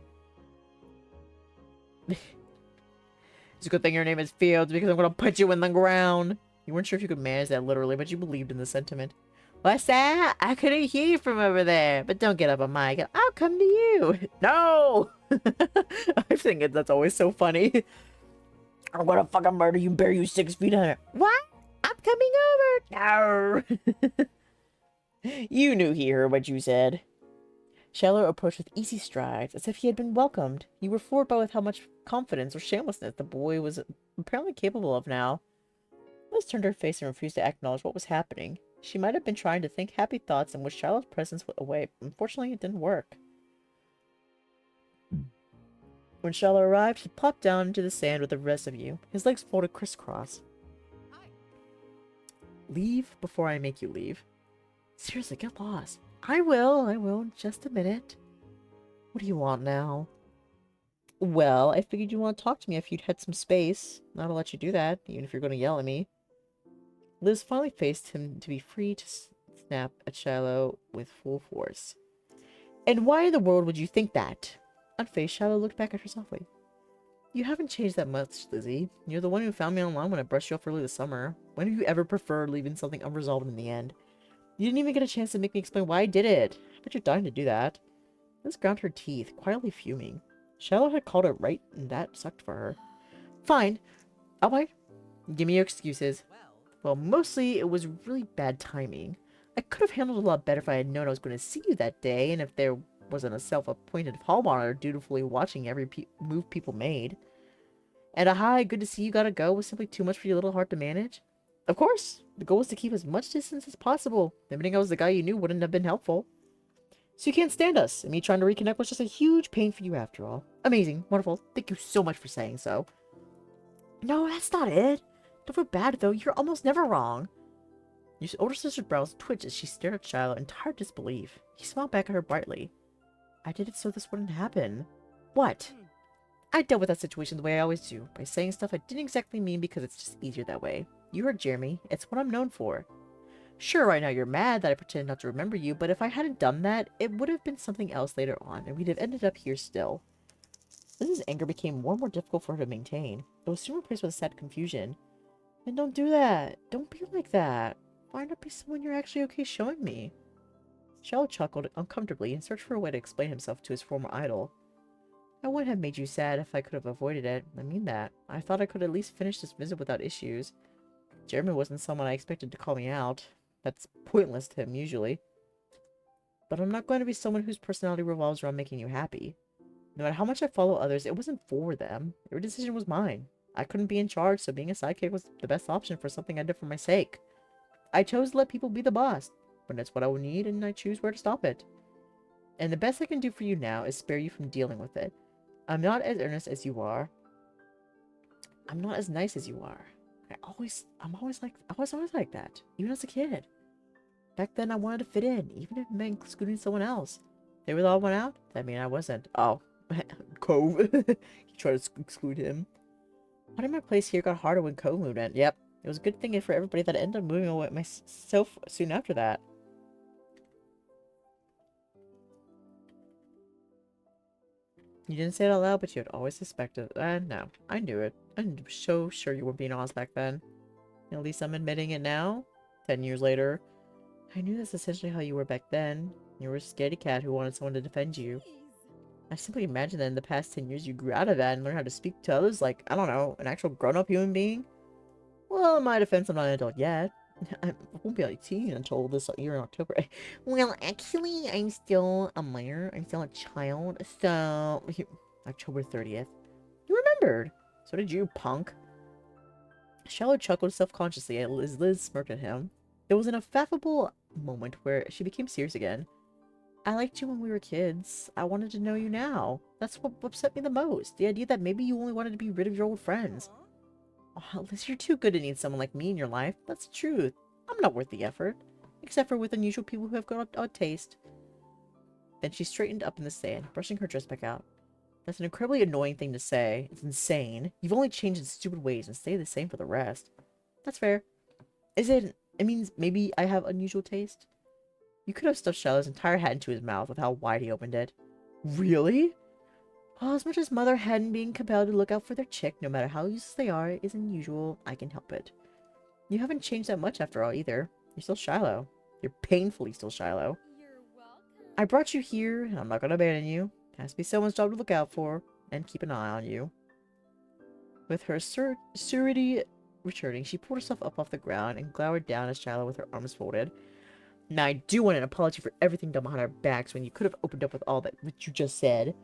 It's a good thing your name is Fields, because I'm gonna put you in the ground. You weren't sure if you could manage that literally, but you believed in the sentiment. What's that? I couldn't hear you from over there. But don't get up on Mike. I'll come to you. No! I think that's always so funny. I'm gonna fucking murder you and bury you 6 feet under. What? I'm coming over. No. You knew he heard what you said. Shiloh approached with easy strides, as if he had been welcomed. You were floored by with how much confidence or shamelessness the boy was apparently capable of now. Liz turned her face and refused to acknowledge what was happening. She might have been trying to think happy thoughts and wish Shiloh's presence away. Unfortunately, it didn't work. When Shiloh arrived, he plopped down into the sand with the rest of you, his legs folded crisscross. Leave before I make you leave. Seriously, get lost. I will, in just a minute. What do you want now? Well, I figured you'd want to talk to me if you'd had some space. I'll let you do that, even if you're going to yell at me. Liz finally faced him to be free to snap at Shiloh with full force. And why in the world would you think that? Unfazed, Shiloh looked back at her softly. You haven't changed that much, Lizzie. You're the one who found me online when I brushed you off early this summer. When have you ever preferred leaving something unresolved in the end? You didn't even get a chance to make me explain why I did it. I bet you're dying to do that. Liz ground her teeth, quietly fuming. Shiloh had called it right, and that sucked for her. Fine. I'll wait. Give me your excuses. Well, mostly it was really bad timing. I could have handled it a lot better if I had known I was going to see you that day, and if there wasn't a self-appointed hall monitor dutifully watching every move people made. And a hi, good to see you gotta go was simply too much for your little heart to manage. Of course, the goal was to keep as much distance as possible. Admitting I was the guy you knew wouldn't have been helpful. So you can't stand us, and me trying to reconnect was just a huge pain for you after all. Amazing, wonderful, thank you so much for saying so. No, that's not it. Don't feel bad though, you're almost never wrong. Your older sister's brows twitched as she stared at Shiloh in entire disbelief. He smiled back at her brightly. I did it so this wouldn't happen. What? I dealt with that situation the way I always do, by saying stuff I didn't exactly mean because it's just easier that way. You heard Jeremy. It's what I'm known for. Sure, right now you're mad that I pretend not to remember you, but if I hadn't done that, it would have been something else later on, and we'd have ended up here still. Liz's anger became more and more difficult for her to maintain. It was soon replaced with a sad confusion. And don't do that. Don't be like that. Why not be someone you're actually okay showing me? Shiloh chuckled uncomfortably and searched for a way to explain himself to his former idol. I wouldn't have made you sad if I could have avoided it. I mean that. I thought I could at least finish this visit without issues. Jeremy wasn't someone I expected to call me out. That's pointless to him, usually. But I'm not going to be someone whose personality revolves around making you happy. No matter how much I follow others, it wasn't for them. Every decision was mine. I couldn't be in charge, so being a sidekick was the best option for something I did for my sake. I chose to let people be the boss. When that's what I would need, and I choose where to stop it. And the best I can do for you now is spare you from dealing with it. I'm not as earnest as you are. I'm not as nice as you are. I was always like that, even as a kid. Back then I wanted to fit in, even if it meant excluding someone else. They were all went out? That mean I wasn't. Oh, Cove. He tried to exclude him. Finding my place here got harder when Cove moved in. Yep. It was a good thing for everybody that I ended up moving away myself soon after that. You didn't say it out loud, but you had always suspected. No, I knew it. I'm so sure you were being honest back then. At least I'm admitting it now. 10 years later. I knew that's essentially how you were back then. You were a scaredy cat who wanted someone to defend you. I simply imagine that in the past 10 years you grew out of that and learned how to speak to others like, I don't know, an actual grown-up human being. Well, in my defense, I'm not an adult yet. I won't be 18 until this year in October. Well, actually, I'm still a minor. I'm still a child. So, October 30th. You remembered. So did you, punk. Shiloh chuckled self-consciously as Liz smirked at him. It was an affable moment where she became serious again. I liked you when we were kids. I wanted to know you now. That's what upset me the most. The idea that maybe you only wanted to be rid of your old friends. Oh, Liz, you're too good to need someone like me in your life. That's the truth. I'm not worth the effort. Except for with unusual people who have got odd taste. Then she straightened up in the sand, brushing her dress back out. That's an incredibly annoying thing to say. It's insane. You've only changed in stupid ways and stay the same for the rest. That's fair. It means maybe I have unusual taste? You could have stuffed Shiloh's entire head into his mouth with how wide he opened it. Really? Well, as much as Mother Hen being compelled to look out for their chick, no matter how useless they are, is unusual, I can help it. You haven't changed that much after all, either. You're still Shiloh. You're painfully still Shiloh. I brought you here, and I'm not going to abandon you. It has to be someone's job to look out for, and keep an eye on you. With her surety returning, she pulled herself up off the ground and glowered down at Shiloh with her arms folded. Now, I do want an apology for everything done behind our backs when you could have opened up with all that what you just said.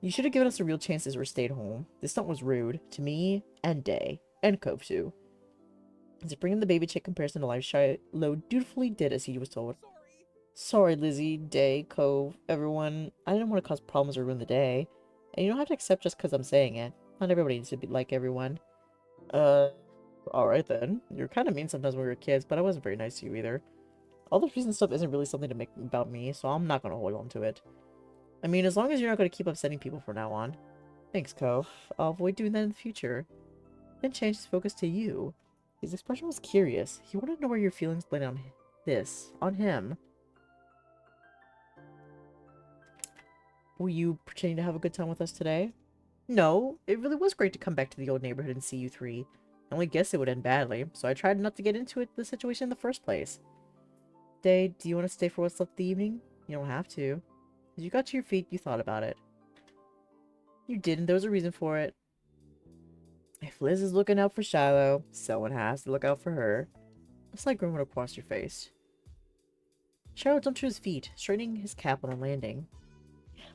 You should have given us a real chance or stayed home. This stunt was rude. To me, and Dae. And Cove, too. As bringing the baby chick comparison to life, Shiloh dutifully did as he was told. Sorry, Lizzie, Dae, Cove, everyone. I didn't want to cause problems or ruin the day. And you don't have to accept just because I'm saying it. Not everybody needs to be like everyone. Alright then. You're kind of mean sometimes when we were kids, but I wasn't very nice to you either. All the recent stuff isn't really something to make about me, so I'm not going to hold on to it. I mean, as long as you're not going to keep upsetting people from now on. Thanks, Cove. I'll avoid doing that in the future. Then change his focus to you. His expression was curious. He wanted to know where your feelings lay on this. On him. Were you pretending to have a good time with us today? No, it really was great to come back to the old neighborhood and see you three. I only guessed it would end badly, so I tried not to get into the situation in the first place. Dae, do you want to stay for what's left of the evening? You don't have to. As you got to your feet, you thought about it. You did, and there was a reason for it. If Liz is looking out for Shiloh, someone has to look out for her. A slight grin went across your face. Shiloh jumped to his feet, straightening his cap on the landing.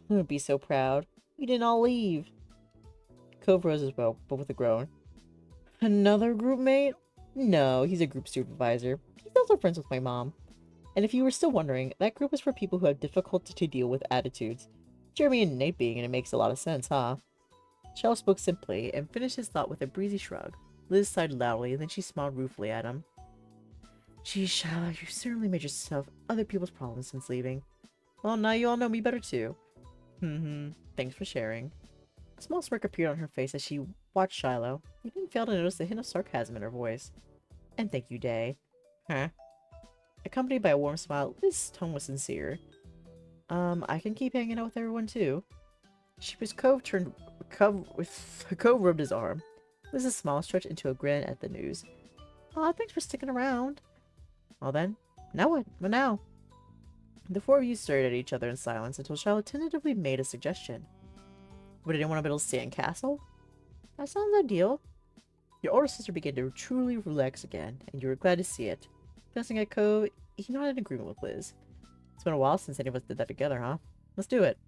I would be so proud. We didn't all leave. Cove rose as well, but with a groan. Another group mate? No, he's a group supervisor. He's also friends with my mom. And if you were still wondering, that group is for people who have difficulty to deal with attitudes. Jeremy and Nate being in it makes a lot of sense, huh? Shiloh spoke simply, and finished his thought with a breezy shrug. Liz sighed loudly, and then she smiled ruefully at him. Geez, Shiloh, you certainly made yourself other people's problems since leaving. Well, now you all know me better too. Thanks for sharing. A small smirk appeared on her face as she watched Shiloh. You didn't fail to notice the hint of sarcasm in her voice. And thank you, Dae. Huh? Accompanied by a warm smile, Liz's tone was sincere. I can keep hanging out with everyone too. Cove rubbed his arm. Liz's smile stretched into a grin at the news. Aw, thanks for sticking around. Well then, now what? What now? The four of you stared at each other in silence until Charlotte tentatively made a suggestion. Would anyone want to build a sand castle? That sounds ideal. Your older sister began to truly relax again, and you were glad to see it. Glancing at Cove, he nodded in agreement with Liz. It's been a while since any of us did that together, huh? Let's do it.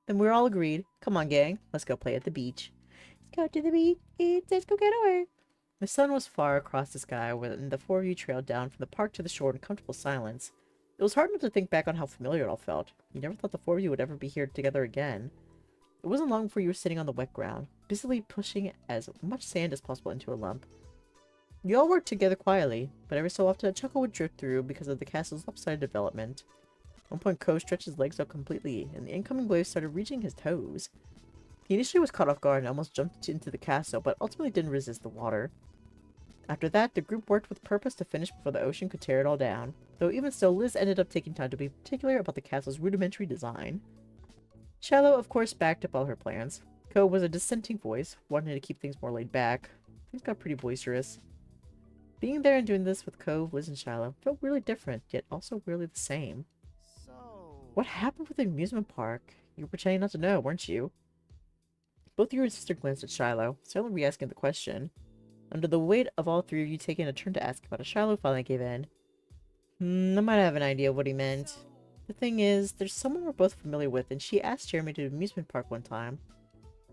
Then we're all agreed. Come on, gang. Let's go play at the beach. Let's go to the beach. Let's go get away. The sun was far across the sky when the four of you trailed down from the park to the shore in comfortable silence. It was hard not to think back on how familiar it all felt. You never thought the four of you would ever be here together again. It wasn't long before you were sitting on the wet ground, busily pushing as much sand as possible into a lump. You all worked together quietly, but every so often a chuckle would drift through because of the castle's lopsided development. At one point, Cove stretched his legs out completely, and the incoming waves started reaching his toes. He initially was caught off guard and almost jumped into the castle, but ultimately didn't resist the water. After that, the group worked with purpose to finish before the ocean could tear it all down, though even still, Liz ended up taking time to be particular about the castle's rudimentary design. Shiloh, of course, backed up all her plans. Cove was a dissenting voice, wanting to keep things more laid back. Things got pretty boisterous. Being there and doing this with Cove, Liz, and Shiloh felt really different, yet also really the same. So... What happened with the amusement park? You were pretending not to know, weren't you? Both you and sister glanced at Shiloh, silently re-asking the question. Under the weight of all three of you taking a turn to ask about it, Shiloh finally gave in. I might have an idea of what he meant. The thing is, there's someone we're both familiar with, and she asked Jeremy to the amusement park one time.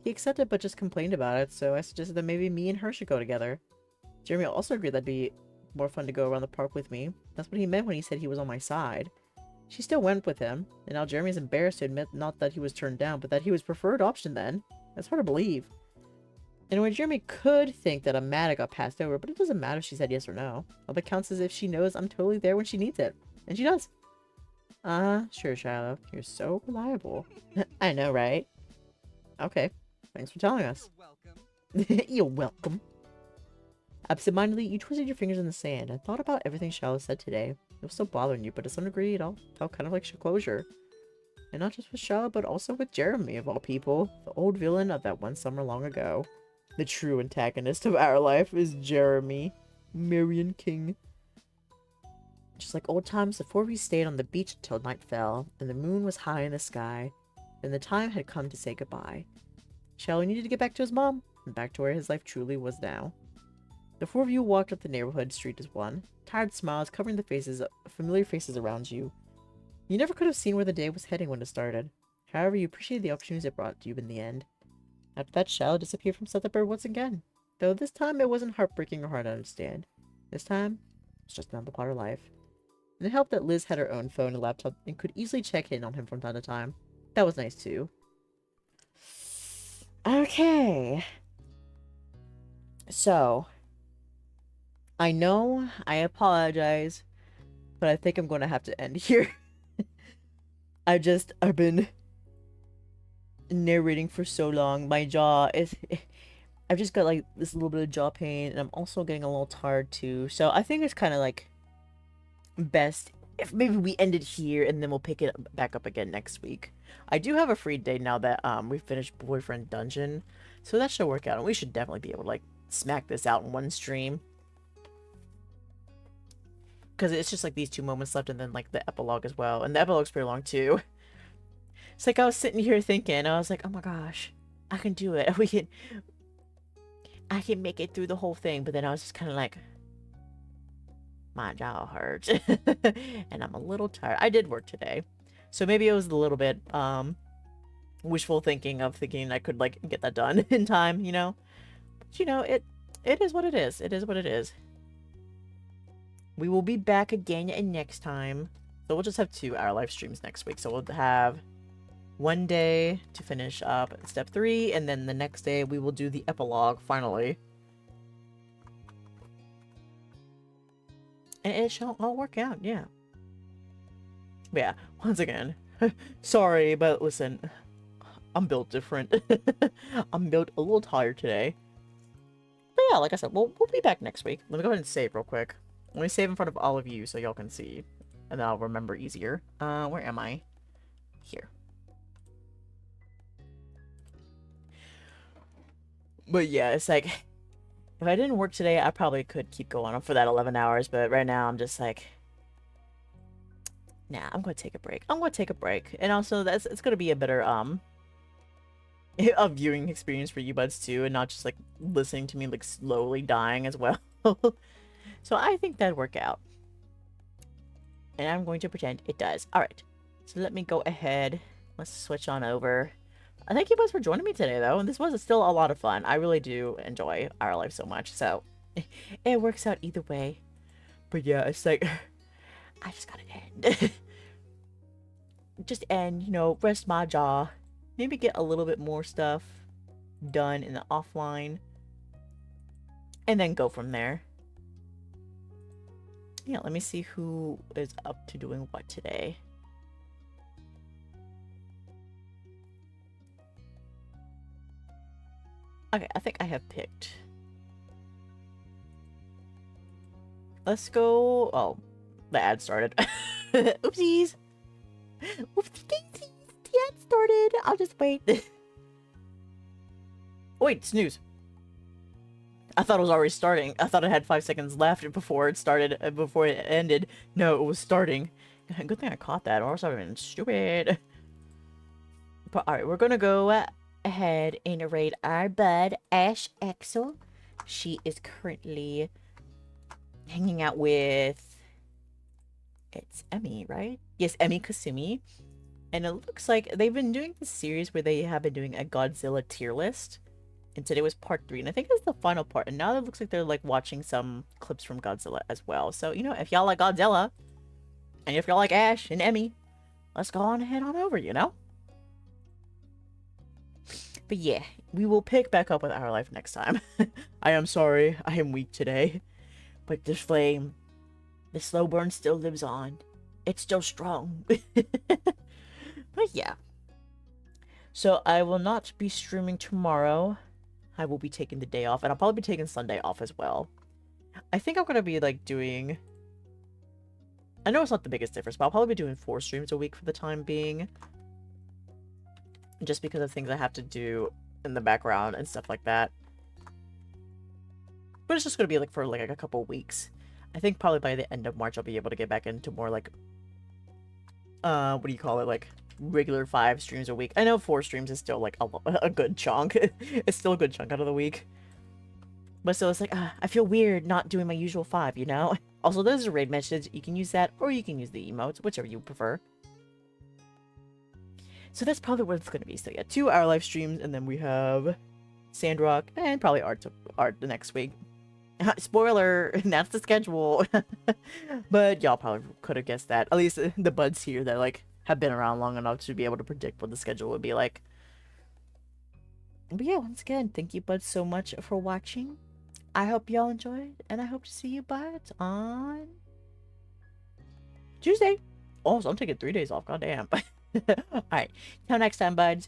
He accepted but just complained about it, so I suggested that maybe me and her should go together. Jeremy also agreed that'd be more fun to go around the park with me. That's what he meant when he said he was on my side. She still went with him, and now Jeremy's embarrassed to admit not that he was turned down, but that he was preferred option then. That's hard to believe. Anyway, Jeremy could think that I'm mad I got passed over, but it doesn't matter if she said yes or no. All that counts is if she knows I'm totally there when she needs it. And she does. Sure, Shiloh. You're so reliable. I know, right? Okay. Thanks for telling us. You're welcome. Absentmindedly, you twisted your fingers in the sand and thought about everything Shiloh said today. It was still bothering you, but to some degree, it all felt kind of like closure. And not just with Shiloh, but also with Jeremy, of all people. The old villain of that one summer long ago. The true antagonist of our life is Jeremy. Marion King. Just like old times, the four of you stayed on the beach until night fell, and the moon was high in the sky. Then the time had come to say goodbye. Shiloh needed to get back to his mom, and back to where his life truly was now. The four of you walked up the neighborhood street as one, tired smiles covering the familiar faces around you. You never could have seen where the day was heading when it started. However, you appreciated the opportunities it brought you in the end. After that, Shadow disappeared from Sutherland once again. Though this time it wasn't heartbreaking or hard to understand. This time, it's just another part of life. And it helped that Liz had her own phone and laptop and could easily check in on him from time to time. That was nice too. Okay. So, I know I apologize, but I think I'm going to have to end here. I've been narrating for so long. My jaw is... I've just got like this little bit of jaw pain, and I'm also getting a little tired too. So I think it's kind of like best if maybe we end it here and then we'll pick it back up again next week. I do have a free day now that we finished Boyfriend Dungeon, so that should work out, and we should definitely be able to like smack this out in one stream. Because it's just like these 2 moments left and then like the epilogue as well. And the epilogue's pretty long too. It's like I was sitting here thinking, I was like, oh my gosh, I can do it. I can make it through the whole thing. But then I was just kind of like, my jaw hurts. And I'm a little tired. I did work today. So maybe it was a little bit wishful thinking of thinking I could like get that done in time, you know. But you know, it is what it is. It is what it is. We will be back again next time. So we'll just have 2 hour live streams next week. So we'll have one day to finish up step 3, and then the next day we will do the epilogue finally. And it shall all work out, yeah. But yeah, once again, sorry, but listen, I'm built different. I'm built a little tired today. But yeah, like I said, we'll be back next week. Let me go ahead and save real quick. Let me save in front of all of you so y'all can see. And then I'll remember easier. Where am I? Here. But yeah, it's like, if I didn't work today, I probably could keep going for that 11 hours. But right now, I'm just like, nah, I'm going to take a break. I'm going to take a break. And also, it's going to be a better, a viewing experience for you buds too. And not just like listening to me like slowly dying as well. So I think that'd work out. And I'm going to pretend it does. Alright. So let me go ahead. Let's switch on over. Thank you guys for joining me today, though. And this was still a lot of fun. I really do enjoy our life so much. So it works out either way. But yeah, it's like, I just gotta end. Just end, you know, rest my jaw. Maybe get a little bit more stuff done in the offline. And then go from there. Yeah, let me see who is up to doing what today. Okay, I think I have picked. Let's go. Oh, the ad started. Oopsies. Oopsie daisies. The ad started. I'll just wait. Wait, snooze. I thought it was already starting. I thought it had 5 seconds left before it started, before it ended. No, it was starting. Good thing I caught that, or else I would have been stupid. But alright, we're gonna go ahead and raid our bud, Ash Axel. She is currently hanging out with... It's Emmy, right? Yes, Emmy Kasumi. And it looks like they've been doing this series where they have been doing a Godzilla tier list. And today was part 3, and I think it's the final part. And now it looks like they're like watching some clips from Godzilla as well. So, you know, if y'all like Godzilla, and if y'all like Ash and Emmy, let's go on ahead on over, you know? But yeah, we will pick back up with our life next time. I am sorry, I am weak today. But this flame, the slow burn still lives on. It's still strong. But yeah. So I will not be streaming tomorrow. I will be taking the day off, and I'll probably be taking Sunday off as well. I think I'm going to be, like, doing... I know it's not the biggest difference, but I'll probably be doing 4 streams a week for the time being. Just because of things I have to do in the background and stuff like that. But it's just going to be, like, for, like, a couple weeks. I think probably by the end of March, I'll be able to get back into more, like... what do you call it? Like... regular 5 streams a week. I know 4 streams is still like a good chunk. It's still a good chunk out of the week. But still, it's like, I feel weird not doing my usual 5, you know? Also, there's a raid message. You can use that, or you can use the emotes, whichever you prefer. So that's probably what it's going to be. So yeah, 2-hour live streams, and then we have Sandrock, and probably art the next week. Spoiler, that's the schedule. But y'all probably could have guessed that. At least the buds here that, like, have been around long enough to be able to predict what the schedule would be like. But yeah, once again, thank you buds so much for watching. I hope y'all enjoyed, and I hope to see you buds on Tuesday. Oh, so I'm taking 3 days off. Goddamn. Alright, till next time, buds.